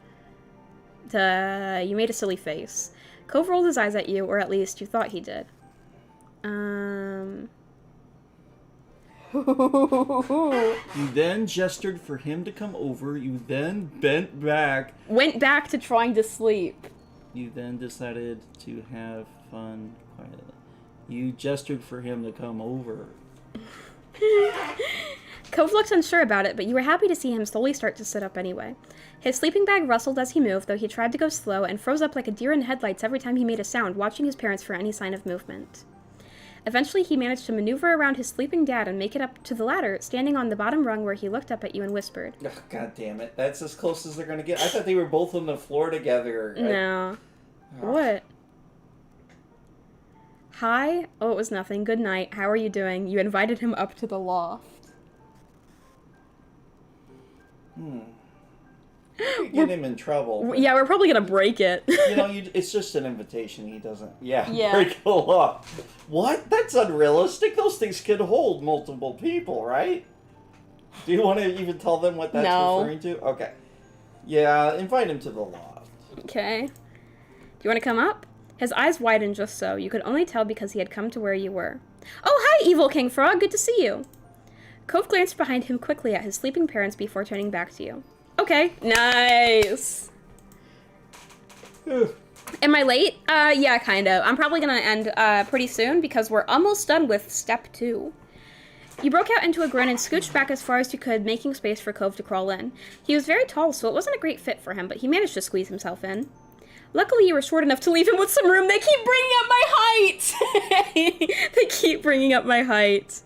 You made a silly face. Cove rolled his eyes at you, or at least you thought he did. You then gestured for him to come over. You then bent back. Went back to trying to sleep. You then decided to have fun quietly. You gestured for him to come over. Cove looked unsure about it, but you were happy to see him slowly start to sit up anyway. His sleeping bag rustled as he moved, though he tried to go slow, and froze up like a deer in headlights every time he made a sound, watching his parents for any sign of movement. Eventually, he managed to maneuver around his sleeping dad and make it up to the ladder, standing on the bottom rung where he looked up at you and whispered. Oh, God damn it. That's as close as they're going to get. I thought they were both on the floor together. No. What? Hi? Oh, it was nothing. Good night. How are you doing? You invited him up to the loft. Get him in trouble. Yeah, we're probably gonna break it. It's just an invitation. He doesn't... Yeah, Yeah. break the law. What? That's unrealistic. Those things could hold multiple people, right? Do you want to even tell them what that's referring to? Okay. Yeah, invite him to the loft. Okay. Do you want to come up? His eyes widened just so. You could only tell because he had come to where you were. Oh, hi, Evil King Frog. Good to see you. Cove glanced behind him quickly at his sleeping parents before turning back to you. Okay. Nice. Am I late? Yeah, kind of. I'm probably gonna end pretty soon because we're almost done with step 2. You broke out into a grin and scooched back as far as you could, making space for Cove to crawl in. He was very tall, so it wasn't a great fit for him, but he managed to squeeze himself in. Luckily, you were short enough to leave him with some room. They keep bringing up my height! They keep bringing up my height.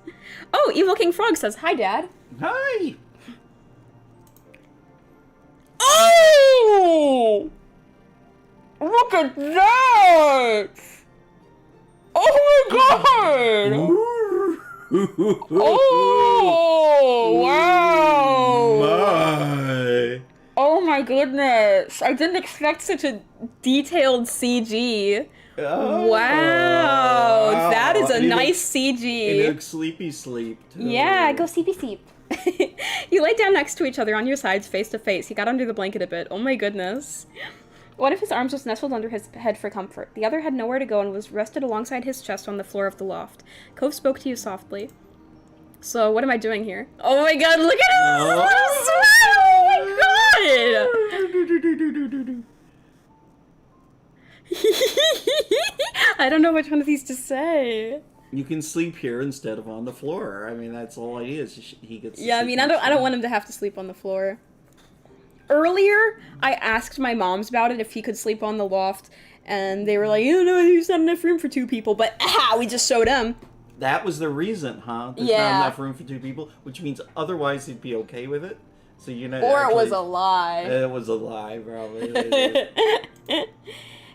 Oh, Evil King Frog says, hi, Dad. Hi! Oh! Look at that! Oh my god! Oh, wow! My. Oh my goodness. I didn't expect such a detailed CG. Oh, Wow. That is a And nice he CG. looks sleepy sleep, too. Yeah, go sleepy sleep. You lay down next to each other on your sides, face to face. He got under the blanket a bit. Oh my goodness. One of his arms was nestled under his head for comfort. The other had nowhere to go and was rested alongside his chest on the floor of the loft. Cove spoke to you softly. So, what am I doing here? Oh my god, look at his little smile! Oh my god! I don't know which one of these to say. You can sleep here instead of on the floor. I mean, that's all it is. He gets. Yeah, I mean, I don't want him to have to sleep on the floor. Earlier, I asked my moms about it if he could sleep on the loft, and they were like, "Oh no, there's not enough room for 2 people." But we just showed him. That was the reason, huh? There's not enough room for 2 people, which means otherwise he'd be okay with it. So you know. Or it was a lie. It was a lie, probably.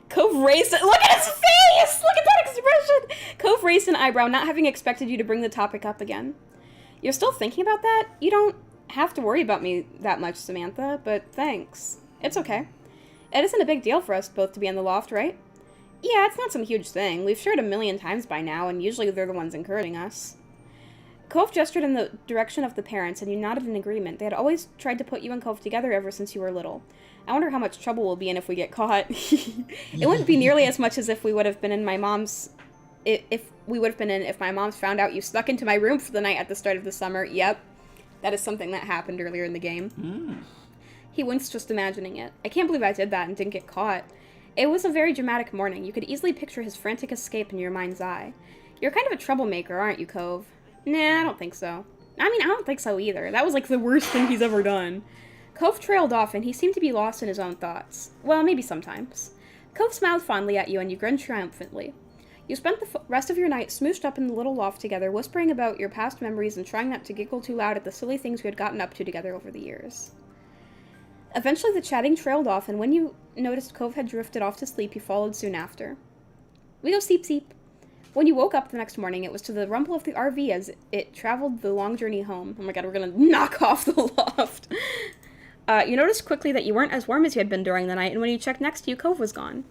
Cove raised it. Look at his face! Look at that expression! Cove raised an eyebrow, not having expected you to bring the topic up again. You're still thinking about that? You don't have to worry about me that much, Samantha, but thanks. It's okay. It isn't a big deal for us both to be in the loft, right? Yeah, it's not some huge thing. We've shared 1,000,000 times by now, and usually they're the ones encouraging us. Cove gestured in the direction of the parents, and you nodded in agreement. They had always tried to put you and Cove together ever since you were little. I wonder how much trouble we'll be in if we get caught. It wouldn't be nearly as much as if we would have been in my mom's... If my mom's found out you snuck into my room for the night at the start of the summer. Yep. That is something that happened earlier in the game. He winced just imagining it. I can't believe I did that and didn't get caught. It was a very dramatic morning. You could easily picture his frantic escape in your mind's eye. You're kind of a troublemaker, aren't you, Cove? Nah, I don't think so. I mean, I don't think so either. That was like the worst thing he's ever done. Cove trailed off, and he seemed to be lost in his own thoughts. Well, maybe sometimes. Cove smiled fondly at you, and you grinned triumphantly. You spent the rest of your night smooshed up in the little loft together, whispering about your past memories and trying not to giggle too loud at the silly things you had gotten up to together over the years. Eventually, the chatting trailed off, and when you noticed Cove had drifted off to sleep, you followed soon after. We go seep-seep. When you woke up the next morning, it was to the rumble of the RV as it traveled the long journey home. Oh my god, we're gonna knock off the loft. You noticed quickly that you weren't as warm as you had been during the night, and when you checked next to you, Cove was gone.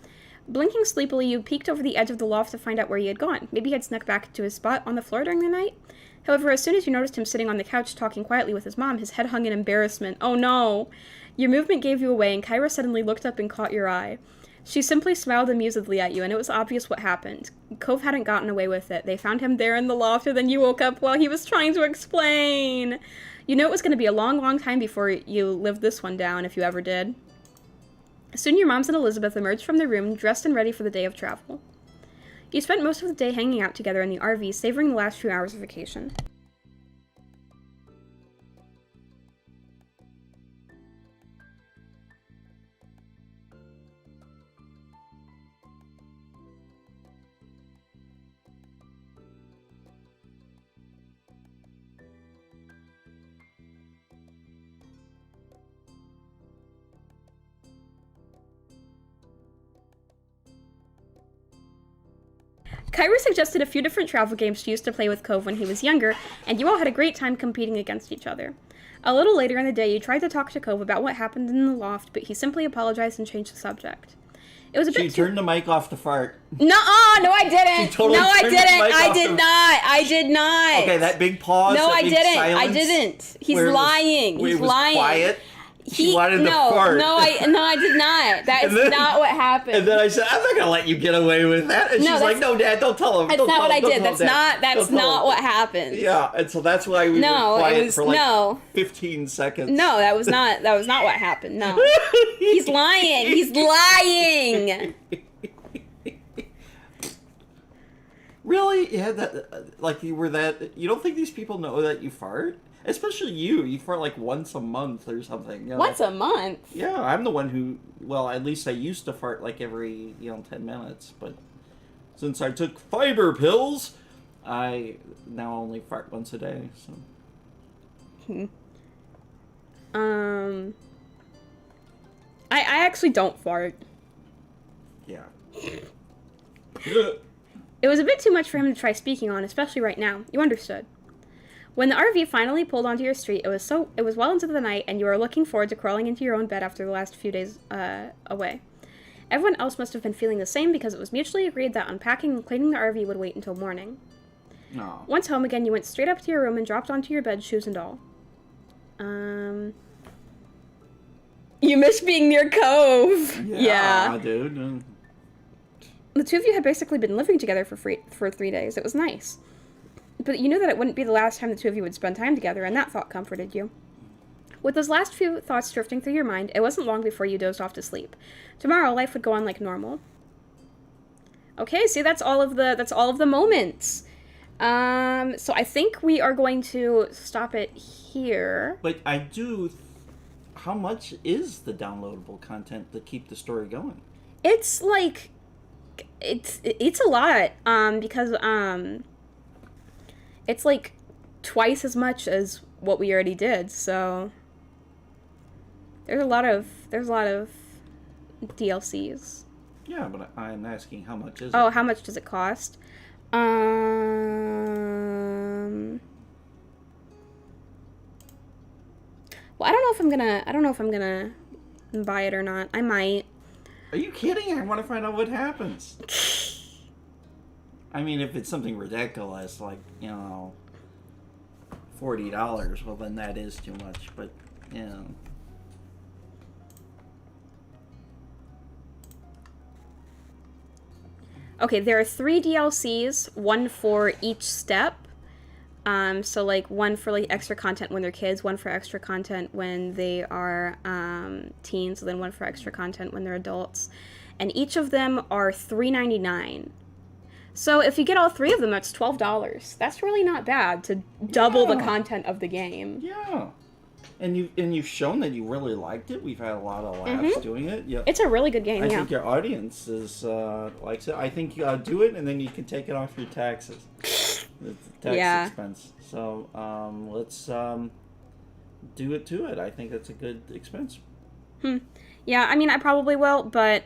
Blinking sleepily, you peeked over the edge of the loft to find out where he had gone. Maybe he had snuck back to his spot on the floor during the night? However, as soon as you noticed him sitting on the couch talking quietly with his mom, his head hung in embarrassment. Oh no! Your movement gave you away, and Kyra suddenly looked up and caught your eye. She simply smiled amusedly at you, and it was obvious what happened. Cove hadn't gotten away with it. They found him there in the loft, and then you woke up while he was trying to explain. You know it was going to be a long, long time before you lived this one down, if you ever did. Soon your moms and Elizabeth emerged from their room, dressed and ready for the day of travel. You spent most of the day hanging out together in the RV, savoring the last few hours of vacation. Kyra suggested a few different travel games she used to play with Cove when he was younger, and you all had a great time competing against each other. A little later in the day, you tried to talk to Cove about what happened in the loft, but he simply apologized and changed the subject. It was a bit She turned the mic off to fart. No, I didn't. She totally no, I turned the didn't. mic I off did to- not. I did not. Okay, that big pause. No, that I big didn't. silence, I didn't. He's where it was- lying. where He's it was lying. Quiet. She wanted to fart. No, I did not. That is not what happened. And then I said, "I'm not gonna let you get away with that." And No, she's like, that's- "No, Dad, don't tell him." That's Don't not tell what I him, don't did. tell That's Dad. not. That's Don't tell not him." what happened. Yeah, and so that's why we No, were it quiet was- for like no. 15 seconds. No, that was not. That was not what happened. No, he's lying. He's lying. Really? Yeah, that like you were that. You don't think these people know that you fart? Especially you. You fart like once a month or something. You know? Once a month. Yeah, I'm the one who. Well, at least I used to fart like every 10 minutes, but since I took fiber pills, I now only fart once a day. So. I actually don't fart. Yeah. It was a bit too much for him to try speaking on, especially right now. You understood. When the RV finally pulled onto your street, it was well into the night, and you were looking forward to crawling into your own bed after the last few days away. Everyone else must have been feeling the same because it was mutually agreed that unpacking and cleaning the RV would wait until morning. No. Once home again, you went straight up to your room and dropped onto your bed, shoes and all. You miss being near Cove. Yeah. Dude. The two of you had basically been living together for 3 days. It was nice. But you knew that it wouldn't be the last time the two of you would spend time together, and that thought comforted you. With those last few thoughts drifting through your mind, it wasn't long before you dozed off to sleep. Tomorrow, life would go on like normal. Okay, see, that's all of the moments. So I think we are going to stop it here. But I do. How much is the downloadable content to keep the story going? It's like, it's a lot. Because it's like twice as much as what we already did. So there's a lot of DLCs. Yeah, but I'm asking how much is it? Oh, how much does it cost? Well, I don't know if I'm gonna buy it or not. I might. Are you kidding? I want to find out what happens. I mean, if it's something ridiculous, like, $40, well, then that is too much, but, Okay, there are 3 DLCs, one for each step. So like one for like extra content when they're kids, one for extra content when they are teens, and then one for extra content when they're adults. And each of them are $3.99. So if you get all 3 of them, that's $12. That's really not bad to double the content of the game. Yeah. And you've shown that you really liked it. We've had a lot of laughs doing it. Yeah. It's a really good game, I yeah. think your audience likes it. I think do it, and then you can take it off your taxes. The tax expense. So let's do it to it. I think that's a good expense. Yeah, I mean, I probably will, but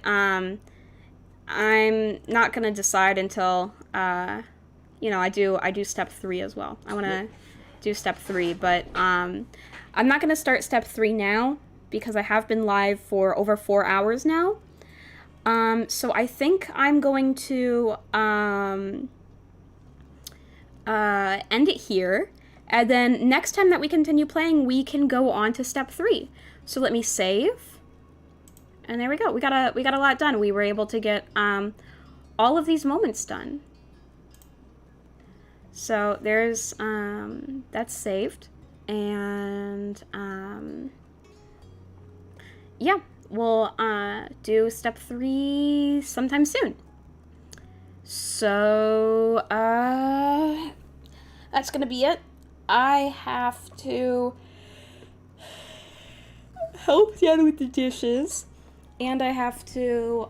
I'm not gonna decide until you know, I do step 3 as well. I want to do step 3, but I'm not gonna start step 3 now because I have been live for over 4 hours now. So I think I'm going to end it here, and then next time that we continue playing, we can go on to step 3. So let me save, and there we go. We got a lot done. We were able to get all of these moments done. So there's that's saved, and yeah, we'll do step 3 sometime soon. So that's gonna be it. I have to help Dad with the dishes, and I have to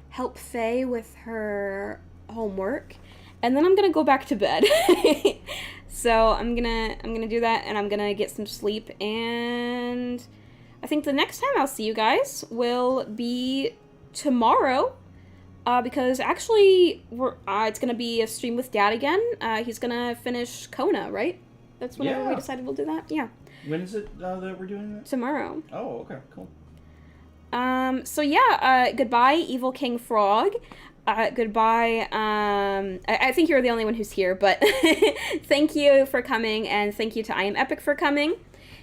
help Faye with her homework, and then I'm gonna go back to bed. So I'm gonna do that, and I'm gonna get some sleep, and I think the next time I'll see you guys will be tomorrow, because actually it's gonna be a stream with Dad again. He's gonna finish Kona, right? That's whenever we decided we'll do that. Yeah. When is it that we're doing that? Tomorrow. Oh, okay, cool. So yeah, goodbye, Evil King Frog. Goodbye. I think you're the only one who's here, but thank you for coming, and thank you to I Am Epic for coming.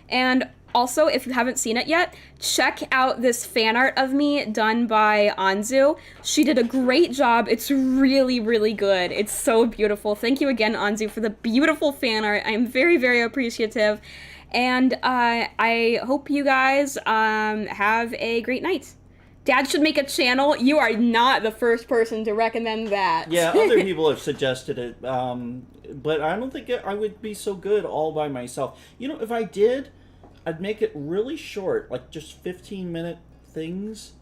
And also, if you haven't seen it yet, check out this fan art of me done by Anzu. She did a great job. It's really, really good. It's so beautiful. Thank you again, Anzu, for the beautiful fan art. I'm very, very appreciative. And I hope you guys have a great night. Dad should make a channel. You are not the first person to recommend that. Yeah, other people have suggested it, but I don't think I would be so good all by myself. You know, if I did, I'd make it really short, like just 15-minute things.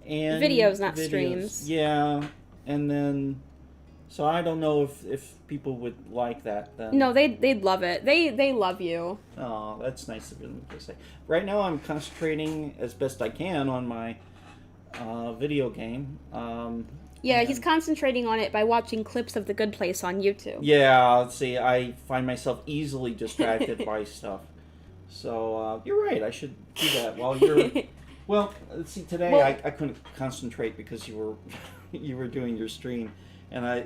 And videos, not streams. Yeah, and then... So I don't know if people would like that then. No, they'd love it. They love you. Oh, that's nice of them to say. Right now I'm concentrating as best I can on my video game. Yeah, he's concentrating on it by watching clips of The Good Place on YouTube. Yeah, let's see, I find myself easily distracted by stuff. So, you're right, I should do that while you're... Well, let's see, today I couldn't concentrate because you were doing your stream, and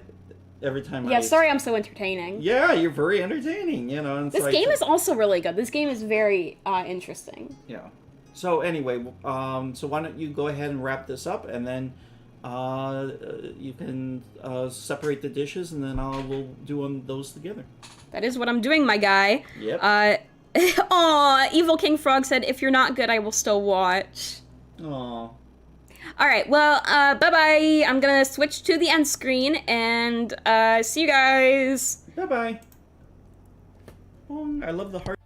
every time sorry I'm so entertaining. Yeah, you're very entertaining, you know. And this game is also really good. This game is very interesting. Yeah. So anyway, so why don't you go ahead and wrap this up, and then you can separate the dishes, and then we'll do those together. That is what I'm doing, my guy. Yep. Aw, Evil King Frog said, if you're not good, I will still watch. Aw. Alright, well, bye-bye. I'm gonna switch to the end screen, and see you guys. Bye-bye. I love the heart.